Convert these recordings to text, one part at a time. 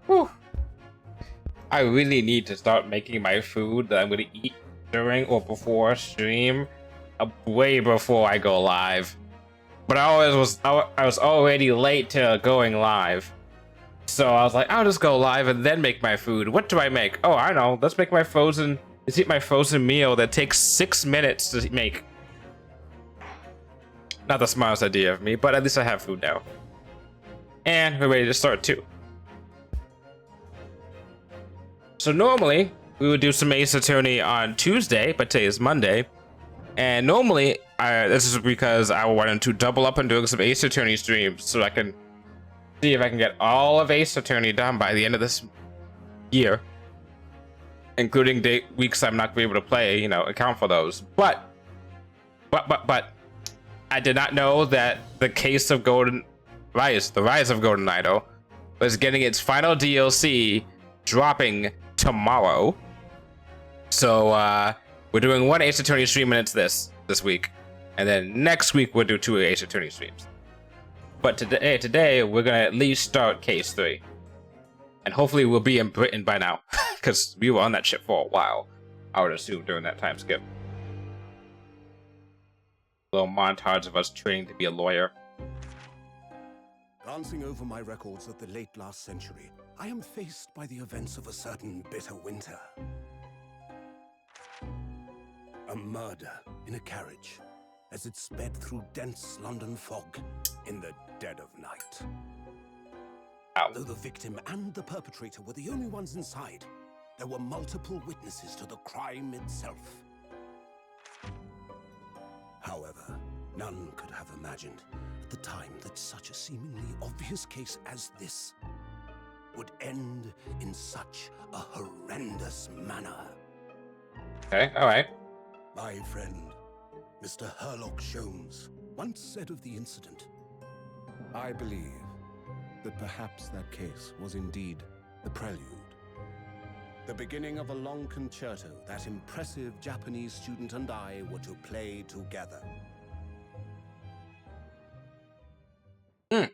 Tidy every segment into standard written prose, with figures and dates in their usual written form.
Whew. I really need to start making my food that I'm gonna eat during or before stream, way before I go live. But I was already late to going live, so I was like, I'll just go live and then make my food. What do I make? Oh, I know. Let's make my frozen. Let's eat my frozen meal that takes 6 minutes to make. Not the smartest idea of me, but at least I have food now, and we're ready to start too. So normally we would do some Ace Attorney on Tuesday, but today is Monday. And normally, this is because I wanted to double up on doing some Ace Attorney streams so I can see if I can get all of Ace Attorney done by the end of this year, including weeks I'm not going to be able to play, account for those. But, I did not know that the case of the Rise of Golden Idol, was getting its final DLC dropping tomorrow. So, we're doing one Ace Attorney stream and it's this week. And then next week we'll do 2 Ace Attorney streams. But today we're gonna at least start case 3. And hopefully we'll be in Britain by now. Because we were on that ship for a while, I would assume, during that time skip. A little montage of us training to be a lawyer. Glancing over my records of the late last century, I am faced by the events of a certain bitter winter. A murder in a carriage as it sped through dense London fog in the dead of night. Ow. Though the victim and the perpetrator were the only ones inside, there were multiple witnesses to the crime itself. However, none could have imagined at the time that such a seemingly obvious case as this would end in such a horrendous manner. Okay, alright. My friend, Mr. Herlock Sholmes, once said of the incident, I believe that perhaps that case was indeed the prelude. The beginning of a long concerto that impressive Japanese student and I were to play together. I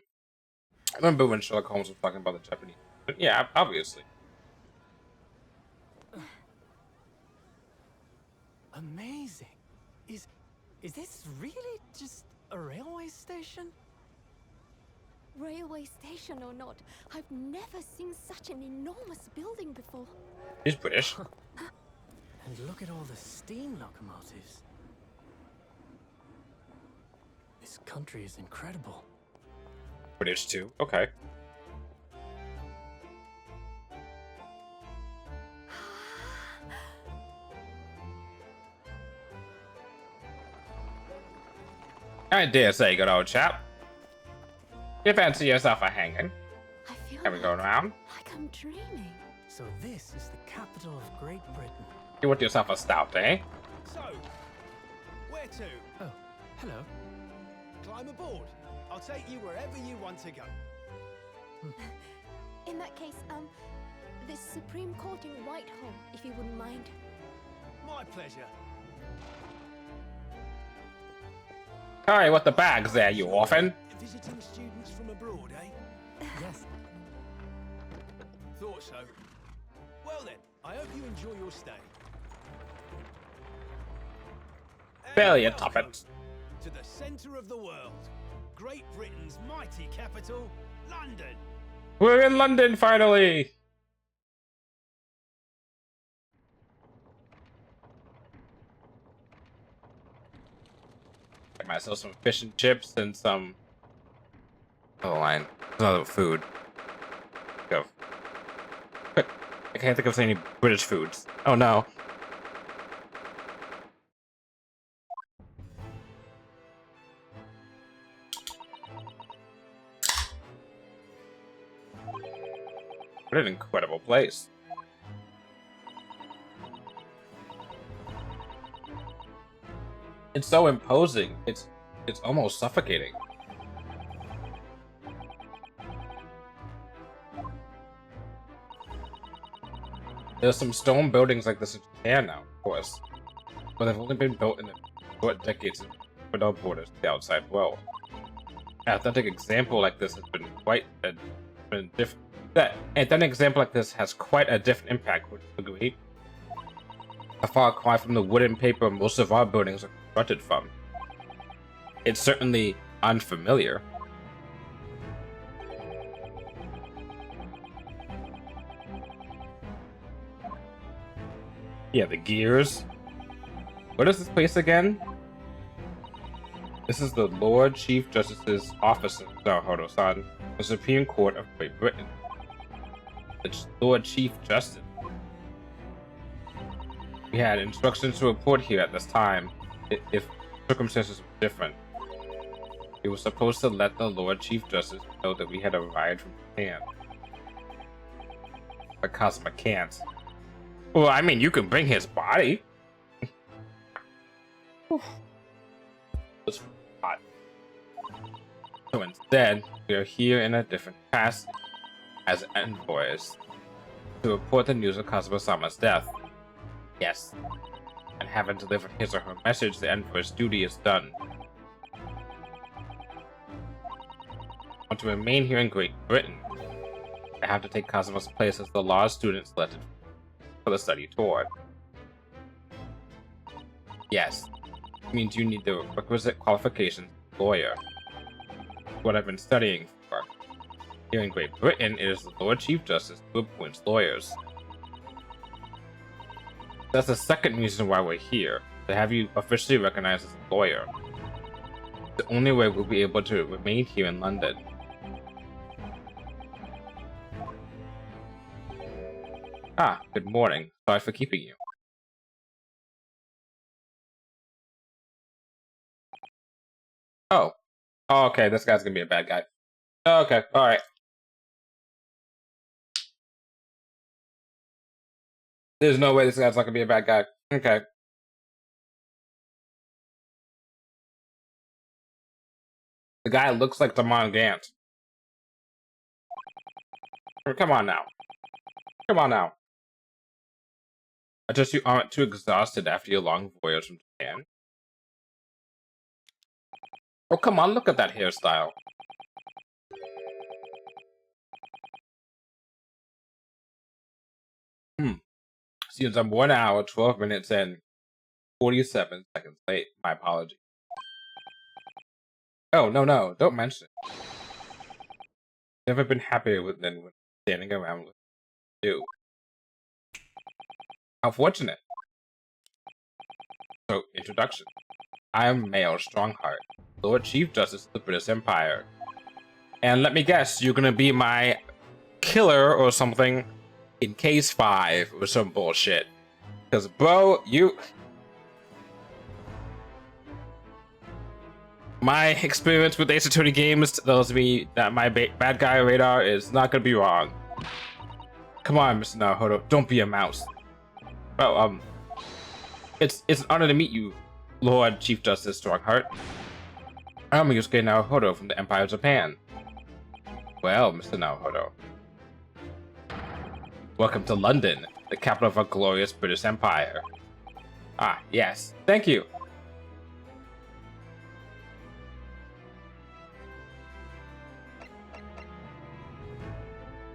remember when Sherlock Holmes was talking about the Japanese. But yeah, obviously. Amazing. Is this really just a railway station? Railway station or not, I've never seen such an enormous building before. He's British. And look at all the steam locomotives. This country is incredible. British too. Okay. I dare say, good old chap. You fancy yourself a hanging? I feel Can we go around? like I'm dreaming. So this is the capital of Great Britain. You want yourself a stout, eh? So, where to? Oh, hello. Climb aboard. I'll take you wherever you want to go. In that case, the Supreme Court in Whitehall, if you wouldn't mind. My pleasure. Alright, what the bags there, you orphan? Visiting students from abroad, eh? Yes. Thought so. Well then, I hope you enjoy your stay. And Failure, welcome Tuppence. to the centre of the world, Great Britain's mighty capital, London. We're in London, finally! Get myself some fish and chips and some... Oh, line. Other food. Go. Quick. I can't think of any British foods. Oh no. What an incredible place. It's so imposing. It's almost suffocating. There's some stone buildings like this in Japan now, of course, but they've only been built in the short decades without borders to the outside world. An authentic example like this has been quite And an example like this has quite a different impact, would you agree? A far cry from the wood and paper most of our buildings are constructed from. It's certainly unfamiliar. Yeah, the gears. What is this place again? This is the Lord Chief Justice's office in Naruhodo-san, the Supreme Court of Great Britain. The Lord Chief Justice. We had instructions to report here at this time if circumstances were different. We were supposed to let the Lord Chief Justice know that we had arrived from Japan. But Kazuma can't. Well, I mean, you can bring his body. It's hot. So instead, we are here in a different capacity as envoys to report the news of Kazuma-sama's death. Yes. And having delivered his or her message, the envoy's duty is done. I want to remain here in Great Britain. I have to take Kazuma's place as the law student selected for the study tour. Yes. It means you need the requisite qualifications as a lawyer. What I've been studying for. Here in Great Britain, it is the Lord Chief Justice who appoints lawyers. That's the second reason why we're here, to have you officially recognized as a lawyer. The only way we'll be able to remain here in London. Ah, good morning. Sorry for keeping you. Oh. Oh, okay, this guy's gonna be a bad guy. Okay, alright. There's no way this guy's not gonna be a bad guy. Okay. The guy looks like Damon Gant. Come on now. Come on now. I just you aren't too exhausted after your long voyage from Japan. Oh, come on, look at that hairstyle. Seems I'm 1 hour, 12 minutes, and 47 seconds late. My apology. Oh, no, don't mention it. Never been happier than when standing around with you. How fortunate. So, introduction. I am Mayor Strongheart, Lord Chief Justice of the British Empire. And let me guess, you're gonna be my killer or something in case 5 or some bullshit. Because, bro, my experience with Ace Attorney games tells me that my bad guy radar is not gonna be wrong. Come on, Mr. Naruhodo, don't be a mouse. Oh, it's an honor to meet you, Lord Chief Justice Strongheart. I'm Yusuke Naruhodo from the Empire of Japan. Well, Mr. Naruhodo. Welcome to London, the capital of our glorious British Empire. Ah, yes, thank you.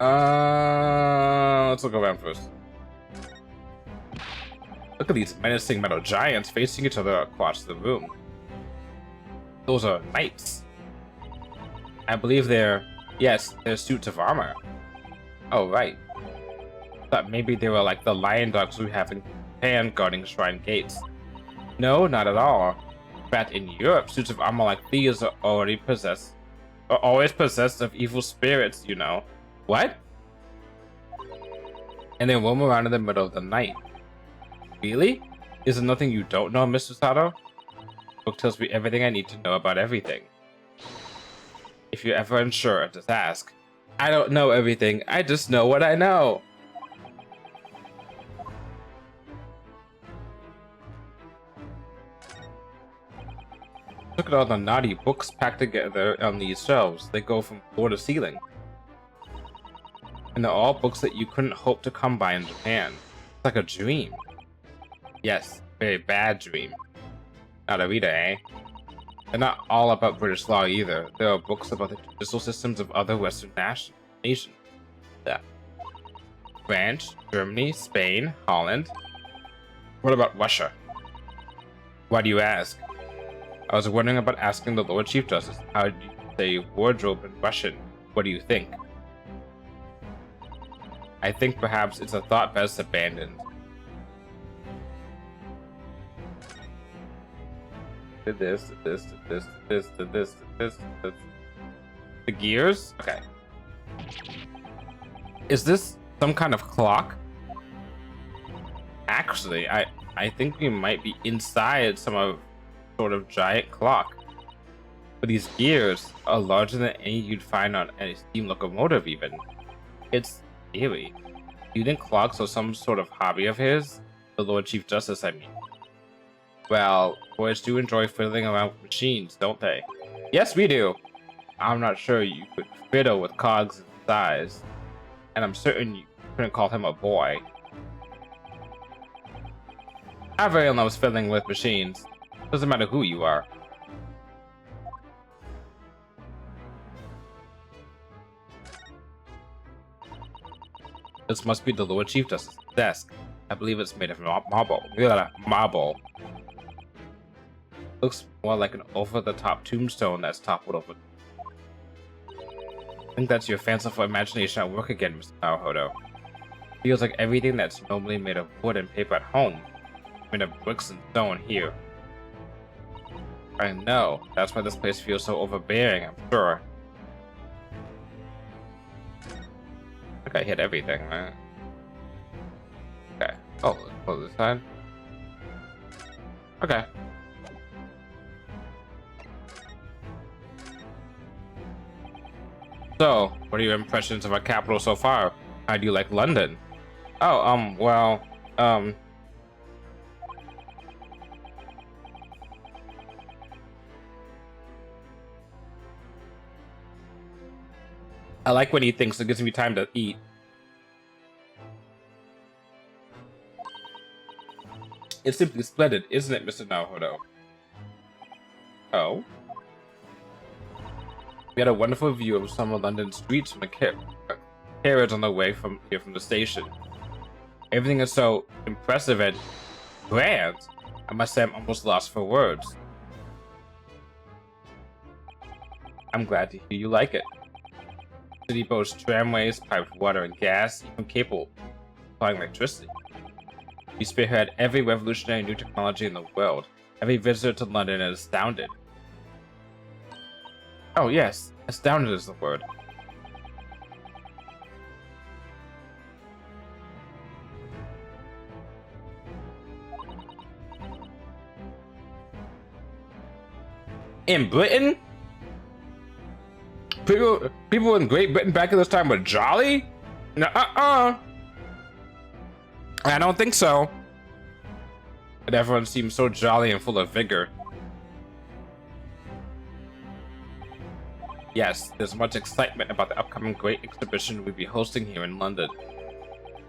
Let's look around first. Look at these menacing metal giants facing each other across the room. Those are knights. I believe they're suits of armor. Oh, right. Thought maybe they were like the lion dogs we have in Japan guarding shrine gates. No, not at all. In fact, in Europe, suits of armor like these are always possessed of evil spirits, you know. What? And they roam around in the middle of the night. Really? Is there nothing you don't know, Mr. Sato? The book tells me everything I need to know about everything. If you're ever unsure, just ask. I don't know everything, I just know what I know. Look at all the naughty books packed together on these shelves. They go from floor to ceiling. And they're all books that you couldn't hope to come by in Japan. It's like a dream. Yes, very bad dream. Not a reader, eh? They're not all about British law either. There are books about the judicial systems of other Western nations, that. France, Germany, Spain, Holland. What about Russia? Why do you ask? I was wondering about asking the Lord Chief Justice. How do you say wardrobe in Russian? What do you think? I think perhaps it's a thought best abandoned. Did this, did this, did this, did this, did this, did this, did this. The gears? Okay. Is this some kind of clock? Actually, I think we might be inside some sort of giant clock. But these gears are larger than any you'd find on any steam locomotive even. It's eerie. Do you think clocks are some sort of hobby of his? The Lord Chief Justice, I mean. Well, boys do enjoy fiddling around with machines, don't they? Yes, we do. I'm not sure you could fiddle with cogs in size. And I'm certain you couldn't call him a boy. Everyone loves fiddling with machines. Doesn't matter who you are. This must be the Lord Chief Justice's desk. I believe it's made of marble. Marble. Looks more like an over-the-top tombstone that's toppled over. I think that's your fanciful imagination at work again, Mr. Naruhodo. Feels like everything that's normally made of wood and paper at home, made of bricks and stone here. I know. That's why this place feels so overbearing, I'm sure. I think I hit everything, right? Okay. Oh, let's close this side. Okay. So, what are your impressions of our capital so far? How do you like London? Oh, well, I like when he thinks, it gives me time to eat. It's simply splendid, isn't it, Mr. Naruhodo? Oh? We had a wonderful view of some of London's streets from the carriage on the way from here from the station. Everything is so impressive and grand. I must say I'm almost lost for words. I'm glad to hear you like it. The city boasts tramways, piped water and gas, even capable of supplying electricity. We spearhead every revolutionary new technology in the world. Every visitor to London is astounded. Oh yes, astounded is the word. In Britain? People in Great Britain back in this time were jolly? I don't think so. But everyone seems so jolly and full of vigor. Yes, there's much excitement about the upcoming great exhibition we'll be hosting here in London.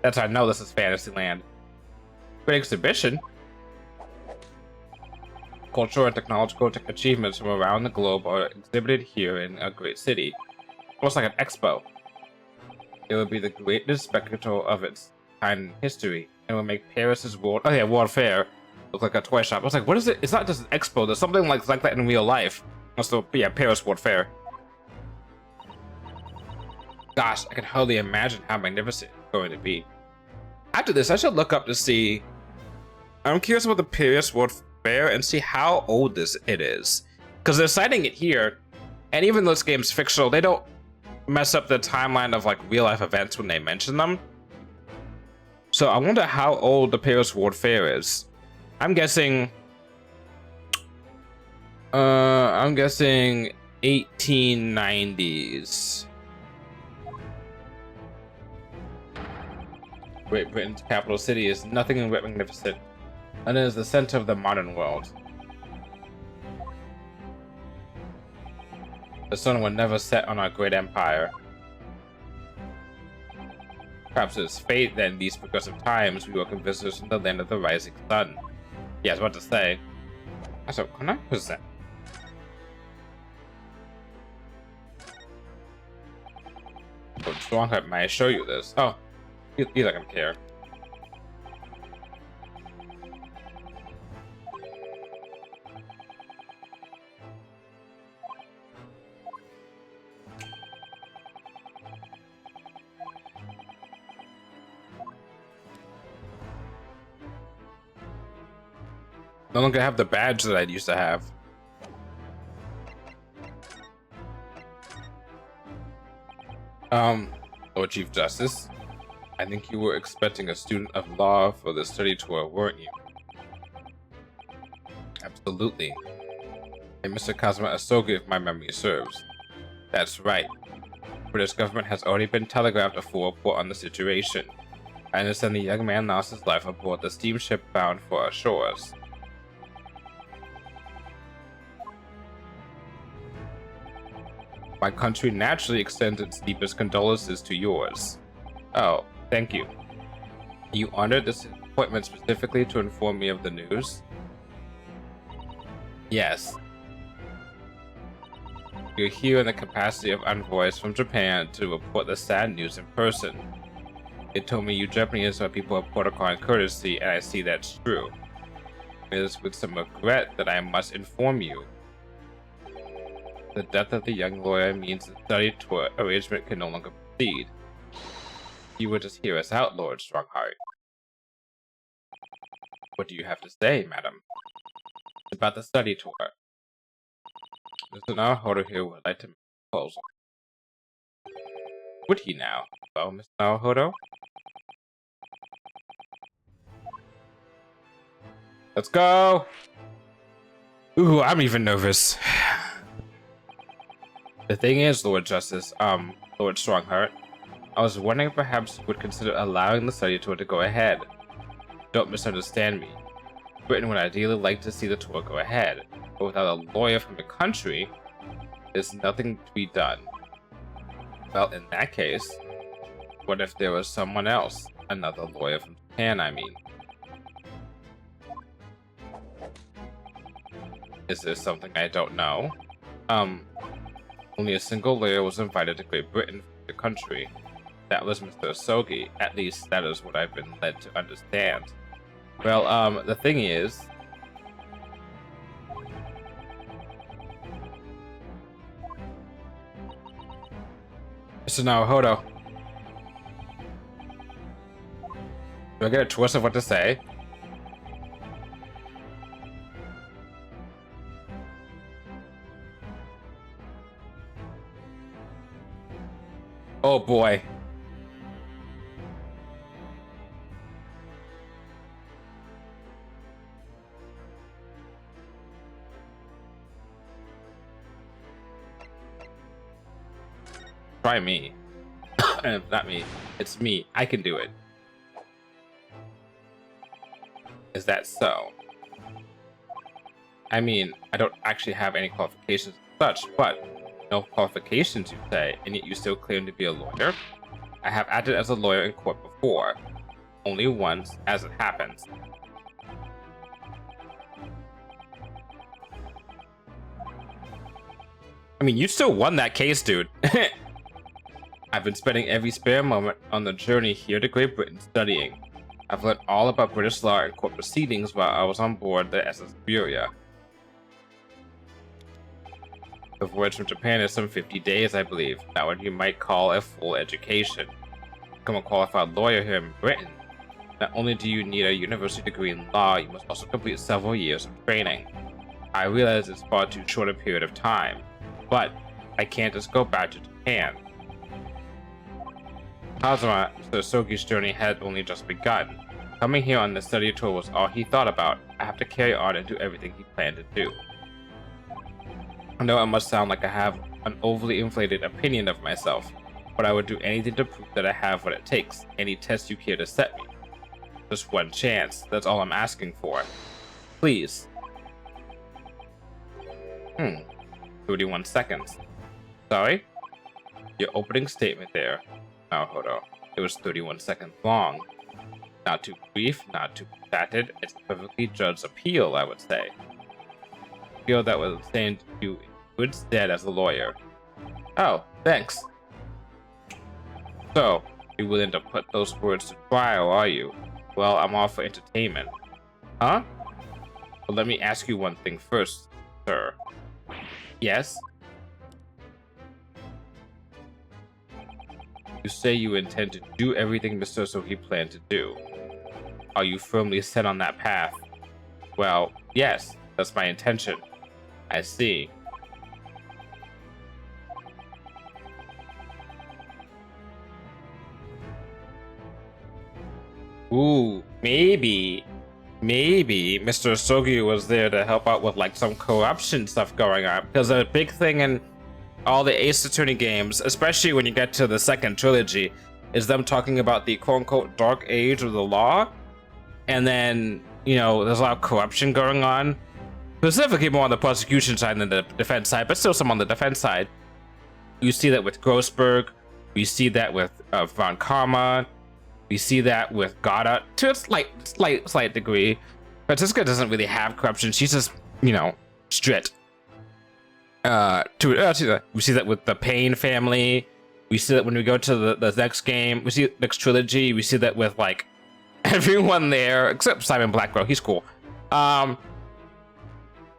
That's how I know this is Fantasyland. Great exhibition? Cultural and technological achievements from around the globe are exhibited here in a great city. Almost like an expo. It will be the greatest spectacle of its kind in history, and will make Paris's World Fair look like a toy shop. I was like, what is it? It's not just an expo, there's something like that in real life. Also, yeah, Paris World Fair. Gosh, I can hardly imagine how magnificent it's going to be. After this, I should look up to see. I'm curious about the Paris World Fair and see how old it is. Because they're citing it here, and even though this game's fictional, they don't mess up the timeline of like real life events when they mention them. So I wonder how old the Paris World Fair is. I'm guessing 1890s. Great Britain's capital city is nothing but magnificent. London is the center of the modern world. The sun will never set on our great empire. Perhaps it's fate that in these progressive times we welcome visitors from the land of the rising sun. Yeah, I was about to say. So, can I present? Strongheart, may I show you this? Oh, he's not gonna care. No longer have the badge that I used to have. Lord Chief Justice, I think you were expecting a student of law for the study tour, weren't you? Absolutely. And Mr. Kazuma Asogi, if my memory serves. That's right. British government has already been telegraphed a full report on the situation. I understand the young man lost his life aboard the steamship bound for our shores. My country naturally extends its deepest condolences to yours. Oh, thank you. You honored this appointment specifically to inform me of the news? Yes. You're here in the capacity of envoys from Japan to report the sad news in person. They told me you Japanese are people of protocol and courtesy, and I see that's true. It is with some regret that I must inform you. The death of the young lawyer means the study tour arrangement can no longer proceed. You would just hear us out, Lord Strongheart. What do you have to say, madam? It's about the study tour. Mr. Naruhodo here would like to make a proposal. Would he now? Well, Mr. Naruhodo? Let's go! Ooh, I'm even nervous. The thing is, Lord Justice, Lord Strongheart, I was wondering if perhaps you would consider allowing the study tour to go ahead. Don't misunderstand me. Britain would ideally like to see the tour go ahead, but without a lawyer from the country, there's nothing to be done. Well, in that case, what if there was someone else? Another lawyer from Japan, I mean. Is there something I don't know? Only a single lawyer was invited to Great Britain from the country. That was Mr. Asogi. At least that is what I've been led to understand. Well, the thing is... Mr. Naruhodo. Do I get a choice of what to say? Oh boy. Try me. Not me. It's me. I can do it. Is that so? I mean, I don't actually have any qualifications as such, but no qualifications, you say, and yet you still claim to be a lawyer? I have acted as a lawyer in court before. Only once, as it happens. I mean, you still won that case, dude. I've been spending every spare moment on the journey here to Great Britain studying. I've learned all about British law and court proceedings while I was on board the SS Buria. The voyage from Japan is some 50 days, I believe. Not what you might call a full education. To become a qualified lawyer here in Britain, not only do you need a university degree in law, you must also complete several years of training. I realize it's far too short a period of time, but I can't just go back to Japan. Kazuma, Mr. Asogi's journey had only just begun. Coming here on the study tour was all he thought about. I have to carry on and do everything he planned to do. I know it must sound like I have an overly inflated opinion of myself, but I would do anything to prove that I have what it takes. Any test you care to set me. Just one chance, that's all I'm asking for. Please. 31 seconds. Sorry? Your opening statement there. Naruhodo. It was 31 seconds long. Not too brief, not too protracted. It's perfectly judged appeal, I would say. Appeal that would stand you in good stead as a lawyer. Oh, thanks. So, you willing to put those words to trial, are you? Well, I'm all for entertainment. Huh? Well, let me ask you one thing first, sir. Yes? You say you intend to do everything Mr. Sohi planned to do. Are you firmly set on that path? Well, yes, that's my intention. I see. Ooh, maybe Mr. Sogi was there to help out with like some corruption stuff going on. Because a big thing in all the Ace Attorney games, especially when you get to the second trilogy, is them talking about the quote-unquote dark age of the law. And then, you know, there's a lot of corruption going on. Specifically more on the prosecution side than the defense side, but still some on the defense side. You see that with Grossberg. We see that with Von Karma. We see that with Goddard to a slight degree. Francisca doesn't really have corruption. She's just, you know, strict. We see that with the Payne family. We see that when we go to the next game. We see next trilogy. We see that with like everyone there except Simon Blackwell. He's cool.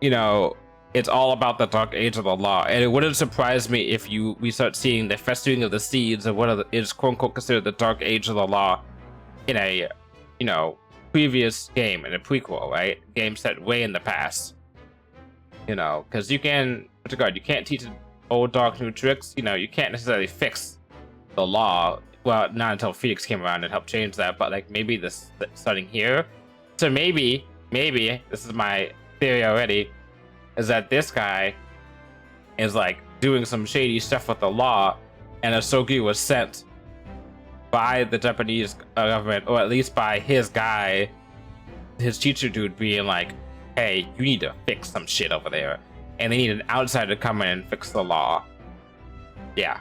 You know, it's all about the dark age of the law, and it wouldn't surprise me if we start seeing the festering of the seeds of what is quote unquote considered the dark age of the law in a, you know, previous game, in a prequel, right? Game set way in the past. You know, because you can't teach an old dog new tricks. You know, you can't necessarily fix the law. Well, not until Phoenix came around and helped change that. But like maybe this starting here. So maybe this is my theory already, is that this guy is like doing some shady stuff with the law, and Asogi was sent by the Japanese government, or at least by his guy, his teacher dude, being like, hey, you need to fix some shit over there. And they need an outsider to come in and fix the law. Yeah.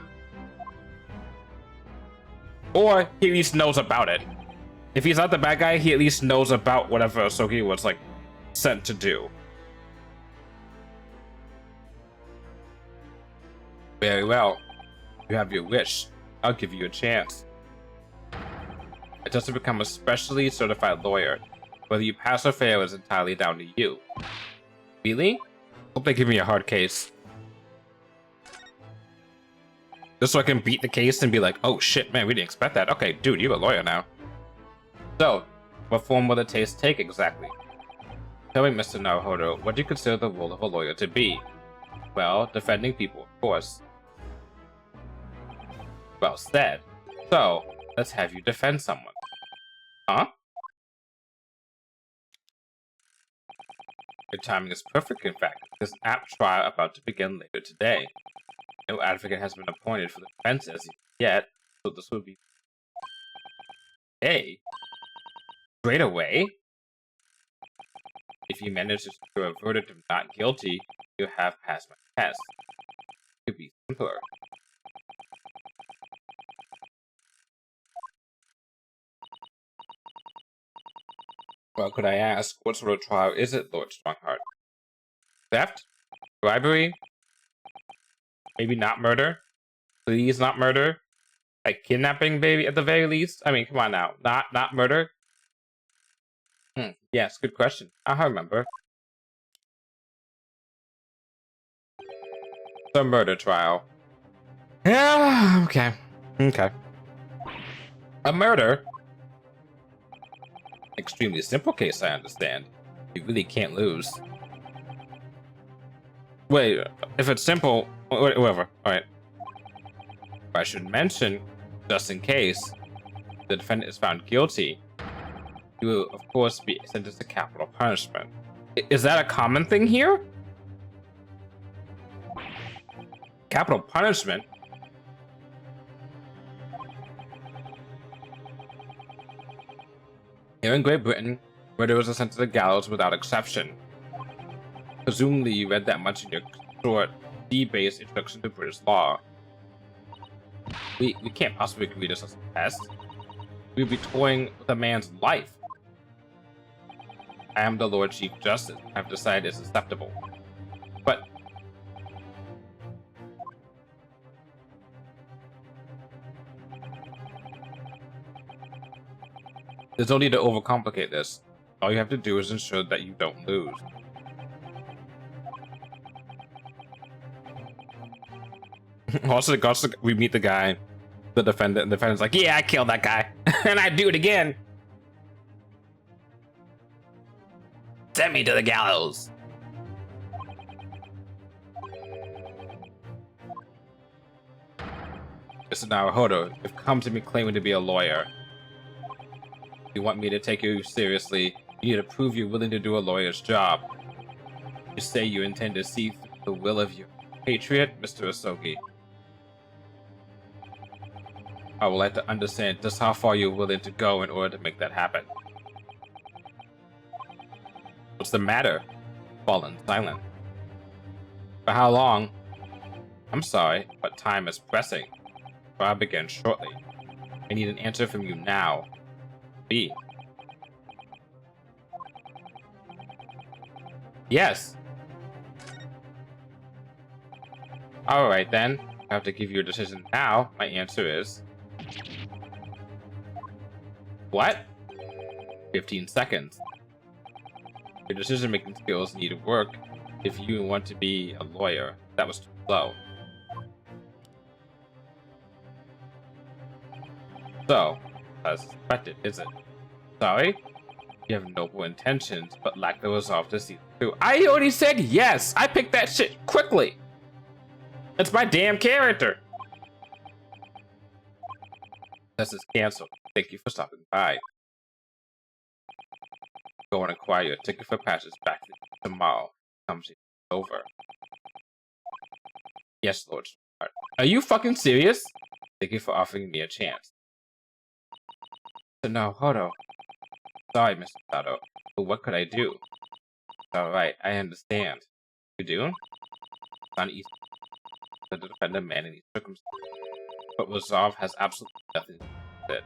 Or he at least knows about it. If he's not the bad guy, he at least knows about whatever Asogi was like sent to do. Very well. You have your wish. I'll give you a chance. Just to become a specially certified lawyer. Whether you pass or fail is entirely down to you. Really? Hope they give me a hard case. Just so I can beat the case and be like, oh shit, man, we didn't expect that. Okay, dude, you're a lawyer now. So, what form will the case take exactly? Tell me, Mr. Naruhodo, what do you consider the role of a lawyer to be? Well, defending people, of course. Well said. So, let's have you defend someone. Huh? Your timing is perfect, in fact. There's an apt trial about to begin later today. No advocate has been appointed for the defense as yet, so this will be... Hey! Straight away? If you manage to secure a verdict of not guilty, you'll have passed my test. It could be simpler. Well, could I ask, what sort of trial is it, Lord Strongheart? Theft? Bribery? Maybe not murder? Please, not murder? Like kidnapping, baby, at the very least? I mean, come on now. Not murder? Yes, good question. I remember. The murder trial. Yeah, okay. Okay. A murder? Extremely simple case, I understand. You really can't lose. Wait, if it's simple, whatever. Alright. I should mention, just in case, the defendant is found guilty, he will, of course, be sentenced to capital punishment. Is that a common thing here? Capital punishment? Here in Great Britain, murderers are sent to the gallows without exception. Presumably you read that much in your short, D-based introduction to British law. We can't possibly agree this as a test. We'd be toying with a man's life. I am the Lord Chief Justice. I've decided it's acceptable. But... There's no need to overcomplicate this. All you have to do is ensure that you don't lose. Also, we meet the guy, the defendant, and the defendant's like, yeah, I killed that guy. And I'd do it again. Send me to the gallows. Mr. Naruhodo, you've come to me claiming to be a lawyer. If you want me to take you seriously, you need to prove you're willing to do a lawyer's job. You say you intend to see through the will of your patriot, Mr. Asogi. I would like to understand just how far you're willing to go in order to make that happen. What's the matter? Fallen silent. For how long? I'm sorry, but time is pressing. Trial begins shortly. I need an answer from you now. B. Yes. Alright then. I have to give you a decision now. My answer is... What? 15 seconds. Your decision-making skills need work if you want to be a lawyer. That was too slow. So, as expected, is it? Sorry? You have noble intentions, but lack the resolve to see through. I already said yes! I picked that shit quickly! It's my damn character! This is canceled. Thank you for stopping by. Go and acquire your ticket for passage back tomorrow. Conversation over. Yes, Lord. Are you fucking serious? Thank you for offering me a chance. No, Hodo. Sorry, Mr. Sato, but what could I do? Alright, I understand. You do? It's not easy to defend a man in these circumstances, but resolve has absolutely nothing to do with it.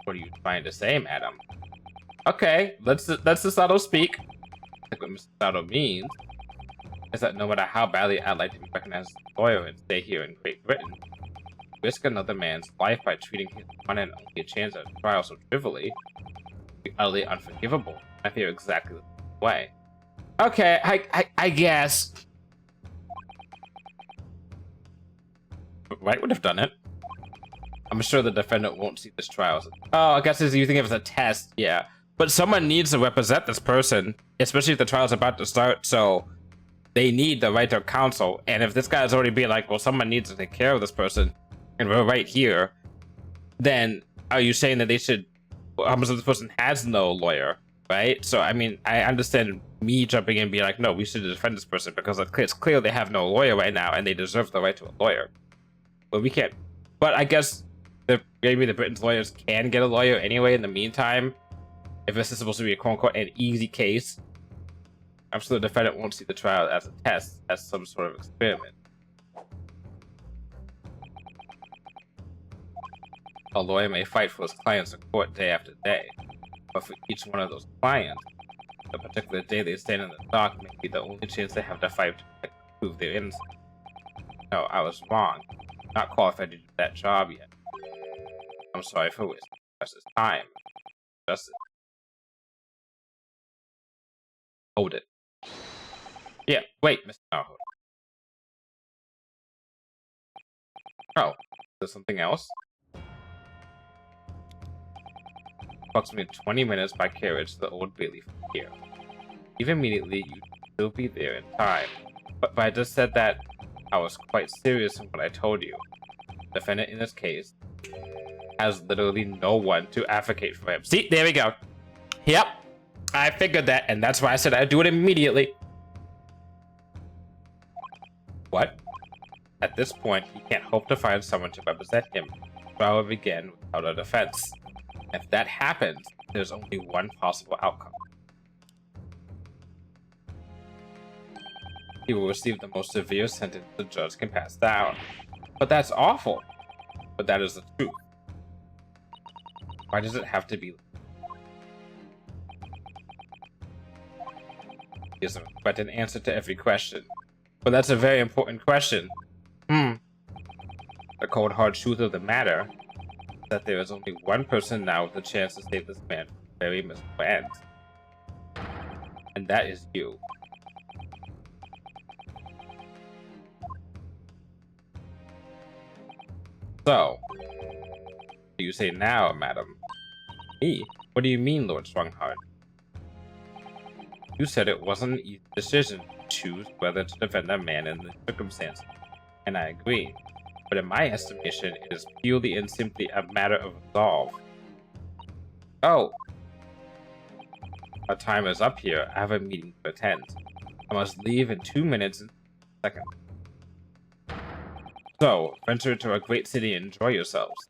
What are you trying to say, madam? Okay, let's the Sato speak. I think what Mr. Sato means is that no matter how badly I'd like to be recognized as a lawyer and stay here in Great Britain, risk another man's life by treating his one and only chance at a trial so trivially would be utterly unforgivable. I feel exactly the same way. Okay, I guess. Wright would have done it. I'm sure the defendant won't see this trial. Oh, I guess you think it was a test. Yeah. But someone needs to represent this person, especially if the trial's about to start, so they need the right to counsel. And if this guy's already being like, well, someone needs to take care of this person, and we're right here, then are you saying that they should, almost this person has no lawyer, right? So, I mean, I understand me jumping in and being like, no, we should defend this person because it's clear they have no lawyer right now and they deserve the right to a lawyer. But we can't. But I guess maybe the Britain's lawyers can get a lawyer anyway in the meantime, if this is supposed to be a quote-unquote an easy case. I'm sure the defendant won't see the trial as a test, as some sort of experiment. A lawyer may fight for his clients in court day after day, but for each one of those clients, the particular day they stand in the dock may be the only chance they have to fight to prove their innocence. No, I was wrong. Not qualified to do that job yet. I'm sorry for wasting precious time. Justice. Hold it. Yeah, wait, Mr. Naruhodo. Oh, there's something else? Approximately 20 minutes by carriage to the Old Bailey from here. Even immediately, you'd still be there in time. But I just said that I was quite serious in what I told you. The defendant in this case has literally no one to advocate for him. See, there we go. Yep, I figured that, and that's why I said I'd do it immediately. What? At this point, he can't hope to find someone to represent him. The trial will begin without a defense. If that happens, there's only one possible outcome. He will receive the most severe sentence the judge can pass down. But that's awful. But that is the truth. Why does it have to be? He doesn't expect an answer to every question. But that's a very important question. The cold hard truth of the matter that there is only one person now with a chance to save this man from a very miserable end. And that is you. So, do you say now, madam? Me? What do you mean, Lord Strongheart? You said it wasn't an easy decision to choose whether to defend a man in this circumstance, and I agree. But in my estimation, it is purely and simply a matter of resolve. Oh! Our time is up here. I have a meeting to attend. I must leave in 2 minutes and a second. So, venture to a great city and enjoy yourselves.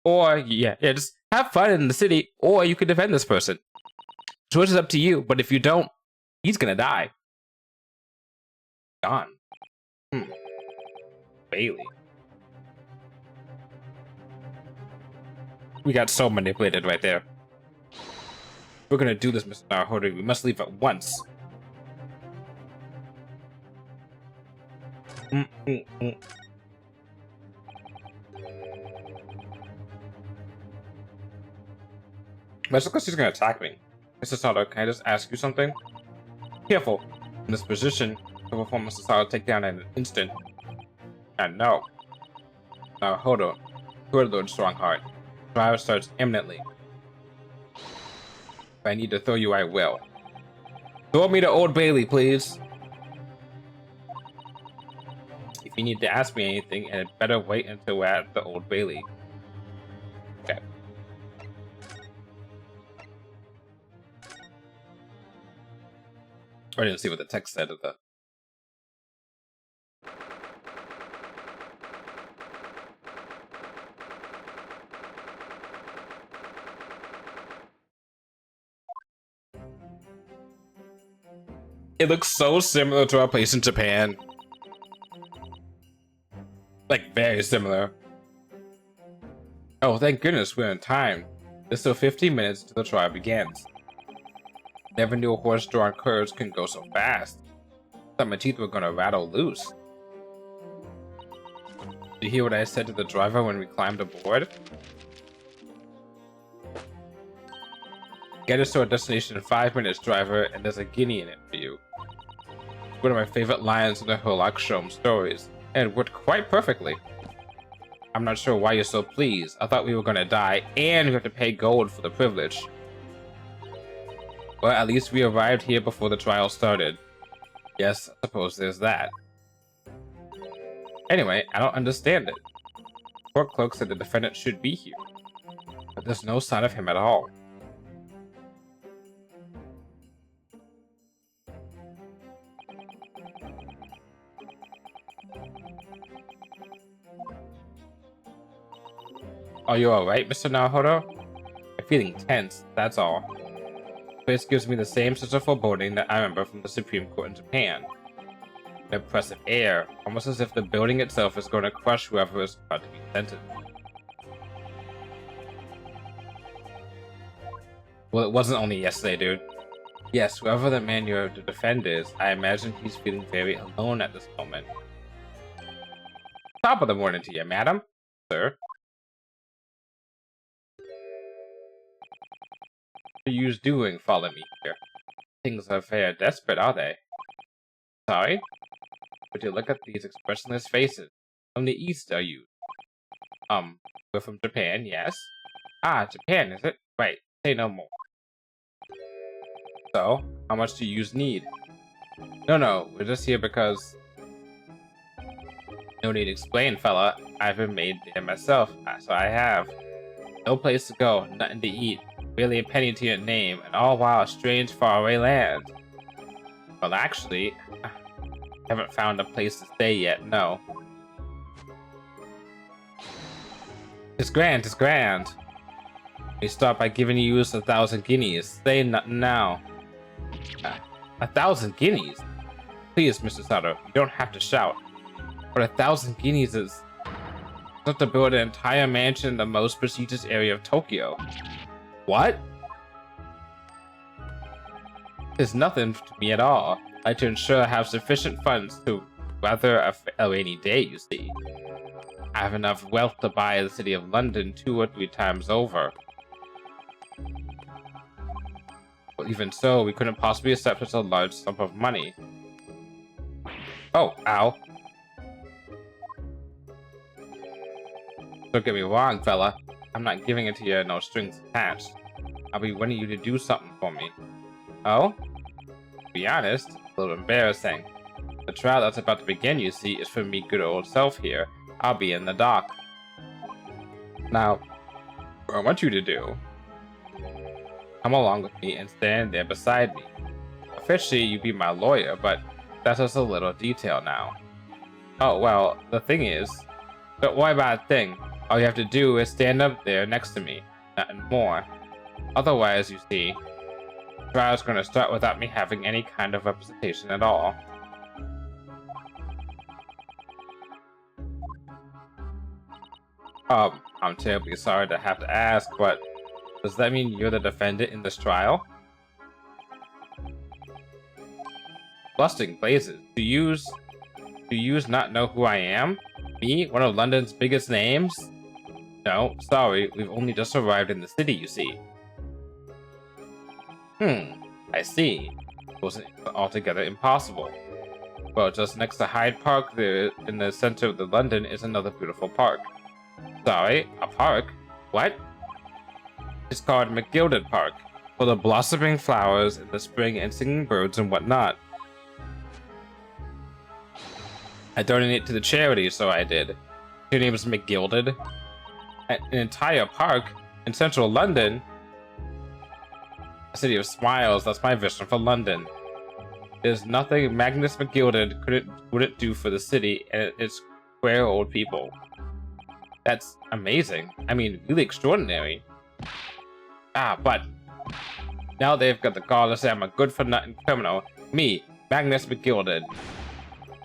Or, yeah, just have fun in the city, or you could defend this person. Choice is up to you, but if you don't, he's gonna die. Gone. Bailey. We got so manipulated right there. We're gonna do this, Mr. Naruhodo. We must leave at once. That's because she's gonna attack me. Mr. Sato, can I just ask you something? Careful. In this position, the perform Mr. Sato take down in an instant. And no. Naruhodo, good Lord Strongheart. Trial starts imminently. If I need to throw you, I will. Throw me to Old Bailey, please. If you need to ask me anything, and it better wait until we're at the Old Bailey. Okay. I didn't see what the text said of the. It looks so similar to our place in Japan. Like, very similar. Oh, thank goodness we're in time. There's still 15 minutes until the trial begins. Never knew horse-drawn curves can go so fast. Thought my teeth were gonna rattle loose. Did you hear what I said to the driver when we climbed aboard? Get us to our destination in 5 minutes, driver, and there's a guinea in it for you. One of my favorite lines in the Holakshom stories, and it worked quite perfectly. I'm not sure why you're so pleased. I thought we were gonna die, and we have to pay gold for the privilege. Well, at least we arrived here before the trial started. Yes, I suppose there's that. Anyway, I don't understand it. Court clerk said the defendant should be here, but there's no sign of him at all. Are you alright, Mr. Naruhodo? I'm feeling tense, that's all. The place gives me the same sense of foreboding that I remember from the Supreme Court in Japan. An oppressive air, almost as if the building itself is going to crush whoever is about to be sentenced. Well, it wasn't only yesterday, dude. Yes, whoever the man you're to defend is, I imagine he's feeling very alone at this moment. Top of the morning to you, madam. Sir. What are you doing? Follow me here. Things are very desperate, are they? Sorry? Would you look at these expressionless faces? From the east, are you? We're from Japan, yes? Ah, Japan, is it? Right, say no more. So, how much do you need? No, we're just here because... No need to explain, fella. I've been made there myself, so I have. No place to go, nothing to eat. Barely a penny to your name, and all while a strange faraway land. Well, actually, I haven't found a place to stay yet, no. It's grand, it's grand. We start by giving you 1,000 guineas. Say nothing now. 1,000 guineas? Please, Mr. Sato, you don't have to shout. But 1,000 guineas is enough to build an entire mansion in the most prestigious area of Tokyo. What? There's nothing to me at all. I like to ensure I have sufficient funds to weather a rainy day, you see. I have enough wealth to buy the city of London 2 or 3 times over. But even so, we couldn't possibly accept such a large sum of money. Oh, ow. Don't get me wrong, fella. I'm not giving it to you, no strings attached. I'll be wanting you to do something for me. Oh? To be honest, a little embarrassing. The trial that's about to begin, you see, is for me good old self here. I'll be in the dock. Now, what I want you to do, come along with me and stand there beside me. Officially, you be my lawyer, but that's just a little detail now. Oh, well, the thing is, don't worry about a thing. All you have to do is stand up there next to me, nothing more. Otherwise, you see, the trial's going to start without me having any kind of representation at all. I'm terribly sorry to have to ask, but does that mean you're the defendant in this trial? Busting blazes. Do yous not know who I am? Me? One of London's biggest names? No, sorry, we've only just arrived in the city, you see. I see. It wasn't altogether impossible. Well, just next to Hyde Park there, in the center of the London, is another beautiful park. Sorry, a park? What? It's called McGilded Park, full of blossoming flowers in the spring and singing birds and whatnot. I donated it to the charity, so I did. Your name is McGilded? An entire park in central London? A city of smiles, that's my vision for London. There's nothing Magnus McGilded wouldn't do for the city and its queer old people. That's amazing. I mean, really extraordinary. But now they've got the gall to say I'm a good-for-nothing criminal. Me, Magnus McGilded.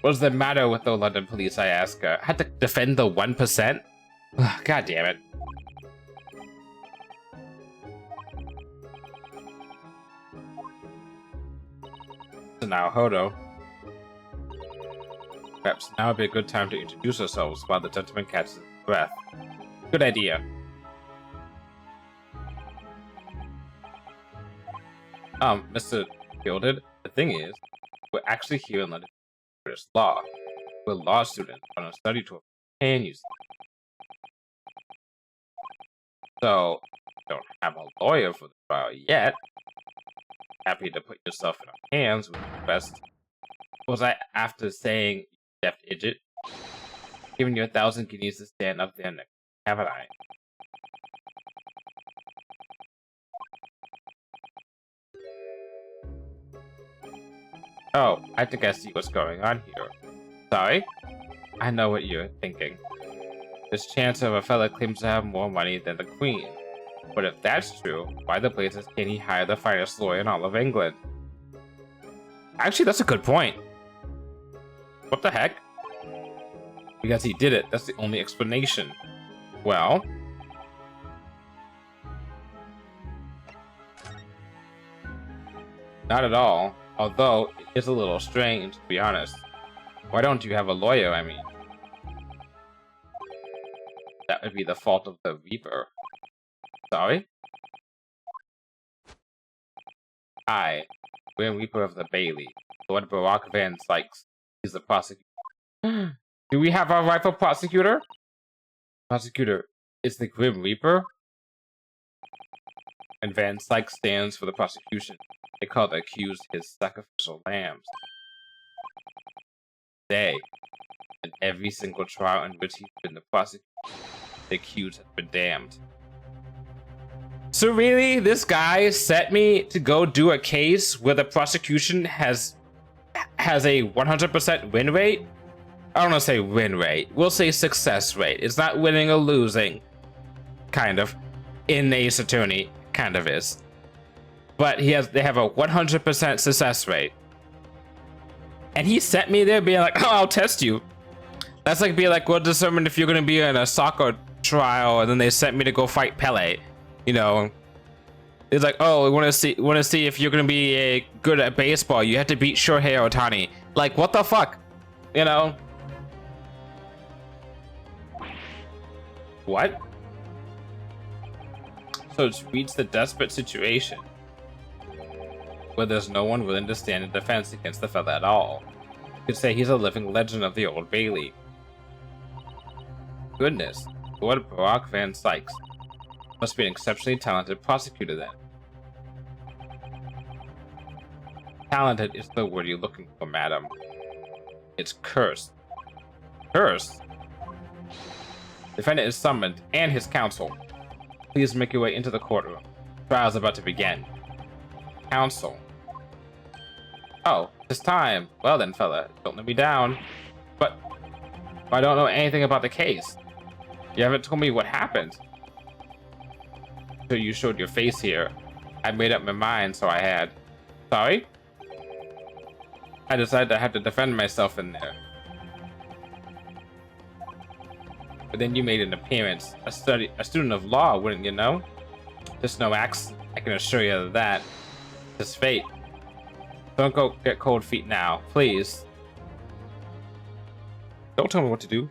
What does the matter with the London police, I ask her? I had to defend the 1%? God damn it. So now, Hodo. Perhaps now would be a good time to introduce ourselves while the gentleman catches his breath. Good idea. Mr. Gilded, the thing is, we're actually here in London for British law. We're law students on a study tour. And you see. So, don't have a lawyer for the trial yet. Happy to put yourself in our hands with the best. Was I after saying deaf idiot? Giving you 1,000 guineas to stand up there next, haven't I? Oh, I think I see what's going on here. Sorry? I know what you're thinking. There's chance of a fella claims to have more money than the Queen. But if that's true, why the blazes can't he hire the finest lawyer in all of England? Actually, that's a good point. What the heck? Because he did it, that's the only explanation. Well... not at all. Although, it is a little strange, to be honest. Why don't you have a lawyer, I mean? That would be the fault of the Reaper. Sorry? I, Grim Reaper of the Bailey, Lord Barack Van Sykes. He's the prosecutor. Do we have our rightful prosecutor? Prosecutor is the Grim Reaper? And Van Sykes stands for the prosecution. They call the accused his sacrificial lambs. They, in every single trial in which he's been the prosecutor, the accused has been damned. So really, this guy set me to go do a case where the prosecution has a 100% win rate? I don't want to say win rate. We'll say success rate. It's not winning or losing. Kind of. In Ace Attorney, kind of is. But they have a 100% success rate. And he sent me there being like, oh, I'll test you. That's like being like, we'll determine if you're going to be in a soccer trial, and then they sent me to go fight Pele. You know, it's like, oh, we want to see if you're gonna be good at baseball. You have to beat Shohei Ohtani. Like, what the fuck, you know? What? So it's reached the desperate situation where there's no one willing to stand in defense against the fella at all. You could say he's a living legend of the Old Bailey. Goodness, Lord Barack Van Sykes must be an exceptionally talented prosecutor then. Talented is the word you're looking for, madam. It's cursed. Cursed? Defendant is summoned, and his counsel. Please make your way into the courtroom. Trial's about to begin. Counsel. Oh, it's time. Well then, fella, don't let me down. But I don't know anything about the case. You haven't told me what happened. So you showed your face here. I made up my mind, so I had. Sorry? I decided I had to defend myself in there. But then you made an appearance. A student of law, wouldn't you know? Just no accident, I can assure you of that. It's fate. Don't go get cold feet now, please. Don't tell me what to do.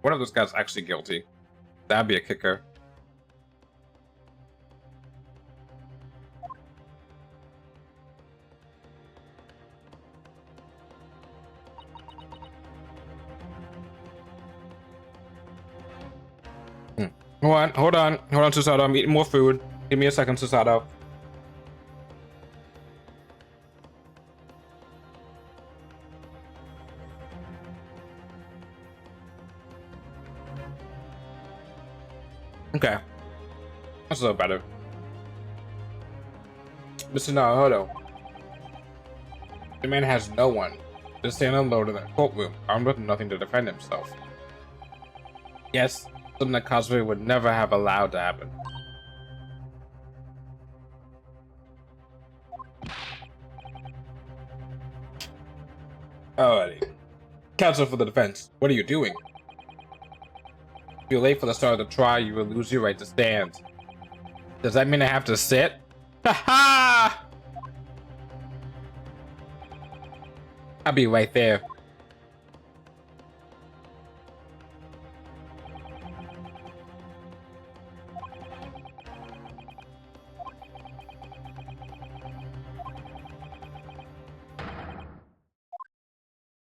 One of those guys actually guilty. That'd be a kicker. Hold on, Susato. I'm eating more food. Give me a second, Susato. Okay. That's a little better. Mr. Naruhodo. The man has no one. Just stand alone in that courtroom, armed with nothing to defend himself. Yes, something that Cosplay would never have allowed to happen. Alrighty. Counsel for the defense, what are you doing? If you're late for the start of the trial, you will lose your right to stand. Does that mean I have to sit? Ha-ha! I'll be right there.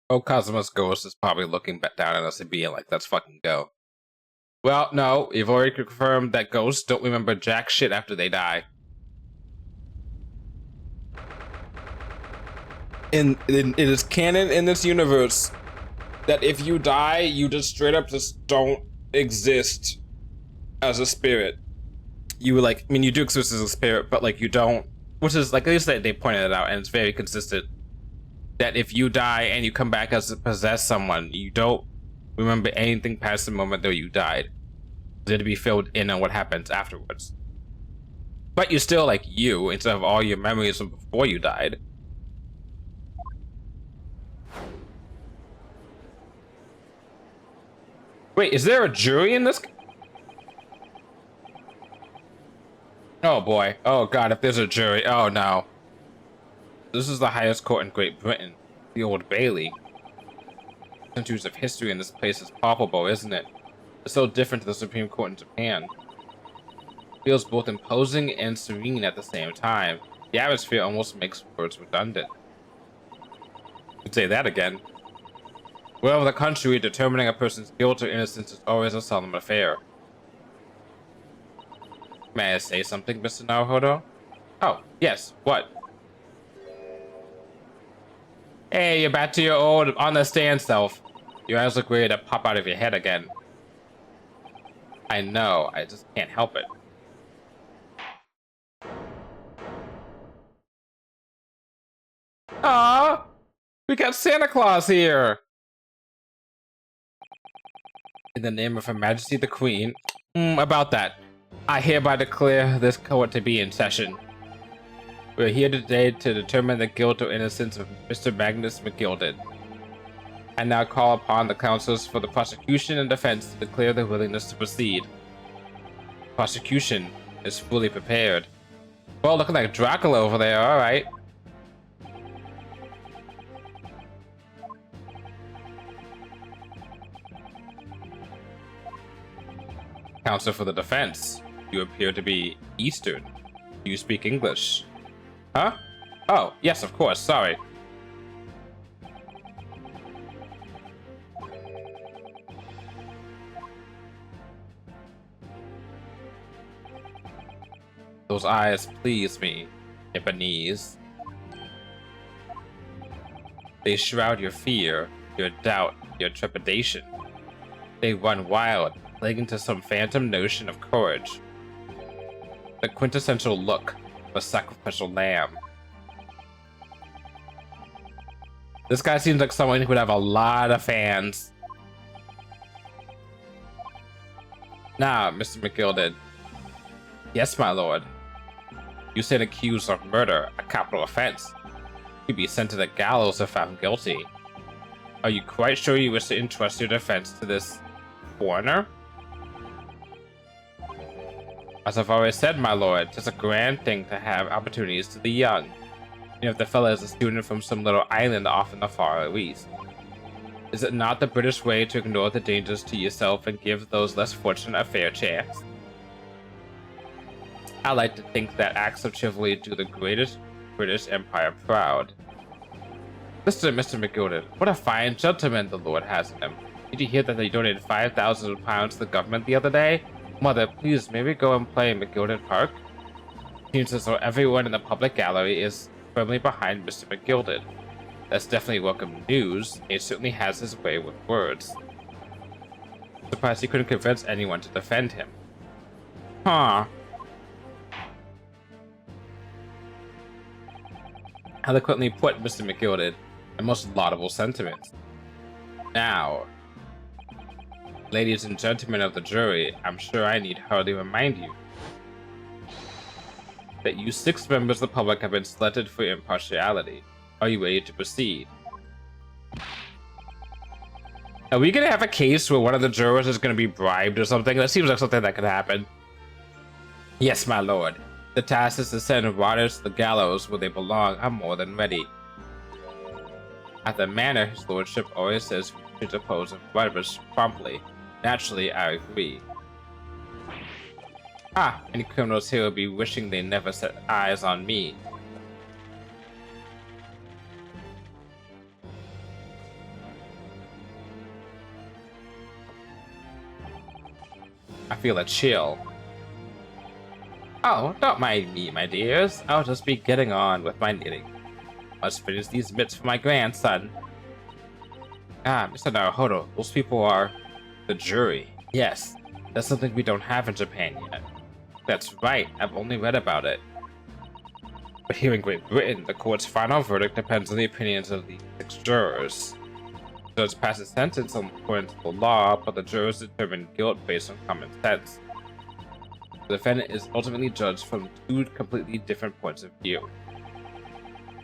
Oh, Cosmos Ghost is probably looking back down at us and being like, let's fucking go. Well, no, you've already confirmed that ghosts don't remember jack shit after they die. It is canon in this universe that if you die, you just straight up just don't exist as a spirit. You like, I mean, you do exist as a spirit, but like you don't, which is like, at least they pointed it out, and it's very consistent. That if you die and you come back as a possessed someone, you don't remember anything past the moment that you died. There to be filled in on what happens afterwards. But you're still like you instead of all your memories from before you died. Wait, is there a jury in this? Oh boy. Oh god, if there's a jury. Oh no. This is the highest court in Great Britain, the Old Bailey. Centuries of history in this place is palpable, isn't it? It's so different to the Supreme Court in Japan. It feels both imposing and serene at the same time. The atmosphere almost makes words redundant. Could say that again. Wherever the country, determining a person's guilt or innocence is always a solemn affair. May I say something, Mr. Naruhodo? Oh, yes, what? Hey, you're back to your old on the stand self. Your eyes look ready to pop out of your head again. I know, I just can't help it. Aww, we got Santa Claus here. In the name of Her Majesty the Queen, about that, I hereby declare this court to be in session. We're here today to determine the guilt or innocence of Mr. Magnus McGilded. I now call upon the counsels for the prosecution and defense to declare their willingness to proceed. Prosecution is fully prepared. Well, looking like Dracula over there, alright. Counsel for the defense. You appear to be Eastern. Do you speak English? Huh? Oh, yes, of course, sorry. Those eyes please me, Japanese. They shroud your fear, your doubt, your trepidation. They run wild, clinging to some phantom notion of courage. The quintessential look of a sacrificial lamb. This guy seems like someone who would have a lot of fans. Now, Mr. McGilded. Yes, my lord. You stand accused of murder, a capital offense. You'd be sent to the gallows if found guilty. Are you quite sure you wish to entrust your defense to this foreigner? As I've always said, my lord, it's a grand thing to have opportunities to the young. Even if the fellow is a student from some little island off in the far east. Is it not the British way to ignore the dangers to yourself and give those less fortunate a fair chance? I like to think that acts of chivalry do the greatest British Empire proud. Mr. McGilded, what a fine gentleman the Lord has in him. Did you hear that they donated £5,000 to the government the other day? Mother, please, may we go and play in McGilded Park? Seems as though everyone in the public gallery is firmly behind Mr. McGilded. That's definitely welcome news. He certainly has his way with words. Surprised he couldn't convince anyone to defend him. Huh. Eloquently put, Mr. McGilded, and most laudable sentiments. Now, ladies and gentlemen of the jury, I'm sure I need hardly remind you that you 6 members of the public have been selected for your impartiality. Are you ready to proceed? Are we gonna have a case where one of the jurors is gonna be bribed or something? That seems like something that could happen. Yes, my lord. The task is to send rotters to the gallows where they belong. I'm more than ready. At the manor, his lordship always says we should depose of robbers promptly. Naturally, I agree. Ah, any criminals here will be wishing they never set eyes on me. I feel a chill. Oh, don't mind me, my dears. I'll just be getting on with my knitting. Must finish these mitts for my grandson. Ah, Mr. Naruhodo, those people are the jury. Yes, that's something we don't have in Japan yet. That's right, I've only read about it. But here in Great Britain, the court's final verdict depends on the opinions of the 6 jurors. The judge passes sentence according to the law, but the jurors determine guilt based on common sense. The defendant is ultimately judged from 2 completely different points of view.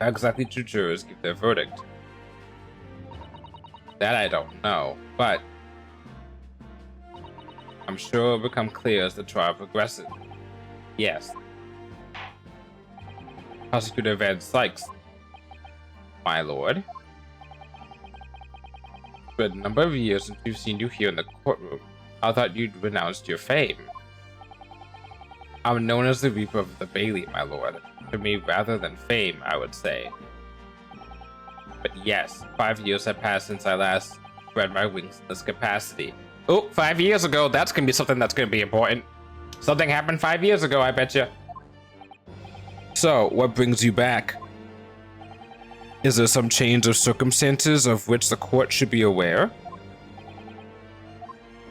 How exactly do jurors give their verdict? That I don't know, but I'm sure it will become clear as the trial progresses. Yes. Prosecutor Van Sykes. My lord. For a number of years since we've seen you here in the courtroom, I thought you'd renounced your fame. I'm known as the Reaper of the Bailey, my lord. For me, rather than fame, I would say. But yes, 5 years have passed since I last spread my wings in this capacity. Oh, 5 years ago, that's gonna be something that's gonna be important. Something happened 5 years ago, I bet you. So, what brings you back? Is there some change of circumstances of which the court should be aware?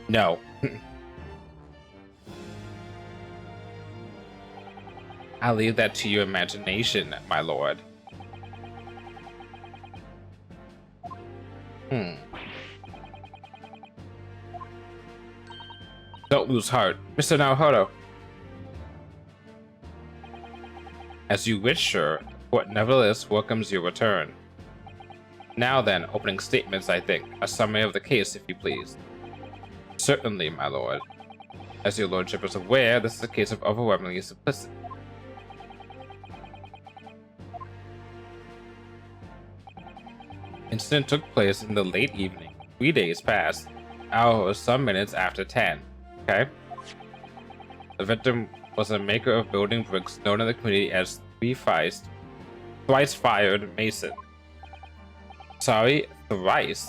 No. I'll leave that to your imagination, my lord. Don't lose heart, Mr. Naruhodo. As you wish, sir, the court nevertheless welcomes your return. Now then, opening statements, I think. A summary of the case, if you please. Certainly, my lord. As your lordship is aware, this is a case of overwhelmingly simplicity. Incident took place in the late evening, 3 days past, hour was some minutes after 10. Okay. The victim was a maker of building bricks known in the community as thrice fired mason. Sorry, thrice.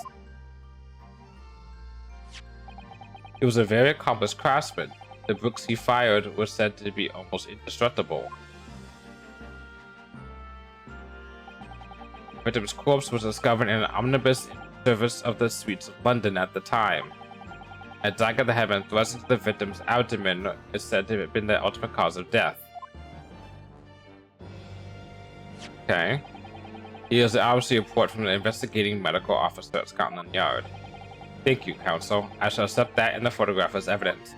He was a very accomplished craftsman. The bricks he fired were said to be almost indestructible. The victim's corpse was discovered in an omnibus in service of the streets of London at the time. A dagger that had been thrust into the victim's abdomen is said to have been the ultimate cause of death. Okay. Here's obviously a report from the investigating medical officer at Scotland Yard. Thank you, counsel. I shall accept that in the photograph as evidence.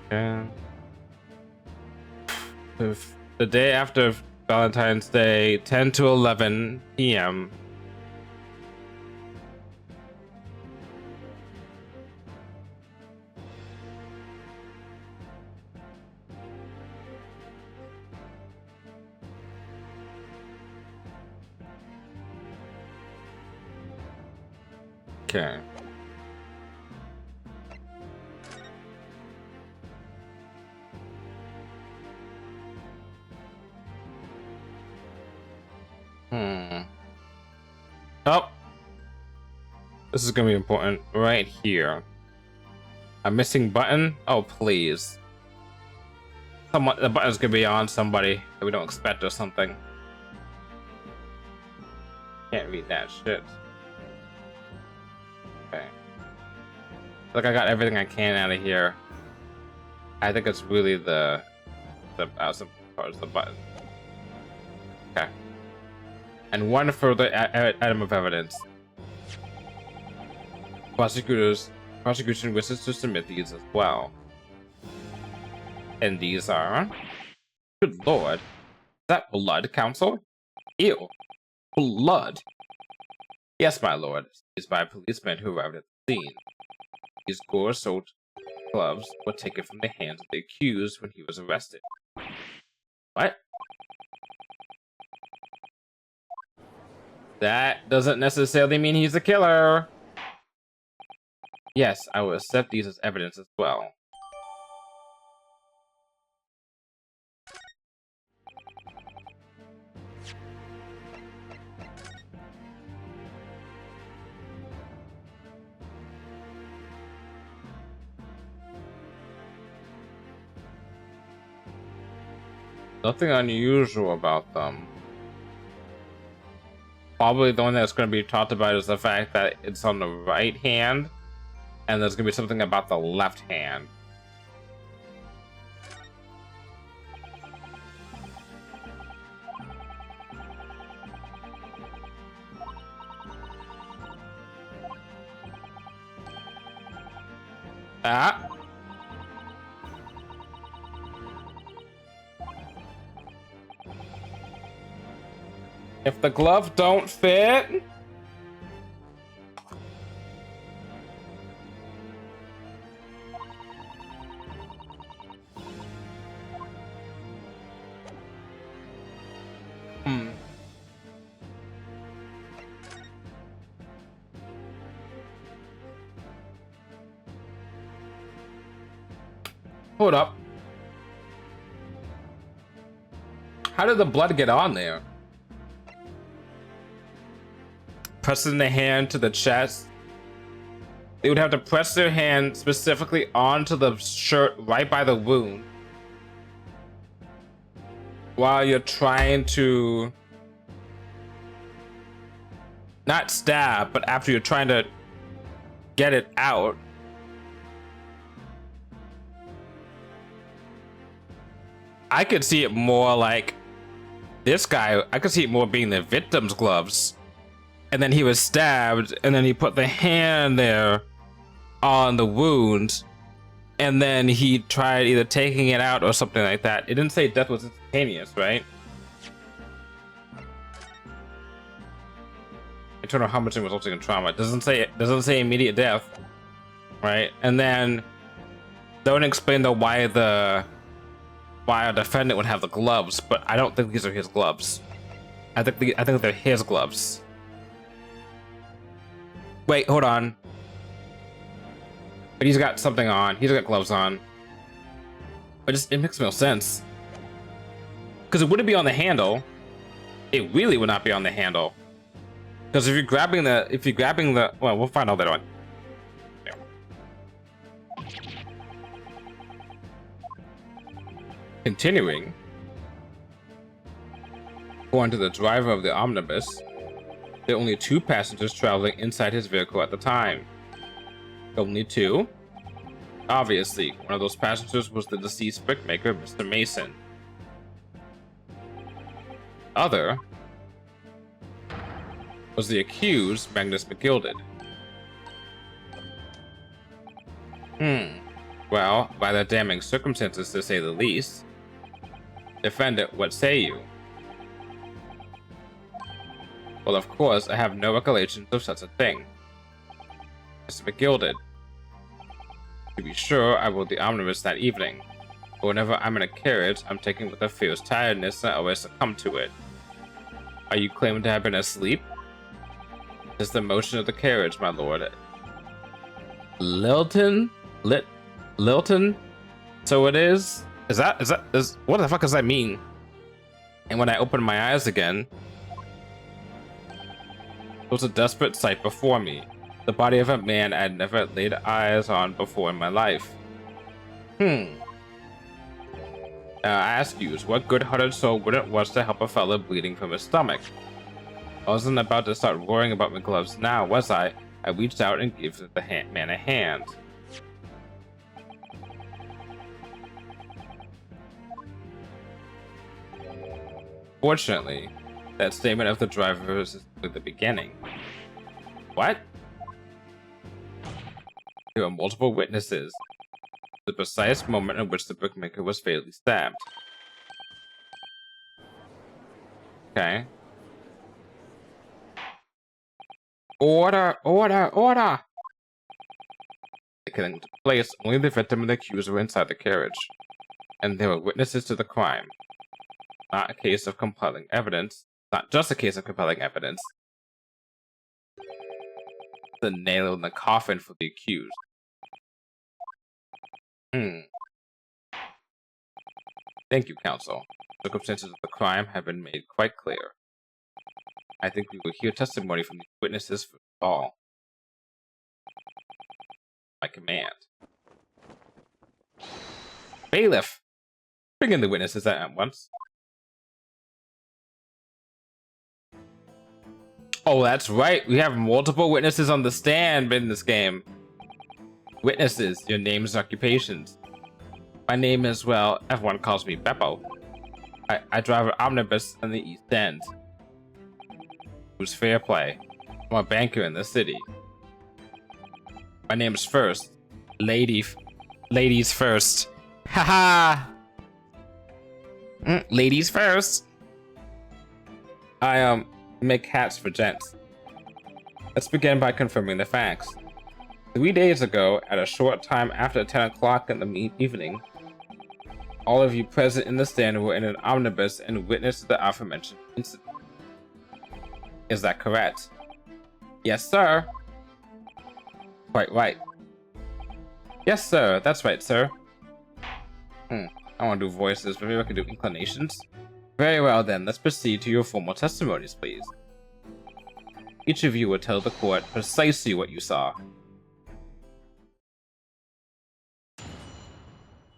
Okay. The day after Valentine's Day, 10 to 11 p.m. Okay. Oh, this is gonna be important right here. A missing button? Oh, please. The button's gonna be on somebody that we don't expect or something. Can't read that shit. Okay. Look, I got everything I can out of here. I think it's really the as far as the button. Okay. And one further item of evidence. Prosecution wishes to submit these as well. And these are... Good lord. Is that blood, counsel? Ew. Blood. Yes, my lord. Seized by policemen who arrived at the scene. These gore-soaked gloves were taken from the hands of the accused when he was arrested. What? That doesn't necessarily mean he's a killer. Yes, I will accept these as evidence as well. Nothing unusual about them. Probably the one that's going to be talked about is the fact that it's on the right hand, and there's going to be something about the left hand. Ah. If the glove don't fit... Hold up. How did the blood get on there? Pressing the hand to the chest. They would have to press their hand specifically onto the shirt right by the wound while you're trying to not stab, but after you're trying to get it out. I could see it more like this guy, I could see it more being the victim's gloves. And then he was stabbed, and then he put the hand there on the wound, and then he tried either taking it out or something like that. It didn't say death was instantaneous, right? Internal hemorrhaging resulting in trauma. It doesn't say immediate death, right? And then don't explain though why a defendant would have the gloves, but I don't think these are his gloves. I think they're his gloves. Wait, hold on. But he's got something on. He's got gloves on. It makes no sense. Because it wouldn't be on the handle. It really would not be on the handle. Because if you're grabbing the, well, we'll find out later on. Continuing. According to the driver of the omnibus, there are only 2 passengers traveling inside his vehicle at the time. Only 2? Obviously, one of those passengers was the deceased brickmaker, Mr. Mason. Other was the accused, Magnus McGilded. Well, by the damning circumstances to say the least. Defendant, what say you? Well, of course, I have no recollections of such a thing. Mr. McGilded. To be sure, I rode the omnibus that evening. But whenever I'm in a carriage, I'm taken with a fierce tiredness and I always succumb to it. Are you claiming to have been asleep? It's the motion of the carriage, my lord. Lilton? So it is? What the fuck does that mean? And when I opened my eyes again, it was a desperate sight before me. The body of a man I had never laid eyes on before in my life. I ask you, what good-hearted soul wouldn't want to help a fellow bleeding from his stomach? I wasn't about to start worrying about my gloves now, was I? I reached out and gave the man a hand. Fortunately, that statement of the driver is at the beginning. What? There were multiple witnesses. The precise moment in which the brickmaker was fatally stabbed. Okay. Order! Order! Order! The killing took place. Only the victim and the accused were inside the carriage. And there were witnesses to the crime. Not a case of compelling evidence. Not just a case of compelling evidence. The nail in the coffin for the accused. Thank you, counsel. The circumstances of the crime have been made quite clear. I think we will hear testimony from these witnesses for all. My command. Bailiff! Bring in the witnesses at once. Oh, that's right. We have multiple witnesses on the stand in this game. Witnesses, your names and occupations. My name is, well, everyone calls me Beppo. I drive an omnibus in the East End. Who's fair play. I'm a banker in the city. My name is First. Ladies first. Haha! Ladies first. I make hats for gents. Let's begin by confirming the facts. 3 days ago, at a short time after 10 o'clock in the evening, all of you present in the stand were in an omnibus and witnessed the aforementioned incident. Is that correct? Yes, sir. Quite right. Yes, sir. That's right, sir. I want to do voices, but maybe I can do inclinations. Very well, then. Let's proceed to your formal testimonies, please. Each of you will tell the court precisely what you saw.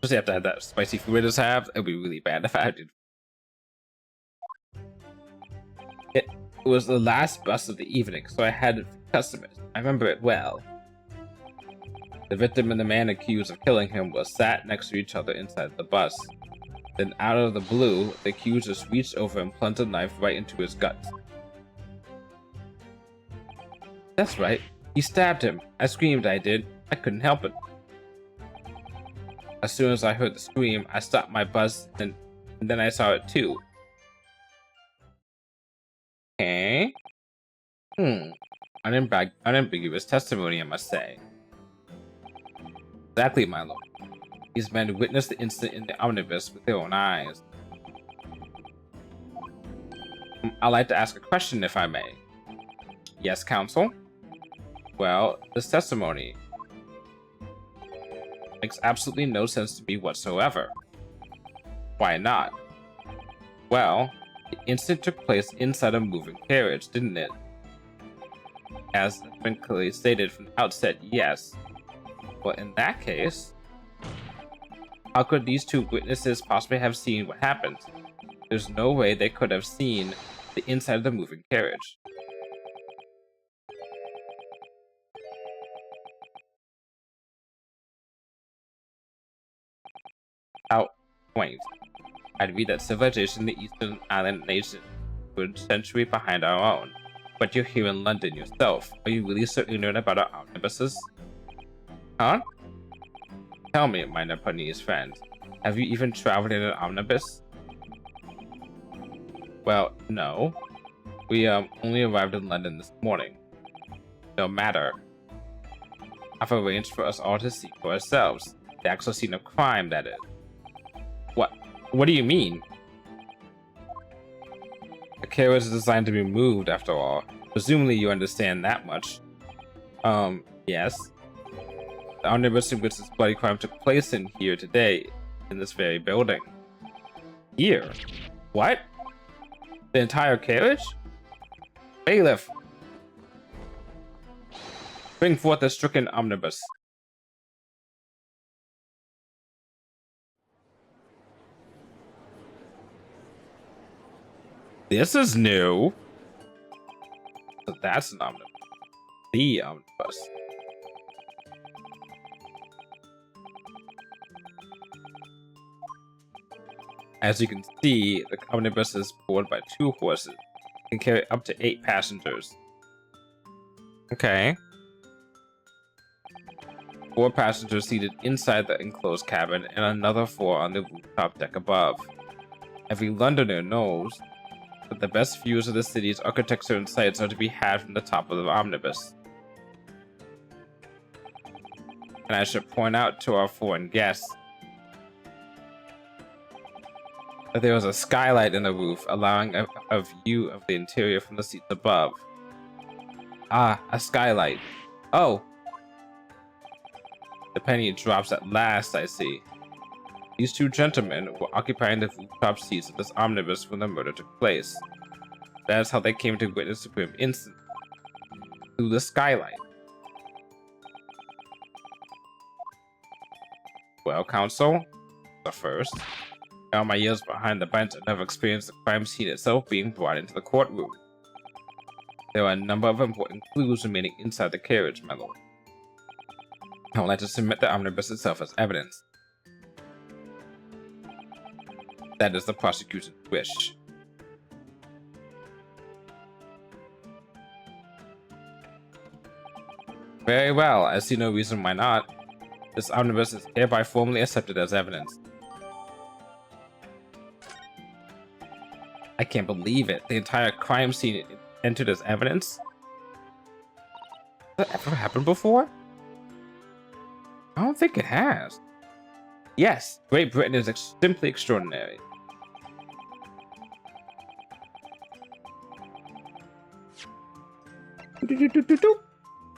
Especially after I had that spicy food I just have, it would be really bad if I had to. It was the last bus of the evening, so I had customers. I remember it well. The victim and the man accused of killing him were sat next to each other inside the bus. Then out of the blue, the accuser reached over and plunged a knife right into his gut. That's right. He stabbed him. I screamed, I did. I couldn't help it. As soon as I heard the scream, I stopped my bus and then I saw it too. Okay. Unambiguous testimony, I must say. Exactly, my lord. These men witnessed the incident in the omnibus with their own eyes. I'd like to ask a question, if I may. Yes, counsel? Well, this testimony makes absolutely no sense to me whatsoever. Why not? Well, the incident took place inside a moving carriage, didn't it? As has been clearly stated from the outset, yes. Well, in that case, how could these two witnesses possibly have seen what happened? There's no way they could have seen the inside of the moving carriage. Out point. I'd read that civilization in the Eastern Island nation was a century behind our own. But you're here in London yourself. Are you really so ignorant about our omnibuses? Huh? Tell me, my Nepalese friend, have you even traveled in an omnibus? Well, no. We only arrived in London this morning. No matter. I've arranged for us all to see for ourselves. The actual scene of crime, that is. What? What do you mean? The carriage is designed to be moved, after all. Presumably you understand that much. Yes. The omnibus in which this bloody crime took place in here today, in this very building. Here? What? The entire carriage? Bailiff! Bring forth the stricken omnibus. This is new. So that's an omnibus. The omnibus. As you can see, the omnibus is pulled by 2 horses. It can carry up to 8 passengers. Okay. 4 passengers seated inside the enclosed cabin and another 4 on the rooftop deck above. Every Londoner knows that the best views of the city's architecture and sights are to be had from the top of the omnibus. And I should point out to our foreign guests that there was a skylight in the roof, allowing a view of the interior from the seats above. Ah, a skylight. Oh! The penny drops at last, I see. These 2 gentlemen were occupying the rooftop seats of this omnibus when the murder took place. That is how they came to witness the grim incident. Through the skylight. Well, counsel, the first. All my years behind the bench, I never experienced the crime scene itself being brought into the courtroom. There are a number of important clues remaining inside the carriage, my lord. I would like to submit the omnibus itself as evidence. That is the prosecution's wish. Very well, I see no reason why not. This omnibus is hereby formally accepted as evidence. I can't believe it. The entire crime scene entered as evidence? Has that ever happened before? I don't think it has. Yes, Great Britain is simply extraordinary.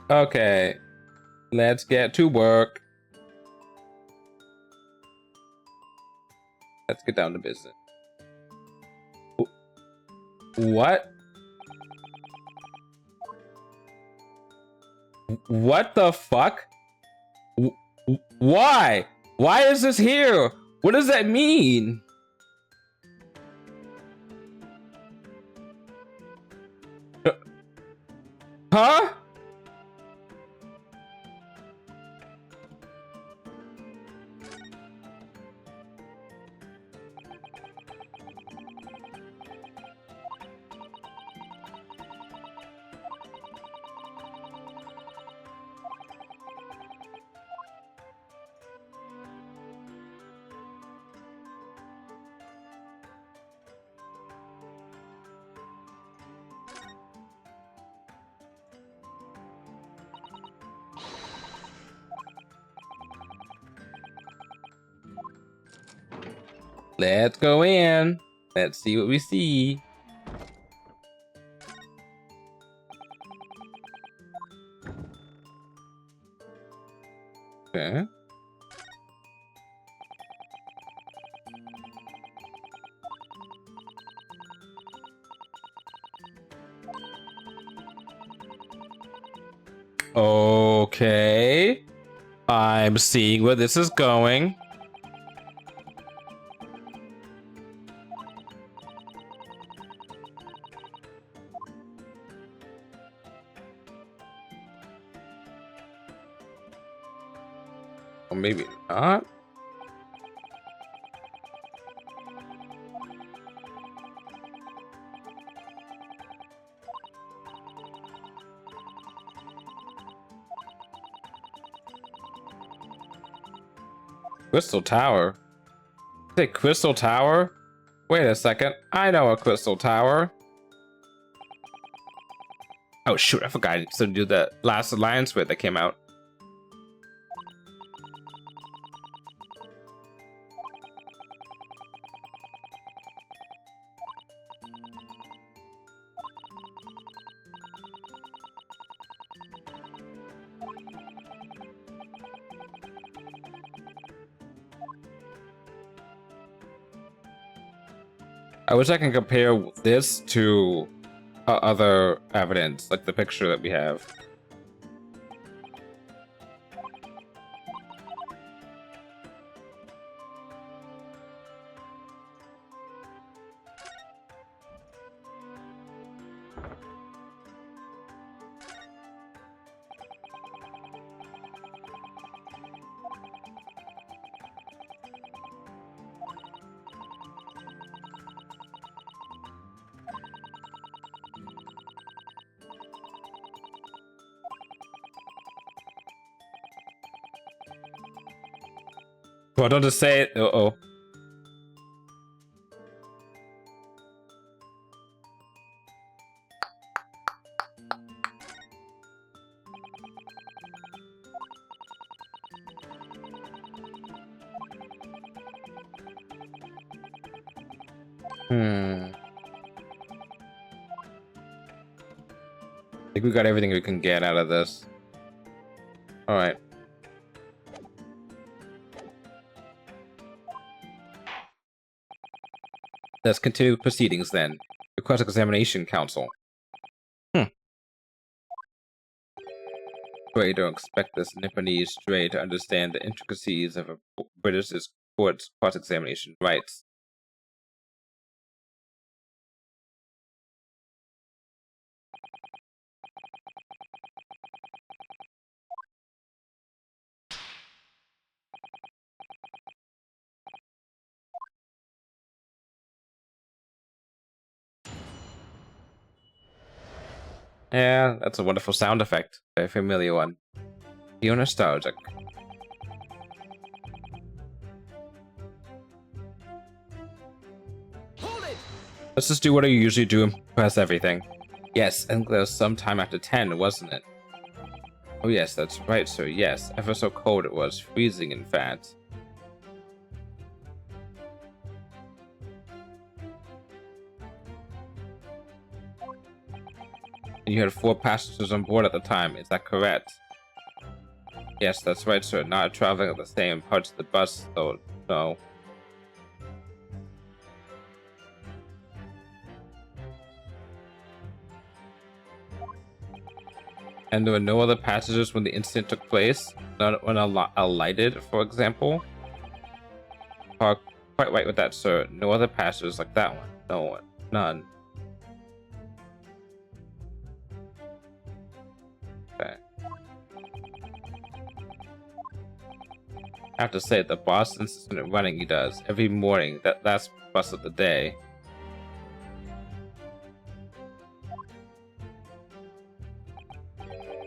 Okay, let's get to work. Let's get down to business. What? What the fuck? Why? Why is this here? What does that mean? Huh? Let's go in. Let's see what we see. Okay. Okay. I'm seeing where this is going. Or maybe not. Crystal Tower? Say Crystal Tower? Wait a second. I know a Crystal Tower. Oh shoot, I forgot to do the last Alliance bit that came out. I wish I can compare this to other evidence, like the picture that we have. Well, don't just say it. Uh-oh. I think we got everything we can get out of this. All right. Let's continue proceedings then. Request examination council. Stray don't expect this Nipponese stray to understand the intricacies of a British court's cross-examination rights. Yeah, that's a wonderful sound effect. Very familiar one. Feel nostalgic. Hold it! Let's just do what I usually do and press everything. Yes, I think there was some time after 10, wasn't it? Oh yes, that's right, sir. Yes, ever so cold it was. Freezing, in fact. And you had 4 passengers on board at the time, is that correct? Yes, that's right, sir. Not traveling at the same parts of the bus, though, no. And there were no other passengers when the incident took place? Not when alighted, for example? Quite right with that, sir. No other passengers like that one. No one. None. Okay. I have to say, the boss insistent running he does every morning. That's bus of the day.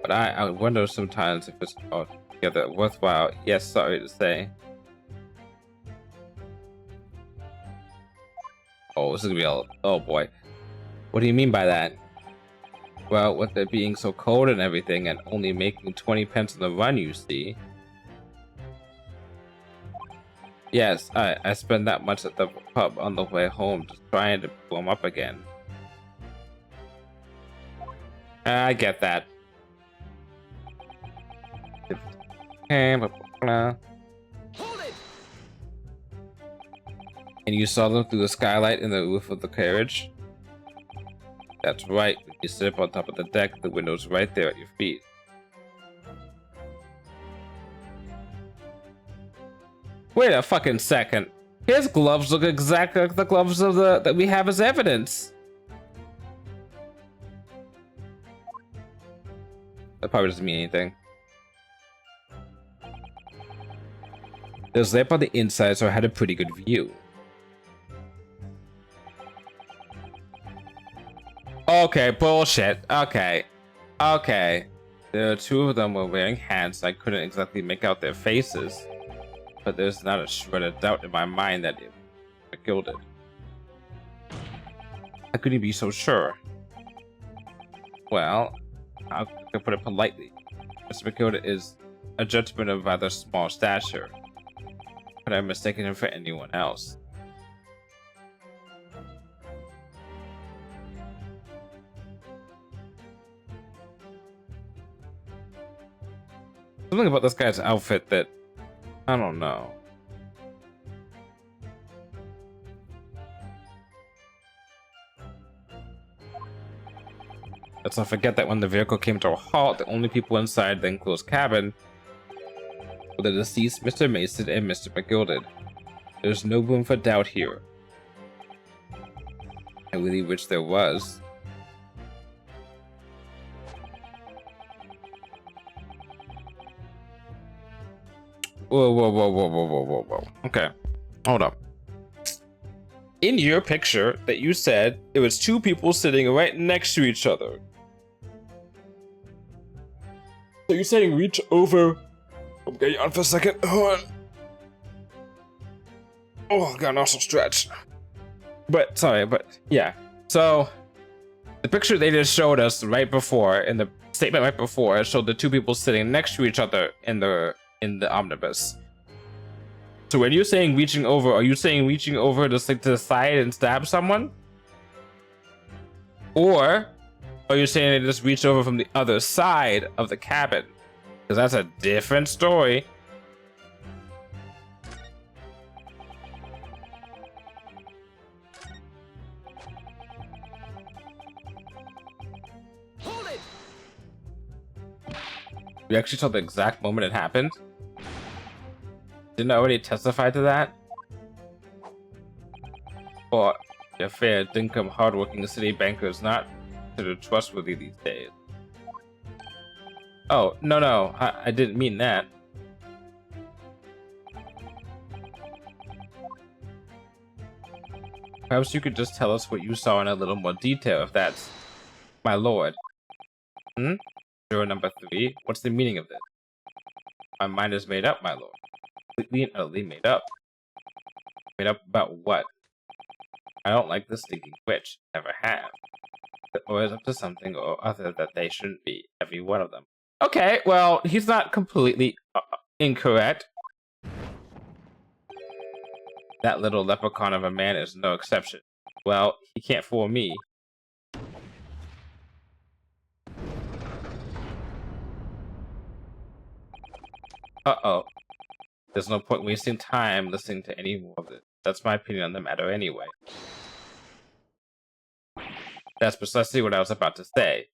But I wonder sometimes if it's altogether worthwhile. Yes, sorry to say. Oh, this is gonna be all. Oh boy. What do you mean by that? Well, with it being so cold and everything, and only making 20 pence on the run, you see. Yes, I spent that much at the pub on the way home just trying to warm up again. I get that. And you saw them through the skylight in the roof of the carriage? That's right. When you sit up on top of the deck, the window's right there at your feet. Wait a fucking second. His gloves look exactly like the gloves of that we have as evidence. That probably doesn't mean anything. There's lamp on the inside, so I had a pretty good view. Okay, bullshit. Okay. The two of them were wearing hats. I couldn't exactly make out their faces. But there's not a shred of doubt in my mind that it was gilded. How could you be so sure? Well, I could put it politely. Mr. McGilda is a gentleman of rather small stature, but I've mistaken him for anyone else. Something about this guy's outfit that I don't know. Let's not forget that when the vehicle came to a halt, the only people inside the enclosed cabin were the deceased Mr. Mason and Mr. McGilded. There's no room for doubt here. I really wish there was. Whoa. Okay, hold up. In your picture that you said, it was two people sitting right next to each other. So you're saying reach over... I'm getting on for a second. Hold on. Oh, got an awesome stretch. But, sorry, but, yeah. So, the picture they just showed us right before, in the statement right before, it showed the two people sitting next to each other in the omnibus. So when you're saying reaching over, are you saying reaching over to stick to the side and stab someone? Or are you saying they just reached over from the other side of the cabin? Because that's a different story. Hold it! You actually saw the exact moment it happened? Didn't I already testify to that? Or a fair, dinkum, hardworking city banker is not considered trustworthy these days. Oh, no, I didn't mean that. Perhaps you could just tell us what you saw in a little more detail, if that's... My lord. Juror number 3, what's the meaning of this? My mind is made up, my lord. Completely and utterly made up. Made up about what? I don't like this stinking witch. Never have. They're always up to something or other that they shouldn't be. Every one of them. Okay, well, he's not completely incorrect. That little leprechaun of a man is no exception. Well, he can't fool me. Uh-oh. There's no point wasting time listening to any more of this. That's my opinion on the matter anyway. That's precisely what I was about to say.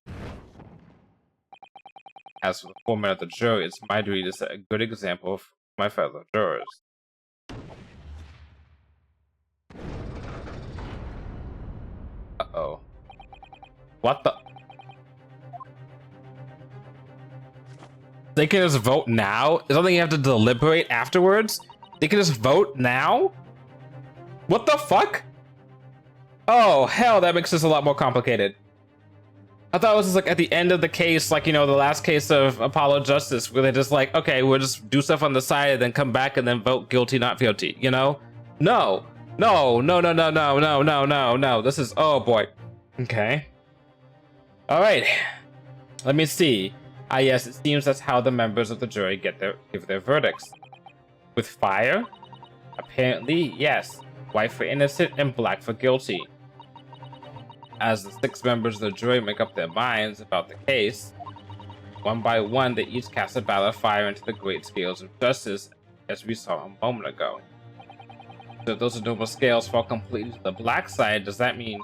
As for the foreman of the jury, it's my duty to set a good example for my fellow jurors. Uh-oh. What the? They can just vote now? Is something you have to deliberate afterwards? They can just vote now? What the fuck? Oh, hell, that makes this a lot more complicated. I thought it was just like at the end of the case, like, you know, the last case of Apollo Justice, where they're just like, okay, we'll just do stuff on the side and then come back and then vote guilty, not guilty, you know? No. This is, oh boy. Okay. All right. Let me see. Ah, yes, it seems that's how the members of the jury give their verdicts. With fire? Apparently, yes. White for innocent and black for guilty. As the 6 members of the jury make up their minds about the case, one by one they each cast a ballot of fire into the great scales of justice, as we saw a moment ago. So if those noble scales fall completely to the black side, does that mean...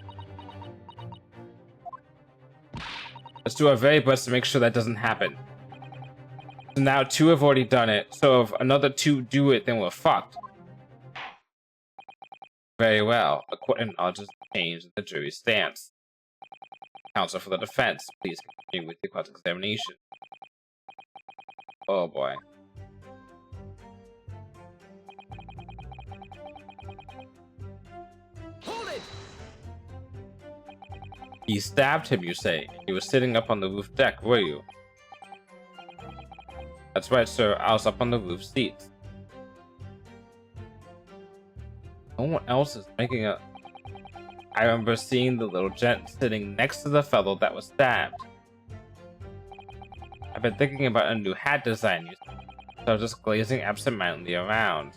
Let's do our very best to make sure that doesn't happen. So now 2 have already done it, so if another 2 do it, then we're fucked. Very well. The court acknowledges the change in the jury's stance. Counsel for the defense, please continue with the cross-examination. Oh boy. Hold it! He stabbed him, you say? You were sitting up on the roof deck, were you? That's right, sir. I was up on the roof seats. No one else is making a... I remember seeing the little gent sitting next to the fellow that was stabbed. I've been thinking about a new hat design, you see, so I was just glazing absentmindedly around.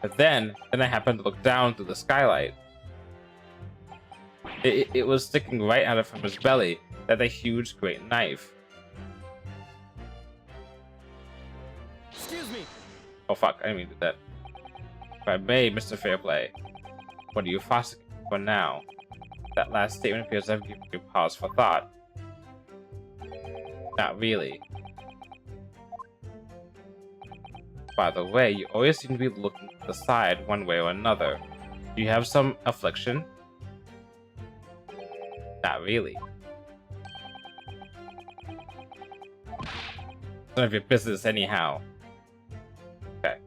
But then I happened to look down through the skylight. It was sticking right out from his belly, that a huge great knife. Excuse me. Oh fuck, I didn't mean to do that. If I may, Mr. Fairplay, what are you fussing for now? That last statement appears to have given you pause for thought. Not really. By the way, you always seem to be looking to the side one way or another. Do you have some affliction? Not really. None of your business anyhow. Okay.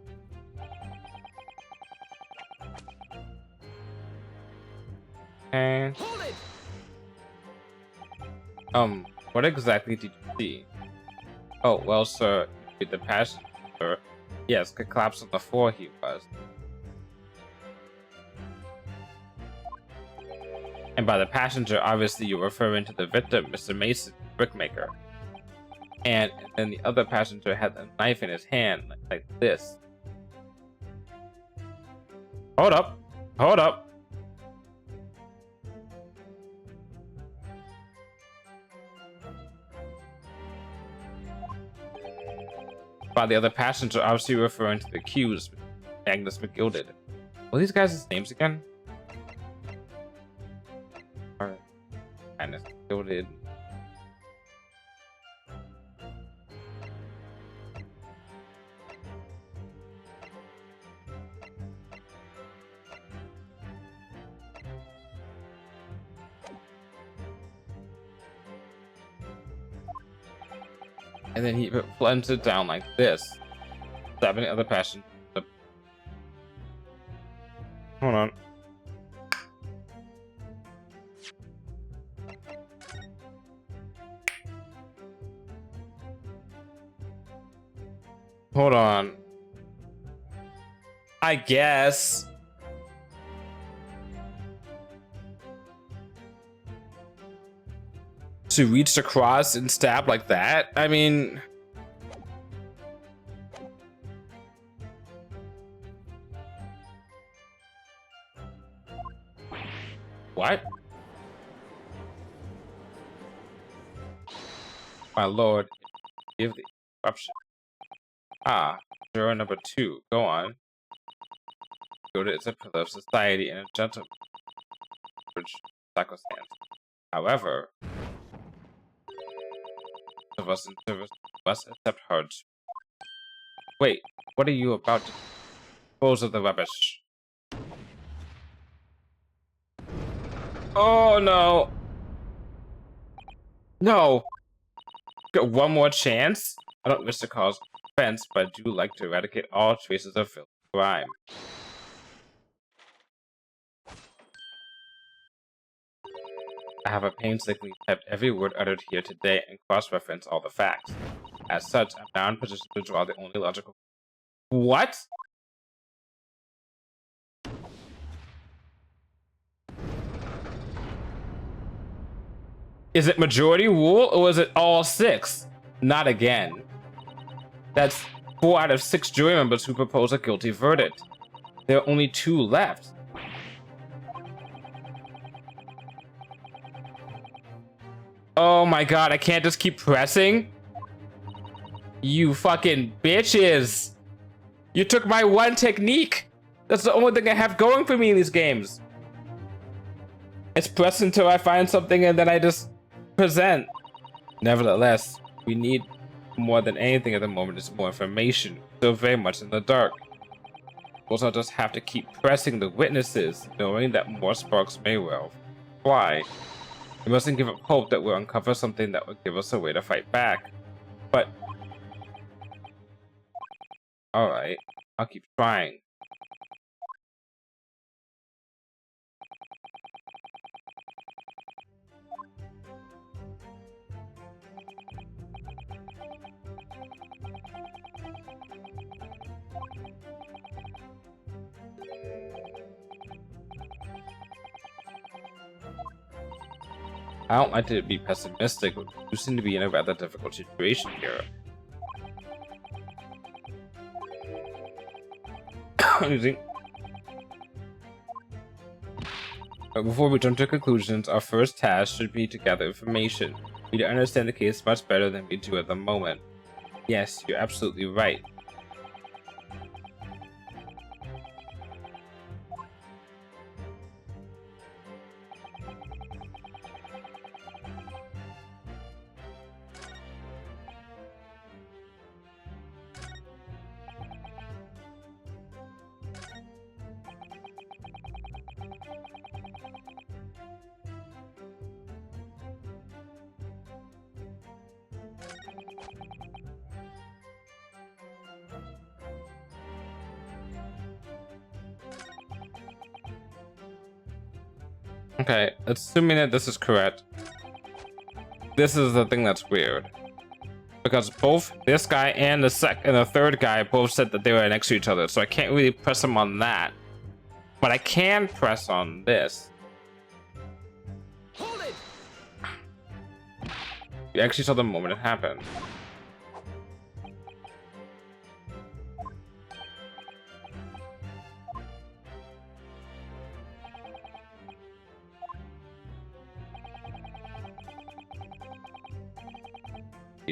And Hold it! what exactly did you see? Oh, well, sir, with the passenger, yes, could collapse on the floor he was. And by the passenger, obviously you're referring to the victim, Mr. Mason, brickmaker. And then the other passenger had a knife in his hand, like this. Hold up. Hold up. By the other passenger, obviously referring to the accused, Agnes McGilded. What are these guys' names again? Alright. Agnes McGilded. And then he plunges it down like this, stabbing the other passenger. Hold on. Hold on. I guess. To reach across and stab like that? I mean... What? My lord, give the eruption. Ah, juror number 2, go on. Yoda is a pillar of society and a gentleman. Which sacrosanct. However, of us in service must accept hardship. Wait, what are you about to dispose of the rubbish? Oh no! No! Got one more chance? I don't wish to cause offense, but I do like to eradicate all traces of filth and crime. I have a painstakingly typed every word uttered here today and cross-reference all the facts. As such, I'm now in position to draw the only logical... What? Is it majority rule or is it all 6? Not again. That's 4 out of 6 jury members who propose a guilty verdict. There are only 2 left. Oh my god, I can't just keep pressing? You fucking bitches! You took my one technique! That's the only thing I have going for me in these games. It's press until I find something and then I just present. Nevertheless, we need more than anything at the moment is more information. Still very much in the dark. Also, I'll just have to keep pressing the witnesses, knowing that more sparks may well fly. We mustn't give up hope that we'll uncover something that will give us a way to fight back. But... alright, I'll keep trying. I don't like to be pessimistic, but we seem to be in a rather difficult situation here. But before we jump to conclusions, our first task should be to gather information. We need to understand the case much better than we do at the moment. Yes, you're absolutely right. Okay, assuming that this is correct, this is the thing that's weird. Because both this guy and the third guy both said that they were next to each other, so I can't really press them on that. But I can press on this. Hold it! You actually saw the moment it happened.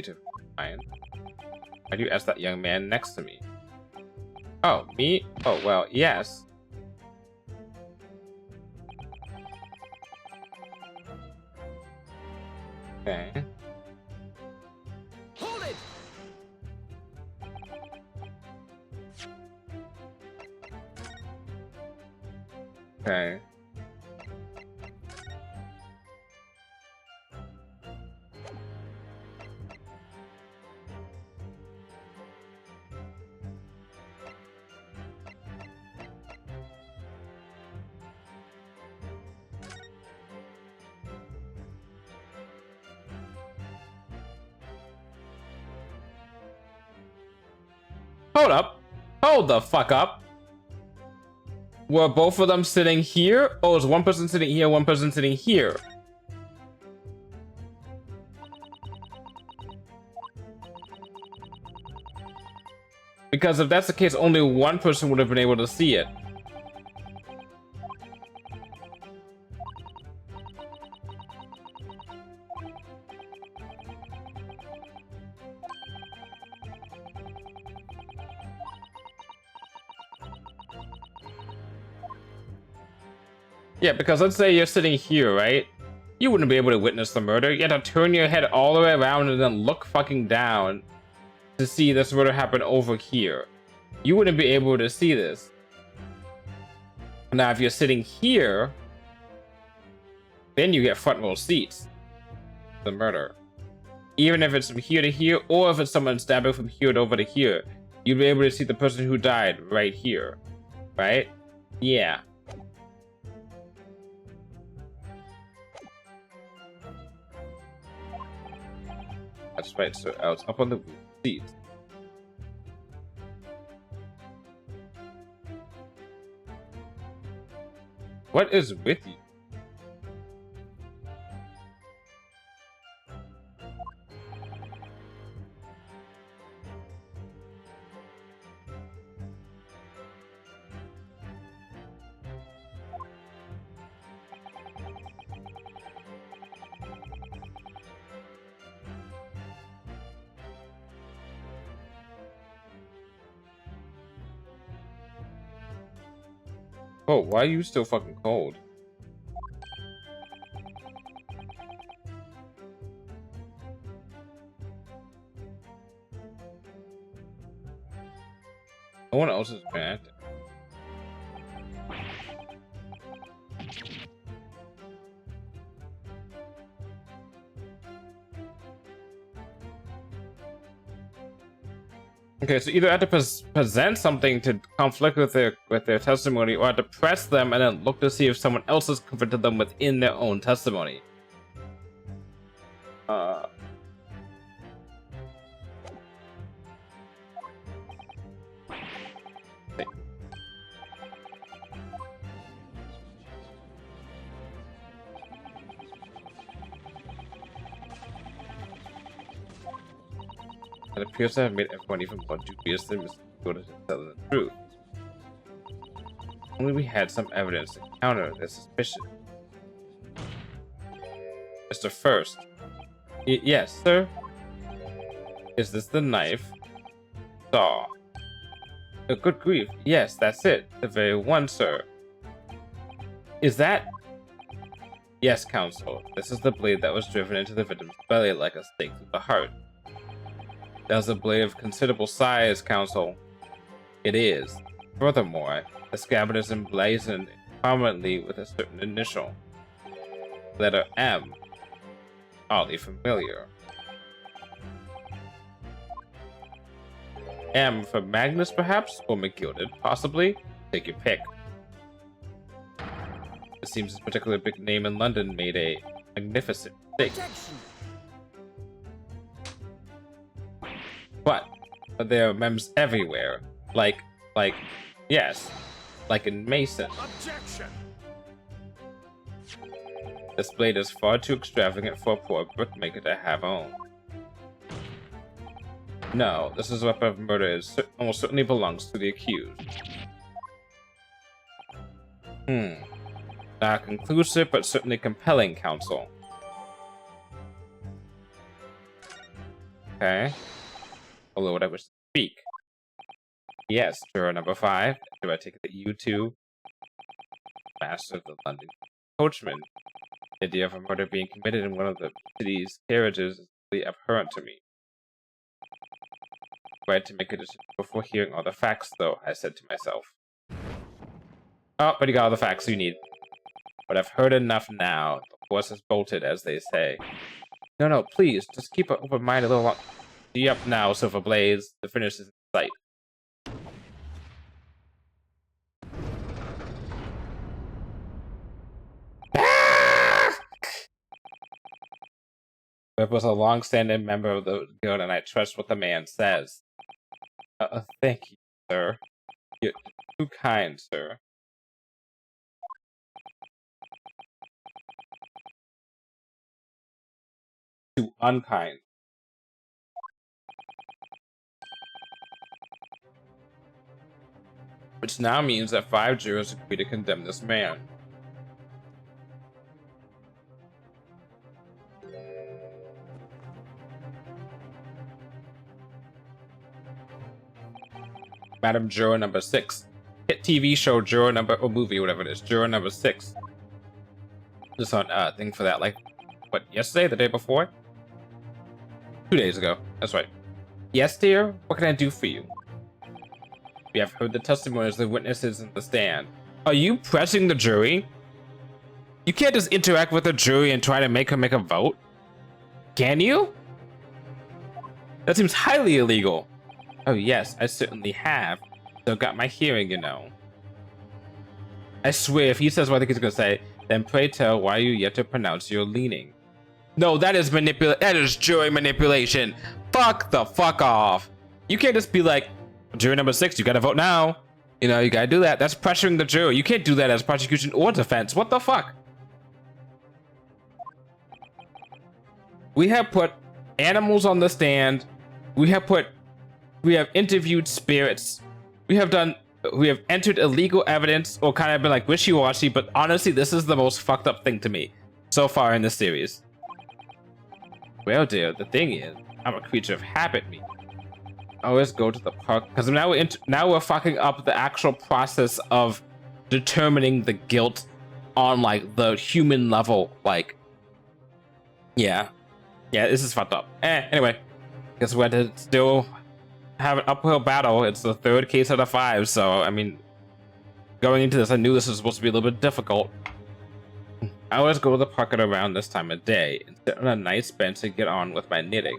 To find. Why do you ask that young man next to me? Oh, me? Oh, well, yes. Okay. Hold it! Okay. Hold up. Hold the fuck up. Were both of them sitting here? Oh, is one person sitting here, one person sitting here? Because if that's the case, only one person would have been able to see it. Yeah, because let's say you're sitting here, right? You wouldn't be able to witness the murder. You had to turn your head all the way around and then look fucking down to see this murder happen over here. You wouldn't be able to see this. Now, if you're sitting here, then you get front row seats. The murder. Even if it's from here to here, or if it's someone stabbing from here to over to here, you'd be able to see the person who died right here. Right? Yeah. That's right, so I was up on the seat. What is with you? Oh, why are you still fucking cold? No one else is bad. Okay, so either I have to present something to conflict with their testimony, or I have to press them and then look to see if someone else has conflicted them within their own testimony. It appears to have made everyone even more dubious than Mr. Gordon to tell the truth. Only we had some evidence to counter their suspicion. Mr. First. Yes, sir? Is this the knife? Saw. Oh, good grief. Yes, that's it. The very one, sir. Is that? Yes, counsel. This is the blade that was driven into the victim's belly like a stake through the heart. That was a blade of considerable size, counsel. It is. Furthermore, the scabbard is emblazoned prominently with a certain initial. Letter M. Oddly familiar. M for Magnus, perhaps? Or McGilded, possibly? Take your pick. It seems this particular big name in London made a magnificent mistake. But there are mems everywhere. Yes. Like in Mason. Objection! This blade is far too extravagant for a poor brickmaker to have owned. No, this is a weapon of murder. It almost certainly belongs to the accused. Not conclusive, but certainly compelling, counsel. Okay. Although would I wish to speak? Yes, juror number 5. Do I take it that you two, master of the London coachman, the idea of a murder being committed in one of the city's carriages is really abhorrent to me. Right to make a decision before hearing all the facts, though, I said to myself. Oh, but you got all the facts you need. But I've heard enough now. The horse has bolted, as they say. No, please, just keep an open mind a little longer. Be up now, Silver Blaze. The finish is in sight. Webb was a long-standing member of the guild, and I trust what the man says. Thank you, sir. You're too kind, sir. Too unkind. Which now means that 5 jurors agree to condemn this man. Madam Juror number 6. Hit TV show juror number, or movie, whatever it is, juror number 6. Just on thing for that, like, what, yesterday, the day before? 2 days ago, that's right. Yes, dear, what can I do for you? We have heard the testimonies of the witnesses in the stand. Are you pressing the jury? You can't just interact with the jury and try to make her make a vote. Can you? That seems highly illegal. Oh yes, I certainly have. Still got my hearing, you know. I swear, if he says what I think he's gonna say, then pray tell why you yet to pronounce your leaning. No, that is that is jury manipulation. Fuck the fuck off. You can't just be like, jury number 6, you gotta vote now. You know, you gotta do that. That's pressuring the jury. You can't do that as prosecution or defense. What the fuck? We have put animals on the stand. We have interviewed spirits. We have entered illegal evidence, or kind of been like wishy-washy, but honestly, this is the most fucked up thing to me so far in this series. Well, dear, the thing is, I'm a creature of habit, me. I always go to the park, because now we're fucking up the actual process of determining the guilt on like the human level. Like, yeah, this is fucked up. Anyway, guess we had to still have an uphill battle. It's the third case out of 5, so I mean, going into this, I knew this was supposed to be a little bit difficult. I always go to the park at around this time of day and sit on a nice bench to get on with my knitting.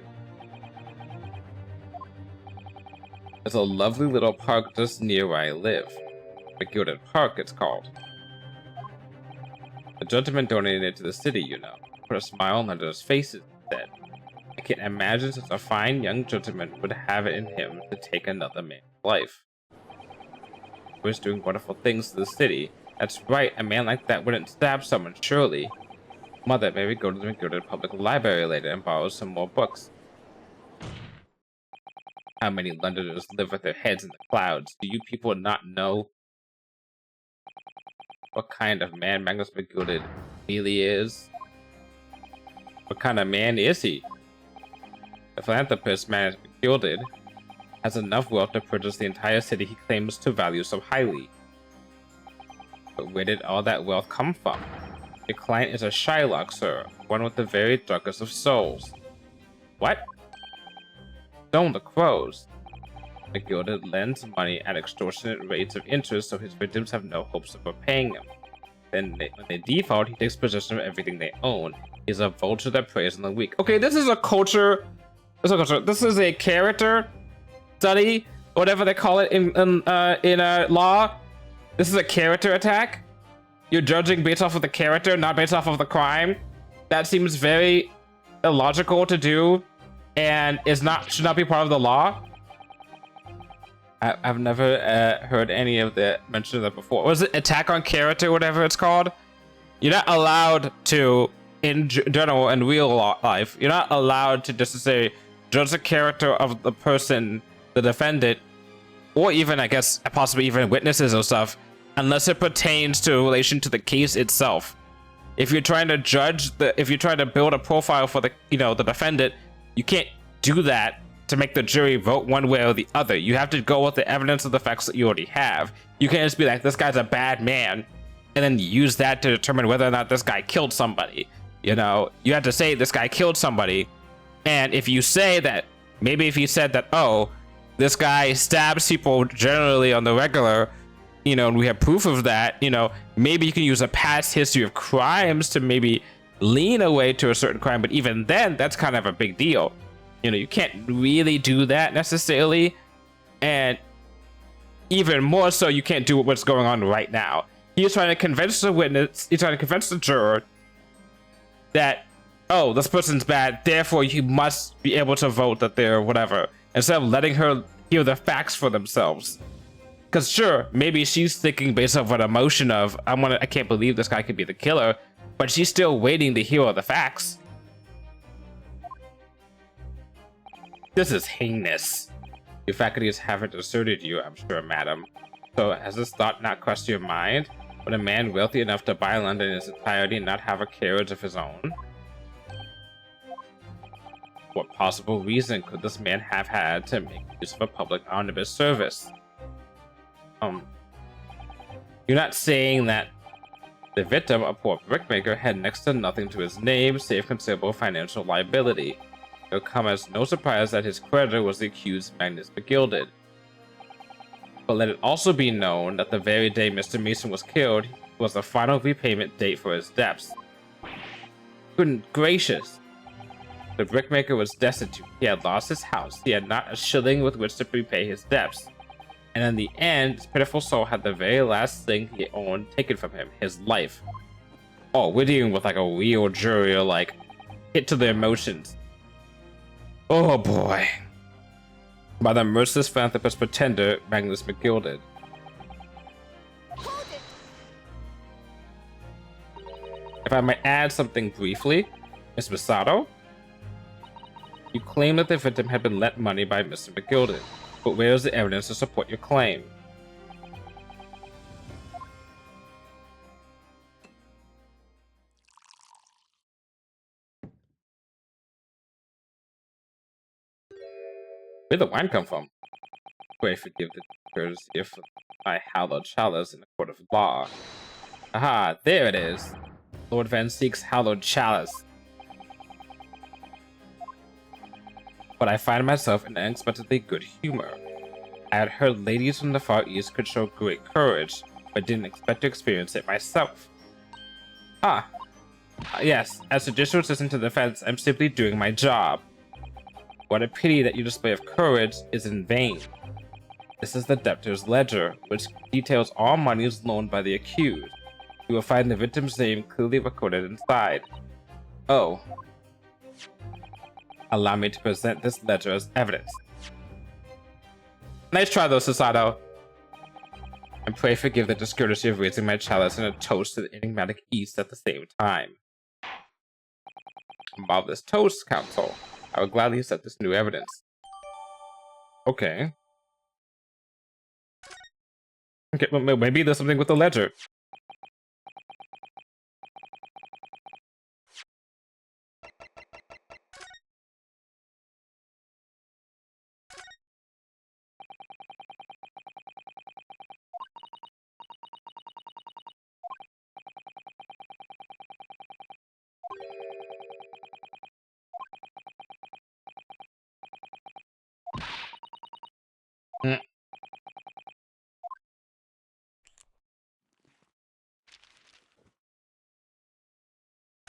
There's a lovely little park just near where I live. The Gilded Park, it's called. The gentleman donated it to the city, you know. Put a smile on his face, it said. I can't imagine such a fine young gentleman would have it in him to take another man's life. He was doing wonderful things to the city. That's right, a man like that wouldn't stab someone, surely. Mother, maybe go to the Gilded Public Library later and borrow some more books. How many Londoners live with their heads in the clouds? Do you people not know what kind of man Magnus McGilded really is? What kind of man is he? The philanthropist Magnus McGilded has enough wealth to purchase the entire city he claims to value so highly. But where did all that wealth come from? Your client is a Shylock, sir, one with the very darkest of souls. What? Stone the crows. The Gilded lends money at extortionate rates of interest so his victims have no hopes of repaying him. Then, when they default, he takes possession of everything they own. He's a vulture that preys on the weak. Okay, this is a culture. This is a character study, whatever they call it in law. This is a character attack. You're judging based off of the character, not based off of the crime. That seems very illogical to do, and should not be part of the law. I've never heard any of the mention of that before. Was it attack on character, whatever it's called? You're not allowed to, in general, in real life, you're not allowed to just say judge the character of the person, the defendant, or even, I guess, possibly even witnesses or stuff, unless it pertains to relation to the case itself. If you're trying to if you're trying to build a profile for the defendant, you can't do that to make the jury vote one way or the other. You have to go with the evidence of the facts that you already have. You can't just be like, this guy's a bad man, and then use that to determine whether or not this guy killed somebody. You have to say this guy killed somebody, and if you say that, maybe if you said that, oh, this guy stabs people generally on the regular, and we have proof of that, maybe you can use a past history of crimes to maybe lean away to a certain crime, but even then, that's kind of a big deal. You can't really do that necessarily, and even more so, you can't do what's going on right now. He's trying to convince the witness, he's trying to convince the juror that, oh, this person's bad, therefore you must be able to vote that they're whatever, instead of letting her hear the facts for themselves. Because sure, maybe she's thinking based off an emotion of, I can't believe this guy could be the killer, but she's still waiting to hear all the facts. This is heinous. Your faculties haven't deserted you, I'm sure, madam. So has this thought not crossed your mind? Would a man wealthy enough to buy London in its entirety not have a carriage of his own? What possible reason could this man have had to make use of a public omnibus service? You're not saying that the victim, a poor brickmaker, had next to nothing to his name save considerable financial liability. It will come as no surprise that his creditor was the accused Magnus McGilded. But let it also be known that the very day Mr. Mason was killed was the final repayment date for his debts. Goodness gracious. The brickmaker was destitute. He had lost his house. He had not a shilling with which to repay his debts. And in the end, his pitiful soul had the very last thing he owned taken from him, his life. Oh, we're dealing with like a real jury, or like hit to the emotions. Oh boy. By the merciless philanthropist pretender, Magnus McGilded. If I might add something briefly, Miss Masato, you claim that the victim had been lent money by Mr. McGilded, but where is the evidence to support your claim? Where'd the wine come from? Pray forgive the courtesy of my hallowed chalice in a court of law. Aha, there it is. Lord Van Seek's hallowed chalice. But I find myself in unexpectedly good humor. I had heard ladies from the Far East could show great courage, but didn't expect to experience it myself. Ah, yes, as a judicial assistant to the defense, I'm simply doing my job. What a pity that your display of courage is in vain. This is the debtor's ledger, which details all monies loaned by the accused. You will find the victim's name clearly recorded inside. Oh. Allow me to present this ledger as evidence. Nice try though, Susato. And pray forgive the discourtesy of raising my chalice in a toast to the enigmatic East at the same time. Marvelous toast, Counsel. I will gladly accept this new evidence. Okay. Okay, well, maybe there's something with the ledger. Hmm.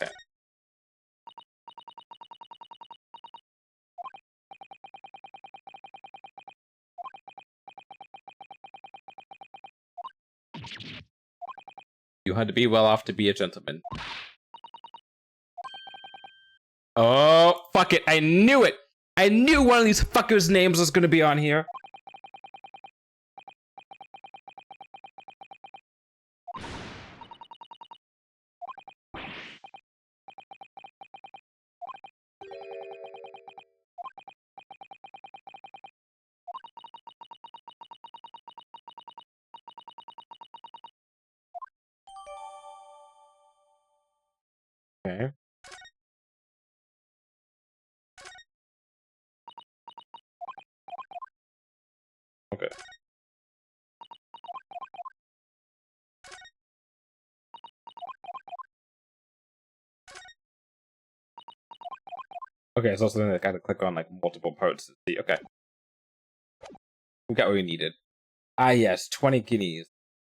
Okay. You had to be well off to be a gentleman. Oh, fuck it. I knew it. I knew one of these fuckers' names was going to be on here. Okay. Okay. Okay, so something that I gotta click on like multiple parts to see. Okay. We got what we needed. Ah yes, 20 guineas.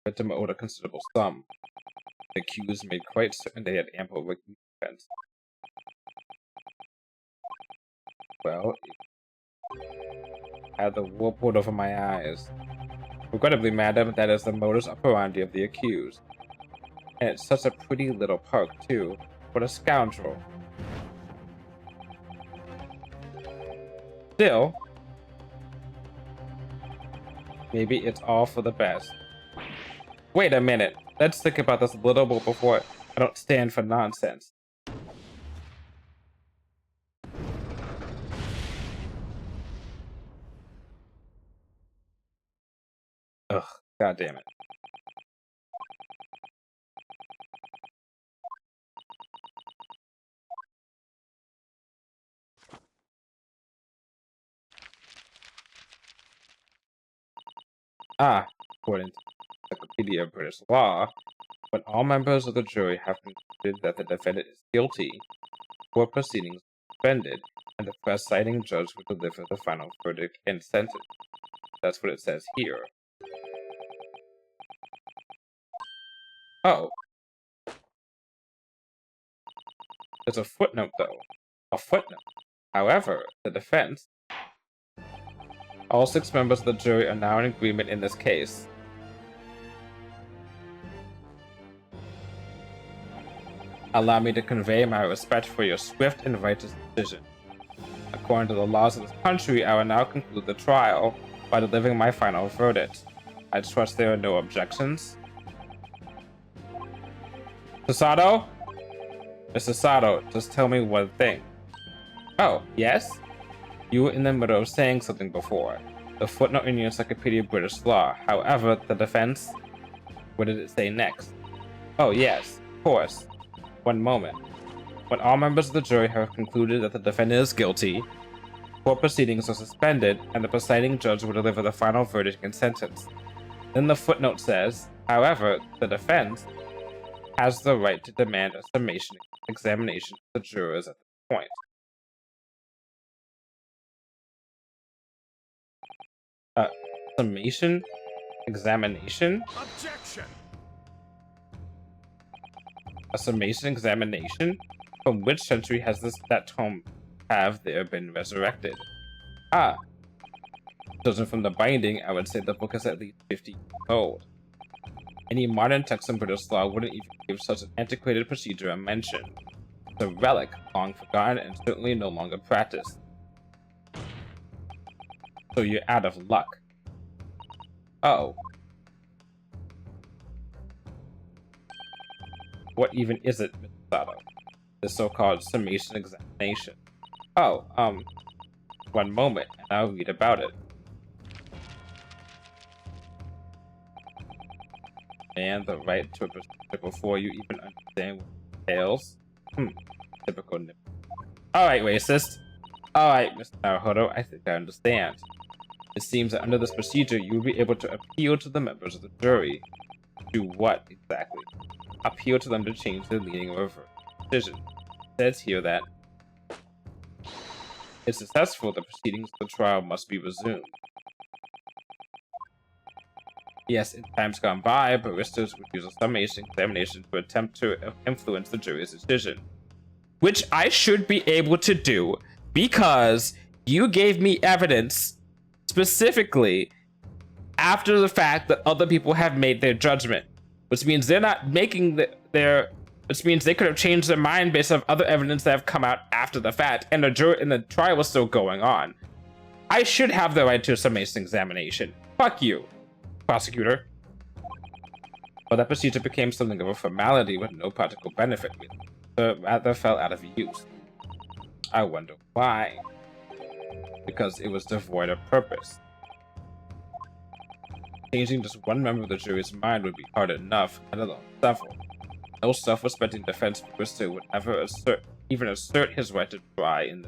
Victim owed a considerable sum. The accused made quite certain they had ample recompense. Well, I had the wool pulled over my eyes. Regrettably, madam, that is the modus operandi of the accused. And it's such a pretty little park, too. What a scoundrel. Still, maybe it's all for the best. Wait a minute. Let's think about this a little bit before I don't stand for nonsense. Ugh, god damn it. Ah, according to the Encyclopedia of British law, when all members of the jury have concluded that the defendant is guilty, court proceedings are suspended, and the presiding judge will deliver the final verdict and sentence. That's what it says here. Oh. There's a footnote, though. A footnote. However, the defense. All 6 members of the jury are now in agreement in this case. Allow me to convey my respect for your swift and righteous decision. According to the laws of this country, I will now conclude the trial by delivering my final verdict. I trust there are no objections. Susato? Mr. Sato, just tell me one thing. Oh, yes? You were in the middle of saying something before. The footnote in your Encyclopedia of British Law. However, the defense... What did it say next? Oh, yes, of course. One moment. When all members of the jury have concluded that the defendant is guilty, court proceedings are suspended and the presiding judge will deliver the final verdict and sentence. Then the footnote says, however, the defense has the right to demand a summation examination of the jurors at this point. Summation examination? Objection! A summation examination? From which century has that tome have there been resurrected? Ah. Judging from the binding, I would say the book is at least 50 years old. Any modern text in British law wouldn't even give such an antiquated procedure a mention. It's a relic, long forgotten and certainly no longer practiced. So you're out of luck. Uh-oh. What even is it, Mr. Sato? The so-called summation examination. Oh, one moment, and I'll read about it. And the right to a procedure before you even understand what it entails. Typical nip. Alright, racist. Alright, Mr. Naruhodo, I think I understand. It seems that under this procedure, you will be able to appeal to the members of the jury. Do what, exactly? Appeal to them to change their leading or reverse decision. It says here that if successful, the proceedings of the trial must be resumed. Yes, in times gone by, barristers would use a summation examination to attempt to influence the jury's decision. Which I should be able to do because you gave me evidence specifically after the fact that other people have made their judgment. Which means they're not making which means they could have changed their mind based on other evidence that have come out after the fact, and the trial was still going on. I should have the right to a summation examination. Fuck you, prosecutor. But that procedure became something of a formality with no practical benefit, but rather fell out of use. I wonder why. Because it was devoid of purpose. Changing just one member of the jury's mind would be hard enough, let alone several. No self-respecting defense barrister would ever even assert his right to try in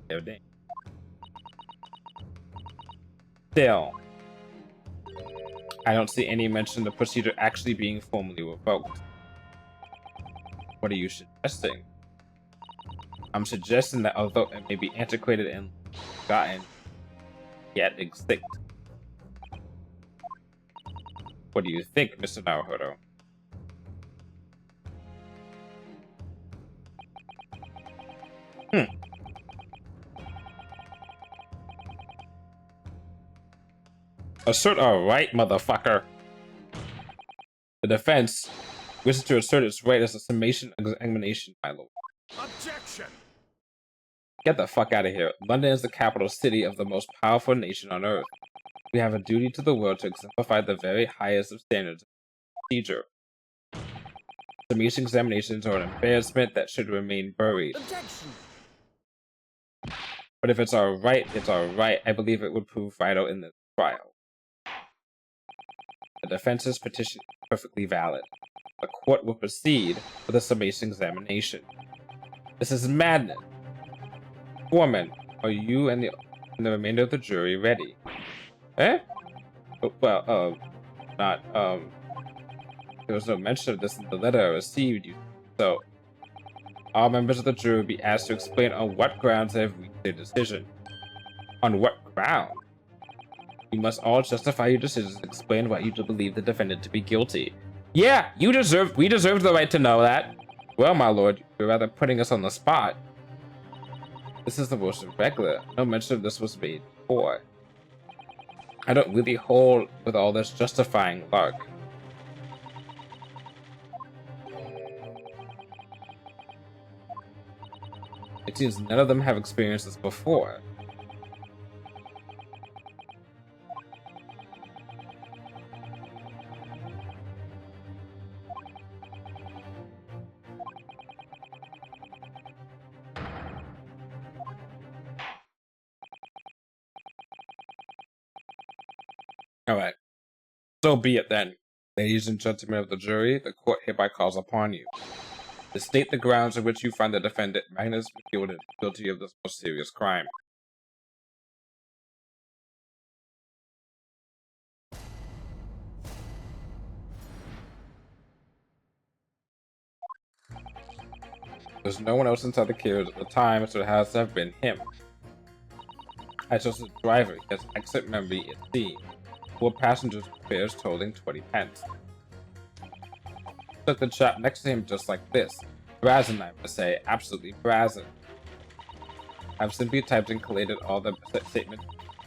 their name. Still, I don't see any mention of the procedure actually being formally revoked. What are you suggesting? I'm suggesting that although it may be antiquated and forgotten, yet extinct. What do you think, Mr. Naruhodo? Assert our right, motherfucker. The defense wishes to assert its right as a summation examination, my lord. Objection! Get the fuck out of here. London is the capital city of the most powerful nation on earth. We have a duty to the world to exemplify the very highest of standards of procedure. Summation examinations are an embarrassment that should remain buried. Objection! But if it's our right, it's our right. I believe it would prove vital in this trial. The defense's petition is perfectly valid. The court will proceed with a summation examination. This is madness. Foreman, are you and the remainder of the jury ready? Eh? Oh, well, there was no mention of this in the letter I received, so all members of the jury will be asked to explain on what grounds they have reached their decision. On what ground? You must all justify your decisions and explain why you believe the defendant to be guilty. Yeah, we deserve the right to know that. Well, my lord, you're rather putting us on the spot. This is the most irregular. No mention of this was made before. I don't really hold with all this justifying lark. It seems none of them have experienced this before. Alright. So be it then. Ladies and gentlemen of the jury, the court hereby calls upon you to state the grounds on which you find the defendant Magnus McGilden guilty of this most serious crime. There's no one else inside the carriage at the time, so it has to have been him. I chose the driver. He has exit memory at sea. 4 passengers, fares totaling 20 pence. Took the chap next to him just like this. Brazen, I must say. Absolutely brazen. I've simply typed and collated all the statements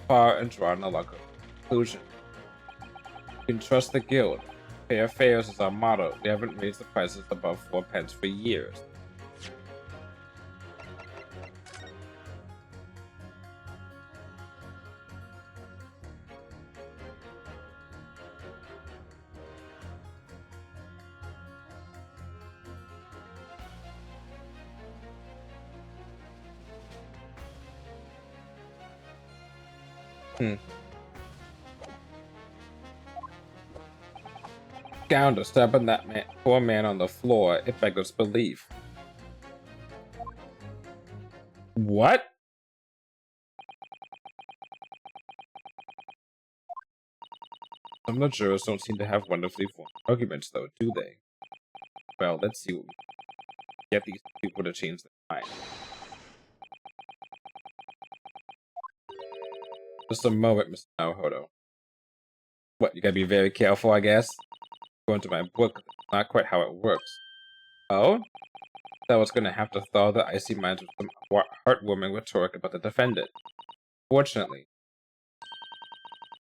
far and drawn a logical conclusion. You can trust the guild. Fair fares is our motto. We haven't raised the prices above 4 pence for years. Scoundrel stabbing that poor man on the floor. It beggars belief. What? Some of the jurors don't seem to have wonderfully formed arguments, though, do they? Well, let's see what we can get these people to change their mind. Just a moment, Mr. Naohodo. What, you gotta be very careful, I guess? Going to my book, that's not quite how it works. Oh? That was gonna have to thaw the icy minds with some heartwarming rhetoric about the defendant. Fortunately,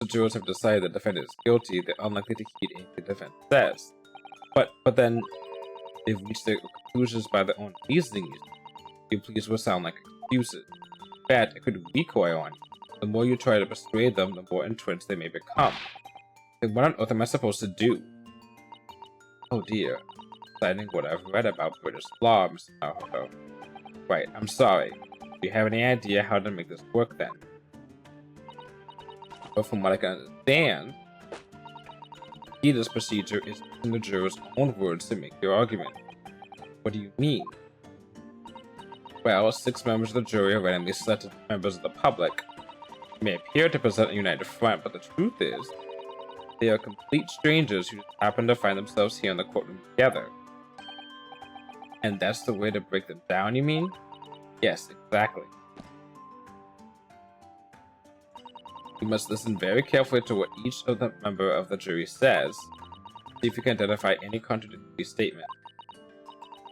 the jurors have decided the defendant is guilty. They're unlikely to heed anything the defense says. But then, they've reached their conclusions by their own reasoning. Your pleas will sound like excuses. In fact, it could recoil on you. The more you try to persuade them, the more entrenched they may become. Then what on earth am I supposed to do? Oh dear. Citing what I've read about British law, Mr. Naruto. Right, I'm sorry. Do you have any idea how to make this work then? But from what I can understand, the key to this procedure is using the jurors' own words to make your argument. What do you mean? Well, 6 members of the jury are randomly selected members of the public. They may appear to present a united front, but the truth is, they are complete strangers who just happen to find themselves here in the courtroom together. And that's the way to break them down, you mean? Yes, exactly. You must listen very carefully to what each of the member of the jury says. See if you can identify any contradictory statement.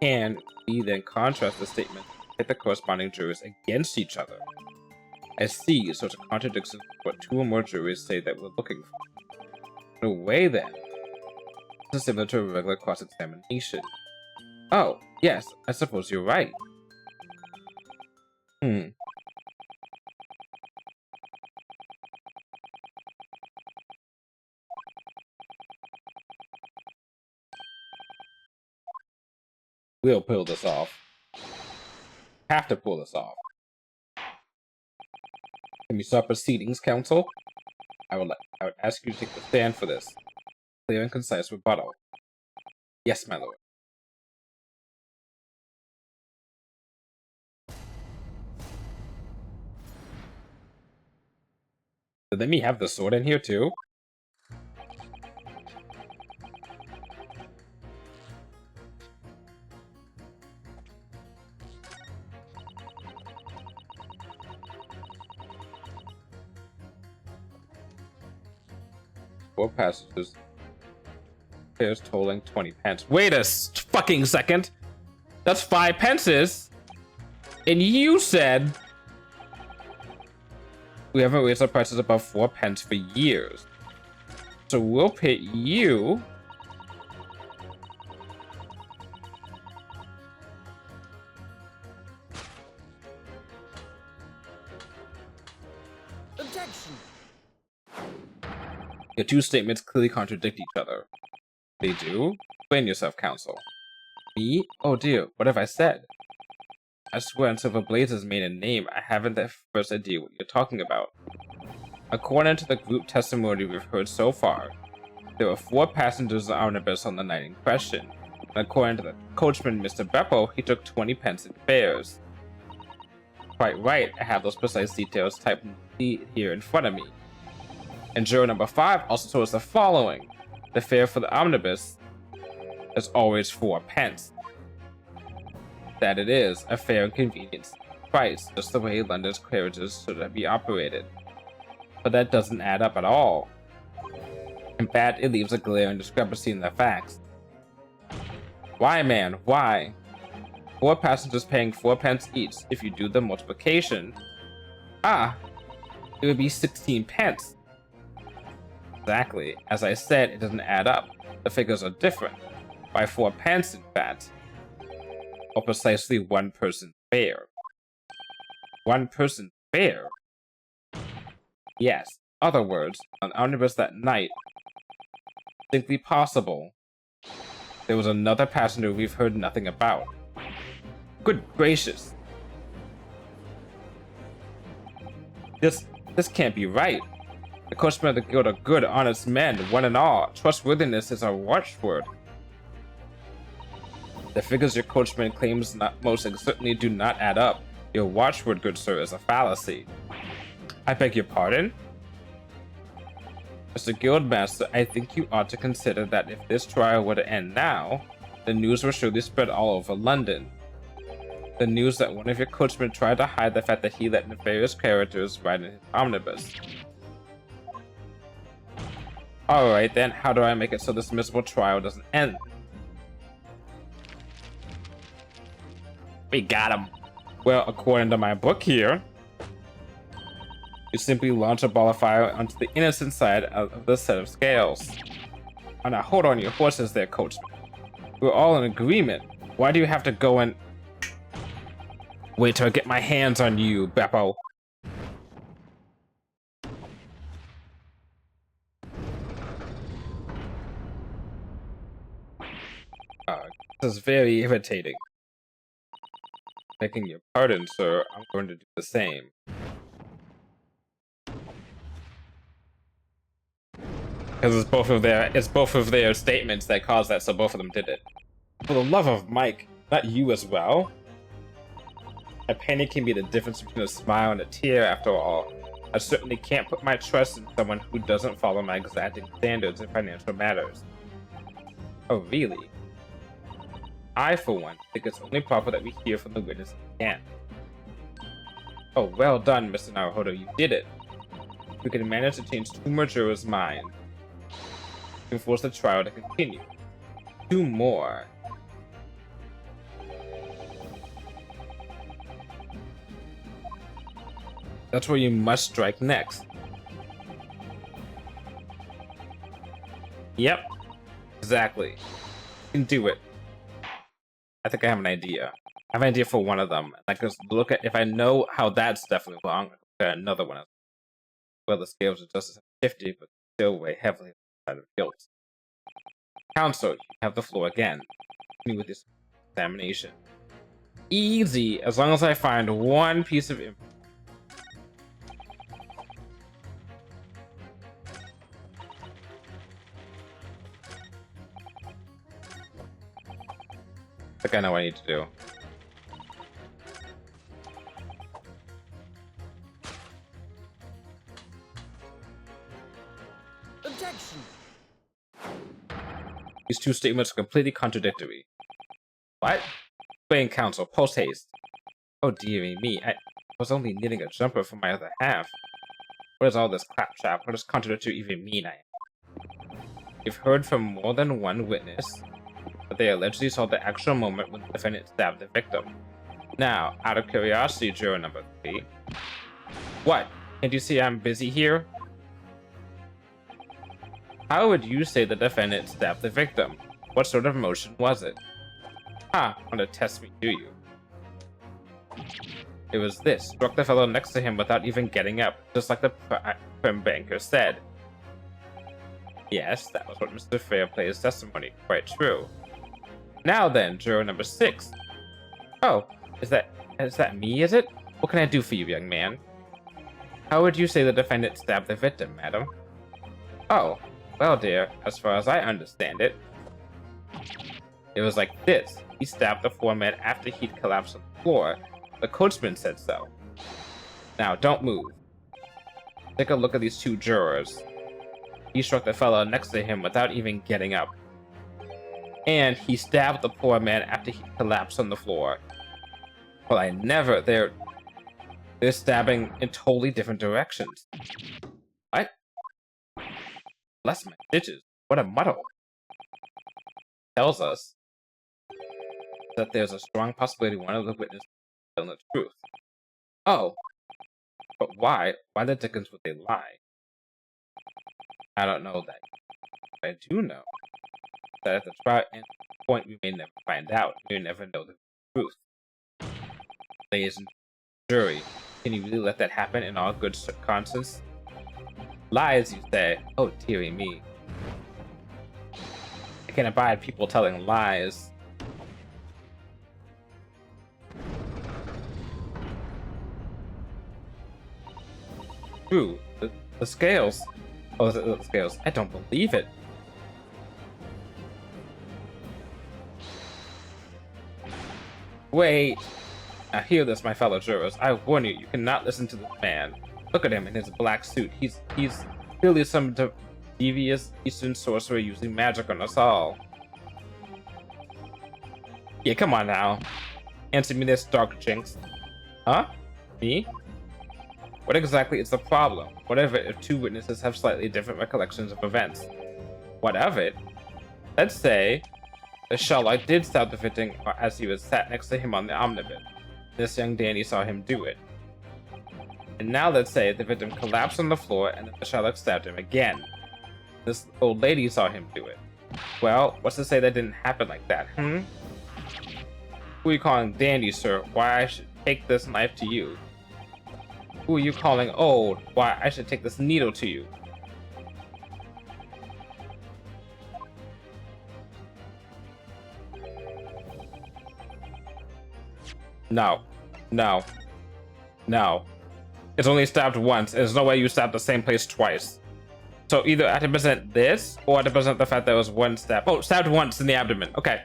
And we then contrast the statement with the corresponding jurors against each other. I see, so it's a contradiction with what 2 or more juries say that we're looking for. In a way, then, this is similar to a regular cross-examination. Oh, yes, I suppose you're right. We'll pull this off. Have to pull this off. Can we start proceedings, counsel? I would ask you to take the stand for this. Clear and concise rebuttal. Yes, my lord. Let me have the sword in here too. Four passengers. Fares totaling 20 pence. Wait a fucking second. That's 5 pences. And you said we haven't raised our prices above 4 pence for years. So we'll pay you Objection! Your 2 statements clearly contradict each other. They do? Explain yourself, counsel. Me? Oh dear, what have I said? I swear on Silver Blaze's maiden name, I haven't the first idea what you're talking about. According to the group testimony we've heard so far, there were 4 passengers on the omnibus on the night in question. And according to the coachman, Mr. Beppo, he took 20 pence in fares. Quite right, I have those precise details typed here in front of me. And juror number 5 also told us the following. The fare for the omnibus is always 4 pence. That it is a fair and convenient price, just the way London's carriages should be operated. But that doesn't add up at all. In fact, it leaves a glaring discrepancy in the facts. Why, man? Why? 4 passengers paying 4 pence each. If you do the multiplication, it would be 16 pence. Exactly. As I said, it doesn't add up. The figures are different. By 4 pence, in fact. Or precisely 1 person fare. 1 person fare? Yes. Other words, an omnibus that night. Distinctly possible. There was another passenger we've heard nothing about. Good gracious. This can't be right. The coachmen of the guild are good, honest men, one and all. Trustworthiness is our watchword. The figures your coachman claims most certainly do not add up. Your watchword, good sir, is a fallacy. I beg your pardon? Mr. Guildmaster, I think you ought to consider that if this trial were to end now, the news will surely spread all over London. The news that one of your coachmen tried to hide the fact that he let nefarious characters ride in his omnibus. Alright then, how do I make it so this miserable trial doesn't end? We got him. Well, according to my book here, you simply launch a ball of fire onto the innocent side of the set of scales. Oh, now hold on your horses there, coachman. We're all in agreement. Why do you have to go and... Wait till I get my hands on you, Beppo. This is very irritating. Begging your pardon, sir, I'm going to do the same. Because it's both of their statements that caused that, so both of them did it. For the love of Mike, not you as well. A penny can be the difference between a smile and a tear, after all. I certainly can't put my trust in someone who doesn't follow my exacting standards in financial matters. Oh, really? I, for one, think it's only proper that we hear from the witness again. Oh, well done, Mr. Naruhodo, you did it. We can manage to change 2 more jurors' minds. We can force the trial to continue. 2 more. That's where you must strike next. Yep. Exactly. You can do it. I think I have an idea. I have an idea for one of them. I can look at, if I know how that's definitely wrong, another one. Well, the scales of justice are 50, but still weigh heavily on the side of guilt. Counsel, you have the floor again. Continue with this examination. Easy, as long as I find one piece of information. I think I know what I need to do. Objection! These 2 statements are completely contradictory. What? Explain, counsel, post haste. Oh dearie me, I was only knitting a jumper for my other half. What is all this claptrap? What does contradictory even mean? You've heard from more than one witness that they allegedly saw the actual moment when the defendant stabbed the victim. Now, out of curiosity, juror number 3. What? Can't you see I'm busy here? How would you say the defendant stabbed the victim? What sort of motion was it? Want to test me, do you? It was this. Struck the fellow next to him without even getting up, just like the prim banker said. Yes, that was what Mr. Fairplay's testimony. Quite true. Now then, juror number 6. Oh, is that me, is it? What can I do for you, young man? How would you say the defendant stabbed the victim, madam? Oh, well, dear, as far as I understand it, it was like this. He stabbed the foreman after he'd collapsed on the floor. The coachman said so. Now, don't move. Take a look at these 2 jurors. He struck the fellow next to him without even getting up. And he stabbed the poor man after he collapsed on the floor. Well, I never. They're stabbing in totally different directions. What? Bless my stitches. What a muddle. Tells us that there's a strong possibility one of the witnesses is telling the truth. Oh, but why? Why the dickens would they lie? I don't know that. But I do know that at the trial end point we may never find out. We may never know the truth. Ladies and jury, can you really let that happen in all good conscience? Lies, you say? Oh, dearie me. I can't abide people telling lies. True. The scales. Oh, the scales. I don't believe it. Wait. Now hear this, my fellow jurors. I warn you, you cannot listen to this man. Look at him in his black suit. He's clearly some devious Eastern sorcerer using magic on us all. Yeah, come on now. Answer me this, Dark Jinx. Huh? Me? What exactly is the problem? What of it if two witnesses have slightly different recollections of events? What of it? Let's say the Sherlock did stab the victim as he was sat next to him on the omnibus. This young dandy saw him do it. And now let's say the victim collapsed on the floor and the Sherlock stabbed him again. This old lady saw him do it. Well, what's to say that didn't happen like that, Who are you calling dandy, sir? Why I should take this knife to you? Who are you calling old? Why I should take this needle to you? No. No. No. It's only stabbed once. There's no way you stabbed the same place twice. So either I have to present this, or I have to present the fact that it was one stab. Oh, stabbed once in the abdomen. Okay.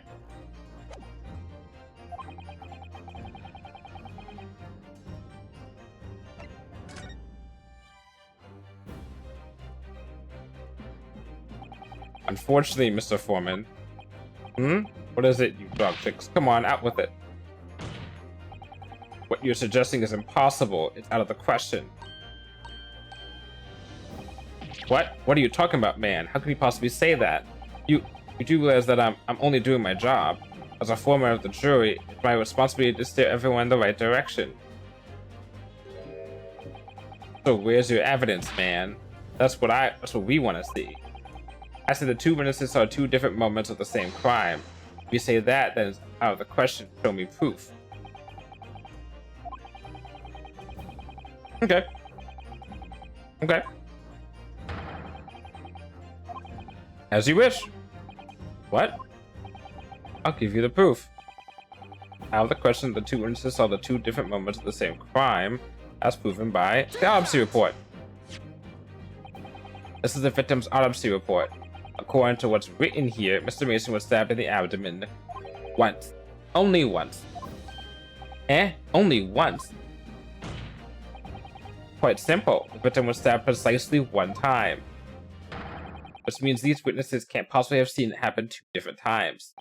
Unfortunately, Mr. Foreman. What is it, you dog chicks? Come on, out with it. What you're suggesting is impossible. It's out of the question. What? What are you talking about, man? How can you possibly say that? You do realize that I'm only doing my job. As a foreman of the jury, it's my responsibility to steer everyone in the right direction. So where's your evidence, man? That's what we want to see. I said the two witnesses saw two different moments of the same crime. If you say that, then it's out of the question. Show me proof. Okay. Okay. As you wish. What? I'll give you the proof. Out of the question, the two witnesses saw the two different moments of the same crime, as proven by the autopsy report. This is the victim's autopsy report. According to what's written here, Mr. Mason was stabbed in the abdomen once. Only once. Only once? Quite simple. The victim was stabbed precisely one time. Which means these witnesses can't possibly have seen it happen two different times.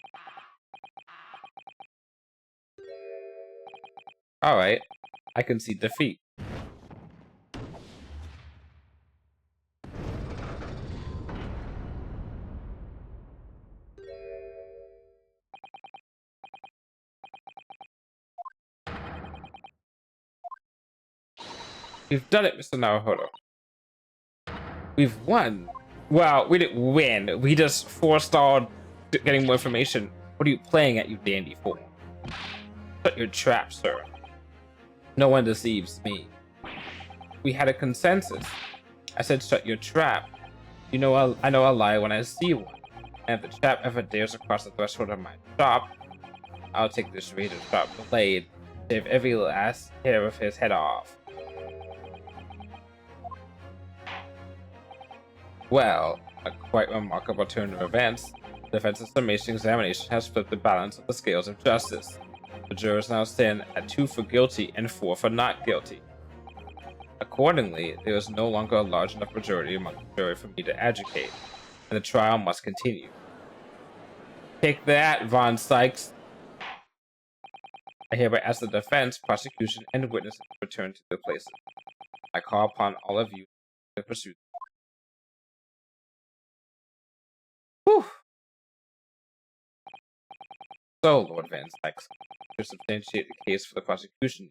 Alright, I concede defeat. We've done it, Mr. Naruhodo. We've won. Well, we didn't win. We just forestalled getting more information. What are you playing at, you dandy fool? Shut your trap, sir. No one deceives me. We had a consensus. I said shut your trap. You know I know a lie when I see one. And if the chap ever dares to cross the threshold of my shop, I'll take this razor sharp blade, shave every last hair of his head off. Well, a quite remarkable turn of events. The defense's summation examination has flipped the balance of the scales of justice. The jurors now stand at 2 for guilty and 4 for not guilty. Accordingly, there is no longer a large enough majority among the jury for me to adjudicate, and the trial must continue. Take that, Von Sykes. I hereby ask the defense, prosecution, and witnesses to return to their places. I call upon all of you to pursue. Whew. So, Lord Van Sykes, to substantiate the case for the prosecution.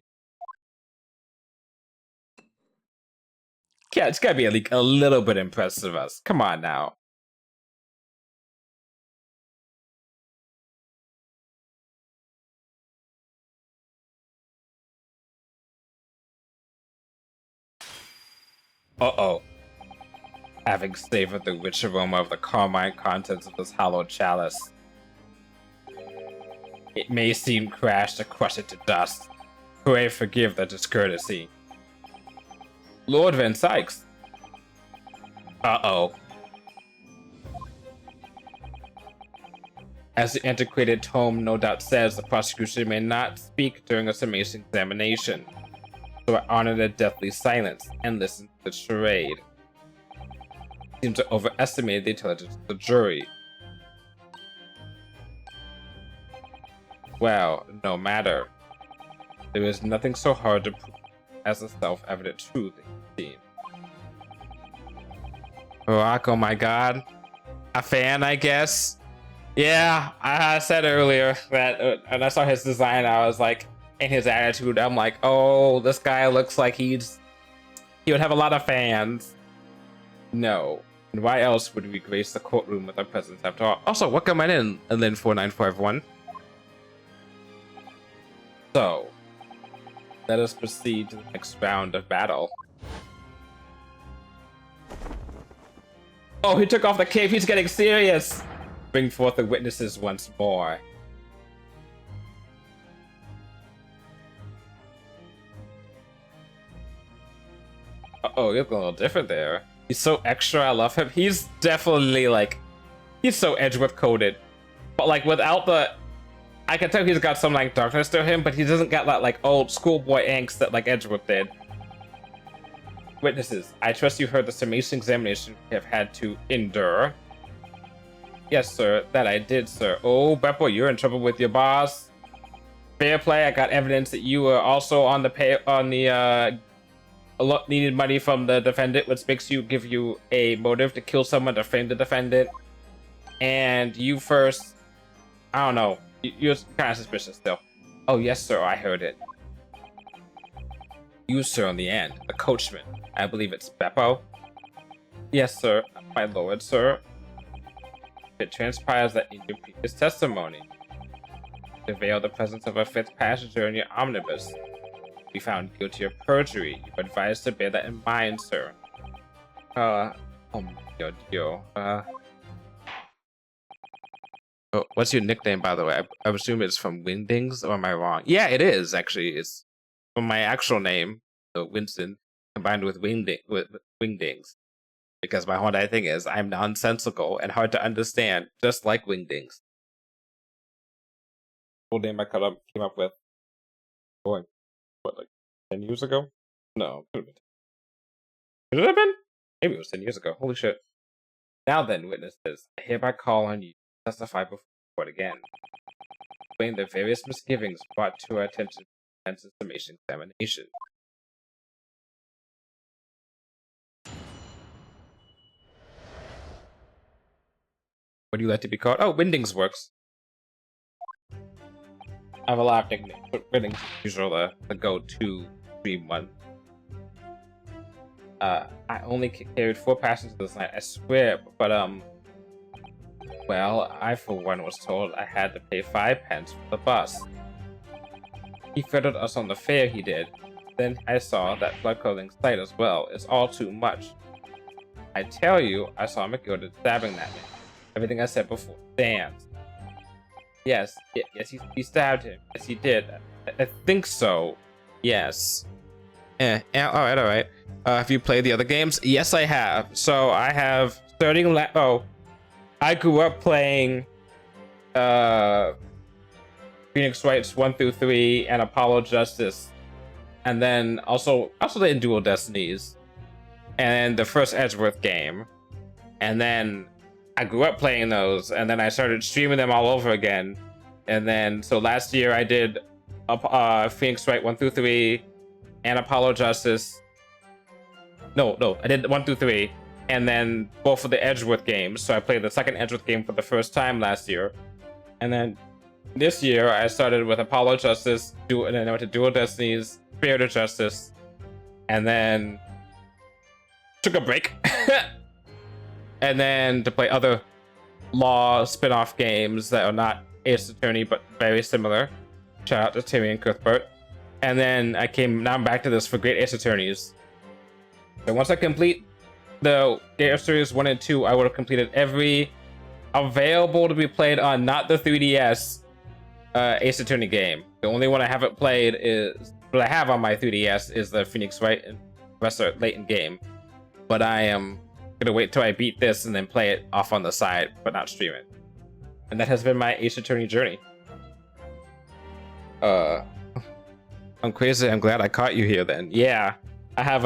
Yeah, it's gotta be a little bit impressive of us. Come on now. Uh-oh. Having savored the rich aroma of the carmine contents of this hallowed chalice, it may seem crash to crush it to dust. Pray forgive the discourtesy. Lord Van Sykes. Uh-oh. As the antiquated tome no doubt says, the prosecution may not speak during a summation examination. So I honor the deathly silence and listen to the charade. Seems to overestimate the intelligence of the jury. Well, no matter. There is nothing so hard to prove as the self-evident truth, it seems. Rock, oh my god. A fan, I guess? Yeah, I said earlier that when I saw his design, I was like, and his attitude, I'm like, oh, this guy looks like he would have a lot of fans. No. And why else would we grace the courtroom with our presence after all? Also, welcome in, Lin 4951. So, let us proceed to the next round of battle. Oh, he took off the cape. He's getting serious. Bring forth the witnesses once more. Uh-oh, you look a little different there. He's so extra. I love him. He's definitely like, he's so Edgeworth coded, but like without the, I can tell he's got some like darkness to him, but he doesn't got that like old schoolboy angst that like Edgeworth did. Witnesses, I trust you heard the summation examination we have had to endure. Yes, sir, that I did, sir. Oh, Beppo, you're in trouble with your boss. Fair play. I got evidence that you were also on the needed money from the defendant, which makes you give you a motive to kill someone to frame the defendant. And you first, I don't know, you're kind of suspicious still. Oh yes, sir, I heard it. You, sir, on the end, the coachman. I believe it's Beppo. Yes, sir, my lord, sir. It transpires that in your previous testimony, to veil the presence of a fifth passenger in your omnibus, be found guilty of perjury. You are advised to bear that in mind, sir. Oh my god, oh, what's your nickname, by the way? I assume it's from Wingdings, or am I wrong? Yeah, it is, actually. It's from my actual name, so Winston, combined with Wingdings. Because my whole thing is, I'm nonsensical and hard to understand, just like Wingdings. Full name I came up with, what, like 10 years ago? No, could it have been? Maybe it was 10 years ago. Holy shit. Now then, witnesses, I hereby call on you to testify before the court again. Explain the various misgivings brought to our attention in the summation examination. What do you like to be called? Oh, Windings works. I have a lot of nicknames, but Windings is usually the go-to stream one. I only carried 4 passengers this night, I swear, but well, I for one was told I had to pay 5 pence for the bus. He fettered us on the fare, he did. Then I saw that blood-curdling sight as well. It's all too much. I tell you, I saw McGilda stabbing that man. Everything I said before stands. Yes, he stabbed him. Yes, he did. I think so. Yes. Yeah, alright. Have you played the other games? Yes, I have. So I have starting I grew up playing Phoenix Wrights 1 through 3 and Apollo Justice. And then also the Dual Destinies. And the first Edgeworth game. And then I grew up playing those, and then I started streaming them all over again. And then, so last year I did Phoenix Wright 1 through 3, and Apollo Justice. No, I did 1 through 3, and then both of the Edgeworth games. So I played the second Edgeworth game for the first time last year, and then this year I started with Apollo Justice, and then I went to Dual Destinies, Spirit of Justice, and then took a break, and then to play other Law spin-off games that are not Ace Attorney but very similar. Shout out to Timmy and Cuthbert. And then now I'm back to this for Great Ace Attorneys. So once I complete the Ace Series 1 and 2, I would have completed every available to be played on not the 3DS Ace Attorney game. The only one I haven't played is what I have on my 3DS is the Phoenix Wright and Professor Layton game. But I am gonna wait till I beat this and then play it off on the side, but not stream it. And that has been my Ace Attorney journey. I'm crazy. I'm glad I caught you here. Then, yeah, I've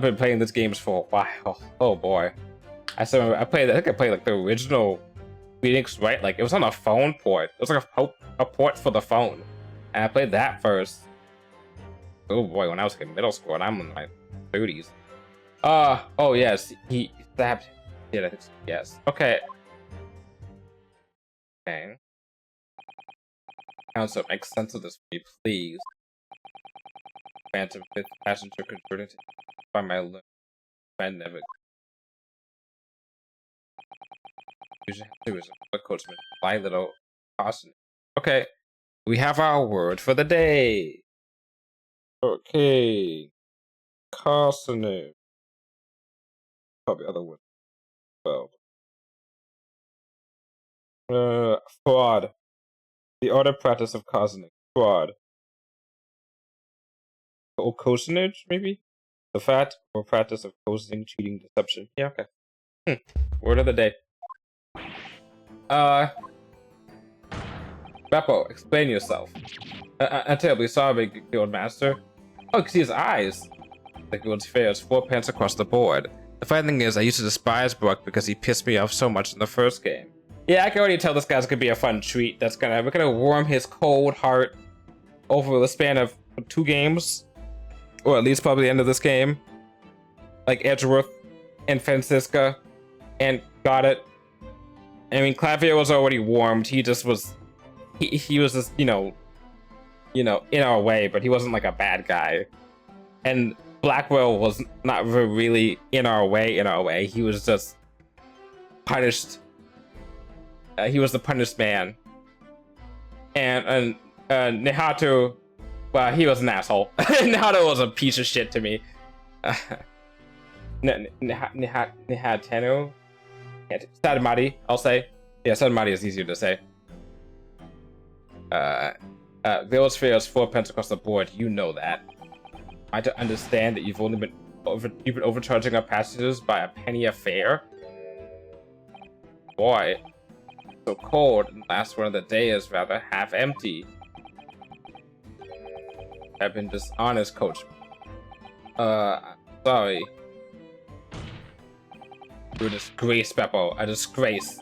been playing these games for a while. Oh boy, I think I played like the original Phoenix Wright. Like it was on a phone port. It was like a port for the phone, and I played that first. Oh boy, when I was in middle school, and I'm in my 30s. Oh yes, he stabbed. Yeah, I think so. Yes. Okay. Okay. Council, make sense of this for me, please. Phantom fifth passenger converted by my friend never. Usually have to is a coachman. By little caution. Okay. We have our word for the day. Okay. Cautionary. Probably other word. Well. Fraud. The art or practice of causing fraud. Or cozenage, maybe? The fact or practice of cozening, cheating, deception. Yeah, okay. Word of the day. Beppo, explain yourself. I'm terribly sorry, Guild Master. Oh, you can see his eyes. The Guild's fares 4 pence across the board. The funny thing is, I used to despise Brook because he pissed me off so much in the first game. Yeah, I can already tell this guy's gonna be a fun treat. We're gonna warm his cold heart over the span of 2 games. Or at least probably the end of this game. Like Edgeworth and Francisca and got it. I mean, Clavier was already warmed. He just was, he was just, you know, in our way, but he wasn't like a bad guy. And Blackwell was not really in our way. He was just punished. He was the punished man. And Nihatu, well, he was an asshole. Nihatu was a piece of shit to me. Nihatanu? Sadamadi, I'll say. Yeah, Sadamadi is easier to say. Village fares 4 pence across the board. You know that. I don't understand that you've been overcharging our passengers by a penny a fare. Boy, so cold, and the last one of the day is rather half empty. I've been dishonest, coach. Sorry. You're a disgrace, Beppo. A disgrace.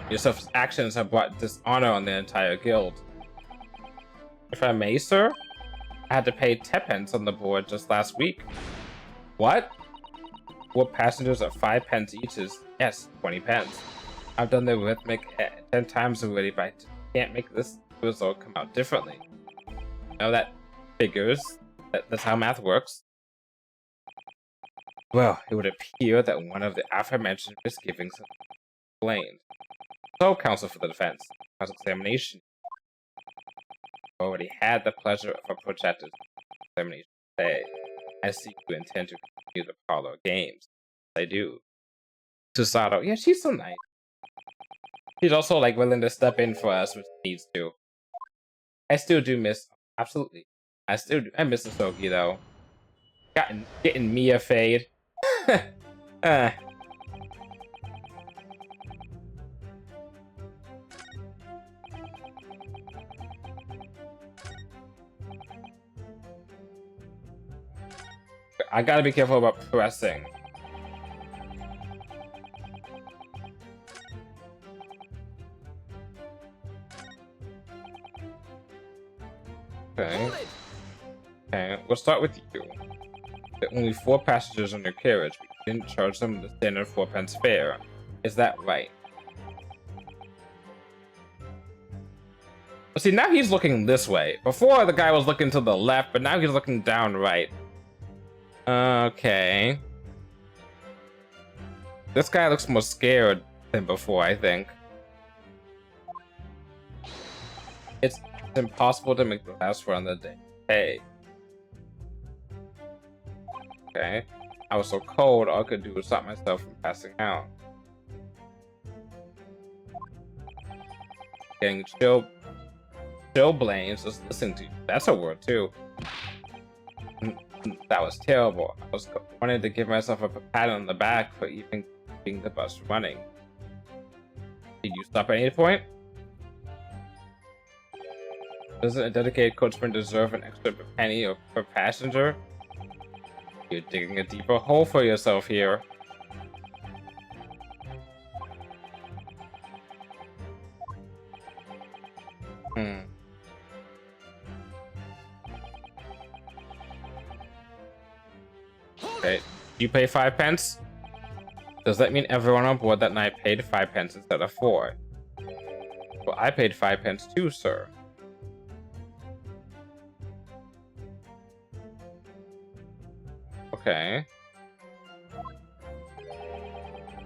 Your actions have brought dishonor on the entire guild. If I may, sir, I had to pay 10 pence on the board just last week. What? 4 passengers at 5 pence each is, yes, 20 pence. I've done the arithmetic 10 times already, but I can't make this result come out differently. Now that figures. That's how math works. Well, it would appear that one of the aforementioned misgivings is explained. So, counsel for the defense, cross-examination. Already had the pleasure of a projected examination today. I see you intend to continue the parlor games. I do. Susato, yeah, she's so nice. She's also like willing to step in for us, which needs to. I still do miss, absolutely. I miss the Sogi though. Getting Mia fade. I gotta be careful about pressing. Okay, we'll start with you. There are only 4 passengers on your carriage, but you didn't charge them the standard 4p fare. Is that right? Well, see, now he's looking this way. Before, the guy was looking to the left, but now he's looking down right. Okay. This guy looks more scared than before, I think. It's impossible to make the last run of the day. Hey. Okay. I was so cold, all I could do was stop myself from passing out. Getting chill blames just listening to you. That's a word too. That was terrible. I was wanting to give myself a pat on the back for even keeping the bus running. Did you stop at any point? Doesn't a dedicated coachman deserve an extra penny per passenger? You're digging a deeper hole for yourself here. Okay, you pay 5p? Does that mean everyone on board that night paid 5p instead of 4? Well, I paid 5p too, sir. Okay.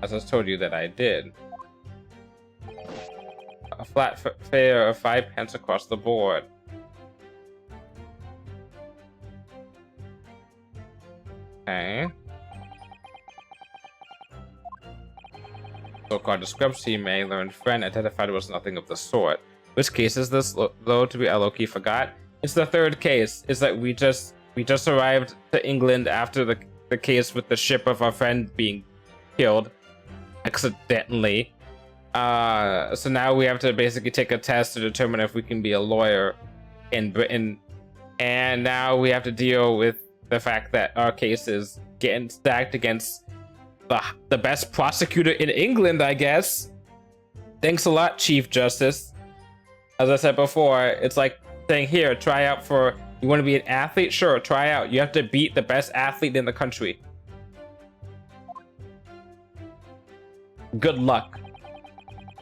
I just told you that I did. A flat fare of 5p across the board. Okay. So-called discrepancy may learned friend identified was nothing of the sort. Which case is this, though, to be I low-key forgot? It's the third case. Is that we just arrived to England after the case with the ship of our friend being killed accidentally. So now we have to basically take a test to determine if we can be a lawyer in Britain. And now we have to deal with the fact that our case is getting stacked against the best prosecutor in England, I guess. Thanks a lot, Chief Justice. As I said before, it's like saying, here, try out for, you want to be an athlete? Sure, try out. You have to beat the best athlete in the country. Good luck.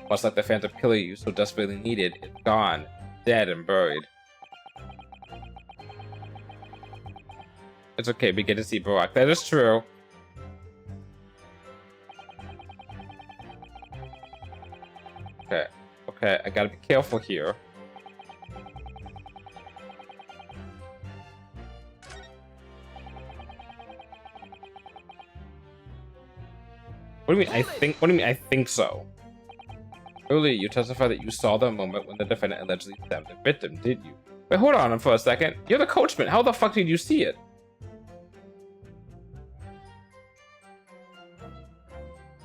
Much like the phantom killer you so desperately needed, it's gone, dead and buried. It's okay, we get to see Barack. That is true. Okay, okay, I gotta be careful here. What do you mean, I think? What do you mean, I think so? Earlier, you testified that you saw the moment when the defendant allegedly stabbed the victim, didn't you? Wait, hold on for a second. You're the coachman. How the fuck did you see it?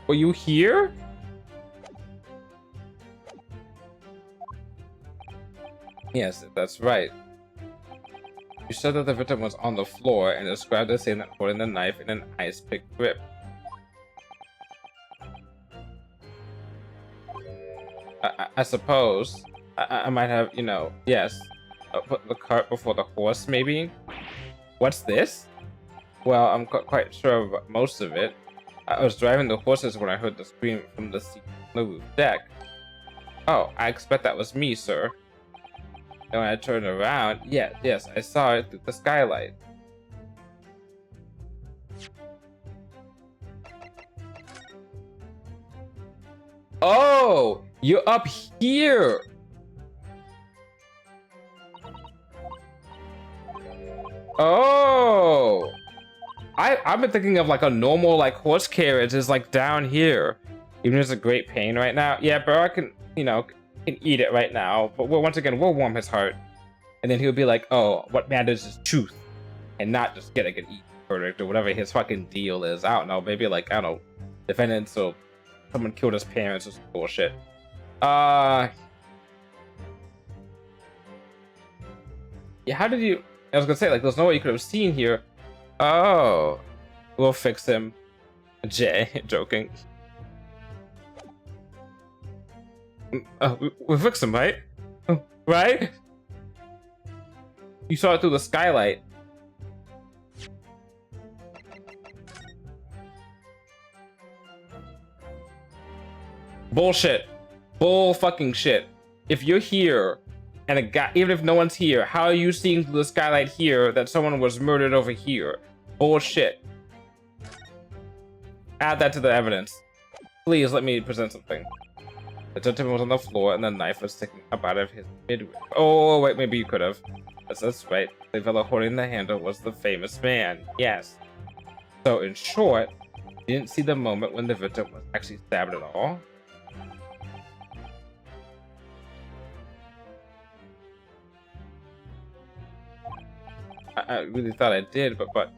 Were you here? Yes, that's right. You said that the victim was on the floor and described the scene that holding the knife in an ice pick grip. I suppose I might have, you know, yes. Put the cart before the horse, maybe? What's this? Well, I'm quite sure of most of it. I was driving the horses when I heard the scream from the seat on the roof deck. Oh, I expect that was me, sir. And when I turned around, yes, I saw it through the skylight. Oh, you're up here. Oh, I've been thinking of like a normal like horse carriage is like down here. Even though it's a great pain right now. Yeah, bro, I can, you know, can eat it right now. But once again, we'll warm his heart. And then he'll be like, oh, what matters is truth. And not just getting an easy verdict or whatever his fucking deal is. I don't know, maybe like, I don't know, defendant, so someone killed his parents or some bullshit. Yeah, how did you... I was gonna say, like, there's no way you could have seen here. Oh. We'll fix him. Jay, joking. We'll fix him, right? Right? You saw it through the skylight. Bullshit. Bull fucking shit. If you're here and a guy, even if no one's here, how are you seeing through the skylight here that someone was murdered over here? Bullshit. Add that to the evidence. Please let me present something. The gentleman was on the floor and the knife was sticking up out of his midriff. Oh, wait, maybe you could have. That's right. The fellow holding the handle was the famous man. Yes. So, in short, you didn't see the moment when the victim was actually stabbed at all? I really thought I did, but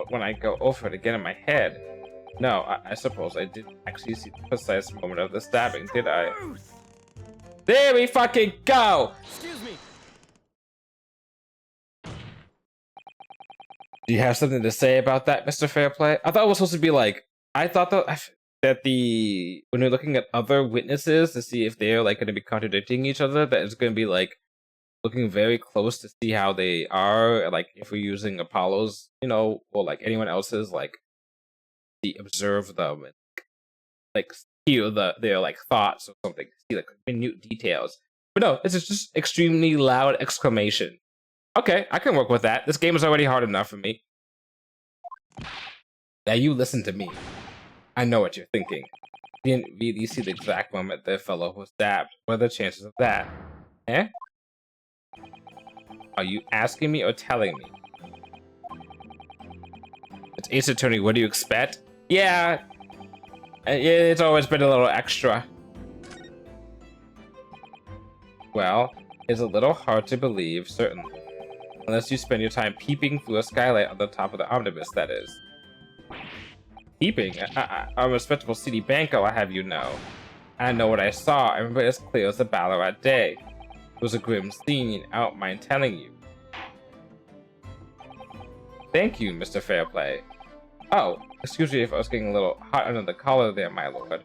when I go over it again in my head, no, I suppose I didn't actually see the precise moment of the stabbing, did I? There we fucking go! Excuse me. Do you have something to say about that, Mr. Fairplay? I thought it was supposed to be like, I thought that when you're looking at other witnesses to see if they're like going to be contradicting each other, that it's going to be like looking very close to see how they are, like if we're using Apollo's, you know, or like anyone else's, like observe them and like hear their like thoughts or something, see like minute details. But no, it's just extremely loud exclamation. Okay, I can work with that. This game is already hard enough for me. Now you listen to me. I know what you're thinking. You didn't really see the exact moment the fellow was stabbed. What are the chances of that? Eh? Are you asking me or telling me? It's Ace Attorney, what do you expect? Yeah, it's always been a little extra. Well, it's a little hard to believe, certainly. Unless you spend your time peeping through a skylight on the top of the omnibus, that is. Peeping? I'm a respectable city banker, I'll have you know. I know what I saw. I remember it as clear as a Ballarat day. It was a grim scene, I don't mind telling you. Thank you, Mr. Fairplay. Oh, excuse me if I was getting a little hot under the collar there, my lord.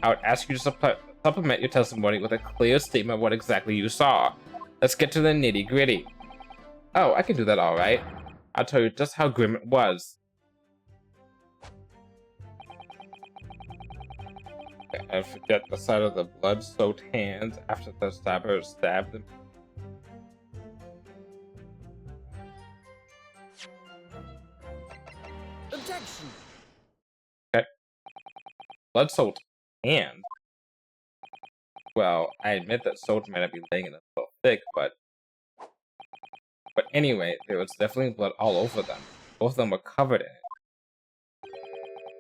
I would ask you to supplement your testimony with a clear statement of what exactly you saw. Let's get to the nitty-gritty. Oh, I can do that all right. I'll tell you just how grim it was. I forget the sight of the blood-soaked hands after the stabber stabbed them. Objection. Okay. Blood-soaked hand? Well, I admit that salt might not be laying in a little thick, but anyway, there was definitely blood all over them. Both of them were covered in it.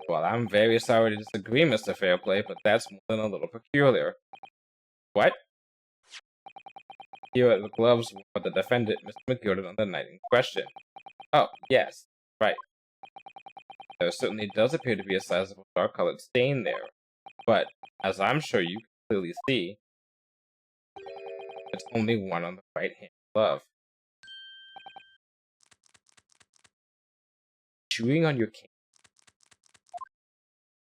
Well, I'm very sorry to disagree, Mr. Fairplay, but that's more than a little peculiar. What? Here are the gloves for the defendant, Mr. McGilden, on the night in question. Oh, yes, right. There certainly does appear to be a sizable dark-colored stain there, but as I'm sure you can clearly see, it's only one on the right-hand glove. Chewing on your cane?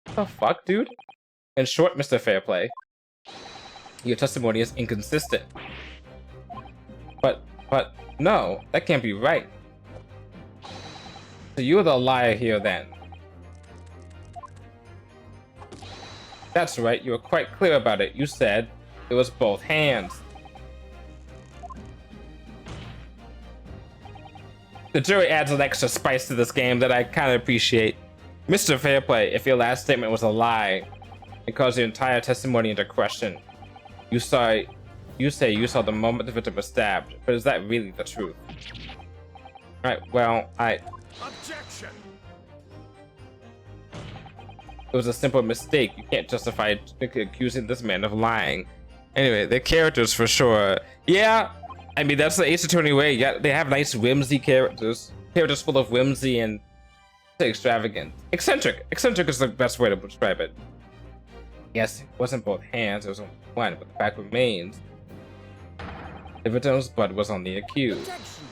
What the fuck, dude? In short, Mr. Fairplay, your testimony is inconsistent. But no, that can't be right. So you're the liar here then. That's right, you were quite clear about it. You said it was both hands. The jury adds an extra spice to this game that I kind of appreciate. Mr. Fairplay, if your last statement was a lie, it calls your entire testimony into question. You say you saw the moment the victim was stabbed, but is that really the truth? Right, well, Objection. It was a simple mistake. You can't justify accusing this man of lying. Anyway, the characters for sure. Yeah, I mean, that's the Ace Attorney way. Yeah, they have nice whimsy characters. Characters full of whimsy and extravagant. Eccentric. Eccentric is the best way to describe it. Yes, it wasn't both hands, it was only one, but the fact remains. The victim's blood was on the accused. Objection.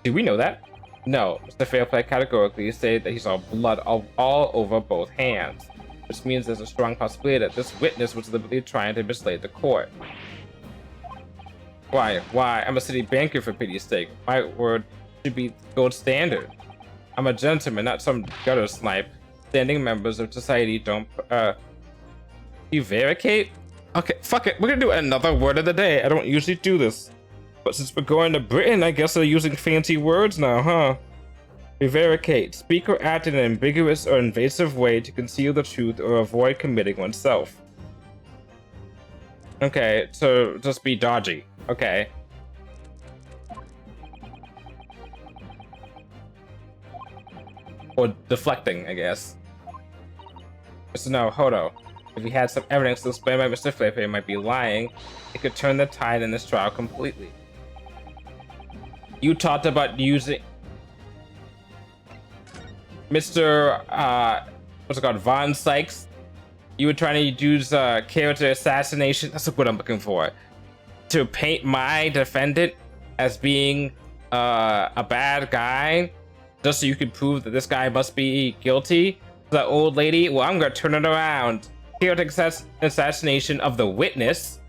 Do we know that? No, Mr. Fairplay categorically stated that he saw blood all over both hands, which means there's a strong possibility that this witness was deliberately trying to mislead the court. Why? I'm a city banker, for pity's sake. My word should be gold standard. I'm a gentleman, not some gutter snipe. Standing members of society don't Prevaricate? Okay, fuck it. We're gonna do another word of the day. I don't usually do this. But since we're going to Britain, I guess they're using fancy words now, huh? Prevaricate. Speak or act in an ambiguous or invasive way to conceal the truth or avoid committing oneself. Okay, so just be dodgy. Okay. Or deflecting, I guess. So no, Hodo. If we had some evidence to explain why Mr. Flepe might be lying, it could turn the tide in this trial completely. You talked about using Mr. What's it called? Von Sykes. You were trying to use character assassination. That's what I'm looking for. To paint my defendant as being a bad guy, just so you could prove that this guy must be guilty. The old lady. Well, I'm gonna turn it around. Character assassination of the witness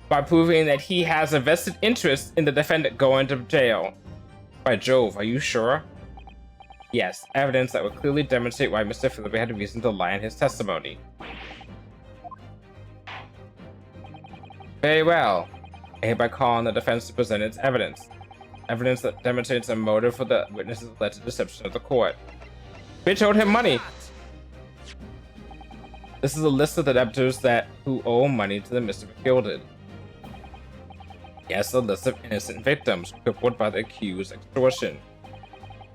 by proving that he has a vested interest in the defendant going to jail. By Jove, are you sure? Yes, evidence that would clearly demonstrate why Mr. Phillippe had a reason to lie in his testimony. Very well. I hereby call on the defense to present its evidence. Evidence that demonstrates a motive for the witness's alleged deception of the court. Bitch owed him money. This is a list of the debtors who owe money to the Mr. McGilded. Yes, a list of innocent victims crippled by the accused extortion.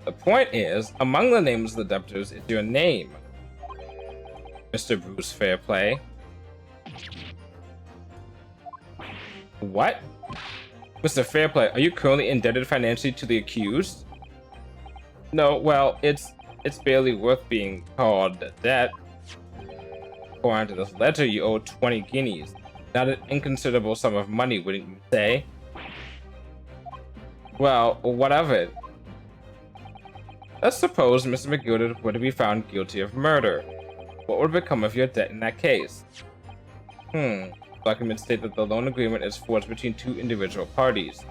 The point is, among the names of the debtors is your name, Mr. Bruce Fairplay. What? Mr. Fairplay, are you currently indebted financially to the accused? No, well, it's barely worth being called debt. According to this letter, you owe 20 guineas. Not an inconsiderable sum of money, wouldn't you say? Well, what of it? Let's suppose Mr. McGilded were to be found guilty of murder. What would become of your debt in that case? Documents state that the loan agreement is forged between two individual parties.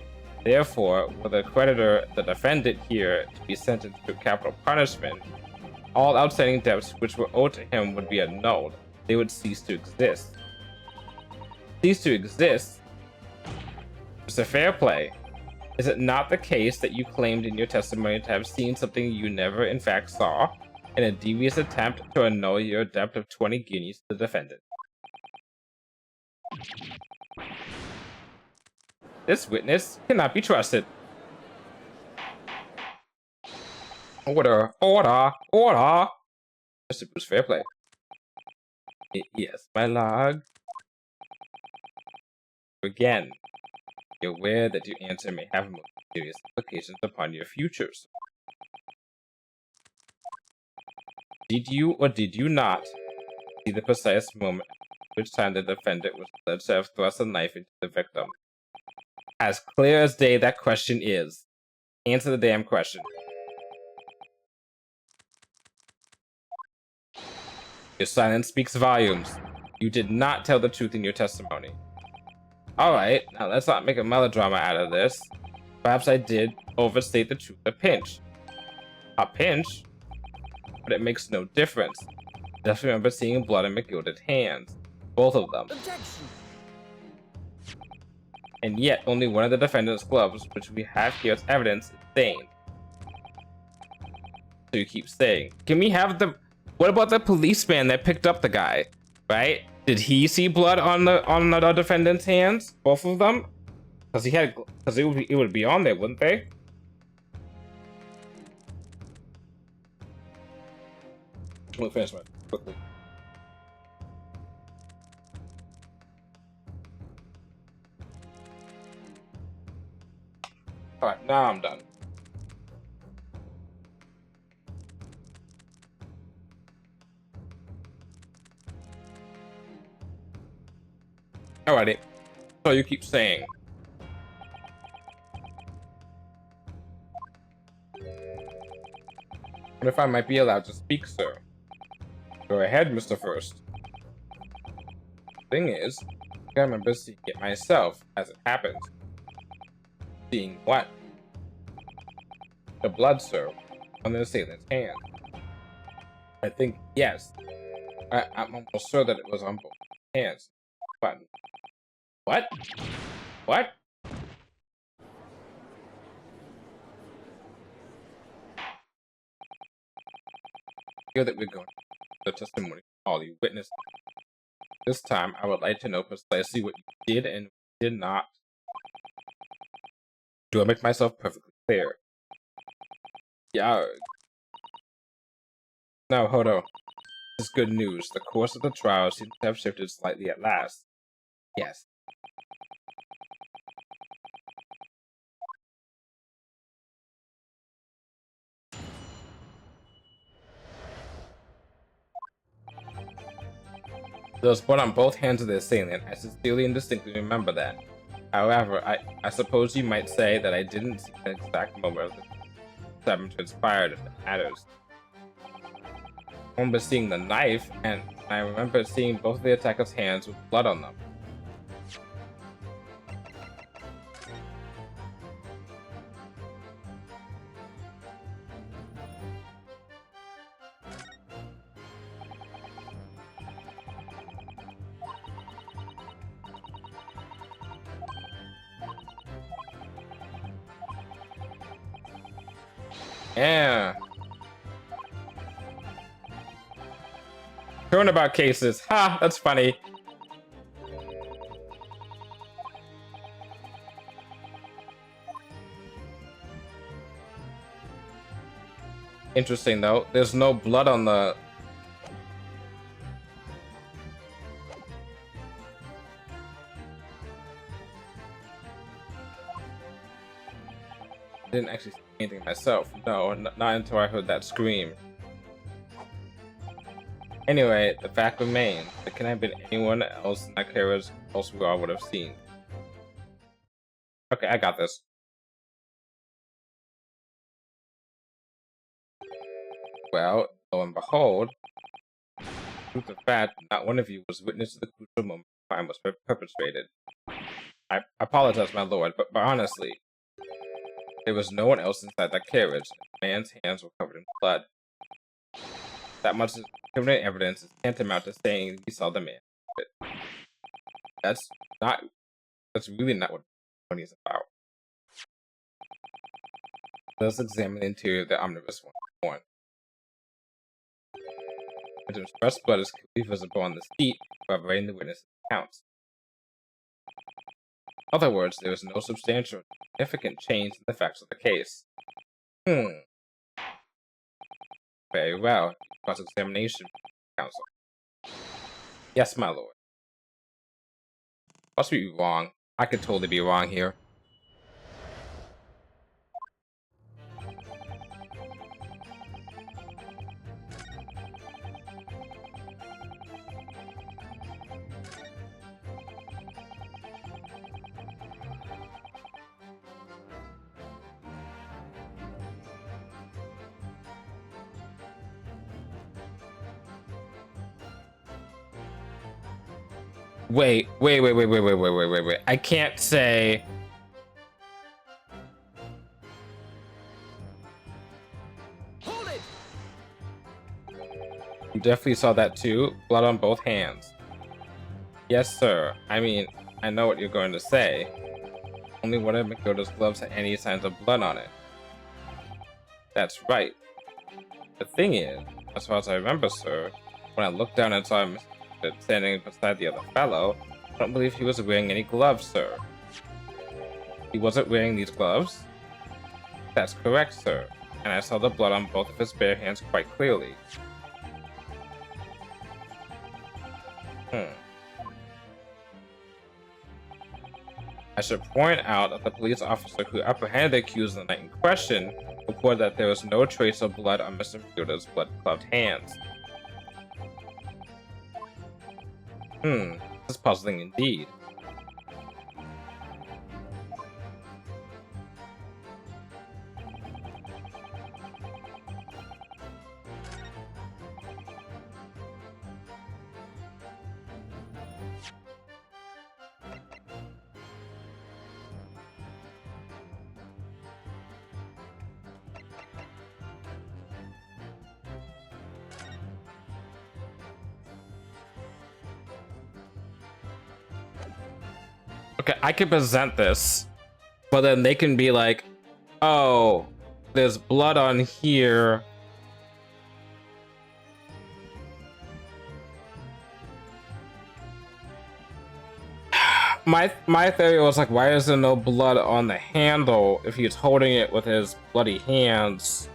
Therefore, were the creditor, the defendant here, to be sentenced to capital punishment, all outstanding debts which were owed to him would be annulled. They would cease to exist. Cease to exist? Mr. Fairplay, is it not the case that you claimed in your testimony to have seen something you never in fact saw, in a devious attempt to annul your debt of 20 guineas to the defendant? This witness cannot be trusted. Order, order, order! Mr. Bruce Fairplay. Yes, my lord. Again, be aware that your answer may have serious implications upon your futures. Did you or did you not see the precise moment at which time the defendant was alleged to have thrust a knife into the victim? As clear as day that question is. Answer the damn question. Your silence speaks volumes. You did not tell the truth in your testimony. Alright, now let's not make a melodrama out of this. Perhaps I did overstate the truth a pinch. A pinch? But it makes no difference. Just remember seeing blood in McGilded's hands. Both of them. Objection! And yet, only one of the defendant's gloves, which we have here as evidence, is stained. So you keep saying, can we have the... What about the policeman that picked up the guy? Right? Did he see blood on the defendant's hands? Both of them? Because it would be on there, wouldn't they? We'll finish one quickly. Alright, now I'm done. Alrighty. So you keep saying. What if I might be allowed to speak, sir? Go ahead, Mr. First. Thing is, I remember seeing it myself, as it happened. Seeing what? The blood, sir, on the assailant's hand. I think, yes. I'm almost sure that it was on both hands. But what? What? Here that we're going. The testimony. All you witnessed. This time, I would like to know precisely what you did and did not. Do I make myself perfectly clear? Yeah. No, hold on. This is good news. The course of the trial seems to have shifted slightly at last. Yes. There was blood on both hands of the assailant. I sincerely and distinctly remember that. However, I suppose you might say that I didn't see the exact moment of the stabbing transpired if it matters. I remember seeing the knife, and I remember seeing both of the attacker's hands with blood on them. Yeah. Turnabout cases. Ha, that's funny. Interesting though. There's no blood on the... I didn't actually see anything myself. No, not until I heard that scream. Anyway, the fact remains, it couldn't have been anyone else in that carriage else we all would have seen. Okay, I got this. Well, lo and behold, truth of fact, not one of you was witness to the crucial moment the crime was perpetrated. I apologize, my lord, but honestly, there was no one else inside that carriage, and the man's hands were covered in blood. That much incriminating evidence is tantamount to saying he saw the man. But that's really not what money is about. Let's examine the interior of the omnibus one. Victim's fresh blood is clearly visible on the seat, corroborating the witness's accounts. In other words, there is no substantial or significant change in the facts of the case. Very well. Cross-examination, counsel. Yes, my lord. Must be wrong. I could totally be wrong here. Wait. I can't say. Hold it! You definitely saw that too. Blood on both hands. Yes, sir. I mean, I know what you're going to say. Only one of Makoto's gloves had any signs of blood on it. That's right. The thing is, as far as I remember, sir, when I looked down and saw him standing beside the other fellow, I don't believe he was wearing any gloves, sir. He wasn't wearing these gloves? That's correct, sir. And I saw the blood on both of his bare hands quite clearly. I should point out that the police officer who apprehended the accused the night in question reported that there was no trace of blood on Mr. Makoto's blood-gloved hands. This is puzzling indeed. Okay, I can present this, but then they can be like, oh, there's blood on here. My theory was like, why is there no blood on the handle if he's holding it with his bloody hands?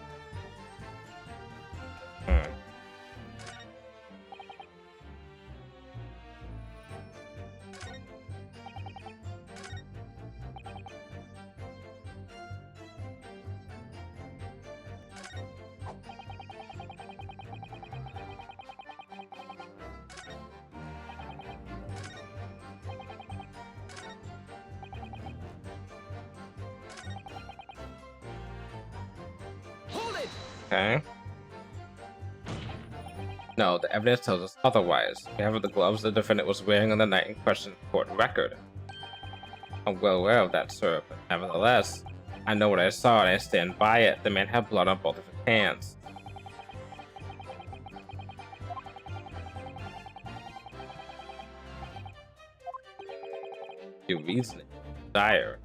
Okay. No, the evidence tells us otherwise. We have the gloves the defendant was wearing on the night in question court record. I'm well aware of that, sir, but nevertheless, I know what I saw and I stand by it. The man had blood on both of his hands. Your reasoning is dire.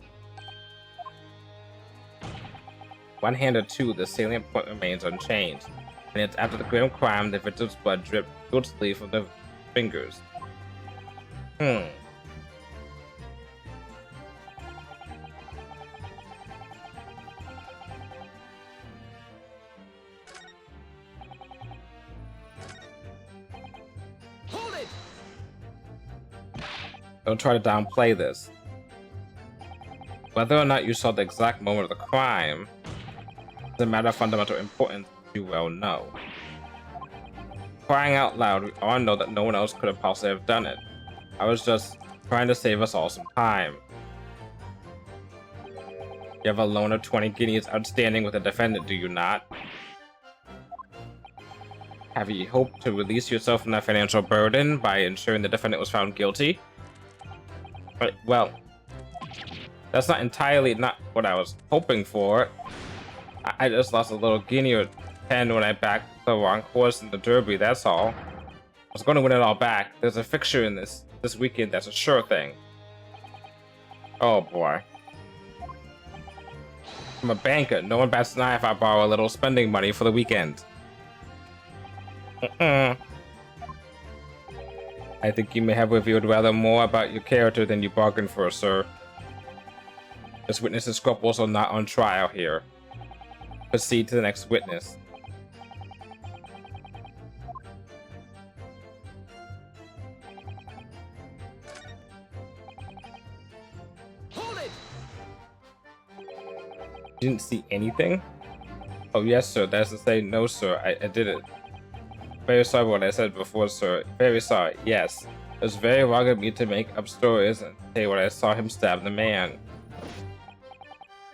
One hand or two, the salient point remains unchanged. And it's after the grim crime the victim's blood dripped guiltily from the fingers. Hold it! Don't try to downplay this. Whether or not you saw the exact moment of the crime is a matter of fundamental importance, you well know. Crying out loud, we all know that no one else could have possibly have done it. I was just trying to save us all some time. You have a loan of 20 guineas outstanding with the defendant, do you not? Have you hoped to release yourself from that financial burden by ensuring the defendant was found guilty? Well, that's not entirely not what I was hoping for. I just lost a little guinea or 10 when I backed the wrong horse in the Derby, that's all. I was going to win it all back. There's a fixture in this weekend that's a sure thing. Oh boy. I'm a banker. No one bats an eye if I borrow a little spending money for the weekend. I think you may have revealed rather more about your character than you bargained for, sir. This witness's scruples are not on trial here. Proceed to the next witness. Hold it! Didn't see anything? Oh yes, sir. That's to say, no, sir. I did it. Very sorry for what I said before, sir. Very sorry. Yes. It was very wrong of me to make up stories and say what I saw him stab the man.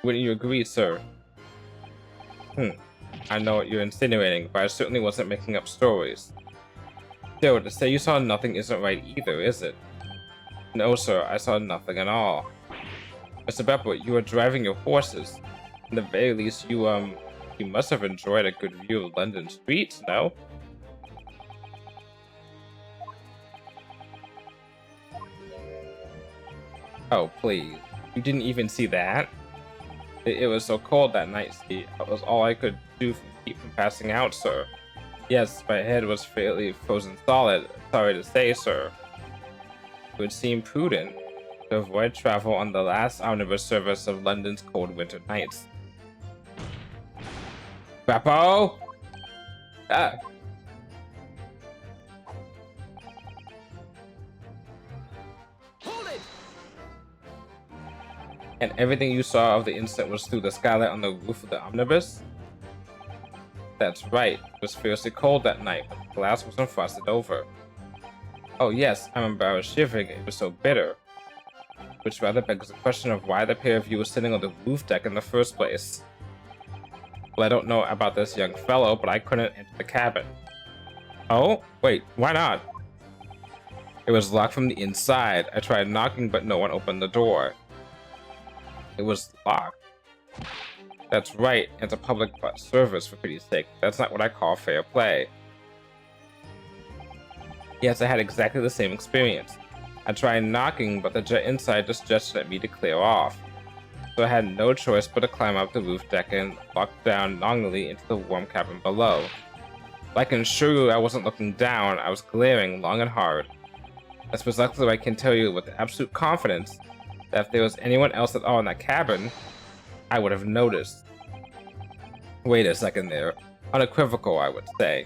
Wouldn't you agree, sir? I know what you're insinuating, but I certainly wasn't making up stories. Still, to say you saw nothing isn't right either, is it? No, sir, I saw nothing at all. Mr. Beppo, you were driving your horses. In the very least, you must have enjoyed a good view of London streets, no? Oh, please. You didn't even see that? It was so cold that night, see. That was all I could do to keep from passing out, sir. Yes, my head was fairly frozen solid. Sorry to say, sir. It would seem prudent to avoid travel on the last omnibus service of London's cold winter nights. Beppo! Ah! And everything you saw of the incident was through the skylight on the roof of the omnibus? That's right. It was fiercely cold that night, but the glass wasn't frosted over. Oh yes, I remember I was shivering. It was so bitter. Which rather begs the question of why the pair of you were sitting on the roof deck in the first place. Well, I don't know about this young fellow, but I couldn't enter the cabin. Oh? Wait, why not? It was locked from the inside. I tried knocking, but no one opened the door. It was locked. That's right, it's a public service, for pity's sake. That's not what I call fair play. Yes, I had exactly the same experience. I tried knocking, but the jet inside just gestured at me to clear off. So I had no choice but to climb up the roof deck and lock down longingly into the warm cabin below. But I can assure you I wasn't looking down, I was glaring long and hard. That's precisely why I can tell you with absolute confidence that if there was anyone else at all in that cabin, I would have noticed. Wait a second there. Unequivocal, I would say.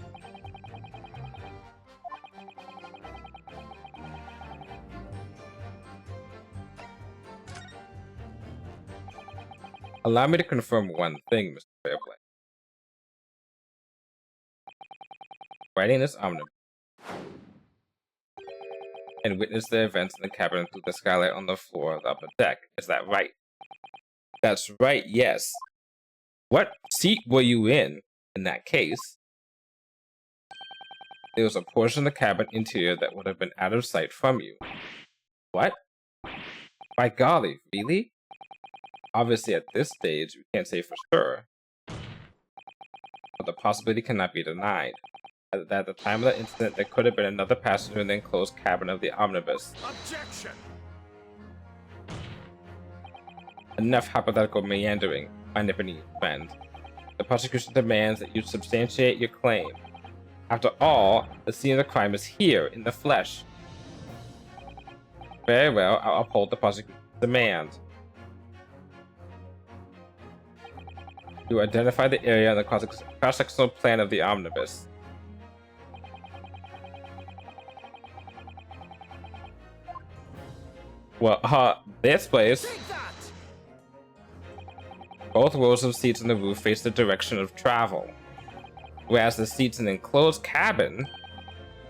Allow me to confirm one thing, Mr. Fairplay. Writing this omnibus and witness the events in the cabin through the skylight on the floor of the upper deck. Is that right? That's right, yes. What seat were you in that case? There was a portion of the cabin interior that would have been out of sight from you. What? By golly, really? Obviously, at this stage, we can't say for sure. But the possibility cannot be denied. At the time of the incident, there could have been another passenger in the enclosed cabin of the omnibus. Objection! Enough hypothetical meandering, my Nipponese friend. The prosecution demands that you substantiate your claim. After all, the scene of the crime is here, in the flesh. Very well, I'll uphold the prosecution's demand. You identify the area on the cross-sectional plan of the omnibus. Well, this place. Both rows of seats on the roof face the direction of travel, whereas the seats in the enclosed cabin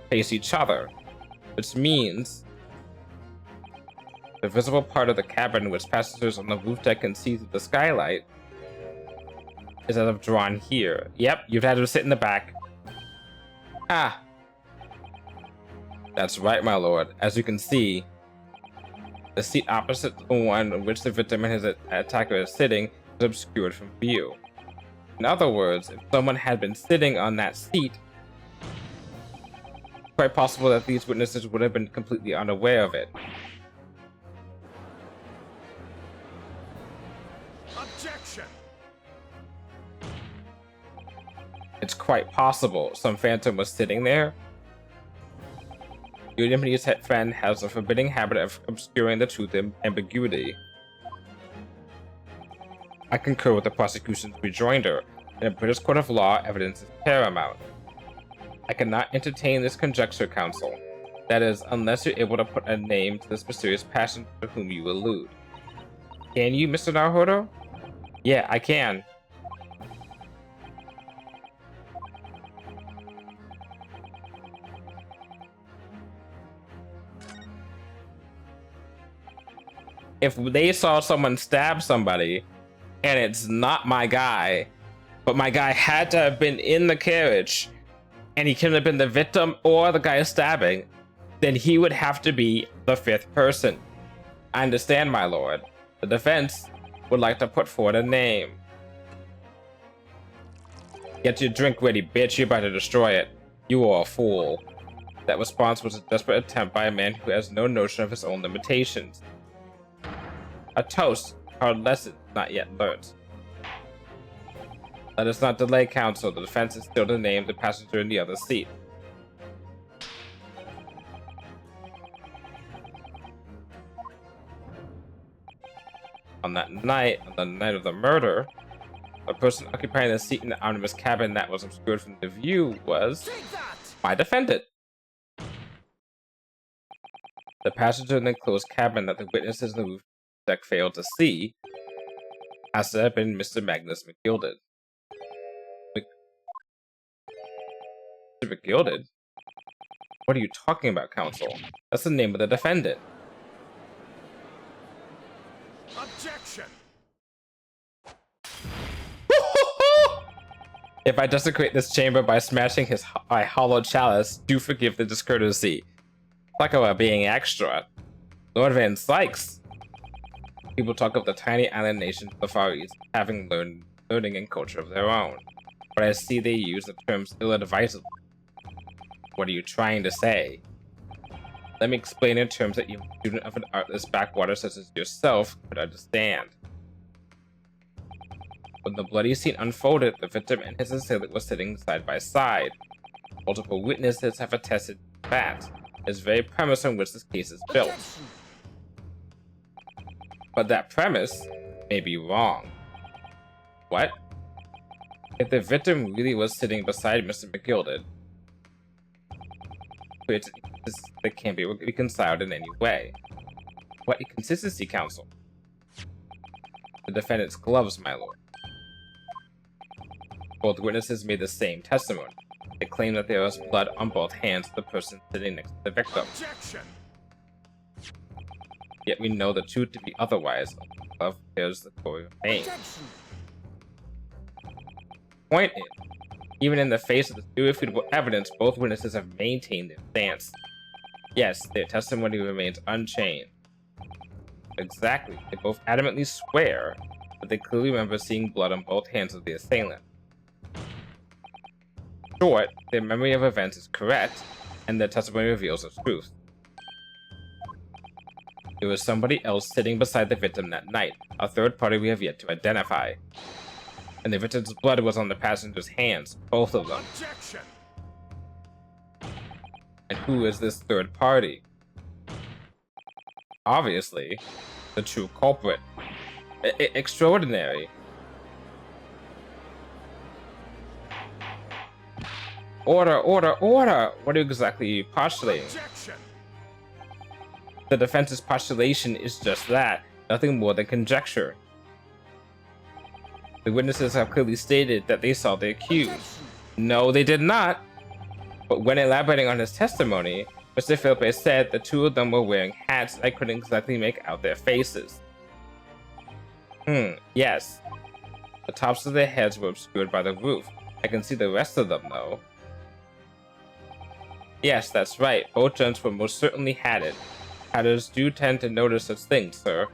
face each other, which means the visible part of the cabin which passengers on the roof deck can see through the skylight is as of drawn here. Yep, you've had to sit in the back. Ah. That's right, my lord. As you can see, the seat opposite the one on which the victim and his attacker is sitting is obscured from view. In other words, if someone had been sitting on that seat, it's quite possible that these witnesses would have been completely unaware of it. Objection! It's quite possible some phantom was sitting there. Your Japanese friend has a forbidding habit of obscuring the truth in ambiguity. I concur with the prosecution's rejoinder. In a British court of law, evidence is paramount. I cannot entertain this conjecture, counsel. That is, unless you're able to put a name to this mysterious passenger to whom you allude. Can you, Mr. Naruhodo? Yeah, I can. If they saw someone stab somebody, and it's not my guy, but my guy had to have been in the carriage, and he couldn't have been the victim or the guy stabbing, then he would have to be the fifth person. I understand, my lord. The defense would like to put forward a name. Get your drink ready, bitch. You're about to destroy it. You are a fool. That response was a desperate attempt by a man who has no notion of his own limitations. A toast, hard lesson not yet learnt. Let us not delay, counsel. The defense is still to name the passenger in the other seat. On the night of the murder, the person occupying the seat in the omnibus cabin that was obscured from the view was my defendant. The passenger in the closed cabin that the witnesses in the roof deck failed to see has to have been Mr. Magnus McGilded. Mr. McGilded? What are you talking about, counsel? That's the name of the defendant. Objection! If I desecrate this chamber by smashing his hollow chalice, do forgive the discourtesy. Talk about being extra. Lord Van Sykes. People talk of the tiny island nations of the Far East having learning and culture of their own, but I see they use the terms ill-advisedly. What are you trying to say? Let me explain in terms that even a student of an artless backwater such as yourself could understand. When the bloody scene unfolded, the victim and his assailant were sitting side by side. Multiple witnesses have attested that is the very premise on which this case is built. Objection. But that premise may be wrong. What? If the victim really was sitting beside Mr. McGilded, that can't be reconciled in any way. What inconsistency, counsel? The defendant's gloves, my lord. Both witnesses made the same testimony. They claim that there was blood on both hands of the person sitting next to the victim. Objection. Yet we know the truth to be otherwise. Glove bears the Tory remain. Objection. Point is, even in the face of the irrefutable evidence, both witnesses have maintained their stance. Yes, their testimony remains unchanged. Exactly. They both adamantly swear that they clearly remember seeing blood on both hands of the assailant. Short, their memory of events is correct, and their testimony reveals the truth. There was somebody else sitting beside the victim that night, a third party we have yet to identify. And the victim's blood was on the passenger's hands, both of them. Objection. And who is this third party? Obviously, the true culprit. Extraordinary. Order, order, order! What exactly are you postulating? Objection. The defense's postulation is just that, nothing more than conjecture. The witnesses have clearly stated that they saw the accused. Objection. No, they did not. But when elaborating on his testimony, Mr. Philippe said the two of them were wearing hats and I couldn't exactly make out their faces. Yes. The tops of their heads were obscured by the roof. I can see the rest of them, though. Yes, that's right. Both gents were most certainly hatted. Hatters do tend to notice such things, sir.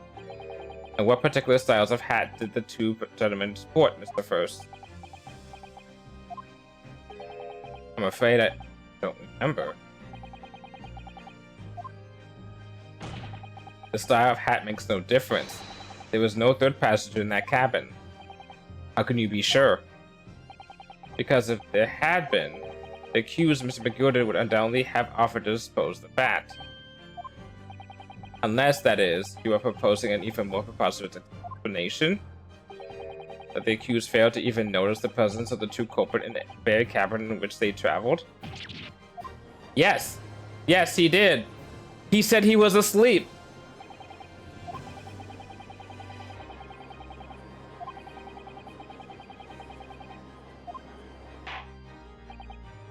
And what particular styles of hat did the two gentlemen sport, Mr. First? I'm afraid I don't remember. The style of hat makes no difference. There was no third passenger in that cabin. How can you be sure? Because if there had been, the accused, Mr. McGilded, would undoubtedly have offered to dispose the bat. Unless, that is, you are proposing an even more preposterous explanation that the accused failed to even notice the presence of the two culprits in the very cabin in which they traveled. Yes! Yes, he did! He said he was asleep!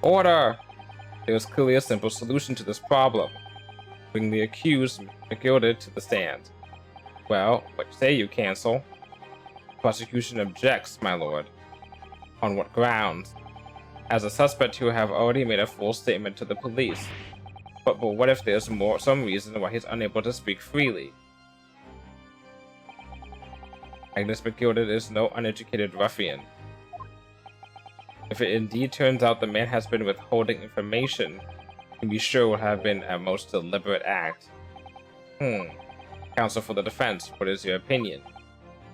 Order! There was clearly a simple solution to this problem. Bring the accused, McGilded, to the stand. Well, what say you, counsel? The prosecution objects, my lord. On what grounds? As a suspect, you have already made a full statement to the police. But what if there's some reason why he's unable to speak freely? Agnes McGilded is no uneducated ruffian. If it indeed turns out the man has been withholding information, you can be sure it would have been a most deliberate act. Counsel for the defense, what is your opinion?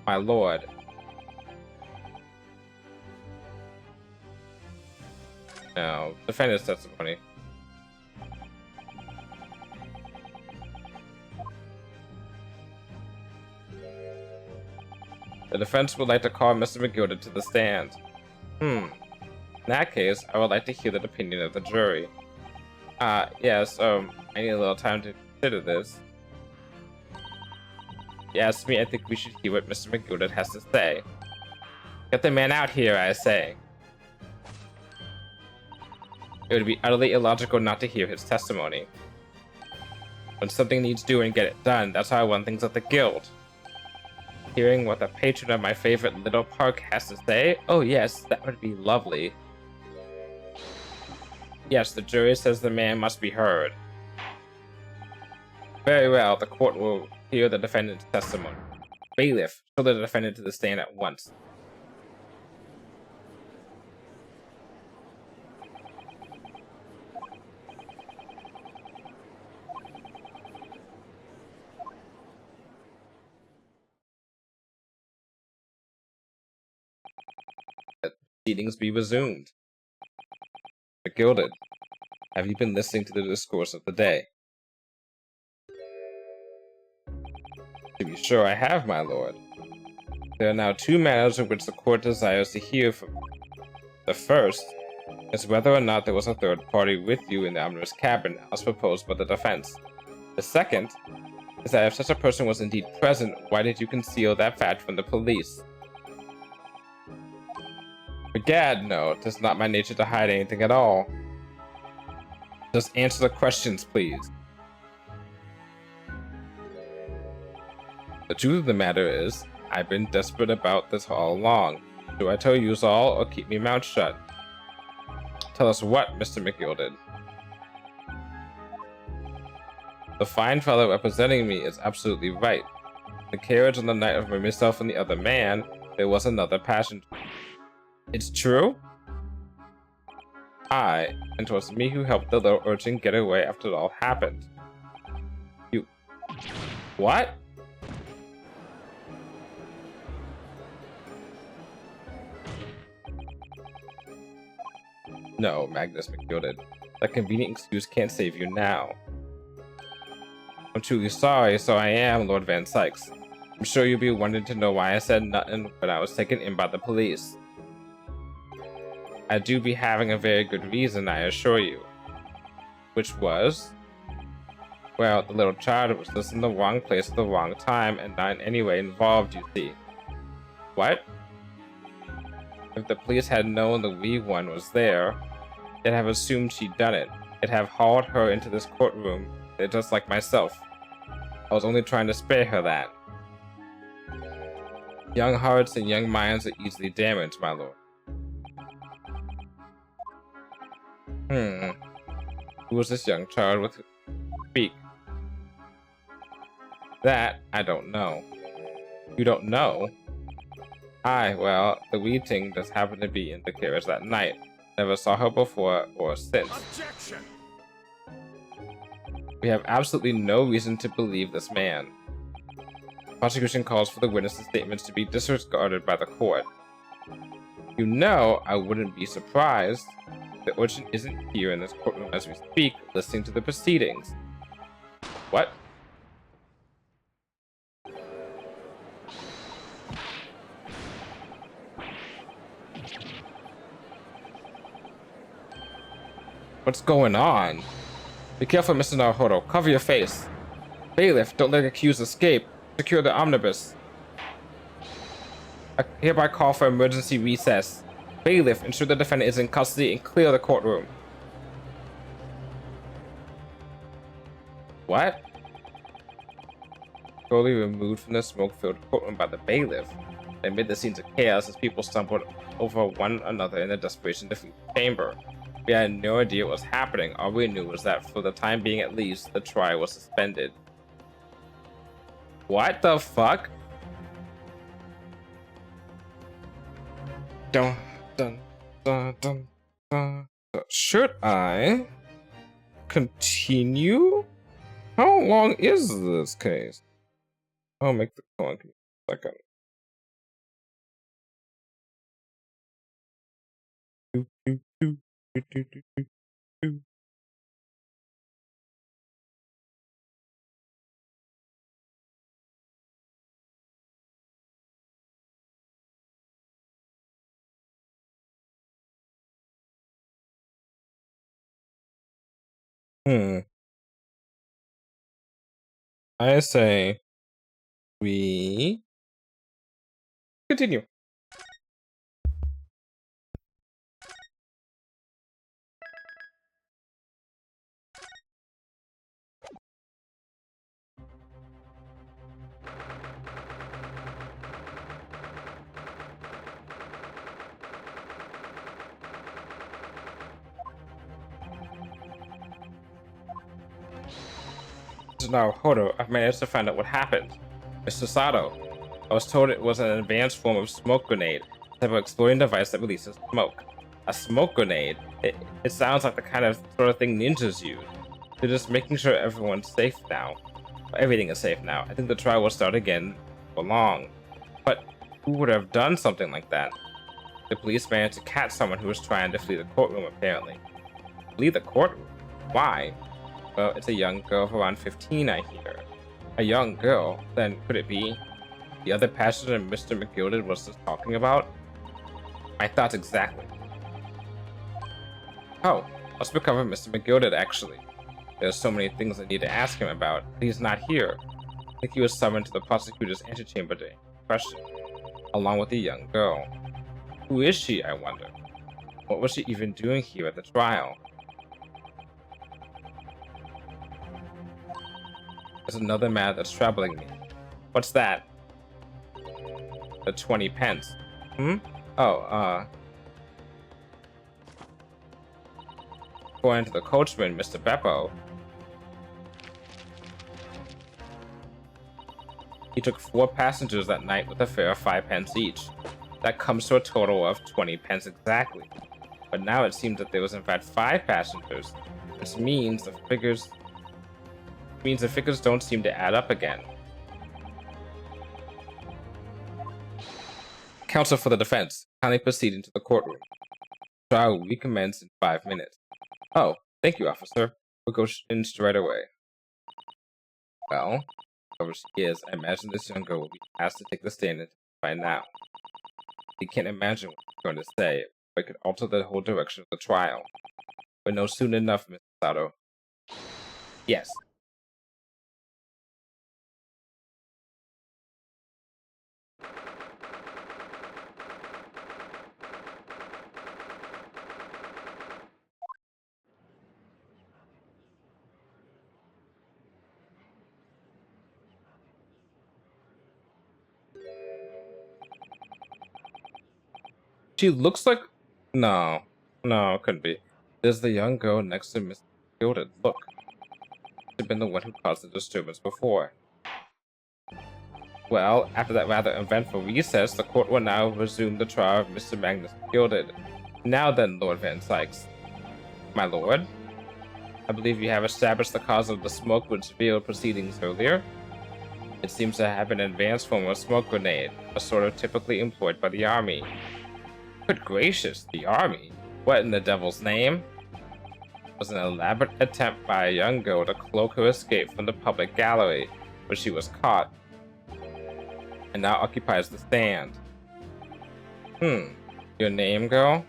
My lord. No, defendant's testimony. The defense would like to call Mr. McGilded to the stand. In that case, I would like to hear the opinion of the jury. Yes, I need a little time to consider this. If you ask me, I think we should hear what Mr. McGilded has to say. Get the man out here, I say. It would be utterly illogical not to hear his testimony. When something needs doing, get it done. That's how I run things at the guild. Hearing what the patron of my favorite little park has to say? Oh yes, that would be lovely. Yes, the jury says the man must be heard. Very well, the court will hear the defendant's testimony. Bailiff, show the defendant to the stand at once. proceedings be resumed. McGilded, have you been listening to the discourse of the day? To be sure I have, my lord. There are now two matters of which the court desires to hear from you. The first is whether or not there was a third party with you in the ominous cabin, as proposed by the defense. The second is that if such a person was indeed present, why did you conceal that fact from the police? Begad, no, it is not my nature to hide anything at all. Just answer the questions, please. The truth of the matter is, I've been desperate about this all along. Do I tell you all, or keep me mouth shut? Tell us what, Mr. McGilded? The fine fellow representing me is absolutely right. The carriage on the night of myself and the other man, there was another passenger. It's true? Aye, and 'twas me who helped the little urchin get away after it all happened. You... What? No, Magnus McGilded. That convenient excuse can't save you now. I'm truly sorry, so I am, Lord Van Sykes. I'm sure you'll be wanting to know why I said nothing when I was taken in by the police. I do be having a very good reason, I assure you. Which was? Well, the little child was just in the wrong place at the wrong time and not in any way involved, you see. What? If the police had known the wee one was there, they'd have assumed she'd done it. They'd have hauled her into this courtroom, just like myself. I was only trying to spare her that. Young hearts and young minds are easily damaged, my lord. Who was this young child with speak? That I don't know. You don't know? Aye, well, the wee thing just happened to be in the carriage that night. Never saw her before or since. Objection! We have absolutely no reason to believe this man. Prosecution calls for the witness's statements to be disregarded by the court. You know, I wouldn't be surprised. The urchin isn't here in this courtroom as we speak, listening to the proceedings. What? What's going on? Be careful, Mr. Naruhodo. Cover your face. Bailiff, don't let the accused escape. Secure the omnibus. I hereby call for emergency recess. Bailiff, ensure the defendant is in custody and clear the courtroom. What? Slowly removed from the smoke-filled courtroom by the bailiff. Amid the scenes of chaos as people stumbled over one another in their desperation to flee the chamber. We had no idea what was happening. All we knew was that for the time being at least, the trial was suspended. What the fuck? Dun, dun, dun, dun, dun. Should I continue? How long is this case? I'll make the call in a second. Do, do, do, do, do, do, do. I say we continue. Now, Hodo, I've managed to find out what happened. Mr. Sato, I was told it was an advanced form of smoke grenade, a type of exploding device that releases smoke. A smoke grenade? It sounds like the kind of sort of thing ninjas use. They're just making sure everyone's safe now. Everything is safe now. I think the trial will start again for long. But who would have done something like that? The police managed to catch someone who was trying to flee the courtroom, apparently. Flee the courtroom? Why? Well, it's a young girl of around 15, I hear. A young girl? Then could it be the other passenger Mr. McGilded was just talking about? My thoughts exactly. Oh, let's recover Mr. McGilded, actually. There's so many things I need to ask him about, but he's not here. I think he was summoned to the prosecutor's antechamber to question, along with the young girl. Who is she, I wonder? What was she even doing here at the trial? There's another matter that's troubling me. What's that? The 20 pence. Oh, according to the coachman, Mr. Beppo, he took 4 passengers that night with a fare of 5 pence each. That comes to a total of 20 pence exactly. But now it seems that there was in fact 5 passengers. This means the figures don't seem to add up again. Counsel for the defense, kindly proceed into the courtroom. Trial will recommence in 5 minutes. Oh, thank you, officer. We'll go in straight away. Well, whoever she is, I imagine this young girl will be asked to take the stand and testify now. You can't imagine what she's going to say, but it could alter the whole direction of the trial. But no soon enough, Mr. Sato. Yes. She looks like... No, it couldn't be. There's the young girl next to Miss Gilded. Look. She'd been the one who caused the disturbance before. Well, after that rather eventful recess, the court will now resume the trial of Mr. Magnus Gilded. Now then, Lord Van Sykes. My lord? I believe you have established the cause of the smoke which veiled proceedings earlier. It seems to have an advanced form of smoke grenade, a sort of typically employed by the army. Good gracious, the army? What in the devil's name? It was an elaborate attempt by a young girl to cloak her escape from the public gallery, where she was caught, and now occupies the stand. Your name, girl?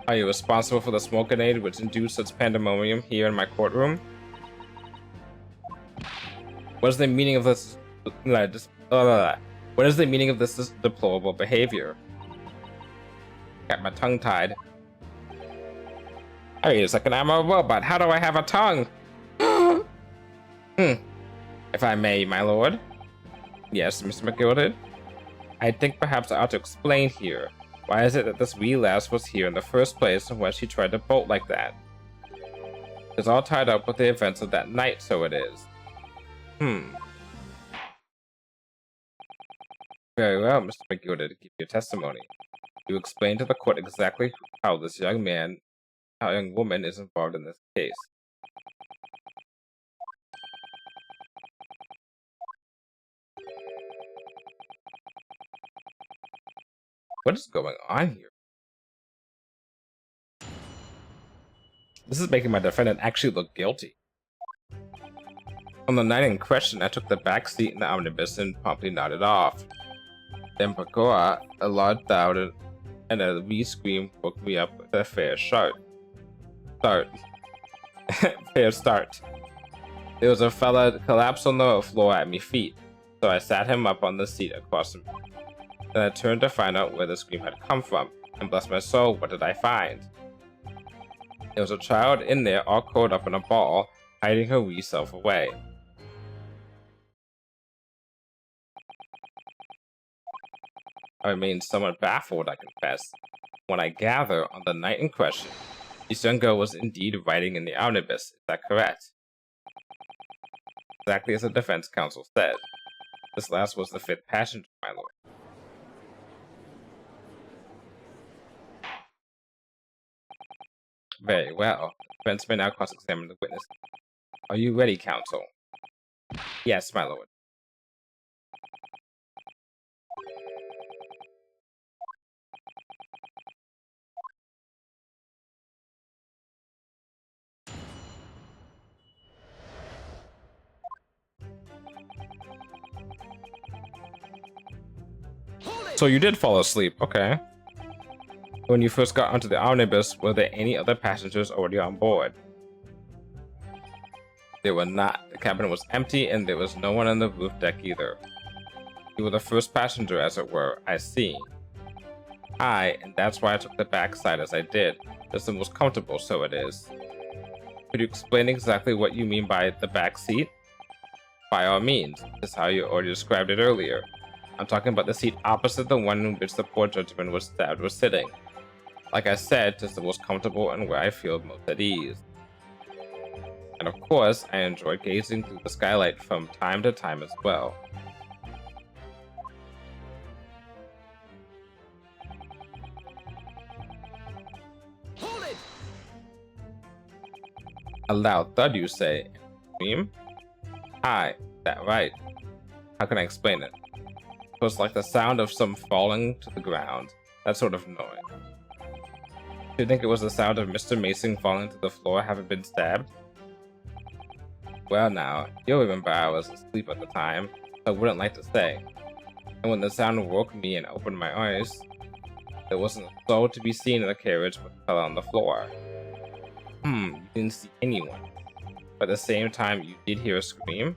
Are you responsible for the smoke grenade which induced such pandemonium here in my courtroom? What is the meaning of this? What is the meaning of this deplorable behavior? Got my tongue tied. Wait a second, I'm a robot. How do I have a tongue? If I may, my lord. Yes, Mr. McGilded. I think perhaps I ought to explain here. Why is it that this wee lass was here in the first place and why she tried to bolt like that? It's all tied up with the events of that night, so it is. Very well, Mr. McGilded, give your testimony. You explain to the court exactly how this young woman is involved in this case. What is going on here? This is making my defendant actually look guilty. On the night in question, I took the back seat in the omnibus and promptly nodded off. Then Pagoa, a loud thud and a wee scream woke me up with a fair start. Fair start. There was a fella collapsed on the floor at me feet, so I sat him up on the seat across from me. Then I turned to find out where the scream had come from, and bless my soul, what did I find? There was a child in there all curled up in a ball, hiding her wee self away. I remained somewhat baffled, I confess, when I gather on the night in question, this young girl was indeed riding in the omnibus. Is that correct? Exactly as the defense counsel said. This last was the 5th passenger, my lord. Very well. The defense may now cross-examine the witness. Are you ready, counsel? Yes, my lord. So you did fall asleep, okay. When you first got onto the omnibus, were there any other passengers already on board? There were not. The cabin was empty and there was no one on the roof deck either. You were the first passenger, as it were. I see. And that's why I took the back side as I did. It's the most comfortable, so it is. Could you explain exactly what you mean by the back seat? By all means. This is how you already described it earlier. I'm talking about the seat opposite the one in which the poor gentleman was stabbed was sitting. Like I said, it's the most comfortable and where I feel most at ease. And of course, I enjoy gazing through the skylight from time to time as well. Hold it! A loud thud, you say? Scream? Aye, that right. How can I explain it? It was like the sound of some falling to the ground, that sort of noise. Do you think it was the sound of Mr. Mason falling to the floor having been stabbed? Well now, you'll remember I was asleep at the time, so I wouldn't like to say. And when the sound woke me and opened my eyes, there wasn't a soul to be seen in the carriage but fell on the floor. You didn't see anyone. But at the same time, you did hear a scream?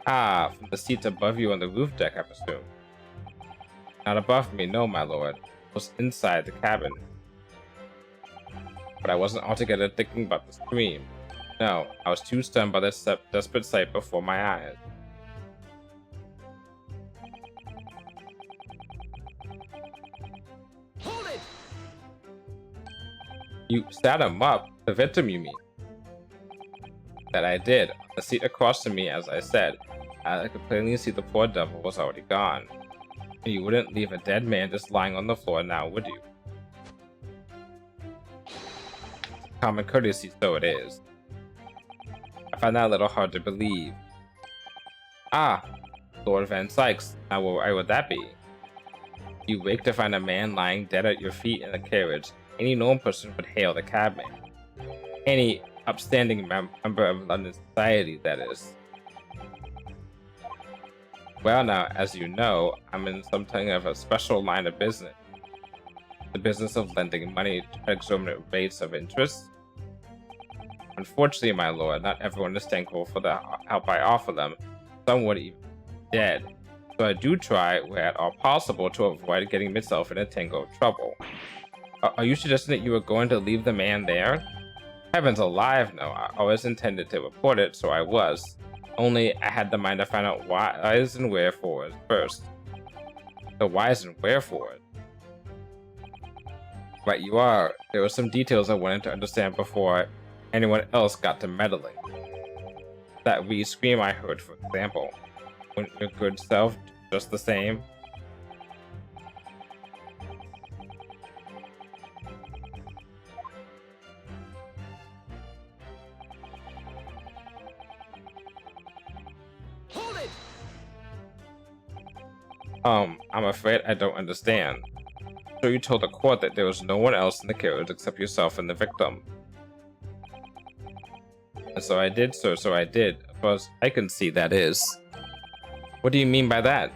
From the seats above you on the roof deck, I presume. Not above me, no, my lord. It was inside the cabin. But I wasn't altogether thinking about the scream. No, I was too stunned by the desperate sight before my eyes. Hold it! You sat him up, the victim, you mean? That I did. On the seat across from me, as I said, I could plainly see the poor devil was already gone. And you wouldn't leave a dead man just lying on the floor now, would you? Common courtesy, so it is. I find that a little hard to believe. Lord Van Sykes. Now why would that be? You wake to find a man lying dead at your feet in a carriage. Any known person would hail the cabman. Any upstanding member of London society, that is. Well now, as you know, I'm in something of a special line of business. The business of lending money at exorbitant rates of interest. Unfortunately, my lord, not everyone is thankful for the help I offer them. Some would even be dead. So I do try, where at all possible, to avoid getting myself in a tangle of trouble. Are you suggesting that you were going to leave the man there? Heavens alive, no. I always intended to report it, so I was. Only I had the mind to find out whys and wherefores first. The whys and wherefores? Right you are. There were some details I wanted to understand before anyone else got to meddling. That wee scream I heard, for example. Wouldn't your good self do just the same? Hold it! I'm afraid I don't understand. So you told the court that there was no one else in the carriage except yourself and the victim. And so I did, sir, so I did. As far as I can see, that is. What do you mean by that?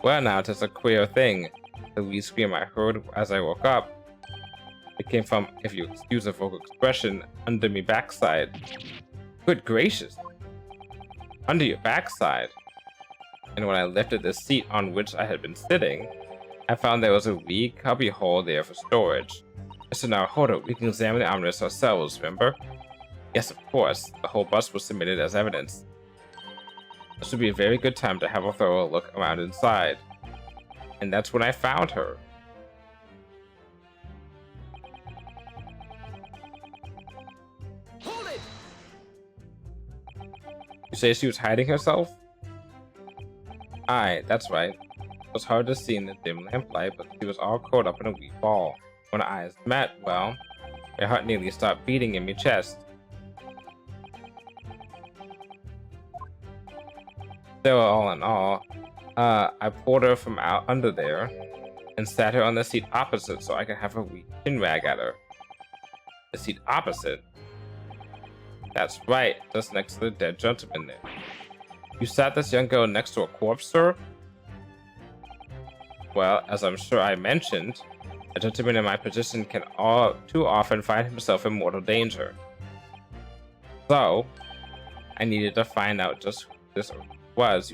Well now, it's a queer thing. The wee scream I heard as I woke up. It came from, if you excuse the vocal expression, under me backside. Good gracious. Under your backside. And when I lifted the seat on which I had been sitting, I found there was a wee cubby hole there for storage. So now, hold it, we can examine the omnibus ourselves, remember? Yes, of course. The whole bus was submitted as evidence. This would be a very good time to have a thorough look around inside. And that's when I found her. Hold it! You say she was hiding herself? Aye, that's right. It was hard to see in the dim lamplight, but she was all curled up in a wee ball. When our eyes met, well, my heart nearly stopped beating in my chest. So all in all, I pulled her from out under there and sat her on the seat opposite so I could have a wee chin rag at her. The seat opposite? That's right, just next to the dead gentleman there. You sat this young girl next to a corpse, sir? Well, as I'm sure I mentioned, a gentleman in my position can all too often find himself in mortal danger. So, I needed to find out just who this was.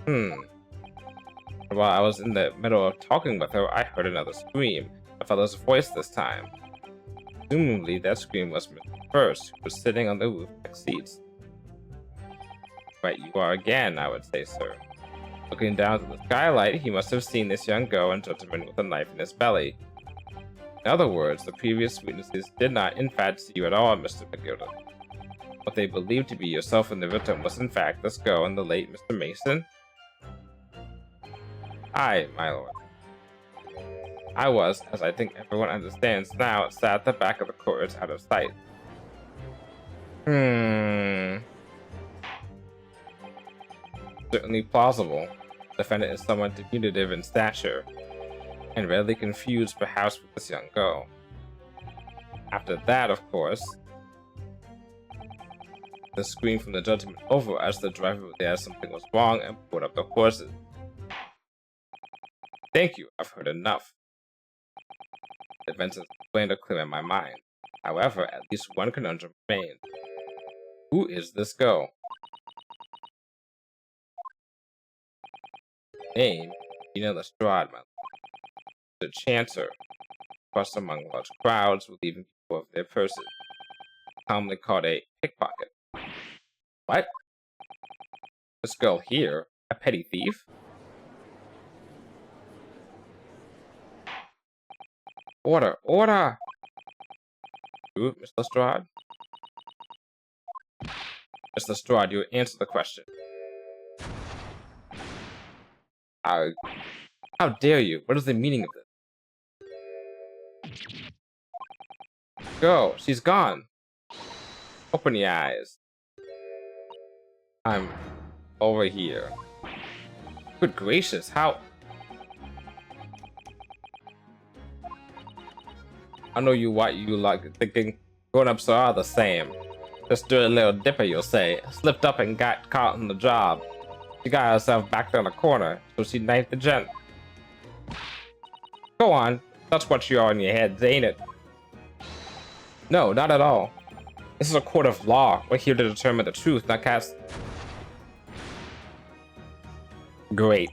While I was in the middle of talking with her, I heard another scream. A fellow's voice this time. Presumably, that scream was Mr. First, who was sitting on the roof back seats. Right, you are again, I would say, sir. Looking down to the skylight, he must have seen this young girl and gentleman with a knife in his belly. In other words, the previous witnesses did not, in fact, see you at all, Mr. McGilden. What they believed to be yourself and the victim was, in fact, this girl and the late Mr. Mason? Aye, my lord. I was, as I think everyone understands now, sat at the back of the corridors out of sight. Certainly plausible. The defendant is somewhat diminutive in stature, and readily confused perhaps with this young girl. After that, of course, the scream from the gentleman over as the driver realized something was wrong and pulled up the horses. Thank you, I've heard enough. The events explained are clear in my mind. However, at least one conundrum remains. Who is this girl? Name, Gina Lestrade, my lord. The chancer, crossed among large crowds, relieving people of their purses. Commonly called a pickpocket. What? This girl here? A petty thief? Order! Order! Who, Miss Lestrade? Miss Lestrade, you answer the question. How dare you? What is the meaning of this? Go! She's gone! Open your eyes. I'm over here. Good gracious, how? I know you what you like thinking grown-ups are all the same. Just do a little dipper, you'll say. Slipped up and got caught on the job. She got herself backed on the corner, so she knifed the gent. Go on, that's what you are in your heads, ain't it? No, not at all. This is a court of law. We're here to determine the truth, not cast. Great.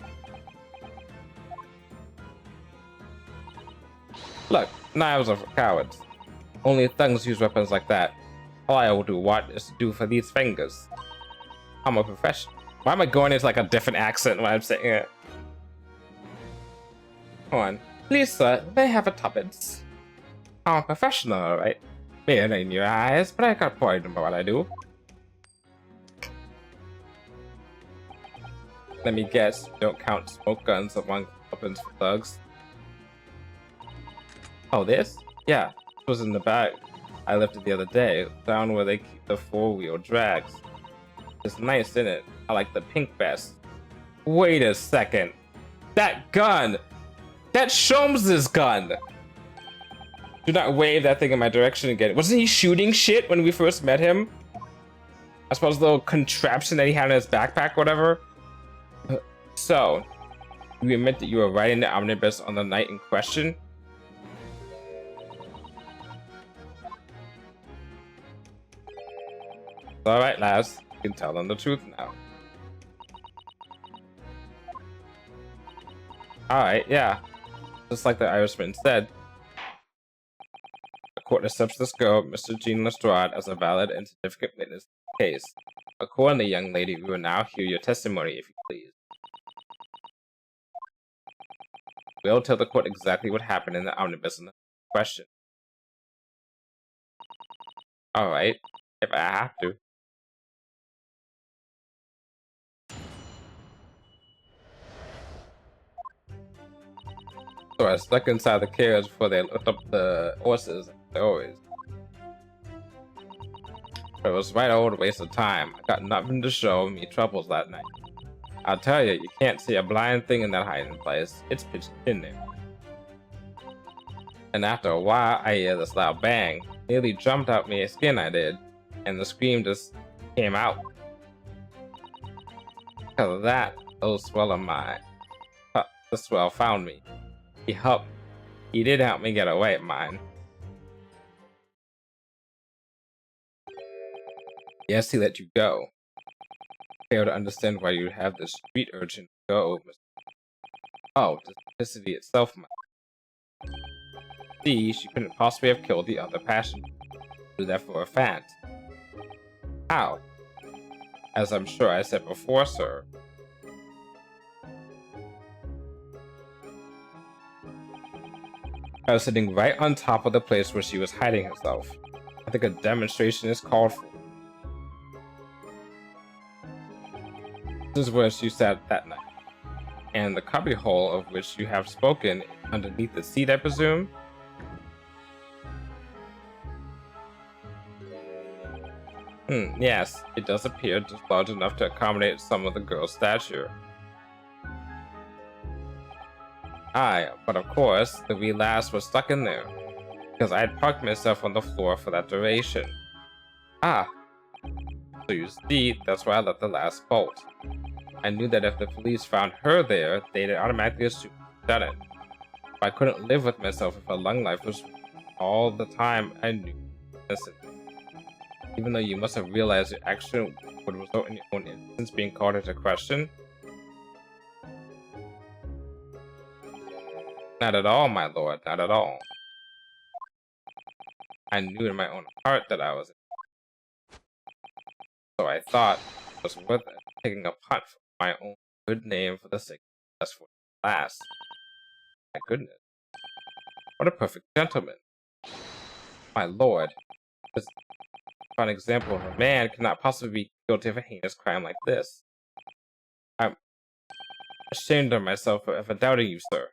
Look, knives are for cowards. Only thugs use weapons like that. All I will do what is to do for these fingers. I'm a professional. Why am I going into like a different accent when I'm saying it? Come on. Please, sir, may I have a tuppence? I'm a professional, alright? Being in your eyes, but I got point about what I do. Let me guess, you don't count smoke guns among weapons for thugs. Oh, this? Yeah, this was in the bag I lifted the other day, down where they keep the four-wheel drags. It's nice, isn't it? I like the pink best. Wait a second. That gun! That's Sholmes's gun! Do not wave that thing in my direction again. Wasn't he shooting shit when we first met him? I suppose the little contraption that he had in his backpack, whatever. So, you admit that you were riding the omnibus on the night in question? Alright, lads. You can tell them the truth now. Alright, yeah. Just like the Irishman said. The court accepts this girl, Mr. Jean Lestrade, as a valid and significant witness in the case. Accordingly, young lady, we will now hear your testimony, if you please. We'll tell the court exactly what happened in the omnibus in the question. Alright, if I have to. So I stuck inside the carriage before they looked up the horses, as they always. It was right old waste of time. I got nothing to show me troubles that night. I'll tell you, you can't see a blind thing in that hiding place. It's pitched in there. And after a while, I hear this loud bang. Nearly jumped out my skin, I did. And the scream just came out. Because of that, those swallow my... the swell found me. He did help me get away at mine. Yes, he let you go. I fail to understand why you have this street urchin go, Mr. Oh, the simplicity itself might. See, she couldn't possibly have killed the other passenger. Do that for a fact. How? As I'm sure I said before, sir. I was sitting right on top of the place where she was hiding herself. I think a demonstration is called for. This is where she sat that night. And the cubbyhole of which you have spoken, underneath the seat, I presume? Yes, it does appear just large enough to accommodate some of the girl's stature. Aye, but of course, the wee lass was stuck in there, because I had parked myself on the floor for that duration. Ah, so you see, that's why I let the lass bolt. I knew that if the police found her there, they'd automatically assume I'd done it. But I couldn't live with myself if a lung life was all the time I knew. Listen, even though you must have realized your action would result in your own innocence being called into question. Not at all, my lord, not at all. I knew in my own heart that I was. So I thought it was worth it, taking a punt for my own good name for the sake of successful class. My goodness. What a perfect gentleman. My lord. This an example of a man cannot possibly be guilty of a heinous crime like this. I'm ashamed of myself for ever doubting you, sir.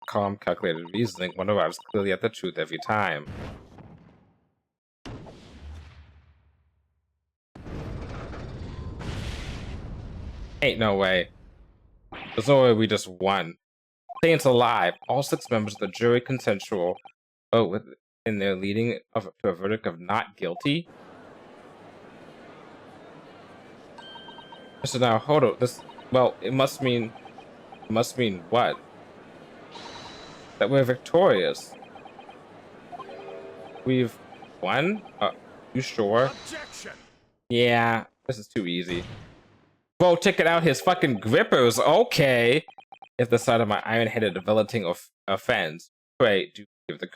Calm, calculated reasoning, one arrives clearly at the truth every time. Ain't no way. There's no way we just won. Saints alive. All 6 members of the jury consensual vote in their leading to a verdict of not guilty. So now hold up. It must mean what? That we're victorious. We've won? You sure? Objection! Yeah, this is too easy. Whoa, check it out, his fucking grippers, okay. If the sight of my iron-headed developing offends, pray do give the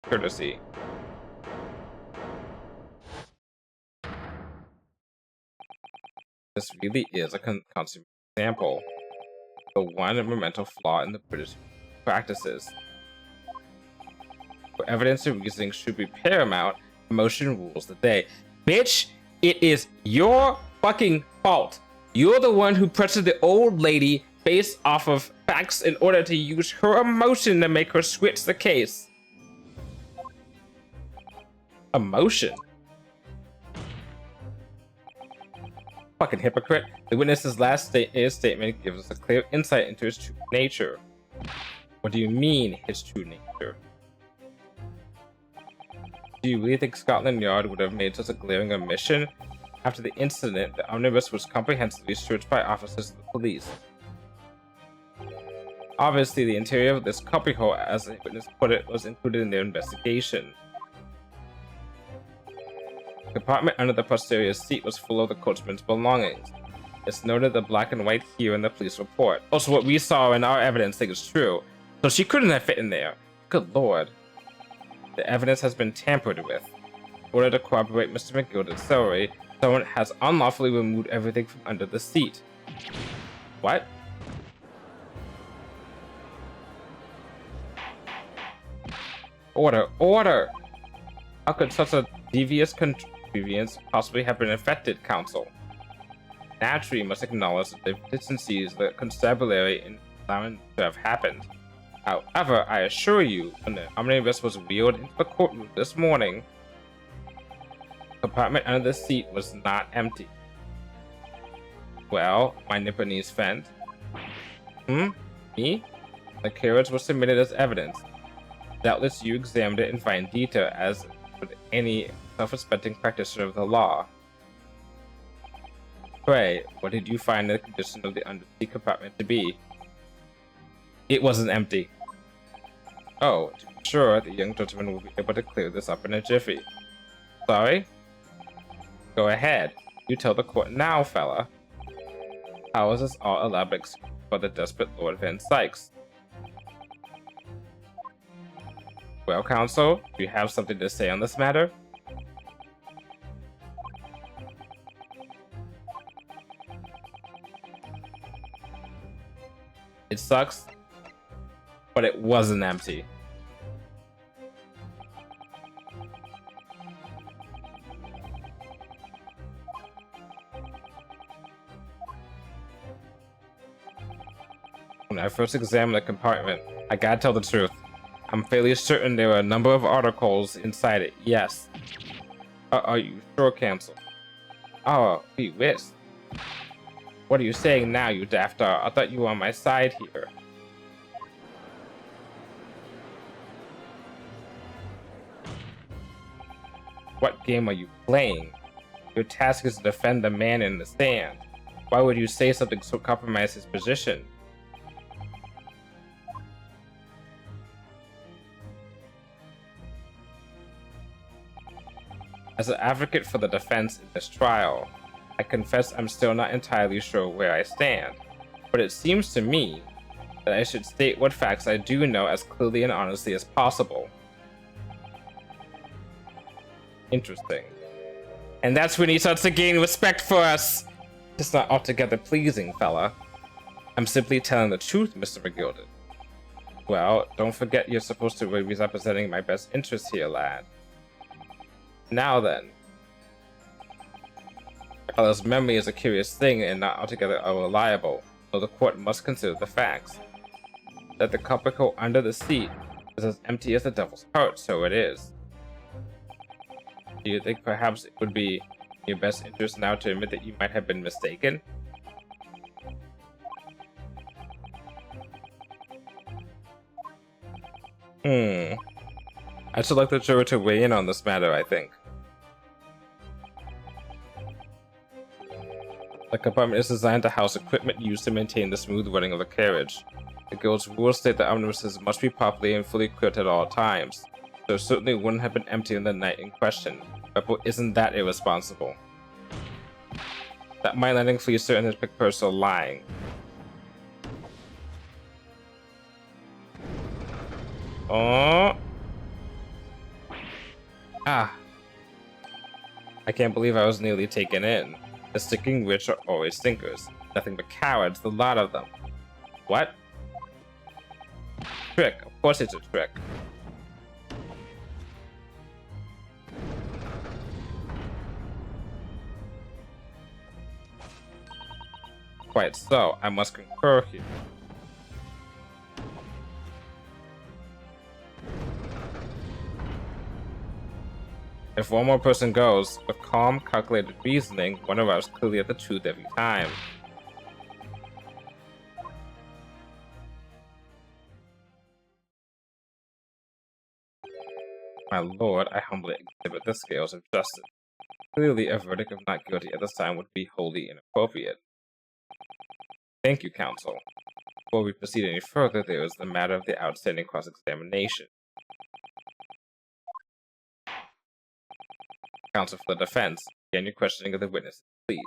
courtesy. This really is a consummate example. The one monumental flaw in the British practices. For evidence and reasoning should be paramount, emotion rules the day. Bitch, it is your fucking fault. You're the one who pressured the old lady based off of facts in order to use her emotion to make her switch the case. Emotion? Fucking hypocrite. The witness's last statement gives us a clear insight into his true nature. What do you mean, his true nature? Do you really think Scotland Yard would have made such a glaring omission? After the incident, the omnibus was comprehensively searched by officers of the police. Obviously, the interior of this cubbyhole, as a witness put it, was included in their investigation. The compartment under the posterior seat was full of the coachman's belongings. It's noted the black and white here in the police report. Also, what we saw in our evidence thing is true. So she couldn't have fit in there. Good lord. The evidence has been tampered with. In order to corroborate Mr. McGilden's story, someone has unlawfully removed everything from under the seat. What? Order, order! How could such a devious convenience possibly have been infected, counsel? Naturally, you must acknowledge the deficiencies the constabulary in allowing to have happened. However, I assure you, when the omnibus was wheeled into the courtroom this morning, the compartment under the seat was not empty. Well, my Nipponese friend. Me? The carriage was submitted as evidence. Doubtless you examined it in fine detail, as with any self-respecting practitioner of the law. Pray, what did you find the condition of the undersea compartment to be? It wasn't empty. Oh, to be sure, the young gentleman will be able to clear this up in a jiffy. Sorry? Go ahead. You tell the court now, fella. How is this all elaborate excuse for the desperate Lord Van Sykes? Well, counsel, do you have something to say on this matter? It sucks, but it wasn't empty. When I first examined the compartment, I gotta tell the truth. I'm fairly certain there were a number of articles inside it, yes. Are you sure, counsel? Oh, gee whiz. What are you saying now, you daft dog? I thought you were on my side here. What game are you playing? Your task is to defend the man in the stand. Why would you say something so compromise his position? As an advocate for the defense in this trial, I confess I'm still not entirely sure where I stand, but it seems to me that I should state what facts I do know as clearly and honestly as possible. Interesting. And that's when he starts to gain respect for us. It's not altogether pleasing, fella. I'm simply telling the truth, Mr. McGilded. Well, don't forget you're supposed to be representing my best interests here, lad. Now then. Fella's memory is a curious thing and not altogether unreliable, so the court must consider the facts. That the cubicle under the seat is as empty as the devil's heart, so it is. Do you think perhaps it would be in your best interest now to admit that you might have been mistaken? I should like the jury to weigh in on this matter, I think. The compartment is designed to house equipment used to maintain the smooth running of the carriage. The guild's rules state that omnibuses must be properly and fully equipped at all times, so it certainly wouldn't have been empty on the night in question. But isn't that irresponsible? That my landing fleecer and his pick purse are lying. Oh! Ah! I can't believe I was nearly taken in. The sticking rich are always thinkers. Nothing but cowards, the lot of them. What? Trick. Of course it's a trick. Quite so. I must concur here. If one more person goes, with calm, calculated reasoning, one arrives clearly at the truth every time. My lord, I humbly exhibit the scales of justice. Clearly, a verdict of not guilty at this time would be wholly inappropriate. Thank you, counsel. Before we proceed any further, there is the matter of the outstanding cross-examination. Counsel for the defense, begin your questioning of the witnesses, please.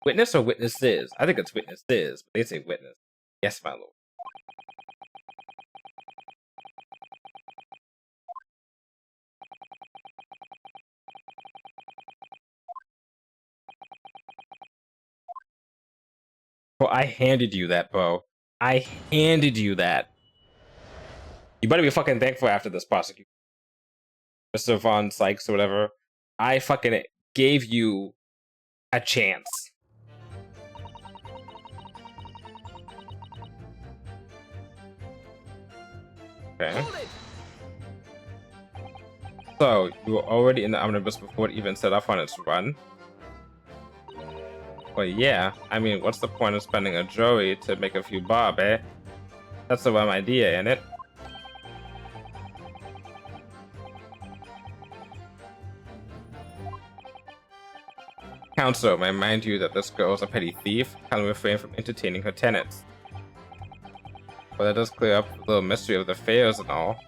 Witness or witnesses? I think it's witnesses, but they say witness. Yes, my lord. Bro, I handed you that, bro. I handed you that. You better be fucking thankful after this, prosecutor. Mr. Von Sykes or whatever. I fucking gave you a chance. Okay. So, you were already in the omnibus before it even set off on its run? Well, yeah. I mean, what's the point of spending a jury to make a few bob, eh? That's the one idea, ain't it? Counselor, may I remind you that this girl is a petty thief. Kindly refrain from entertaining her tenants. Well, that does clear up the little mystery of the fares and all.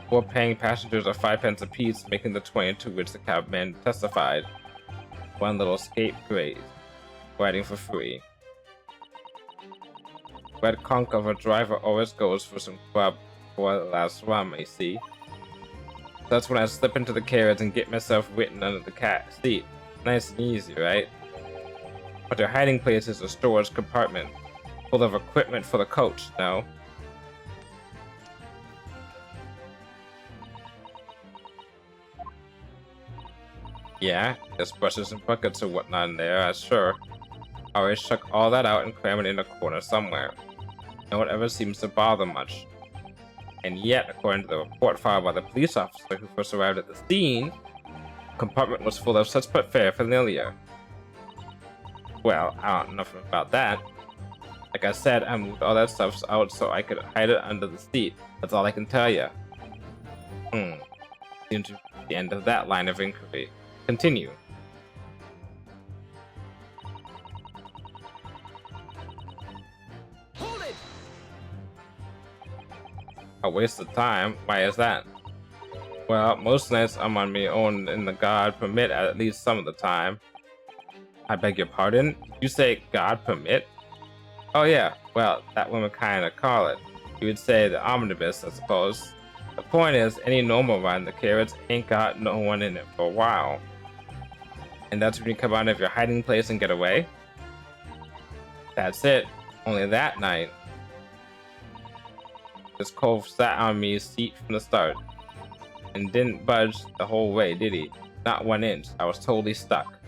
4 paying passengers are 5 pence apiece, making the 20 to which the cabman testified. 1 little scapegrace, riding for free. Red conch of a driver always goes for some grub for the last rum, I see. That's when I slip into the carriage and get myself written under the cat seat. Nice and easy, right? But their hiding place is a storage compartment, full of equipment for the coach, no? Yeah, there's brushes and buckets and whatnot in there, sure. I always chuck all that out and cram it in a corner somewhere. No one ever seems to bother much. And yet, according to the report filed by the police officer who first arrived at the scene, the compartment was full of such paraphernalia. Well, I don't know nothing about that. Like I said, I moved all that stuff out so I could hide it under the seat. That's all I can tell you. Seems to be the end of that line of inquiry. Continue. Hold it! A waste of time? Why is that? Well, most nights I'm on my own and the God permit at least some of the time. I beg your pardon? You say God permit? Oh yeah, well, that women kinda call it. You would say the omnibus, I suppose. The point is, any normal ride in the carriage ain't got no one in it for a while. And that's when you come out of your hiding place and get away? That's it. Only that night. This cove sat on me seat from the start. And didn't budge the whole way, did he? Not 1 inch. I was totally stuck.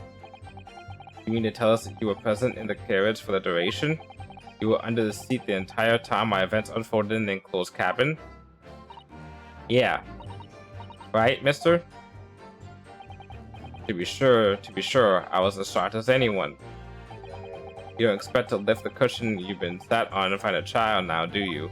You mean to tell us that you were present in the carriage for the duration? You were under the seat the entire time my events unfolded in the enclosed cabin? Yeah. Right, mister? To be sure, I was as sharp as anyone. You don't expect to lift the cushion you've been sat on and find a child now, do you?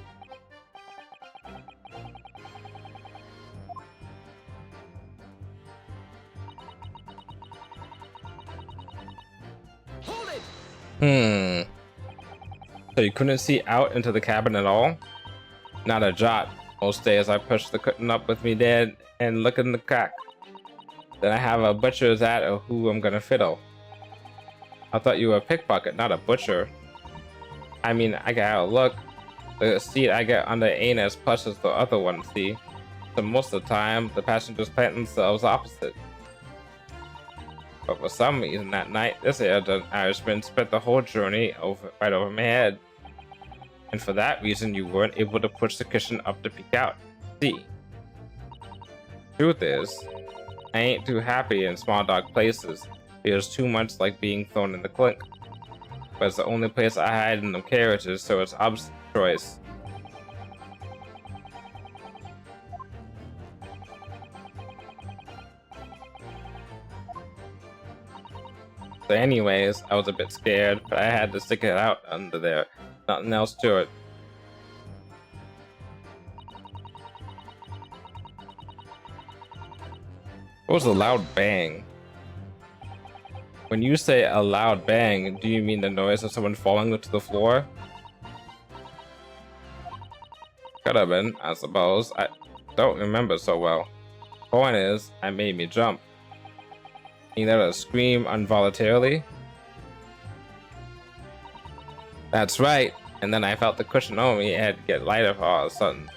Hold it! So you couldn't see out into the cabin at all? Not a jot. Most days I push the curtain up with me dad and look in the crack. Then I have a butcher's at who I'm gonna fiddle. I thought you were a pickpocket, not a butcher. I mean, I got a look. The seat I get under ain't as plush as the other one, see? So most of the time, the passengers plant themselves opposite. But for some reason that night, this Irishman spent the whole journey right over my head. And for that reason, you weren't able to push the cushion up to peek out. See? Truth is, I ain't too happy in small dark places. Feels too much like being thrown in the clink. But it's the only place I hide in the carriages, so it's obvious choice. So anyways, I was a bit scared, but I had to stick it out under there. Nothing else to it. What was a loud bang? When you say a loud bang, do you mean the noise of someone falling to the floor? Could have been, I suppose. I don't remember so well. Point is, it made me jump. You let her scream involuntarily? That's right. And then I felt the cushion on me had to get lighter all of a sudden.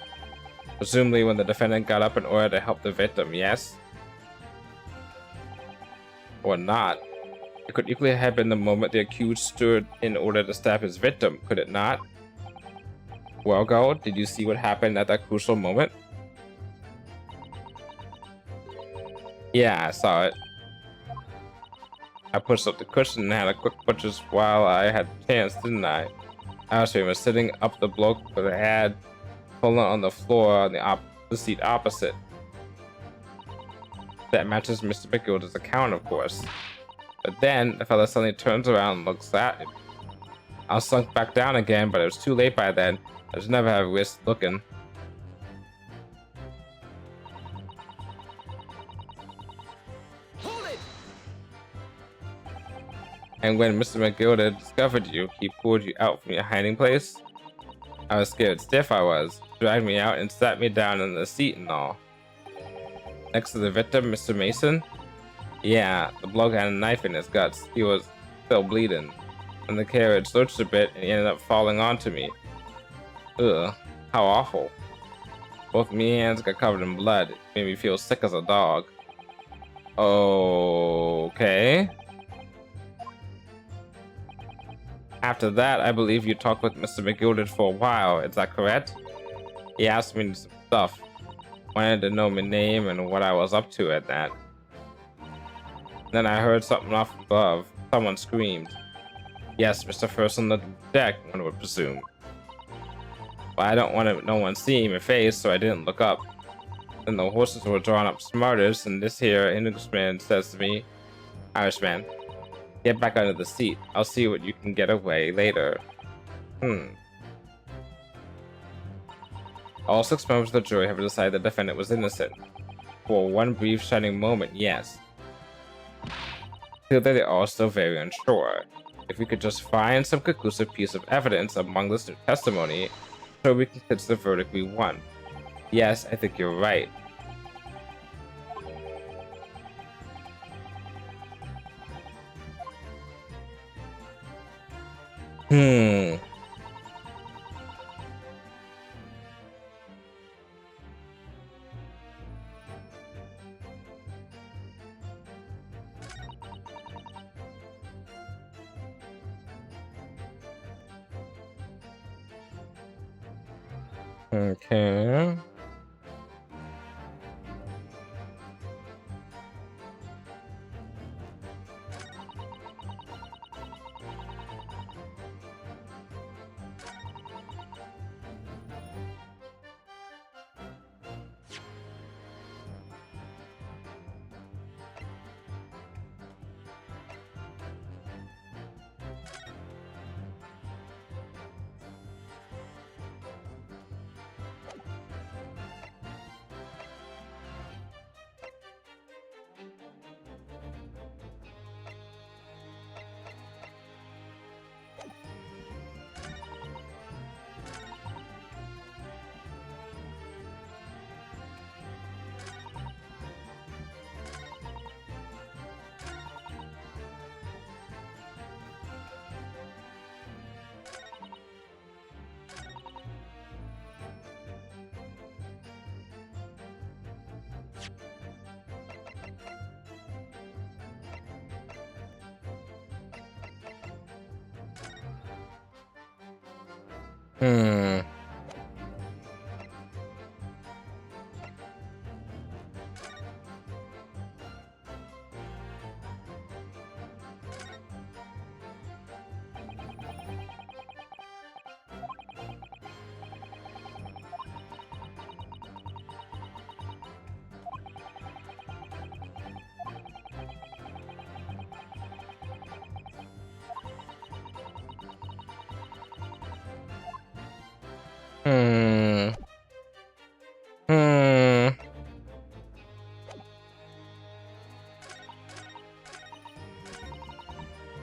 Presumably when the defendant got up in order to help the victim, yes? Or not. It could equally have been the moment the accused stood in order to stab his victim, could it not? Well, girl, did you see what happened at that crucial moment? Yeah, I saw it. I pushed up the cushion and had a quick butcher's while I had a chance, didn't I? Irishman was sitting up the bloke with a head pulling on the floor on the seat opposite. That matches Mr. McGilda's account, of course. But then the fella suddenly turns around and looks at him. I was sunk back down again, but it was too late by then. I just never have risked looking. And when Mr. McGilda discovered you, he pulled you out from your hiding place. I was scared stiff, I was. Dragged me out and sat me down in the seat and all. Next to the victim, Mr. Mason? Yeah, the bloke had a knife in his guts. He was still bleeding. And the carriage lurched a bit and he ended up falling onto me. Ugh, how awful. Both me hands got covered in blood. It made me feel sick as a dog. Okay. After that, I believe you talked with Mr. McGilded for a while. Is that correct? He asked me some stuff. Wanted to know my name and what I was up to at that. Then I heard something off above. Someone screamed. Yes, Mr. First on the deck, one would presume. But I don't want no one seeing my face, so I didn't look up. Then the horses were drawn up smartest, and this here Englishman says to me, Irishman, get back under the seat. I'll see what you can get away later. All 6 members of the jury have decided the defendant was innocent. For one brief shining moment, yes. Still, they're all still very unsure. If we could just find some conclusive piece of evidence among this new testimony, so we can consider the verdict we want. Yes, I think you're right. Okay.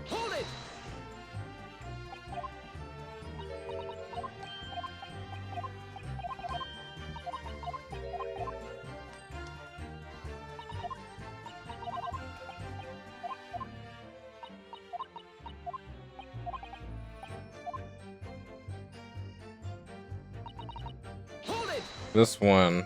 Hold it! Hold it! This one.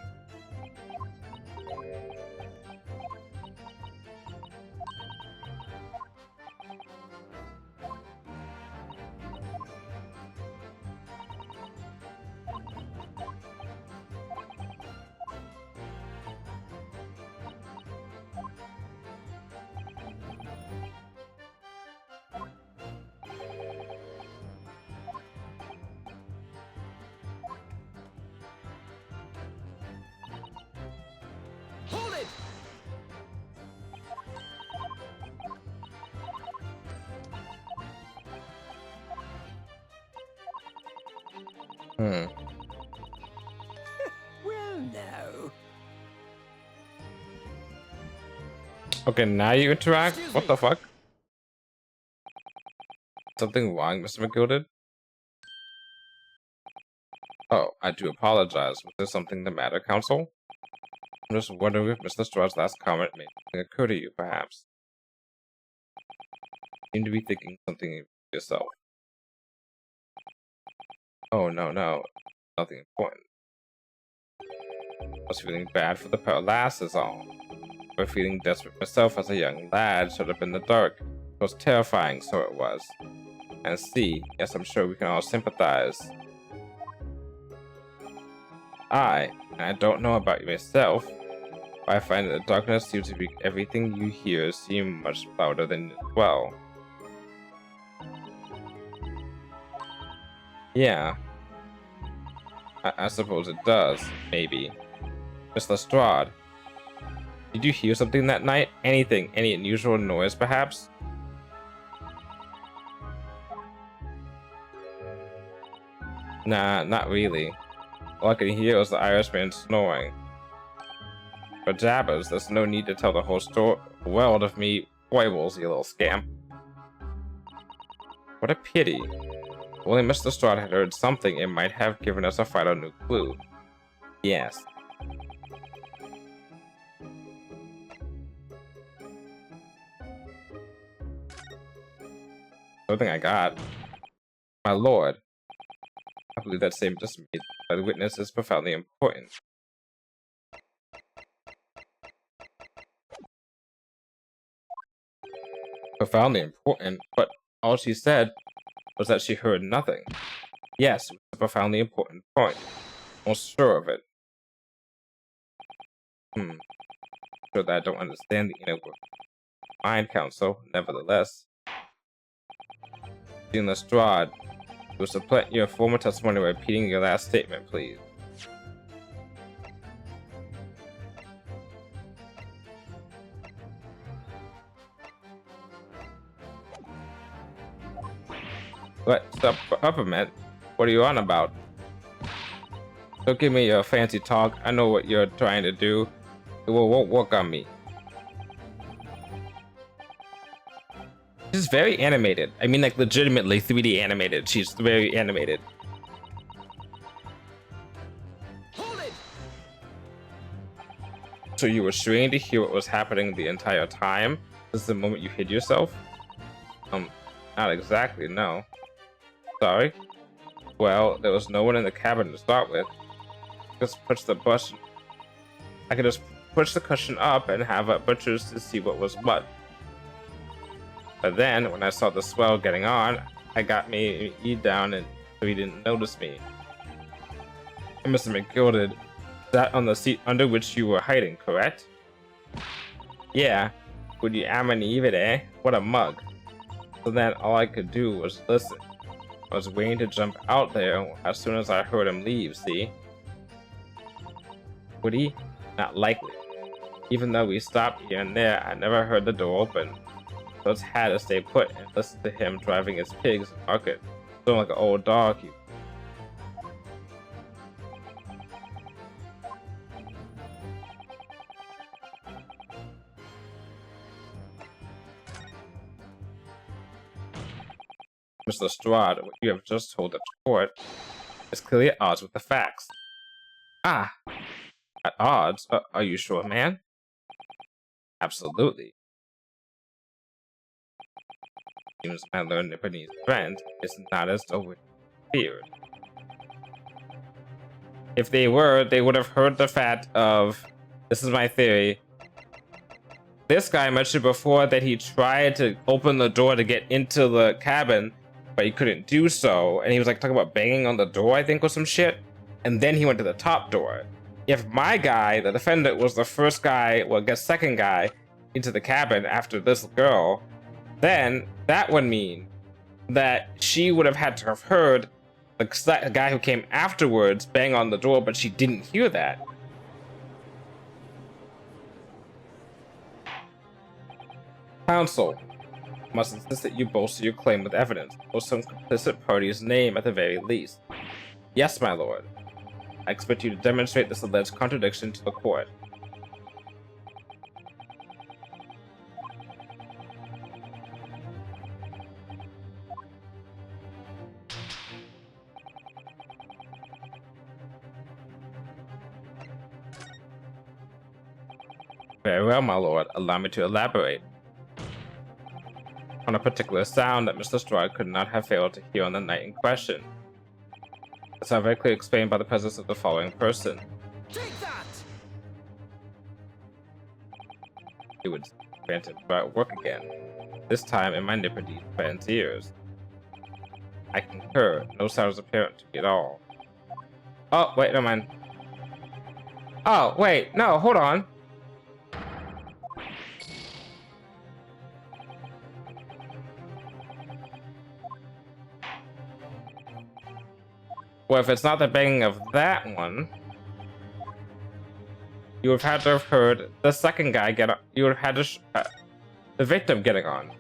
Hold it! Well, no. Okay, now you interact? Excuse What me. the fuck? Something wrong, Mr. McGilded? Oh, I do apologize. Was there something the matter, Counsel? I'm just wondering if Mr. Strahd's last comment made something occur to you, perhaps. You seem to be thinking something of yourself. Oh, no. Nothing important. I was feeling bad for the poor lass is all. But feeling desperate myself as a young lad, shut up in the dark. It was terrifying, so it was. And see, yes, I'm sure we can all sympathize. I don't know about you myself, but I find that the darkness seems to make everything you hear seem much louder than well. Yeah, I suppose it does, maybe. Miss Lestrade, did you hear something that night? Anything? Any unusual noise, perhaps? Nah, not really. All I could hear was the Irishman snoring. For jabbers, there's no need to tell the whole world of me foibles, you little scamp. What a pity. If only Mr. Strahd had heard something, it might have given us a final new clue. Yes. Something I got. My lord. I believe that statement just made by the witness is profoundly important. Profoundly important, but all she said was that she heard nothing. Yes, it was a profoundly important point. Almost sure of it. Sure that I don't understand the inner mind, Counsel, nevertheless. Dean Lestrade, you will supplant your former testimony by repeating your last statement, please. What? Supplement? What are you on about? Don't give me your fancy talk. I know what you're trying to do. It won't work on me. She's very animated. I mean, like, legitimately 3D animated. She's very animated. Hold it! So you were strained to hear what was happening the entire time? This is the moment you hid yourself? Not exactly, no. Sorry? Well, there was no one in the cabin to start with. I could just push the cushion up and have a butchers to see what was what. But then, when I saw the swell getting on, I got me down and so he didn't notice me. And Mr. McGilded sat on the seat under which you were hiding, correct? Yeah. Would you amanieve eh? What a mug. So then all I could do was listen. I was waiting to jump out there as soon as I heard him leave, see? Would he? Not likely. Even though we stopped here and there, I never heard the door open. So I just had to stay put and listen to him driving his pigs to market. Sound like an old dog. Mr. Lestrade, what you have just told the court is clearly at odds with the facts. Ah! At odds? Are you sure, man? Absolutely. Seems my learned Nipponese friend is not as though we feared. If they were, they would have heard the fact of, this is my theory, this guy mentioned before that he tried to open the door to get into the cabin, but he couldn't do so, and he was like talking about banging on the door, I think, or some shit, and then he went to the top door. If my guy, the defendant, was the first guy, well, I guess second guy, into the cabin after this girl, then that would mean that she would have had to have heard the guy who came afterwards bang on the door, but she didn't hear that. Counsel must insist that you bolster your claim with evidence, or some complicit party's name at the very least. Yes, my lord. I expect you to demonstrate this alleged contradiction to the court. Very well, my lord. Allow me to elaborate on a particular sound that Mr. Strahd could not have failed to hear on the night in question. The sound very clearly explained by the presence of the following person. Take that! He would grant it at work again, this time in my Nipperdean friend's ears. I concur. No sound is apparent to me at all. Oh, wait, never mind. Oh, wait, no, hold on. Well, if it's not the banging of that one, you would have had to have heard the second guy get on. You would have had to the victim getting on.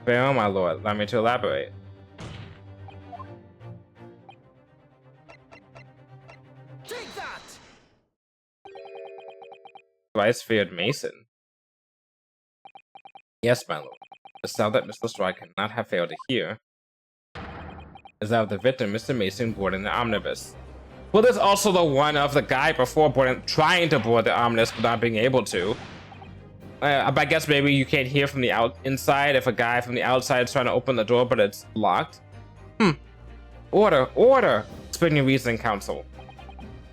Very well, my lord. Allow me to elaborate. Take that! Thrice feared Mason. Yes, my lord. The sound that Mr. Strahd cannot have failed to hear is that of the victim, Mr. Mason, boarding the omnibus. Well, there's also the one of the guy before trying to board the omnibus but not being able to. I guess maybe you can't hear from the inside if a guy from the outside is trying to open the door but it's locked. Order, order! Explain your reasoning, counsel.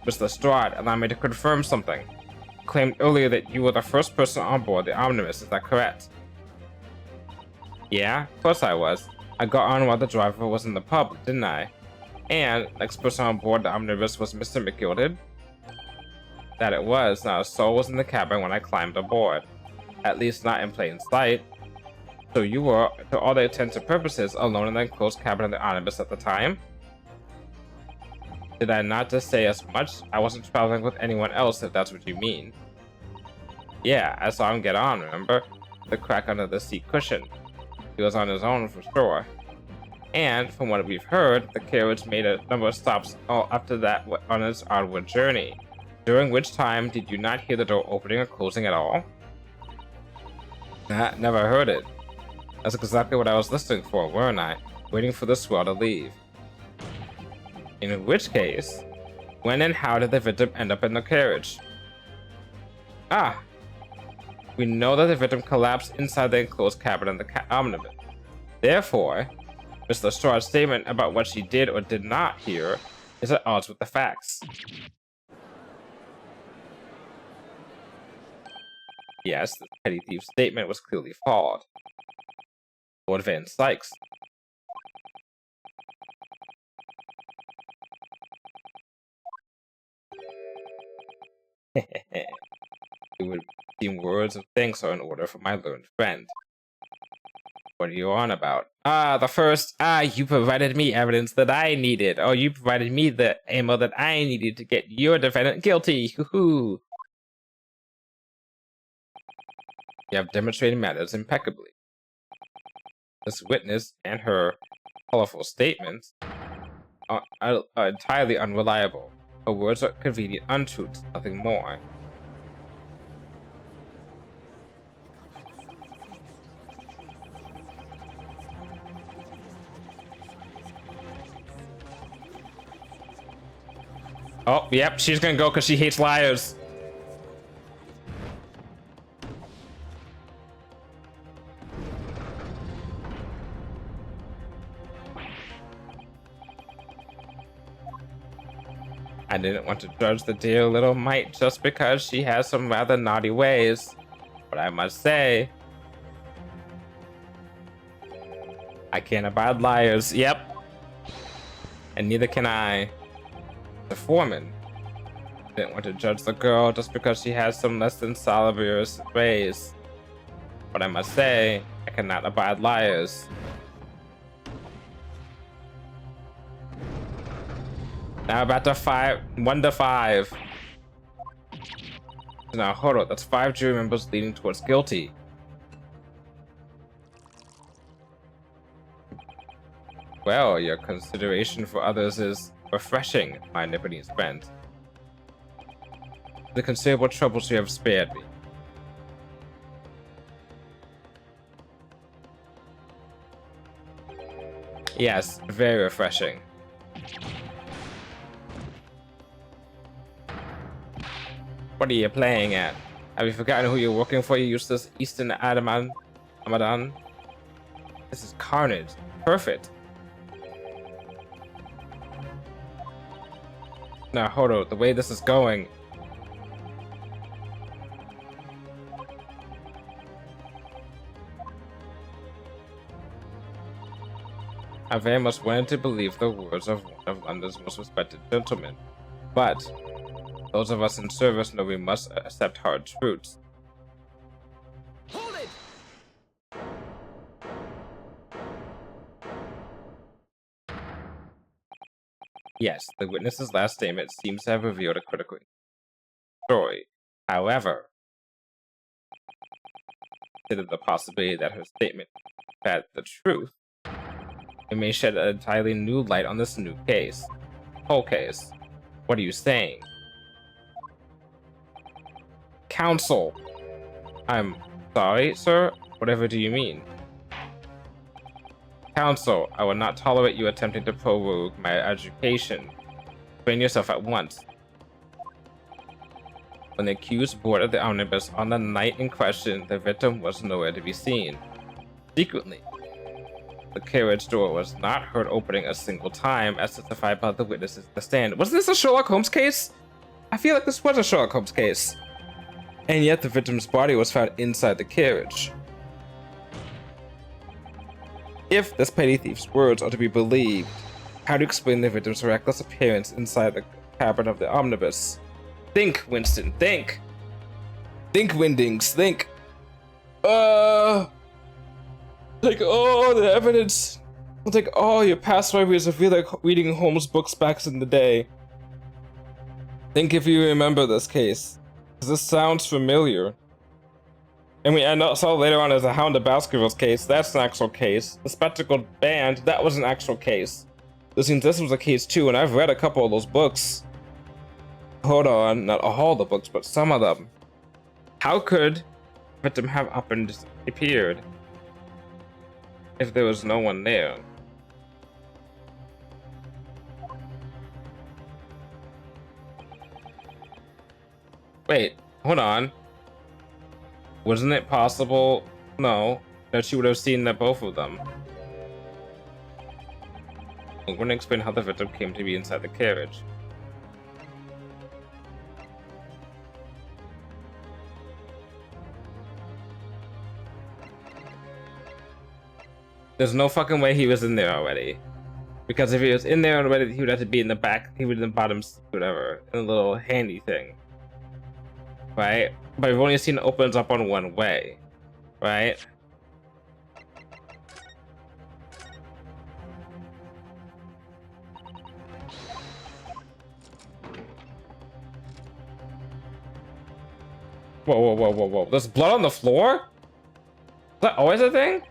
Mr. Strahd, allow me to confirm something. You claimed earlier that you were the first person on board the omnibus, is that correct? Yeah, of course I was. I got on while the driver was in the pub, didn't I? And next person on board the omnibus was Mr. McGilded? That it was. Not a soul was in the cabin when I climbed aboard. At least not in plain sight. So you were, to all the intents and purposes, alone in the enclosed cabin of the omnibus at the time? Did I not just say as much? I wasn't traveling with anyone else, if that's what you mean. Yeah, I saw him get on, remember? The crack under the seat cushion. He was on his own for sure. And, from what we've heard, the carriage made a number of stops all after that on its onward journey. During which time, did you not hear the door opening or closing at all? Nah, never heard it. That's exactly what I was listening for, weren't I? Waiting for the swell to leave. In which case, when and how did the victim end up in the carriage? Ah! We know that the victim collapsed inside the enclosed cabin of the omnibus. Therefore, Mr. Strahd's statement about what she did or did not hear is at odds with the facts. Yes, the petty thief's statement was clearly flawed. Lord Van Sykes. It would seem words of thanks are in order for my learned friend. What are you on about? The first, you provided me evidence that I needed. Oh, you provided me the ammo that I needed to get your defendant guilty. Hoo-hoo. You have demonstrated matters impeccably. This witness and her colorful statements are entirely unreliable. Her words are convenient untruths, nothing more. Oh, yep, she's gonna go because she hates liars. I didn't want to judge the dear little mite just because she has some rather naughty ways. But I must say, I can't abide liars. Yep. And neither can I. The foreman didn't want to judge the girl just because she has some less than salubrious ways. But I must say, I cannot abide liars. Now about to 1 to 5. Now hold on, that's 5 jury members leaning towards guilty. Well, your consideration for others is refreshing, my Nipponese friend. The considerable troubles you have spared me. Yes, very refreshing. What are you playing at? Have you forgotten who you're working for, you useless Eastern Amadan? This is carnage. Perfect. Now, Hodo, the way this is going... I very much wanted to believe the words of one of London's most respected gentlemen, but those of us in service know we must accept hard truths. Hold it! Yes, the witness's last statement seems to have revealed a critical story. However, consider the possibility that her statement had the truth. It may shed an entirely new light on this new case. Whole case. What are you saying? Counsel! I'm sorry, sir? Whatever do you mean? Counsel, I will not tolerate you attempting to prorogue my education. Explain yourself at once. When the accused boarded the omnibus on the night in question, the victim was nowhere to be seen. Secretly, the carriage door was not heard opening a single time, as testified by the witnesses at the stand. Wasn't this a Sherlock Holmes case? I feel like this was a Sherlock Holmes case. And yet the victim's body was found inside the carriage. If this petty thief's words are to be believed, how do you explain the victim's reckless appearance inside the cabin of the omnibus? Think, Winston, think! Think, Windings, think! Take all the evidence. I'll take all your past memories of reading Holmes books back in the day. Think if you remember this case. This sounds familiar. And we saw later on as a Hound of Baskerville's case. That's an actual case. The Spectacled Band, that was an actual case. This means this was a case too, and I've read a couple of those books. Hold on, not all the books, but some of them. How could the victim have up and disappeared if there was no one there? Wait, hold on. Wasn't it possible? No, that she would have seen that both of them. I'm going to explain how the victim came to be inside the carriage. There's no fucking way he was in there already. Because if he was in there already, he would have to be in the back. He would in the bottom seat, whatever, in a little handy thing. Right? But we've only seen it opens up on one way. Right? Whoa, whoa, whoa, whoa, whoa. There's blood on the floor? Is that always a thing?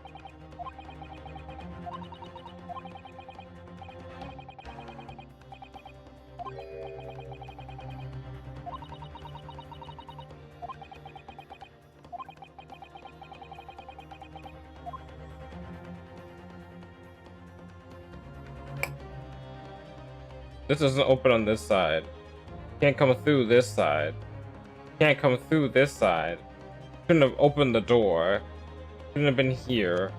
This doesn't open on this side. Can't come through this side. Can't come through this side. Couldn't have opened the door. Couldn't have been here.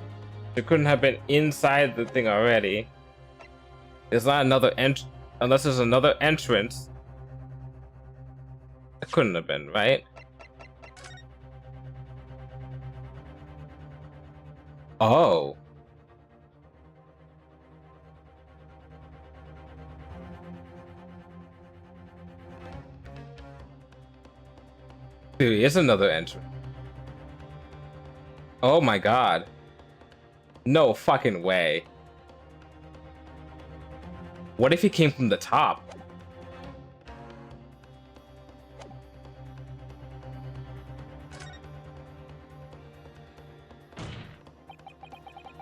It couldn't have been inside the thing already. There's not another unless there's another entrance. It couldn't have been, right? Oh. There is another entrance. Oh my god. No fucking way. What if he came from the top?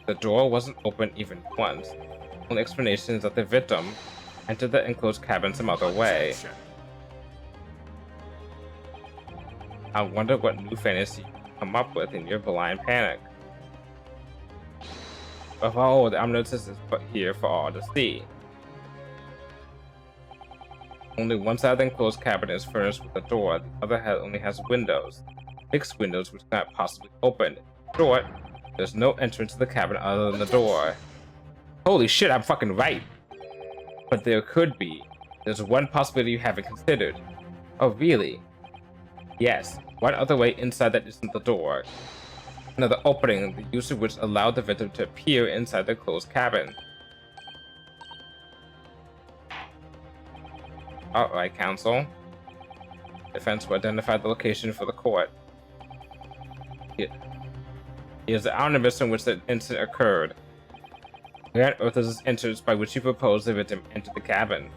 The door wasn't open even once. The only explanation is that the victim entered the enclosed cabin some other way. I wonder what new fantasy you come up with in your blind panic. But oh, the omnibus is here for all to see. Only one side of the enclosed cabin is furnished with a door. The other only has windows. 6 windows which cannot possibly open. In short, there's no entrance to the cabin other than the door. Holy shit, I'm fucking right. But there could be. There's one possibility you haven't considered. Oh, really? Yes, one other way inside that isn't the door. Another opening, the use of which allowed the victim to appear inside the closed cabin. Alright, counsel. Defense will identify the location for the court. Here's the omnibus in which the incident occurred. Grant Earth's entrance by which you propose the victim enter the cabin.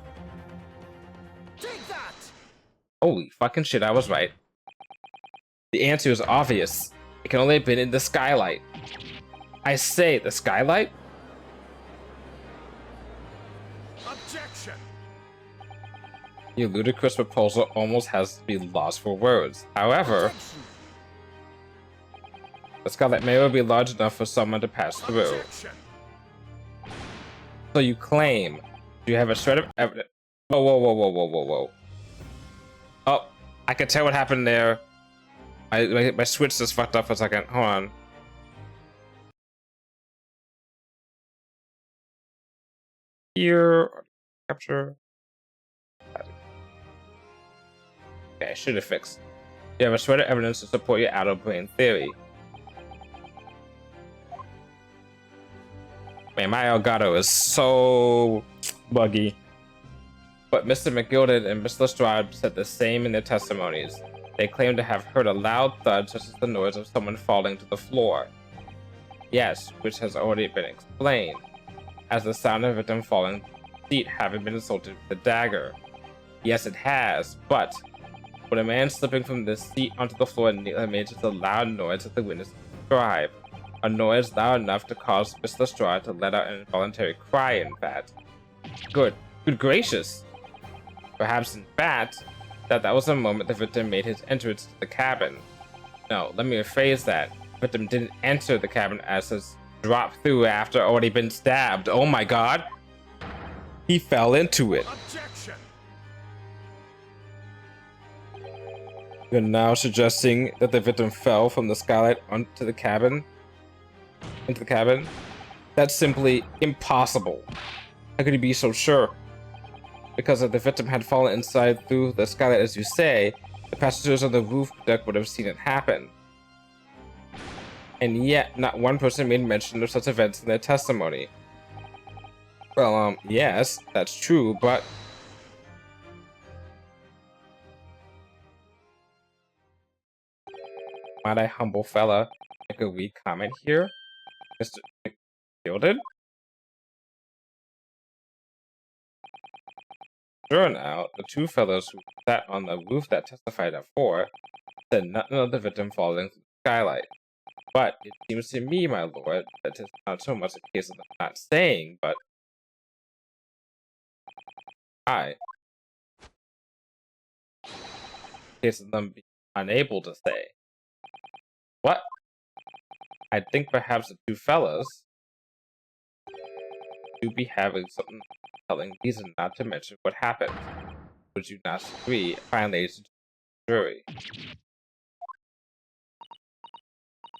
Take that! Holy fucking shit, I was right. The answer is obvious. It can only have been in the skylight. I say, the skylight? Objection! Your ludicrous proposal almost has to be lost for words. However, Objection! the skylight may well be large enough for someone to pass through. Objection! So you claim you have a shred of evidence. Whoa, whoa, whoa, whoa, whoa, whoa, whoa. Oh, I can tell what happened there. My switch just fucked up for a second. Hold on. Here, capture. Okay, I should have fixed. You have a shred of evidence to support your out-of-brain theory. Man, my Elgato is so buggy. But Mr. McGilded and Mr. Lestrade said the same in their testimonies. They claimed to have heard a loud thud such as the noise of someone falling to the floor. Yes, which has already been explained, as the sound of a victim falling to the seat having been assaulted with a dagger. Yes, it has, but when a man slipping from the seat onto the floor made just a loud noise that the witness described. A noise loud enough to cause Mr. Lestrade to let out an involuntary cry, in fact. Good gracious! Perhaps, in fact, that was the moment the victim made his entrance to the cabin. No, let me rephrase that. The victim didn't enter the cabin as his drop through after already been stabbed. Oh my god! He fell into it. Objection! You're now suggesting that the victim fell from the skylight onto the cabin? Into the cabin? That's simply impossible. How could you be so sure? Because if the victim had fallen inside through the skylight as you say, the passengers on the roof deck would have seen it happen. And yet, not one person made mention of such events in their testimony. Well, yes, that's true, but... Might I, humble fella, make a wee comment here? Mr. McGilded? Sure now, the two fellows who sat on the roof that testified before said nothing of the victim falling through the skylight. But it seems to me, my lord, that it's not so much a case of them not saying, but... A case of them being unable to say. What? I think perhaps the two fellows do be having something telling reason not to mention what happened. Would you not agree? Finally, to the jury.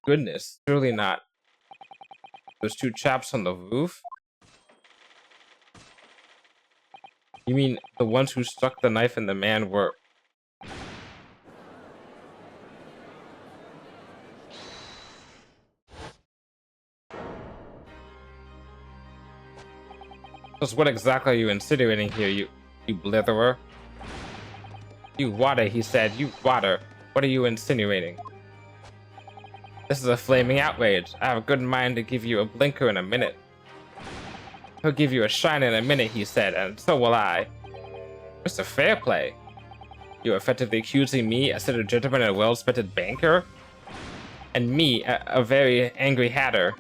Goodness, surely not. Those two chaps on the roof? You mean the ones who stuck the knife in the man were... Just what exactly are you insinuating here, you blitherer? You water, he said. You water. What are you insinuating? This is a flaming outrage. I have a good mind to give you a blinker in a minute. He'll give you a shine in a minute, he said, and so will I. Mr. Fairplay, you're effectively accusing me, a set of gentlemen and a well-respected banker? And me, a very angry hatter.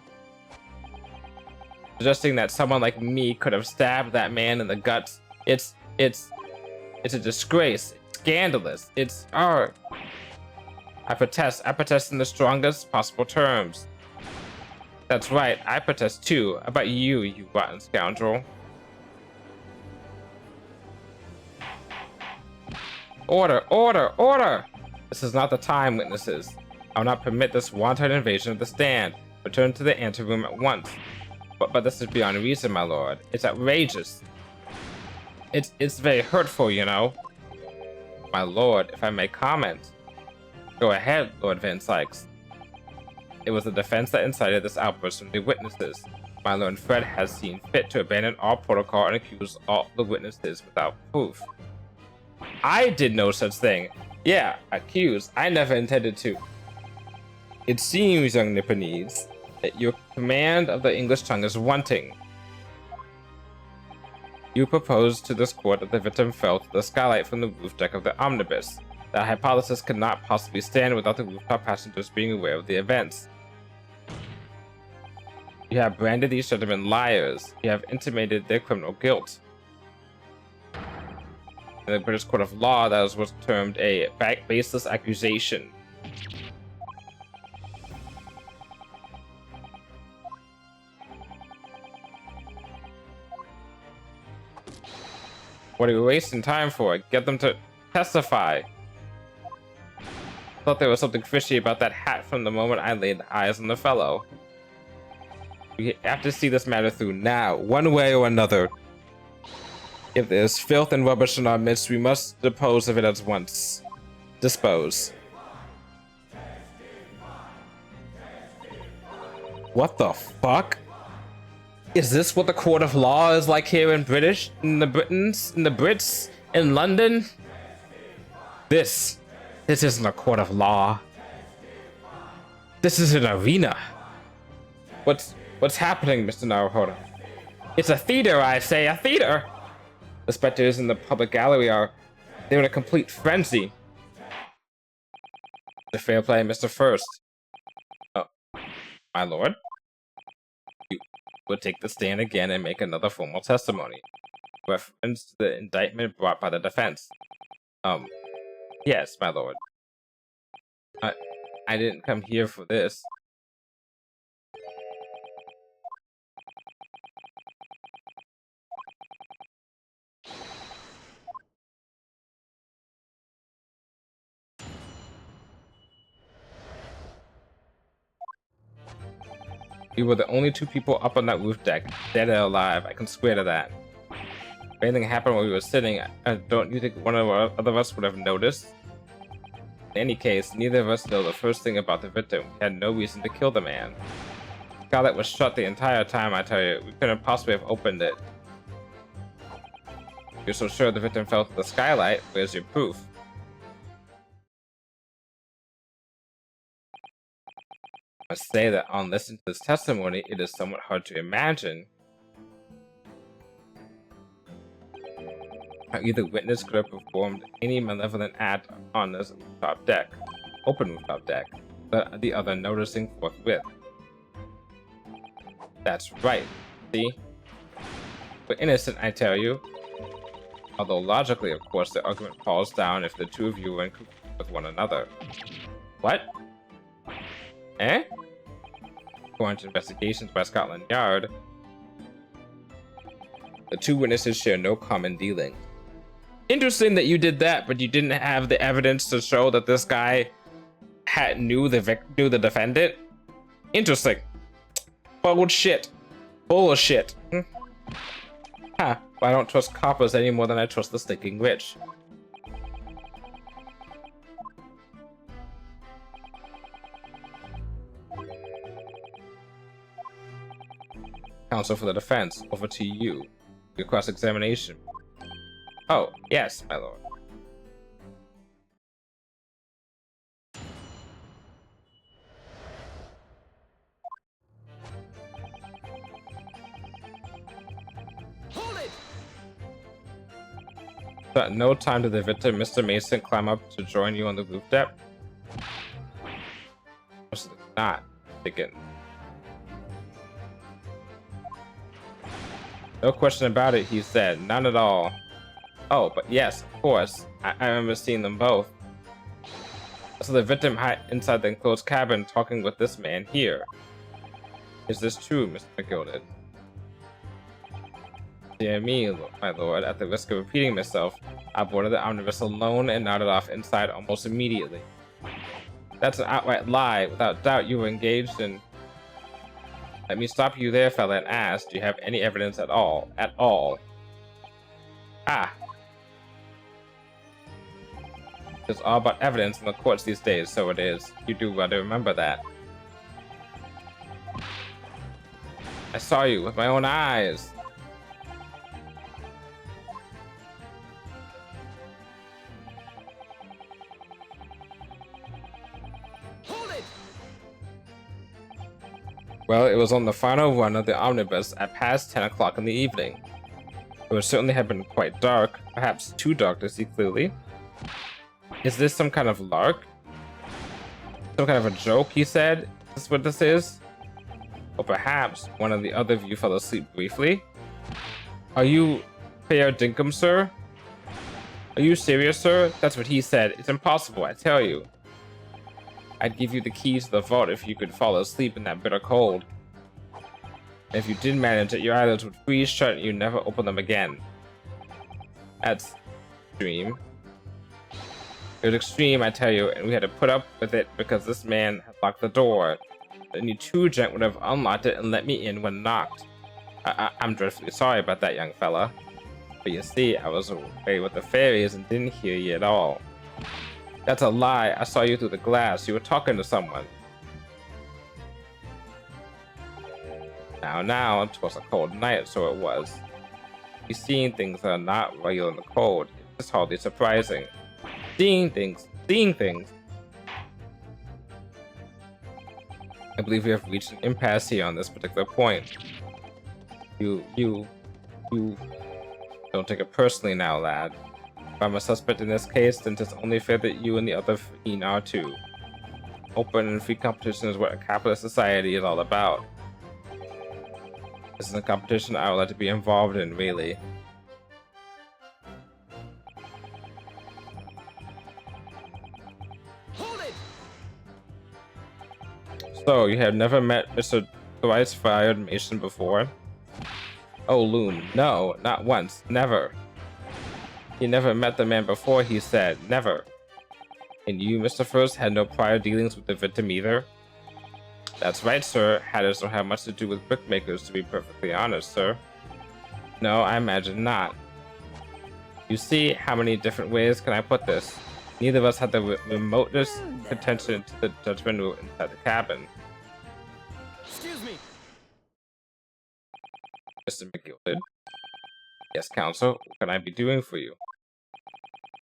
Suggesting that someone like me could have stabbed that man in the guts. It's a disgrace. It's scandalous. It's I protest in the strongest possible terms. That's right, I protest too. About you, you rotten scoundrel. Order, order, order! This is not the time, witnesses. I will not permit this wanton invasion of the stand. Return to the anteroom at once. But this is beyond reason, my lord. It's outrageous. It's very hurtful, you know. My lord, if I may comment. Go ahead, Lord Van Sykes. It was the defense that incited this outburst from the witnesses. My lord Fred has seen fit to abandon all protocol and accuse all the witnesses without proof. I did no such thing. Yeah, accuse. I never intended to. It seems, young Nipponese, that your command of the English tongue is wanting. You proposed to this court that the victim fell to the skylight from the roof deck of the omnibus. That hypothesis could not possibly stand without the rooftop passengers being aware of the events. You have branded these gentlemen liars. You have intimated their criminal guilt. In the British court of law, that is what's termed a baseless accusation. What are you wasting time for? Get them to testify. Thought there was something fishy about that hat from the moment I laid eyes on the fellow. We have to see this matter through now, one way or another. If there's filth and rubbish in our midst, we must dispose of it at once. Dispose. What the fuck? Is this what the court of law is like here in the Brits, in London? This isn't a court of law. This is an arena. What's happening, Mr. Naruhodo? It's a theater, I say, a theater! The spectators in the public gallery they're in a complete frenzy. The fair play, Mr. First. Oh, my lord? You would take the stand again and make another formal testimony. Reference to the indictment brought by the defense. Yes, my lord. I didn't come here for this. We were the only two people up on that roof deck, dead or alive. I can swear to that. If anything happened while we were sitting, don't you think one of us would have noticed? In any case, neither of us know the first thing about the victim. We had no reason to kill the man. The skylight was shut the entire time, I tell you. We couldn't possibly have opened it. You're so sure the victim fell through the skylight? Where's your proof? I must say that on listening to this testimony, it is somewhat hard to imagine how either witness could have performed any malevolent act on this rooftop deck, open rooftop deck, the other noticing forthwith. That's right, see? We're innocent, I tell you. Although logically, of course, the argument falls down if the two of you were in cahoots with one another. What? Eh? According to investigations by Scotland Yard, the two witnesses share no common dealing. Interesting that you did that, but you didn't have the evidence to show that this guy knew the defendant. Interesting. Bullshit. Bullshit. Huh. Well, I don't trust coppers any more than I trust the stinking rich. Counsel for the defense, over to you. Your cross-examination. Oh, yes, my lord. Hold it! So at no time did the victim, Mr. Mason, climb up to join you on the roof deck? Not again. No question about it, he said. None at all. Oh, but yes, of course. I remember seeing them both. So the victim hid inside the enclosed cabin talking with this man here. Is this true, Mr. McGilded? Dear me, my lord, at the risk of repeating myself, I boarded the omnibus alone and nodded off inside almost immediately. That's an outright lie. Without doubt, you were engaged in... Let me stop you there, fella, and ask, do you have any evidence at all? At all? Ah. It's all about evidence in the courts these days, so it is. You do well to remember that. I saw you with my own eyes. Hold it! Well, it was on the final run of the omnibus at past 10 o'clock in the evening. It would certainly have been quite dark, perhaps too dark to see clearly. Is this some kind of lark? Some kind of a joke, he said? Is this what this is? Or perhaps one of the other of you fell asleep briefly? Are you Fair Dinkum, sir? Are you serious, sir? That's what he said. It's impossible, I tell you. I'd give you the keys to the vault if you could fall asleep in that bitter cold. And if you did manage it, your eyelids would freeze shut and you'd never open them again. That's extreme. It was extreme, I tell you, and we had to put up with it because this man had locked the door. And you two gent would have unlocked it and let me in when knocked. I'm dreadfully sorry about that, young fella. But you see, I was away with the fairies and didn't hear you at all. That's a lie. I saw you through the glass. You were talking to someone. Now, 'twas a cold night, so it was. You seeing things that are not regular in the cold. It's hardly surprising. Seeing things. I believe we have reached an impasse here on this particular point. You don't take it personally now, lad. If I'm a suspect in this case, then it's only fair that you and the other fiend are too. Open and free competition is what a capitalist society is all about. This is a competition I would like to be involved in, really. Hold it! So, you have never met Mr. Thrice-Fired Mason before? Oh, Loon, no, not once, never. He never met the man before, he said, never. And you, Mr. First, had no prior dealings with the victim either? That's right, sir. Hatters don't have much to do with brickmakers, to be perfectly honest, sir. No, I imagine not. You see, how many different ways can I put this? Neither of us had the remotest attention to the judgment inside the cabin. Excuse me. Mr. McGilded? Yes, counsel. What can I be doing for you?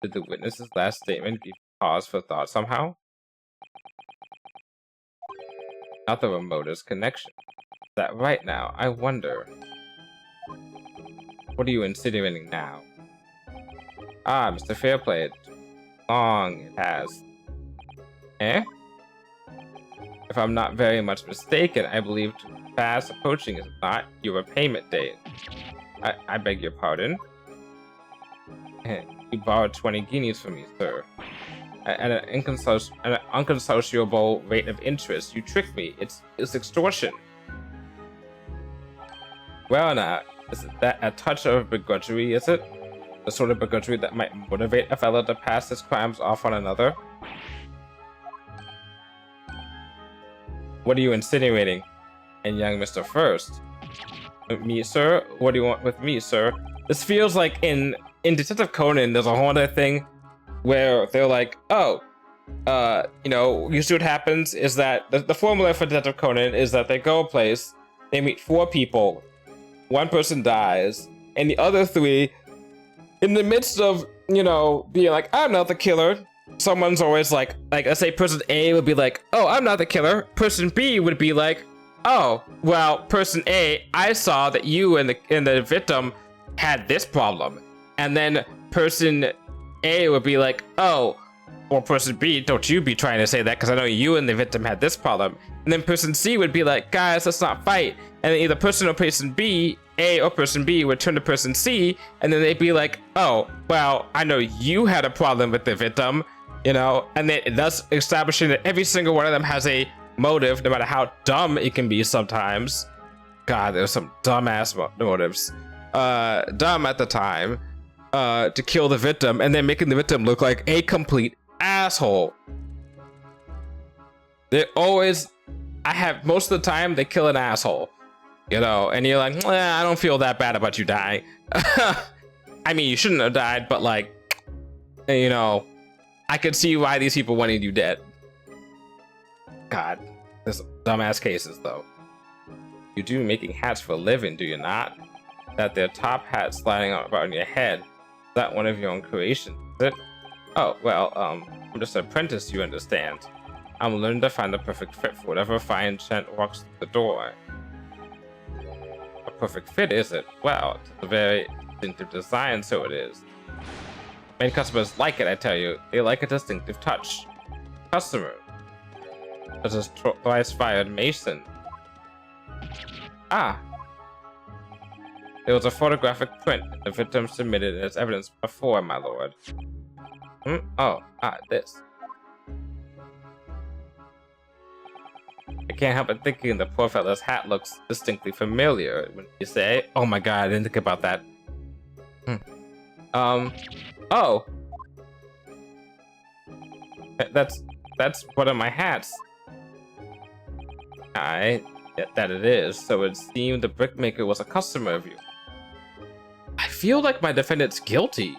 Did the witness's last statement give you pause for thought somehow? Not the remotest connection. Is that right now? I wonder. What are you insinuating now? Ah, Mr. Fairplay. Long it has. Eh? If I'm not very much mistaken, I believe fast approaching is not your repayment date. I beg your pardon? You borrowed 20 guineas from me, sir. At an unconsociable rate of interest. You tricked me. It's extortion. Well now, is that a touch of begrudgery, is it? The sort of begrudgery that might motivate a fellow to pass his crimes off on another? What are you insinuating? And young Mr. First? Me, sir? What do you want with me, sir? This feels like in Detective Conan, there's a whole other thing where they're like, oh, you know, you see what happens is that the formula for Detective Conan is that they go a place, they meet 4 people, 1 person dies, and the other 3, in the midst of, you know, being like, I'm not the killer, someone's always like let's say person A would be like, oh, I'm not the killer. Person B would be like, oh, well, person A, I saw that you and the victim had this problem. And then person A would be like, oh, or person B, don't you be trying to say that because I know you and the victim had this problem. And then person C would be like, guys, let's not fight. And then either person or person B, A or person B, would turn to person C, and then they'd be like, oh, well, I know you had a problem with the victim, you know, and then thus establishing that every single one of them has a motive, no matter how dumb it can be sometimes. God, there's some dumbass motives. dumb at the time to kill the victim, and then making the victim look like a complete asshole. They always, I have most of the time they kill an asshole, you know, and you're like, I don't feel that bad about you dying. I mean, you shouldn't have died, but like, you know, I could see why these people wanted you dead. God, this dumbass cases though. You do making hats for a living, do you not? That their top hat sliding about on your head. Is that one of your own creations, is it? Oh, well, I'm just an apprentice, you understand. I'm learning to find the perfect fit for whatever fine gent walks through the door. A perfect fit, is it? Well, it's a very distinctive design, so it is. Many customers like it, I tell you. They like a distinctive touch. Customer, such as twice-fired Mason. Ah. There was a photographic print the victim submitted as evidence before, my lord. This. I can't help but thinking the poor fellow's hat looks distinctly familiar when you say, oh my god, I didn't think about that. Oh. That's one of my hats. That it is. So it seemed the brickmaker was a customer of you. I feel like my defendant's guilty.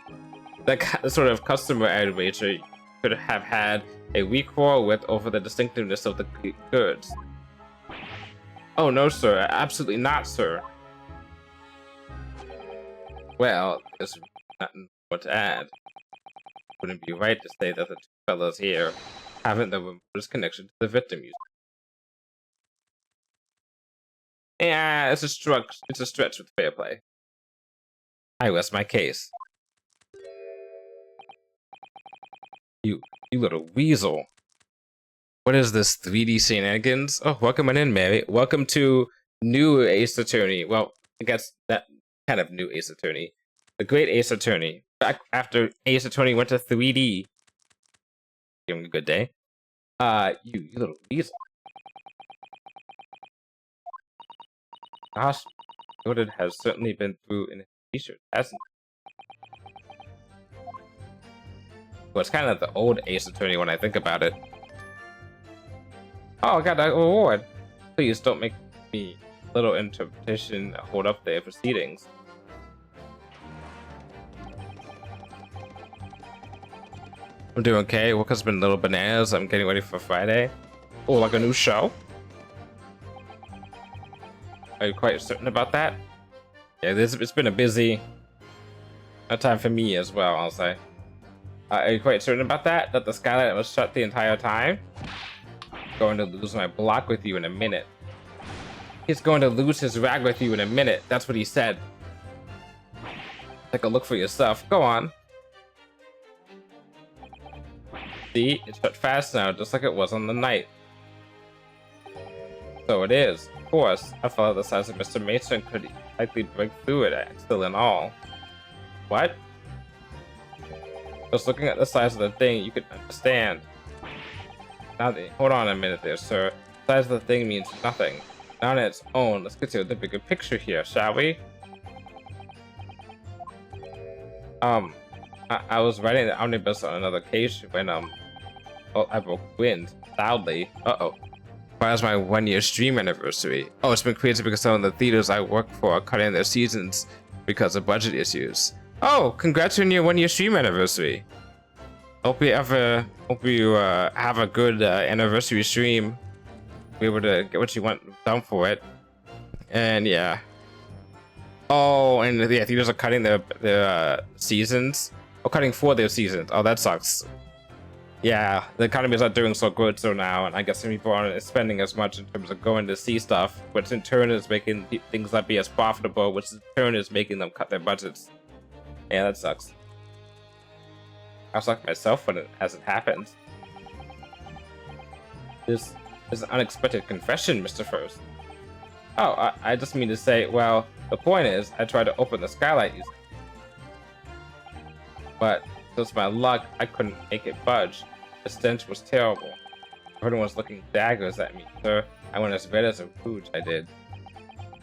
That sort of customer outrager could have had a weak quarrel with over the distinctiveness of the goods. Oh no, sir. Absolutely not, sir. Well, there's nothing more to add. Wouldn't it be right to say that the two fellows here haven't the remotest connection to the victim user? Yeah, it's a stretch with fair play. I rest my case. You little weasel. What is this 3D shenanigans? Oh, welcome on in, Mary. Welcome to new Ace Attorney. Well, I guess that kind of new Ace Attorney. The great Ace Attorney. Back after Ace Attorney went to 3D. Give him a good day. You little weasel. Gosh, Jordan has certainly been through in his t-shirt, hasn't he? Well, it's kind of the old Ace Attorney when I think about it. Oh, I got that reward. Please don't make me little interpretation hold up their proceedings. I'm doing okay. Work has been little bananas. I'm getting ready for Friday. Oh, like a new show? Are you quite certain about that? Yeah, it's been a busy time for me as well, I'll say. Are you quite certain about that? That the skylight was shut the entire time? Going to lose my block with you in a minute. He's going to lose his rag with you in a minute. That's what he said. Take a look for yourself. Go on. See, it's shut fast now, just like it was on the night. So it is. Of course, a fellow the size of Mr. Mason could likely break through it, still and all. What? Just looking at the size of the thing, you could understand. Now, hold on a minute there, sir. The size of the thing means nothing. Not on its own. Let's consider the bigger picture here, shall we? I was writing the omnibus on another case when I broke wind loudly. Where's my 1-year stream anniversary? Oh, it's been crazy because some of the theaters I work for are cutting their seasons because of budget issues. Oh, congrats on your 1-year stream anniversary. Hope you have a good anniversary stream. Be able to get what you want done for it. And yeah. Oh, and yeah, theaters are cutting their seasons. Oh, cutting for their seasons. Oh, that sucks. Yeah, the economy is not doing so good so now, and I guess some people aren't spending as much in terms of going to see stuff, which in turn is making things not be as profitable, which in turn is making them cut their budgets. Yeah, that sucks. I suck myself when it hasn't happened. This is an unexpected confession, Mr. First. Oh, I just mean to say, well, the point is, I tried to open the skylight using but just my luck, I couldn't make it budge. The stench was terrible. Everyone was looking daggers at me, sir. I went as red as a pooch, I did.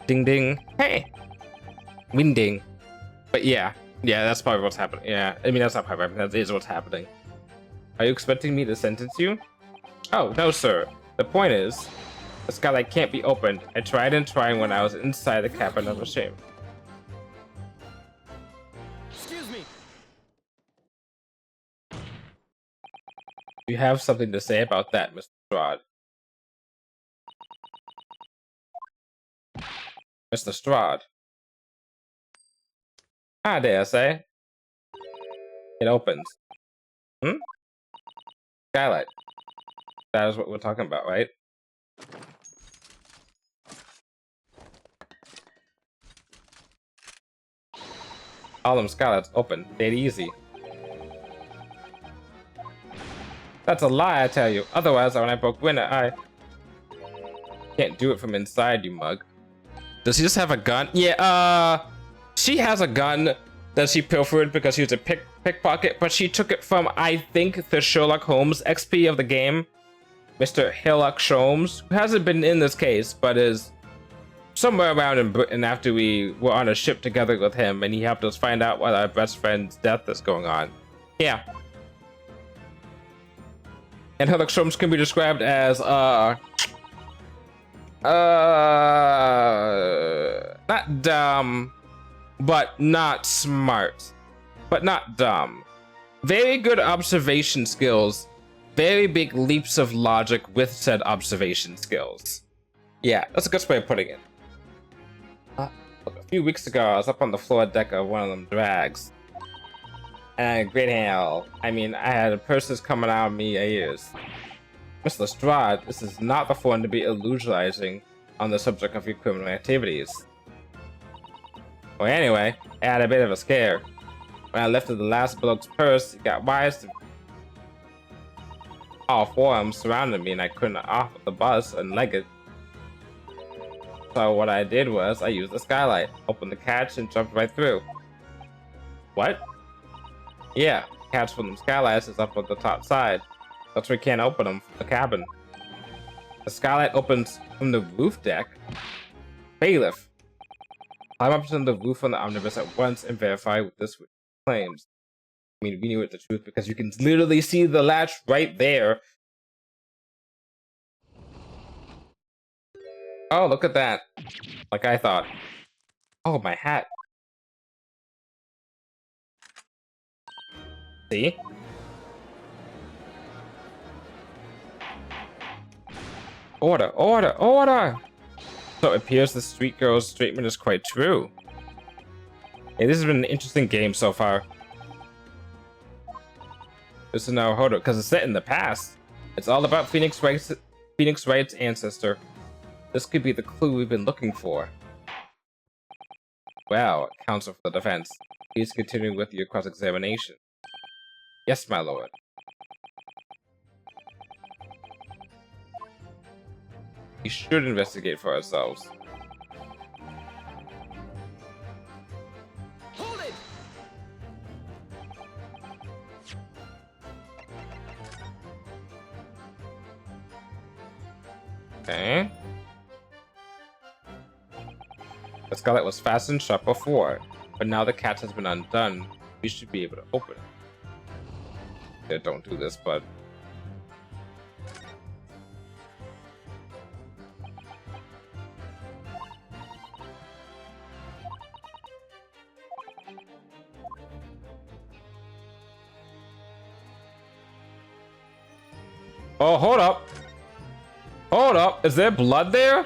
Ding ding. Hey! Winding. But yeah, that's probably what's happening. Yeah, I mean that's not probably, that is what's happening. Are you expecting me to sentence you? Oh no, sir. The point is, the skylight can't be opened. I tried and tried when I was inside the cabin of a shame. Excuse me. You have something to say about that, Mr. Strahd. Mr. Strahd. I dare say. It opens. Hmm? Skylight. That is what we're talking about, right? All them skylights open. Dead easy. That's a lie, I tell you. Otherwise, when I broke window, I can't do it from inside, you mug. Does he just have a gun? Yeah, she has a gun that she pilfered because she was a pickpocket, but she took it from, I think, the Sherlock Holmes XP of the game. Mr. Sherlock Sholmes, who hasn't been in this case, but is somewhere around in Britain after we were on a ship together with him, and he helped us find out what our best friend's death is going on. Yeah. And Sherlock Sholmes can be described as, not dumb, but not smart, but not dumb. Very good observation skills, very big leaps of logic with said observation skills. Yeah, that's a good way of putting it. Look, a few weeks ago, I was up on the floor deck of one of them drags. And great hell, I mean, I had purses coming out of me ears. Mr. Strahd, this is not the forum to be illusionizing on the subject of your criminal activities. Well, anyway, I had a bit of a scare. When I lifted the last bloke's purse, he got wise to all four of them surrounded me and I couldn't off the bus and leg it. So what I did was I used the skylight, opened the catch and jumped right through. What? Yeah, the catch from the skylights is up on the top side. That's why we can't open them from the cabin. The skylight opens from the roof deck. Bailiff. Climb up to the roof on the omnibus at once and verify what this claims. I mean, we knew it the truth because you can literally see the latch right there. Oh, look at that. Like I thought. Oh, my hat. See? Order, order, order! So it appears the street girl's statement is quite true. Hey, this has been an interesting game so far. This is now Hodo, because it's set in the past. It's all about Phoenix Wright's ancestor. This could be the clue we've been looking for. Well, counsel for the defense. Please continue with your cross-examination. Yes, my lord. We should investigate for ourselves. Hold it! Okay. The skylight was fastened shut before, but now the catch has been undone. We should be able to open it. Yeah, don't do this, but... Oh, hold up. Hold up. Is there blood there?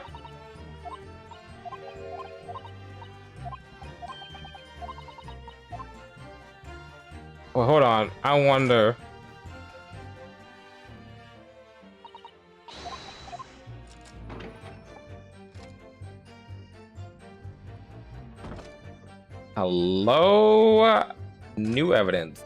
Well, hold on. I wonder. Hello? New evidence.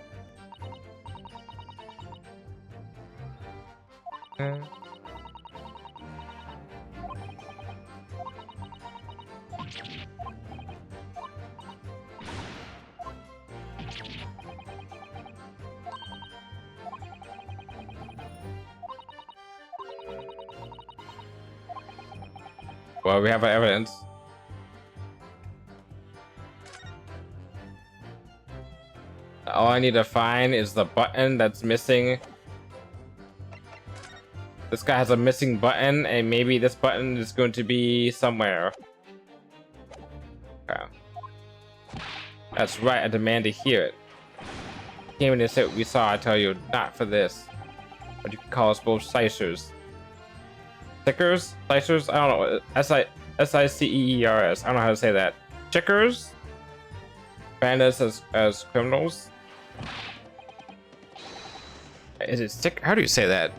Well, we have our evidence. All I need to find is the button that's missing. This guy has a missing button, and maybe this button is going to be somewhere. Okay. That's right, I demand to hear it. Came in to say what we saw, I tell you, not for this. But you can call us both slicers. Stickers? Slicers? I don't know. S-I-C-E-E-R-S. I don't know how to say that. Chickers? Ban us as criminals? Is it stick? How do you say that?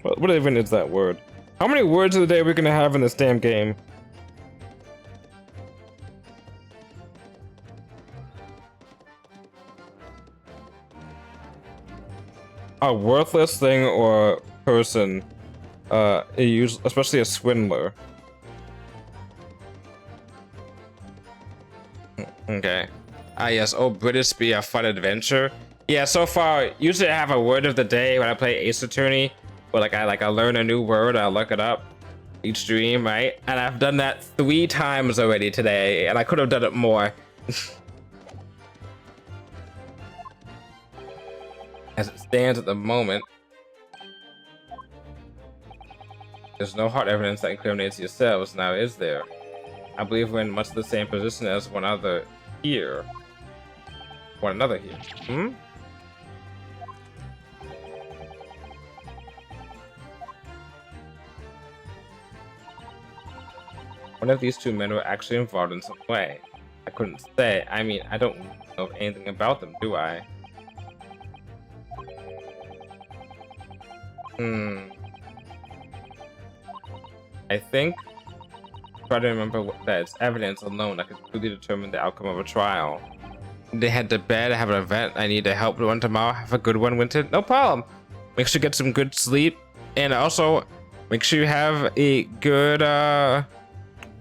What even is that word? How many words of the day are we gonna have in this damn game? A worthless thing or person, especially a swindler. Okay. Ah yes, oh British be a fun adventure. Yeah, so far, usually I have a word of the day when I play Ace Attorney, where I learn a new word, I look it up each stream, right? And I've done that 3 times already today, and I could have done it more. As it stands at the moment, there's no hard evidence that incriminates yourselves, now is there? I believe we're in much the same position as one another here. Hmm? One of these 2 men were actually involved in some way. I couldn't say. I mean, I don't know anything about them, do I? I think, try to remember that it's evidence alone that can truly determine the outcome of a trial. They head to bed, have an event, I need to help one tomorrow, have a good one, Winter. No problem. Make sure you get some good sleep, and also make sure you have a good,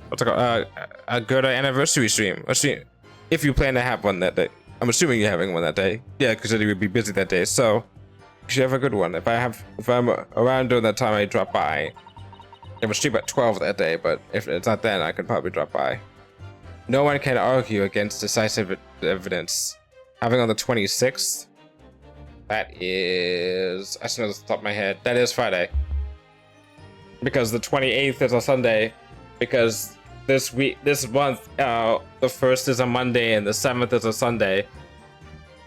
what's it called? A good anniversary stream. If you plan to have one that day. I'm assuming you're having one that day. Yeah, because you would be busy that day, so you should have a good one. If I'm around during that time, I drop by. I have a stream at 12 that day, but if it's not then, I could probably drop by. No one can argue against decisive evidence. Having on the 26th, that is, I just know this off the top of my head, that is Friday. Because the 28th is a Sunday, because this month, the 1st is a Monday and the 7th is a Sunday.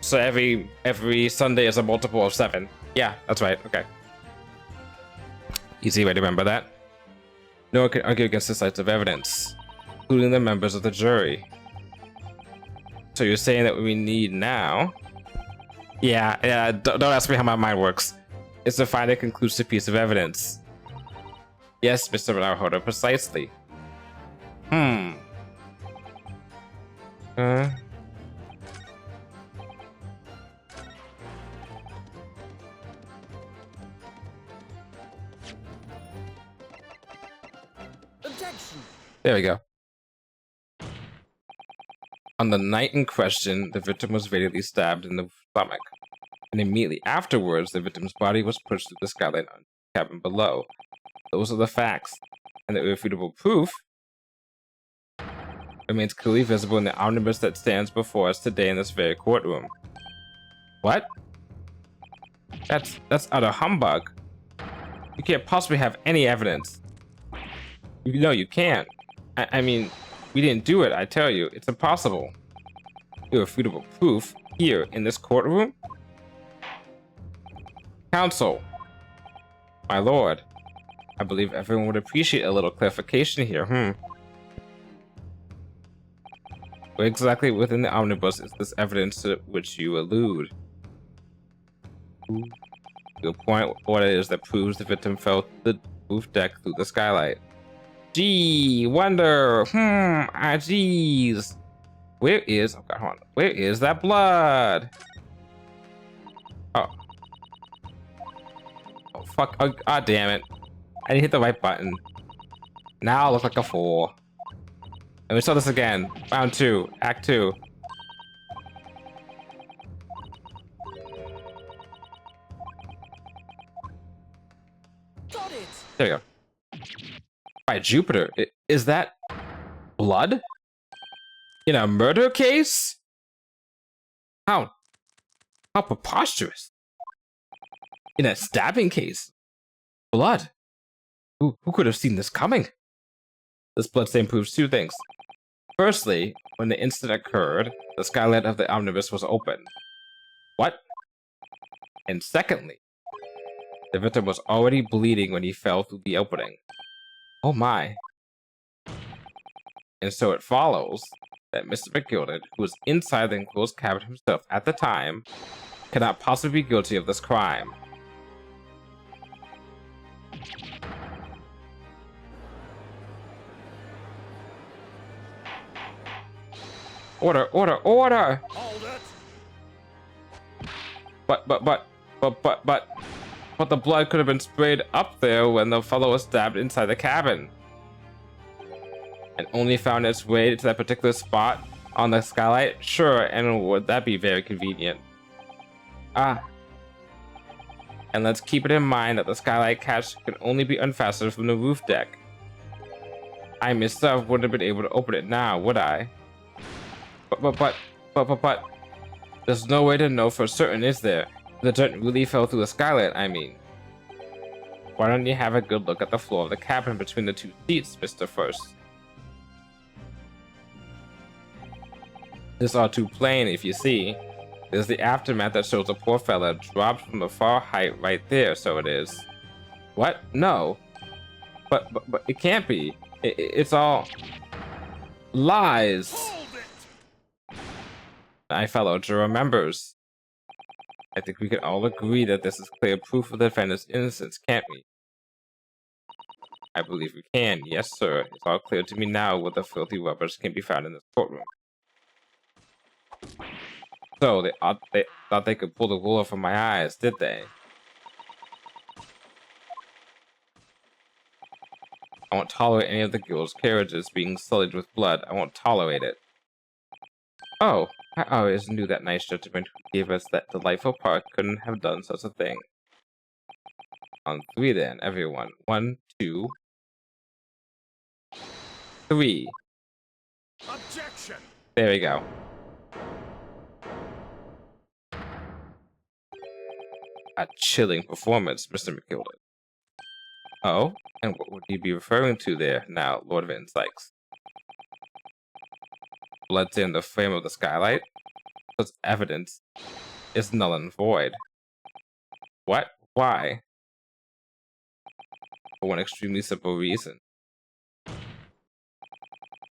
So every Sunday is a multiple of 7. Yeah, that's right, okay. Easy way to remember that. No one can argue against decisive evidence, including the members of the jury. So you're saying that what we need now? Yeah, don't ask me how my mind works. Is to find a conclusive piece of evidence. Yes, Mr. Naruhodo, precisely. Objection! There we go. On the night in question, the victim was fatally stabbed in the stomach, and immediately afterwards, the victim's body was pushed through the skylight on the cabin below. Those are the facts, and the irrefutable proof remains clearly visible in the omnibus that stands before us today in this very courtroom. What? That's utter humbug. You can't possibly have any evidence. No, you can't. I mean, we didn't do it, I tell you. It's impossible. Irrefutable proof here in this courtroom? Counsel. My lord. I believe everyone would appreciate a little clarification here, Where exactly within the omnibus is this evidence to which you allude? Your point, what it is that proves the victim fell to the roof deck through the skylight. Gee, wonder, geez. Where is, oh God, hold on. Where is that blood? Oh, fuck, oh, God damn it. I didn't hit the right button. Now I look like a fool. And we saw this again. Round 2, Act 2. Got it! There you go. By Jupiter, is that blood? In a murder case? How preposterous. In a stabbing case. Blood. Who could have seen this coming? This bloodstain proves two things. Firstly, when the incident occurred, the skylight of the omnibus was open. What? And secondly, the victim was already bleeding when he fell through the opening. Oh my. And so it follows that Mr. McGilded, who was inside the enclosed cabin himself at the time, cannot possibly be guilty of this crime. Order, order, order! Hold it! But the blood could have been sprayed up there when the fellow was stabbed inside the cabin. And only found its way to that particular spot on the skylight? Sure, and would that be very convenient? Ah. And let's keep it in mind that the skylight catch can only be unfastened from the roof deck. I myself wouldn't have been able to open it now, would I? But, there's no way to know for certain, is there? The dirt really fell through the skylight, I mean. Why don't you have a good look at the floor of the cabin between the two seats, Mr. First? This is all too plain, if you see. There's the aftermath that shows a poor fella dropped from a far height right there, so it is. What? No. But it can't be. It's all lies. My fellow juror remembers. I think we can all agree that this is clear proof of the defendant's innocence, can't we? I believe we can. Yes, sir. It's all clear to me now where the filthy rubbers can be found in this courtroom. So, they thought they could pull the wool from my eyes, did they? I won't tolerate any of the girls' carriages being sullied with blood. I won't tolerate it. Oh, I always knew that nice gentleman who gave us that delightful park couldn't have done such a thing. On three then, everyone. 1, 2, 3. Objection! There we go. A chilling performance, Mr. McGilded. Oh, and what would you be referring to there now, Lord Van Sykes? Blood in the frame of the skylight? Such evidence is null and void. What? Why? For one extremely simple reason.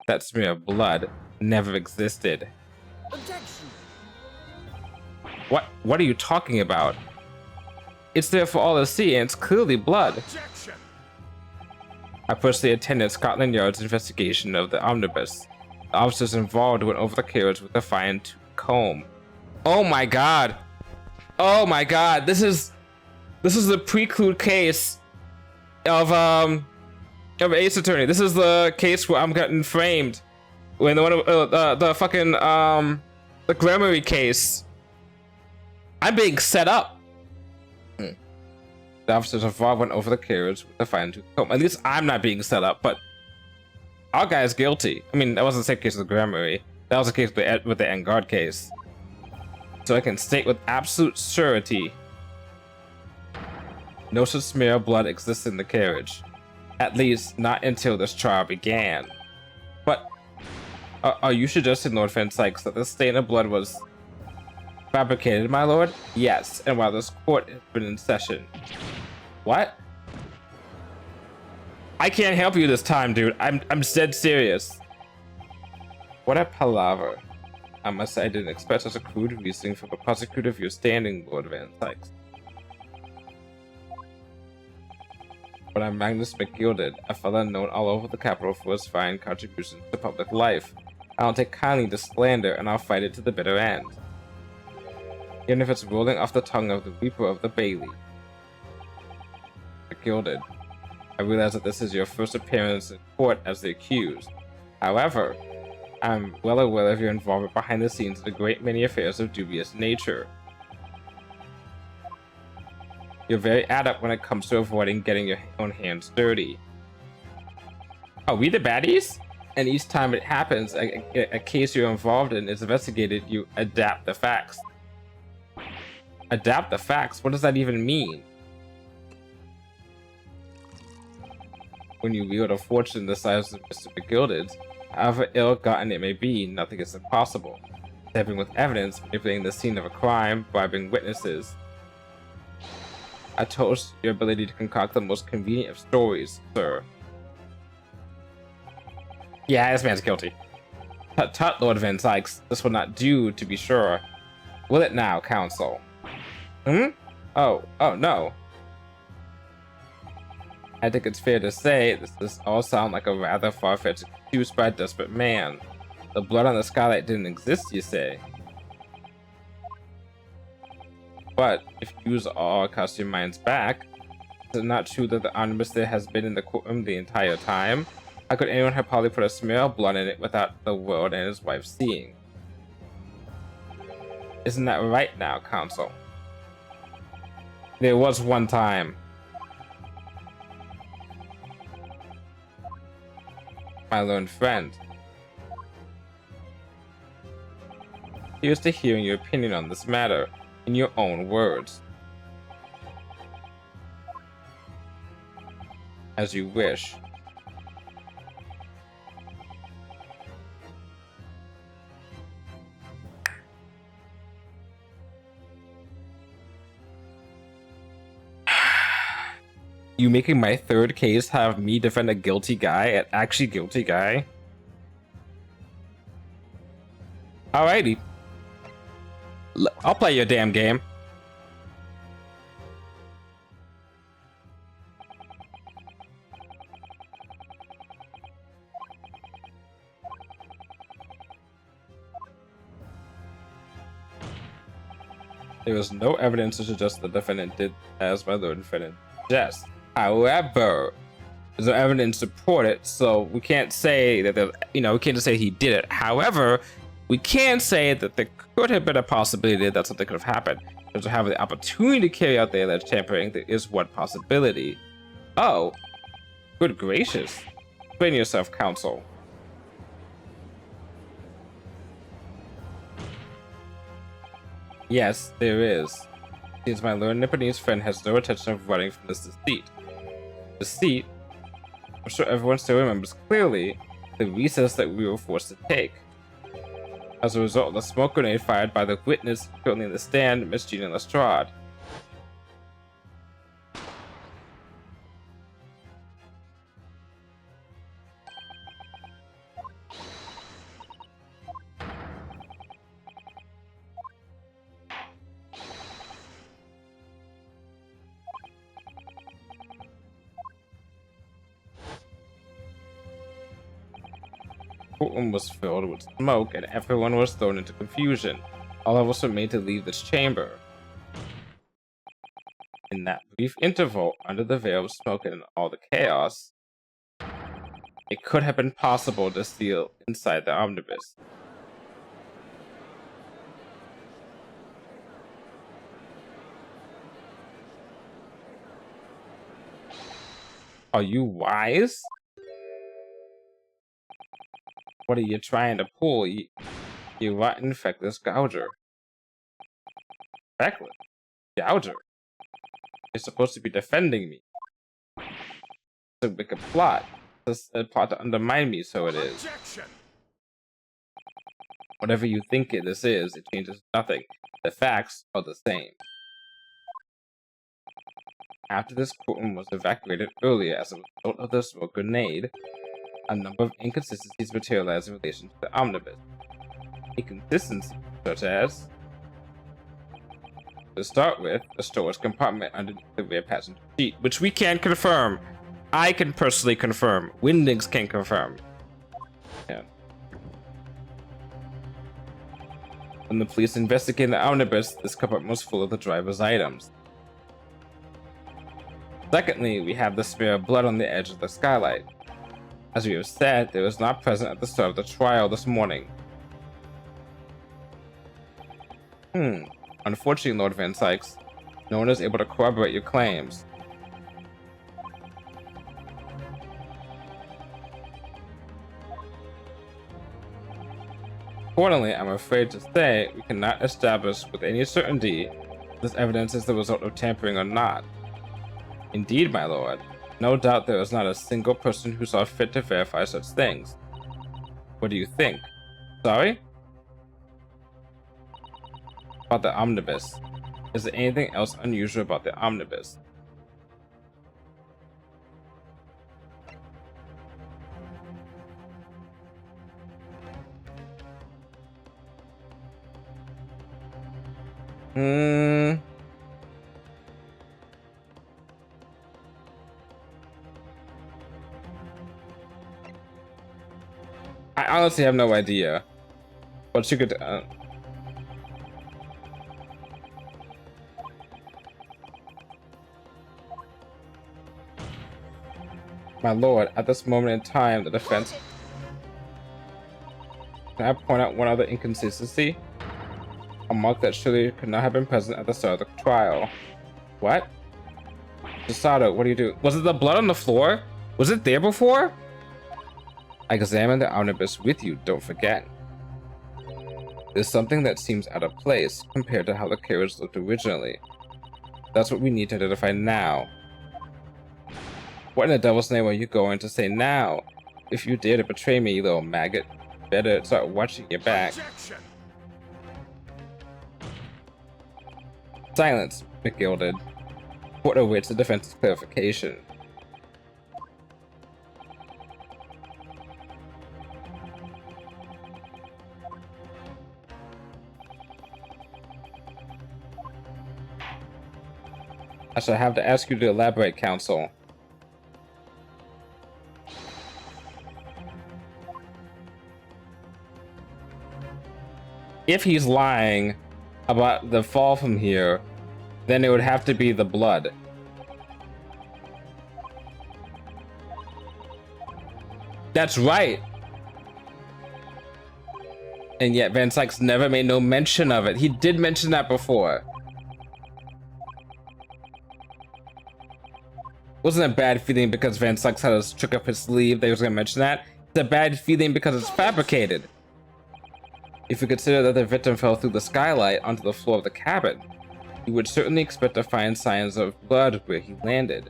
That smear of blood never existed. Objection! What are you talking about? It's there for all to see, and it's clearly blood. Objection! I personally attended Scotland Yard's investigation of the omnibus. The officers involved went over the carriage with a fine-tooth comb. Oh my god! Oh my god! This is the preclude case of Ace Attorney. This is the case where I'm getting framed. When the fucking the Grammary case. I'm being set up. The officers involved went over the carriage with a fine-tooth comb. At least I'm not being set up, but our guy is guilty. I mean, that wasn't the same case with the Grammary. That was the case with the Engard case. So I can state with absolute surety, no such smear of blood exists in the carriage. At least, not until this trial began. But, are you suggesting, Lord Van Sykes, that this stain of blood was fabricated, my lord? Yes, and while this court has been in session. What? I can't help you this time, dude. I'm dead serious. What a palaver. I must say I didn't expect such a crude reasoning from a prosecutor of your standing, Lord Van Sykes. But I'm Magnus McGilded, a fellow known all over the capital for his fine contributions to public life. I don't take kindly to slander, and I'll fight it to the bitter end. Even if it's rolling off the tongue of the Reaper of the Bailey. McGilded, I realize that this is your first appearance in court as the accused. However, I'm well aware of your involvement behind the scenes in a great many affairs of dubious nature. You're very adept when it comes to avoiding getting your own hands dirty. Are we the baddies? And each time it happens, a case you're involved in is investigated, you adapt the facts. Adapt the facts? What does that even mean? When you wield a fortune the size of Mr. McGilded's, however ill-gotten it may be, nothing is impossible. Tampering with evidence, manipulating the scene of a crime, bribing witnesses. I toast your ability to concoct the most convenient of stories, sir. Yeah, this man's guilty. Tut tut, Lord Van Sykes. This will not do, to be sure. Will it now, counsel? Oh no. I think it's fair to say this all sound like a rather far-fetched excuse by a desperate man. The blood on the skylight didn't exist, you say? But if you all cast your minds back, is it not true that the omnibus there has been in the courtroom the entire time? How could anyone have probably put a smear of blood in it without the world and his wife seeing? Isn't that right now, counsel? There was one time. My learned friend. Here's to hearing your opinion on this matter, in your own words. As you wish. You making my third case have me defend a guilty guy, an actually guilty guy? Alrighty. I'll play your damn game. There was no evidence to suggest the defendant did as my lord defendant suggests. However, there's no evidence to support it, so we can't say that we can't just say he did it. However, we can say that there could have been a possibility that something could have happened. To have the opportunity to carry out the alleged tampering, there is one possibility. Oh, good gracious. Explain yourself, counsel. Yes, there is. Since my learned Nipponese friend has no intention of running from this deceit. Deceit? I'm sure everyone still remembers clearly the recess that we were forced to take. As a result of the smoke grenade fired by the witness currently in the stand, Miss Gina Lestrade. The courtroom was filled with smoke and everyone was thrown into confusion. All of us were made to leave this chamber. In that brief interval, under the veil of smoke and all the chaos, it could have been possible to steal inside the omnibus. Are you wise? What are you trying to pull, you rotten feckless gouger? Feckless? Gouger? You're supposed to be defending me. It's a wicked plot. It's a plot to undermine me, so it is. Objection! Whatever you think this is, it changes nothing. The facts are the same. After this courtroom was evacuated earlier as a result of the smoke grenade, a number of inconsistencies materialized in relation to the omnibus. Inconsistencies such as, to start with, the storage compartment underneath the rear passenger seat, which we can confirm. I can personally confirm. Windings can confirm. Yeah. When the police investigated the omnibus, this compartment was full of the driver's items. Secondly, we have the smear of blood on the edge of the skylight. As we have said, it was not present at the start of the trial this morning. Unfortunately, Lord Van Sykes, no one is able to corroborate your claims. Accordingly, I'm afraid to say we cannot establish with any certainty if this evidence is the result of tampering or not. Indeed, my lord, no doubt there is not a single person who saw fit to verify such things. What do you think? Sorry? About the omnibus. Is there anything else unusual about the omnibus? I honestly have no idea. But you could. My lord, at this moment in time, the defense. Can I point out one other inconsistency? A mark that surely could not have been present at the start of the trial. What? Sasato, what do you do? Was it the blood on the floor? Was it there before? I examined the omnibus with you, don't forget. There's something that seems out of place compared to how the carriage looked originally. That's what we need to identify now. What in the devil's name are you going to say now? If you dare to betray me, you little maggot, better start watching your back. Objection! Silence, McGilded. Court awaits the defense's clarification. I shall have to ask you to elaborate, counsel. If he's lying about the fall from here, then it would have to be the blood. That's right. And yet Van Sykes never made no mention of it. He did mention that before. Wasn't a bad feeling because Van Sykes had a trick up his sleeve that he was going to mention that. It's a bad feeling because it's fabricated. If you consider that the victim fell through the skylight onto the floor of the cabin, you would certainly expect to find signs of blood where he landed.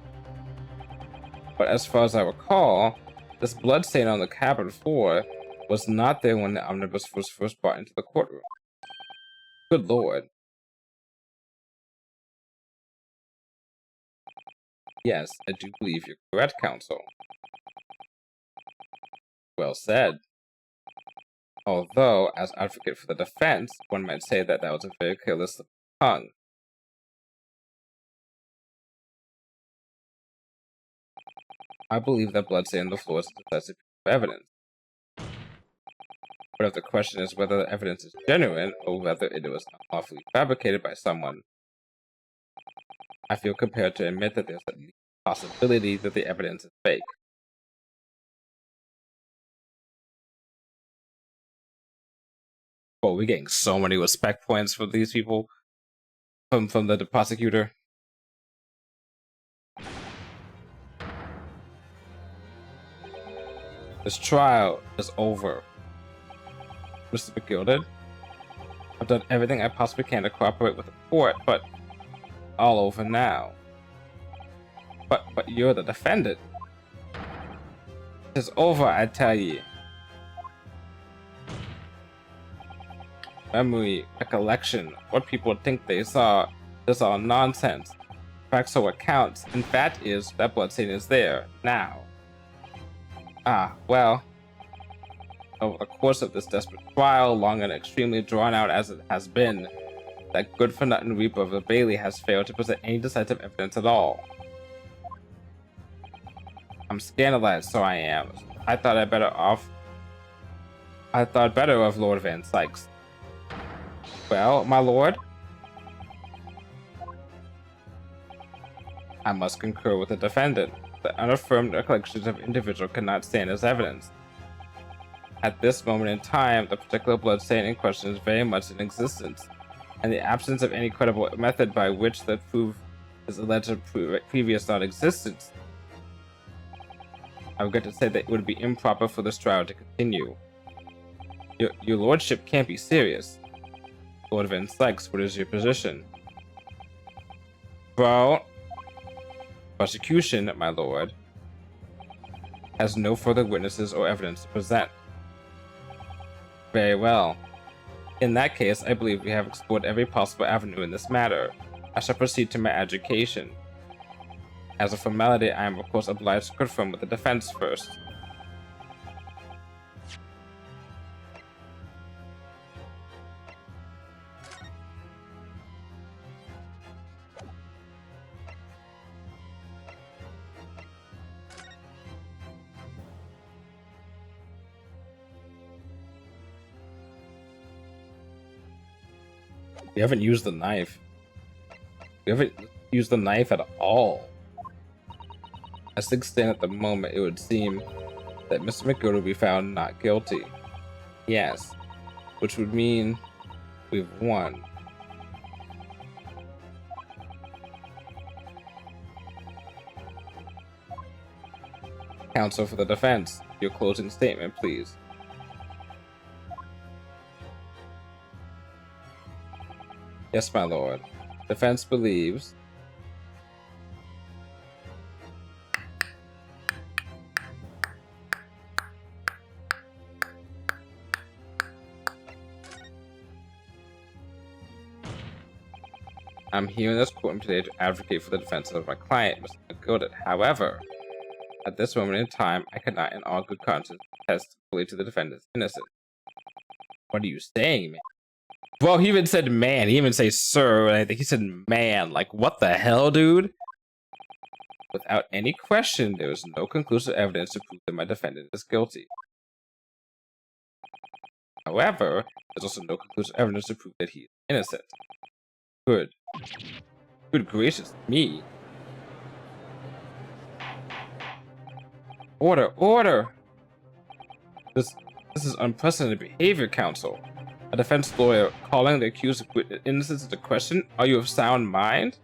But as far as I recall, this blood stain on the cabin floor was not there when the omnibus was first brought into the courtroom. Good lord. Yes, I do believe you're correct, counsel. Well said. Although, as advocate for the defense, one might say that that was a very careless slip of the tongue. I believe that bloodstain on the floor is a decisive piece of evidence. But if the question is whether the evidence is genuine or whether it was unlawfully fabricated by someone, I feel compelled to admit that there's at least a possibility that the evidence is fake. Oh, we're getting so many respect points for these people from the prosecutor. This trial is over. Mr. McGilded, I've done everything I possibly can to cooperate with the court, but all over now. But you're the defendant. It's over, I tell you. Memory, recollection, what people think they saw, is all nonsense. Facts are what counts, and fact is that bloodstain is there, now. Ah, well. Over the course of this desperate trial, long and extremely drawn out as it has been, that good-for-nothing Reaper of the Bailey has failed to present any decisive evidence at all. I'm scandalized, so I am. I thought better of Lord Van Sykes. Well, my lord? I must concur with the defendant. The unaffirmed recollections of individual cannot stand as evidence. At this moment in time, the particular bloodstain in question is very much in existence, and the absence of any credible method by which that prove his alleged previous non-existence. I regret to say that it would be improper for this trial to continue. Your lordship can't be serious. Lord Van Sykes, what is your position? Bro, prosecution, my lord, has no further witnesses or evidence to present. Very well. In that case, I believe we have explored every possible avenue in this matter. I shall proceed to my adjudication. As a formality, I am of course obliged to confirm with the defense first. We haven't used the knife. We haven't used the knife at all. As things stand at the moment, it would seem that Mr. McGill will be found not guilty. Yes, which would mean we've won. Counsel for the defense, your closing statement, please. Yes, my lord. Defense believes I'm here in this courtroom today to advocate for the defense of my client, Mr. McGill. However, at this moment in time, I cannot in all good conscience attest fully to the defendant's innocence. What are you saying, man? Well, he even said man. He even say sir, and I think he said man. Like, what the hell, dude? Without any question, there is no conclusive evidence to prove that my defendant is guilty. However, there's also no conclusive evidence to prove that he is innocent. Good. Good gracious me. Order, order! This is unprecedented behavior, counsel. A defense lawyer calling the accused innocence into question? Are you of sound mind?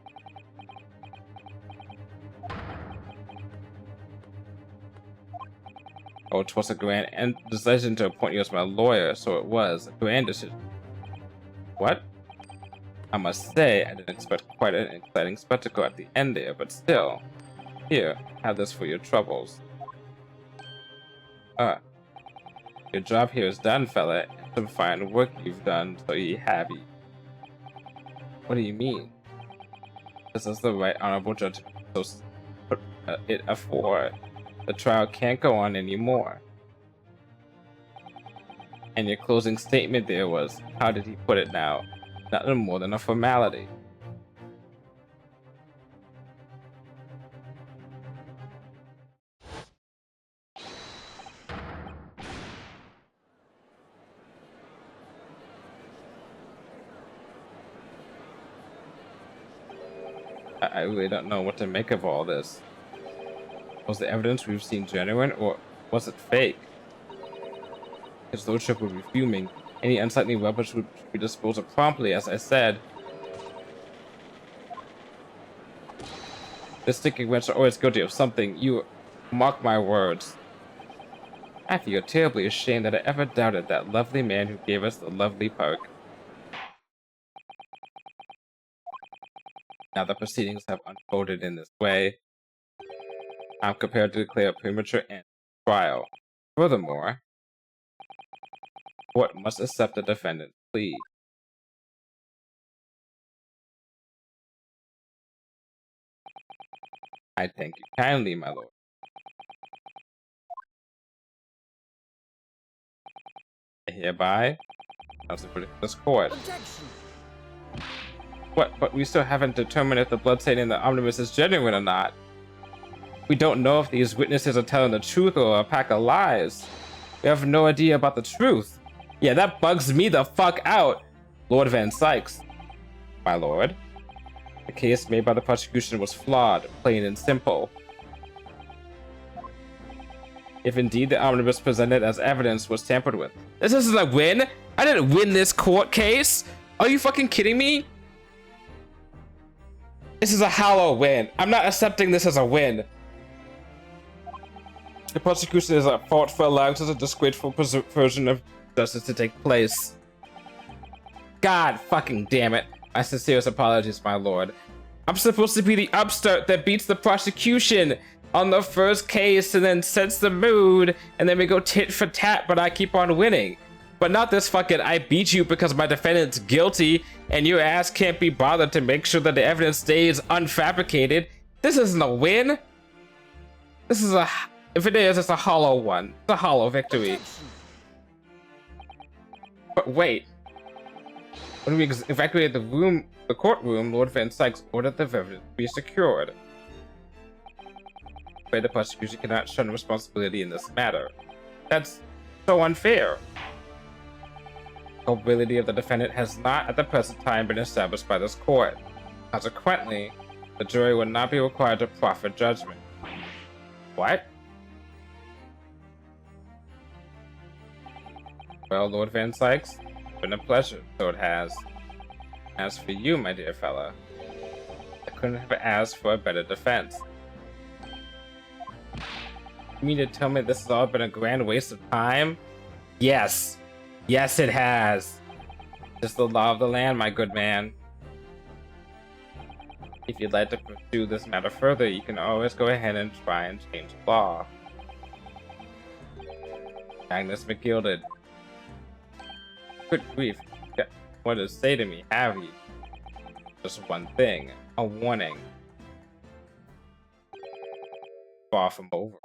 Oh, 'twas a grand decision to appoint you as my lawyer, so it was a grand decision. What? I must say, I didn't expect quite an exciting spectacle at the end there, but still. Here, have this for your troubles. Your job here is done, fella, and some fine work you've done, so ye happy. What do you mean? This is the right honorable judge, so put it afore. The trial can't go on anymore. And your closing statement there was, how did he put it now? Nothing more than a formality. I really don't know what to make of all this. Was the evidence we've seen genuine, or was it fake? His lordship would be fuming. Any unsightly weapons would be disposed of promptly, as I said. The stinking wretch are always guilty of something. You mark my words. I feel terribly ashamed that I ever doubted that lovely man who gave us the lovely park. Now the proceedings have unfolded in this way. I'm prepared to declare a premature end to the trial. Furthermore, the court must accept the defendant's plea. I thank you kindly, my lord. I hereby announce the verdict of this court. Objection! What? But we still haven't determined if the bloodstain in the omnibus is genuine or not. We don't know if these witnesses are telling the truth or a pack of lies. We have no idea about the truth. Yeah, that bugs me the fuck out, Lord Van Sykes. My lord, the case made by the prosecution was flawed, plain and simple. If indeed the omnibus presented as evidence was tampered with. This isn't a win? I didn't win this court case? Are you fucking kidding me? This is a hollow win. I'm not accepting this as a win. The prosecution is at fault for allowing such a disgraceful version of justice to take place. God fucking damn it. My sincerest apologies, my lord. I'm supposed to be the upstart that beats the prosecution on the first case and then sets the mood, and then we go tit for tat, but I keep on winning. But not this fucking I beat you because my defendant's guilty and your ass can't be bothered to make sure that the evidence stays unfabricated. This isn't a win. This is a... If it is, it's a hollow one. It's a hollow victory. But wait. When we evacuated the courtroom, Lord Van Sykes ordered the evidence to be secured. But the prosecution cannot shun responsibility in this matter. That's so unfair. The culpability of the defendant has not, at the present time, been established by this court. Consequently, the jury would not be required to proffer judgment. What? Well, Lord Van Sykes, it's been a pleasure, so it has. As for you, my dear fella, I couldn't have asked for a better defense. You mean to tell me this has all been a grand waste of time? Yes. Yes, it has. Just the law of the land, my good man. If you'd like to pursue this matter further, you can always go ahead and try and change the law. Agnes McGilded. Good grief. What to say to me, have you? Just one thing. A warning. Far from over.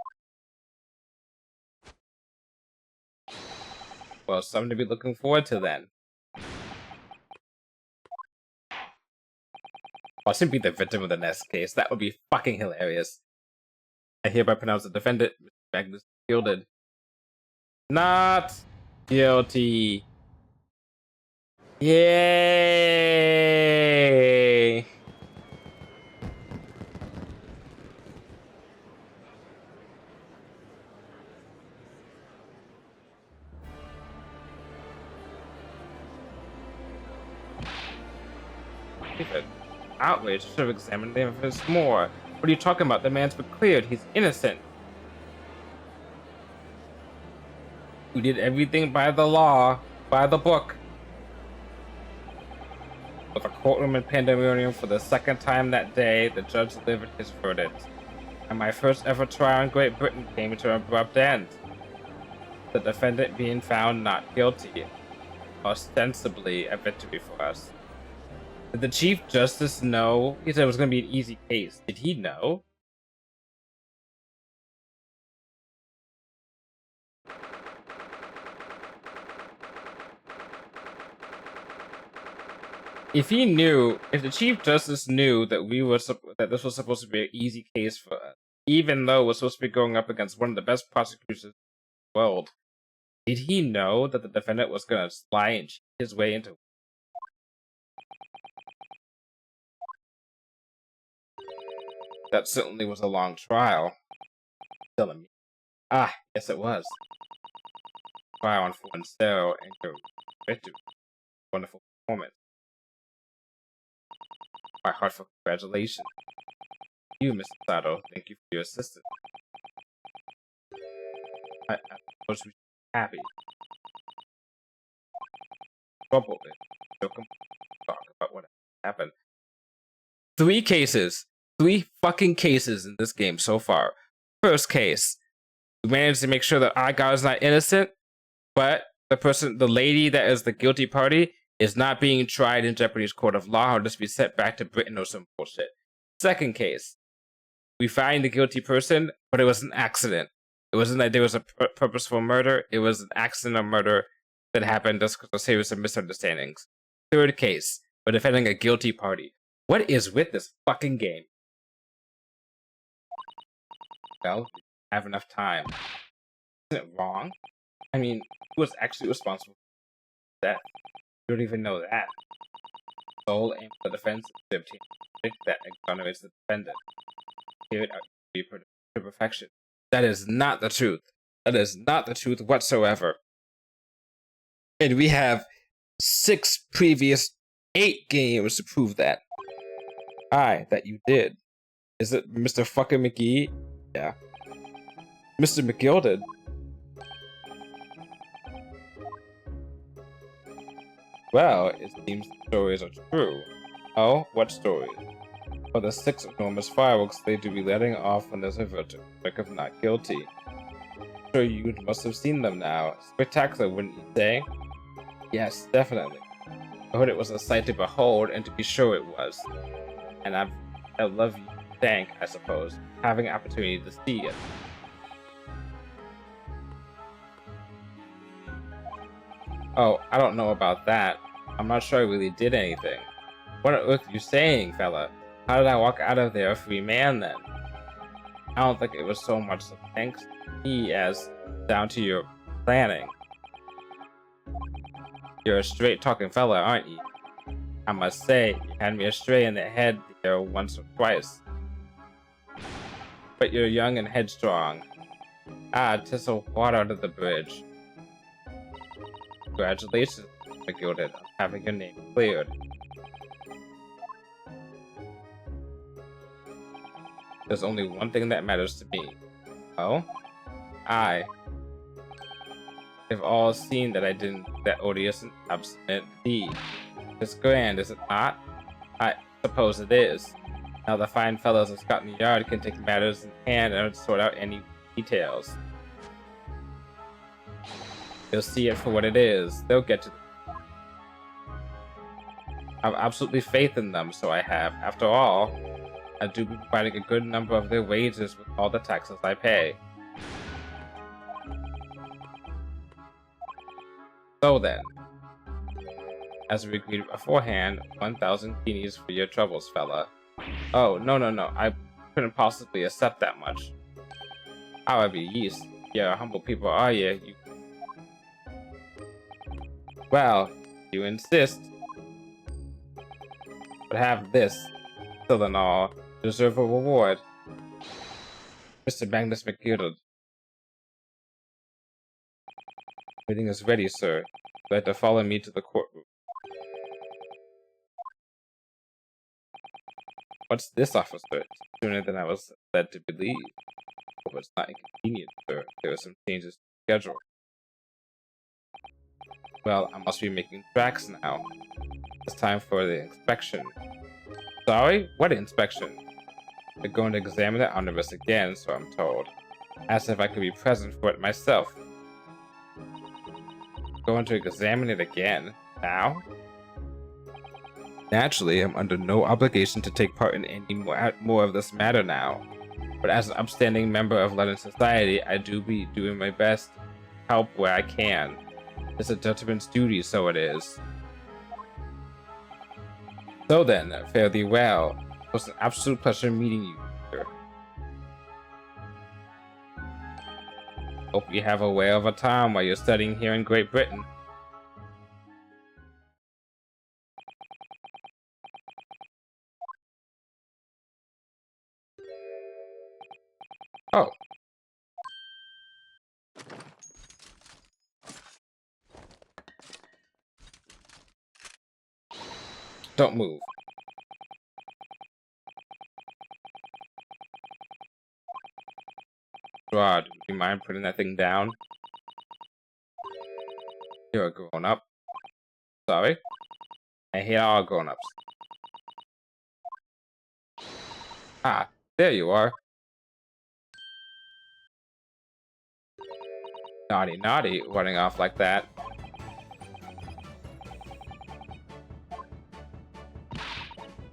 Well, something to be looking forward to then. I should be the victim of the next case. That would be fucking hilarious. I hereby pronounce the defendant, Mr. Agnes Gilded, not guilty. Yay! Outraged, should have examined the evidence more. What are you talking about? The man's been cleared. He's innocent. We did everything by the law, by the book. With a courtroom in pandemonium for the second time that day, the judge delivered his verdict. And my first ever trial in Great Britain came to an abrupt end. The defendant being found not guilty. Ostensibly a victory for us. Did the Chief Justice know? He said it was going to be an easy case. Did he know? If he knew, if the Chief Justice knew that that this was supposed to be an easy case for us, even though we're supposed to be going up against one of the best prosecutors in the world, did he know that the defendant was going to lie and cheat his way into? That certainly was a long trial. Telling me. Ah, yes it was. Trial on foreign cell and your victory. Wonderful performance. My heartfelt congratulations. You, Mr. Sato, thank you for your assistance. I suppose we should be happy. Trouble it. So come talk about what happened. 3 cases. 3 fucking cases in this game so far. First case, we managed to make sure that our guy is not innocent, but the lady that is the guilty party is not being tried in Japanese court of law or just be sent back to Britain or some bullshit. Second case, we find the guilty person, but it was an accident. It wasn't that there was a purposeful murder. It was an accident of murder that happened just because of a series of misunderstandings. Third case, we're defending a guilty party. What is with this fucking game? Well, we have enough time. Isn't it wrong? I mean, who was actually responsible for that? You don't even know that. The sole aim of the defense is to obtain a verdict that exonerates the defendant. Carried out to perfection. That is not the truth. That is not the truth whatsoever. And we have 6 previous 8 games to prove that. That you did. Is it Mr. fucking McGee? Yeah. Mr. McGilded. Well, it seems the stories are true. Oh, what stories? For the 6 enormous fireworks they do be letting off when there's a verdict of not guilty. Sure, you must have seen them now. Spectacular, wouldn't you say? Yes, definitely. I heard it was a sight to behold, and to be sure it was. And I love you to thank, I suppose, for having an opportunity to see it. Oh, I don't know about that. I'm not sure I really did anything. What on earth are you saying, fella? How did I walk out of there a free man then? I don't think it was so much thanks to me as down to your planning. You're a straight-talking fella, aren't you? I must say, you had me astray in the head there once or twice. But you're young and headstrong. Ah, 'tis a water under the bridge. Congratulations, Mr. Gilded, on having your name cleared. There's only one thing that matters to me. Oh? They've all seen that I didn't do that odious and obstinate deed. It's grand, is it not? I suppose it is. Now the fine fellows of Scotland Yard can take matters in hand and sort out any details. They'll see it for what it is. They'll get to I have absolutely faith in them, so I have. After all, I do be providing a good number of their wages with all the taxes I pay. So then, as we agreed beforehand, 1,000 guineas for your troubles, fella. Oh, no, I couldn't possibly accept that much. However, yeast, you're humble people, are you? Well, you insist. But have this, still and all, you deserve a reward. Mr. Magnus McGirdle. Everything is ready, sir. You'd like to follow me to the courtroom. What's this, officer? It's sooner than I was led to believe. Hope it's not inconvenient, sir. There are some changes to the schedule. Well, I must be making tracks now. It's time for the inspection. Sorry? What inspection? They're going to examine the omnibus again, so I'm told. Asked if I could be present for it myself. Going to examine it again? Now? Naturally, I'm under no obligation to take part in any more of this matter now. But as an upstanding member of London society, I do be doing my best to help where I can. It's a gentleman's duty, so it is. So then, fare thee well. It was an absolute pleasure meeting you, sir. Hope you have a whale of a time while you're studying here in Great Britain. Oh. Don't move. Rod, would you mind putting that thing down? You're a grown-up. Sorry? I hate all grown-ups. Ah, there you are. Naughty, naughty, running off like that.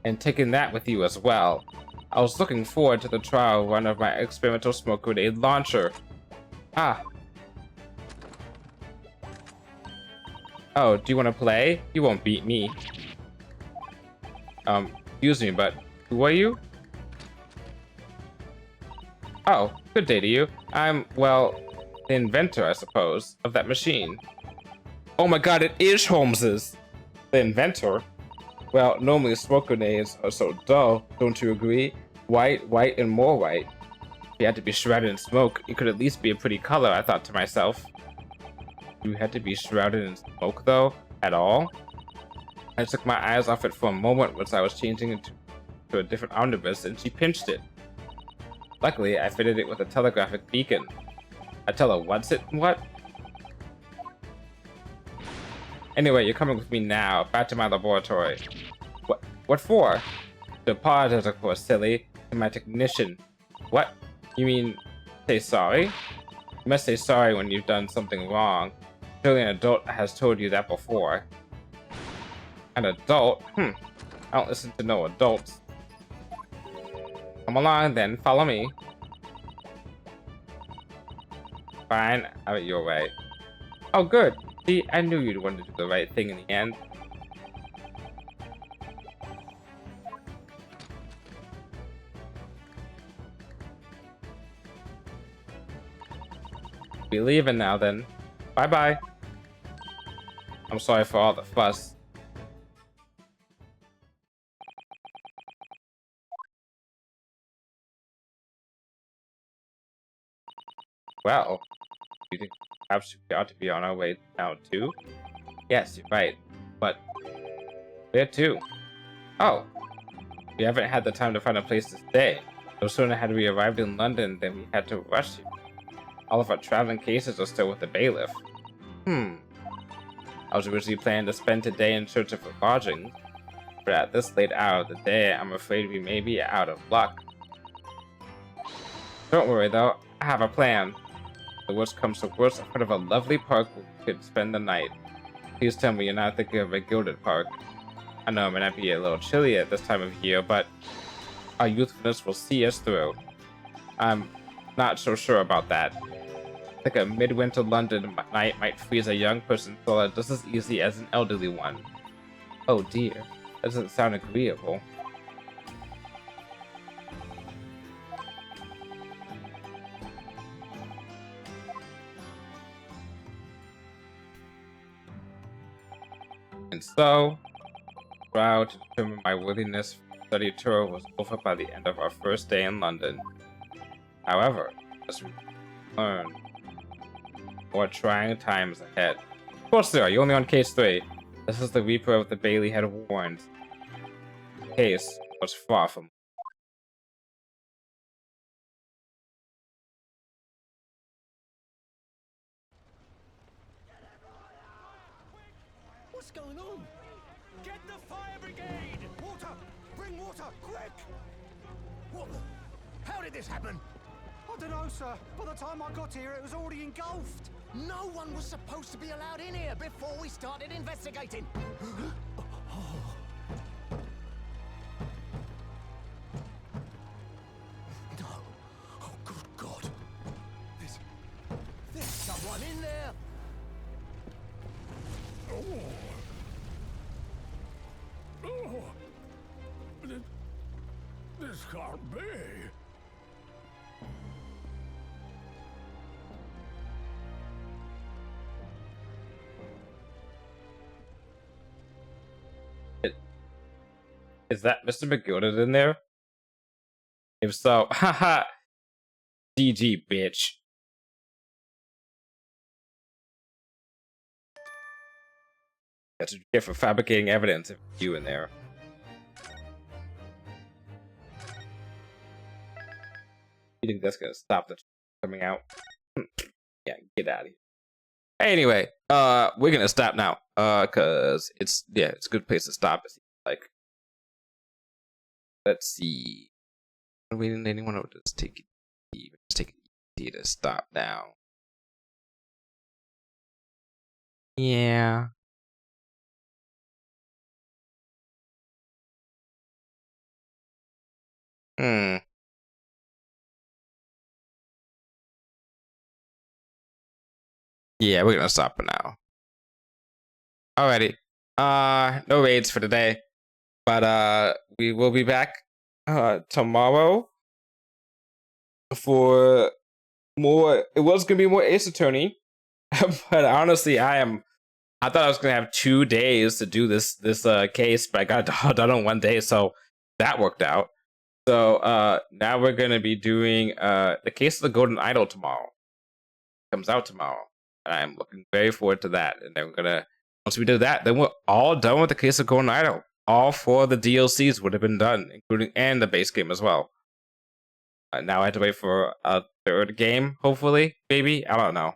And taking that with you as well. I was looking forward to the trial run of my experimental smoke grenade launcher. Ah. Oh, do you want to play? You won't beat me. Excuse me, but who are you? Oh, good day to you. I'm, well, the inventor, I suppose, of that machine. Oh my god, it is Holmes's! The inventor? Well, normally smoke grenades are so dull, don't you agree? White, white, and more white. If you had to be shrouded in smoke, it could at least be a pretty color, I thought to myself. You had to be shrouded in smoke, though? At all? I took my eyes off it for a moment once I was changing into a different omnibus, and she pinched it. Luckily, I fitted it with a telegraphic beacon. What? Anyway, you're coming with me now. Back to my laboratory. What? What for? To apologize, of course, silly. To my technician. What? You mean say sorry? You must say sorry when you've done something wrong. Surely an adult has told you that before. An adult? I don't listen to no adults. Come along then, follow me. Fine, have it your way. Oh good. See, I knew you'd want to do the right thing in the end. Be leaving now then. Bye bye. I'm sorry for all the fuss. Well, you think perhaps we ought to be on our way now too? Yes, you're right. But where to? Oh, we haven't had the time to find a place to stay. No sooner had we arrived in London than we had to rush here. All of our traveling cases are still with the bailiff. I was originally planning to spend today in search of lodgings, but at this late hour of the day, I'm afraid we may be out of luck. Don't worry though, I have a plan. If the worst comes to worst, I've heard of a lovely park where we could spend the night. Please tell me you're not thinking of a gilded park. I know it may not be a little chilly at this time of year, but our youthfulness will see us through. I'm not so sure about that. I think a midwinter London night might freeze a young person's soul just as easily as an elderly one. Oh dear, that doesn't sound agreeable. And so, proud to determine my willingness for the study tour was over by the end of our first day in London. However, as we learn, more trying times ahead. Of course there are, you're only on case 3. This is the Reaper of the Bailey had warned. The case was far from... What's going on? Get the fire brigade! Water! Bring water, quick! What the? How did this happen? I don't know, sir. By the time I got here, it was already engulfed. No one was supposed to be allowed in here before we started investigating. No. Oh, good God. There's someone in there. This can't be. Is that Mr. McGilded in there? If so, haha. GG, bitch. That's what you get for fabricating evidence if you in there. You think that's gonna stop the coming out? Yeah, get out of here. Anyway, we're gonna stop now. Cause it's a good place to stop. It seems like. Let's see. We didn't anyone to just take it easy. Just take it easy to stop now. Yeah. Yeah, we're gonna stop for now. Alrighty. No raids for today. But we will be back tomorrow for more. It was gonna be more Ace Attorney, but honestly, I thought I was gonna have 2 days to do this case, but I got it all done on 1 day, so that worked out. So now we're gonna be doing the case of the Golden Idol tomorrow. It comes out tomorrow, and I'm looking very forward to that. And then we're gonna once we do that, then we're all done with the case of Golden Idol. All 4 of the DLCs would have been done, including and the base game as well. Now I have to wait for a 3rd game, hopefully, maybe. I don't know.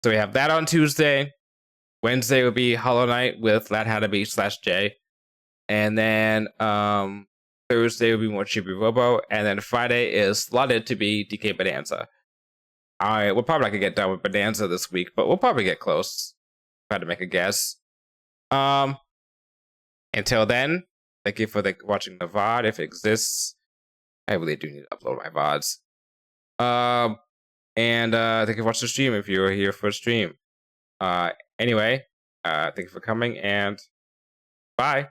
So we have that on Tuesday. Wednesday will be Hollow Knight with Lad How to Be /J. And then Thursday will be more Chibi Robo. And then Friday is slotted to be DK Bonanza. We'll probably not gonna get done with Bonanza this week, but we'll probably get close. Try to make a guess. Until then, thank you for watching the VOD if it exists. I really do need to upload my VODs. And thank you for watching the stream if you were here for a stream. Anyway, thank you for coming and bye.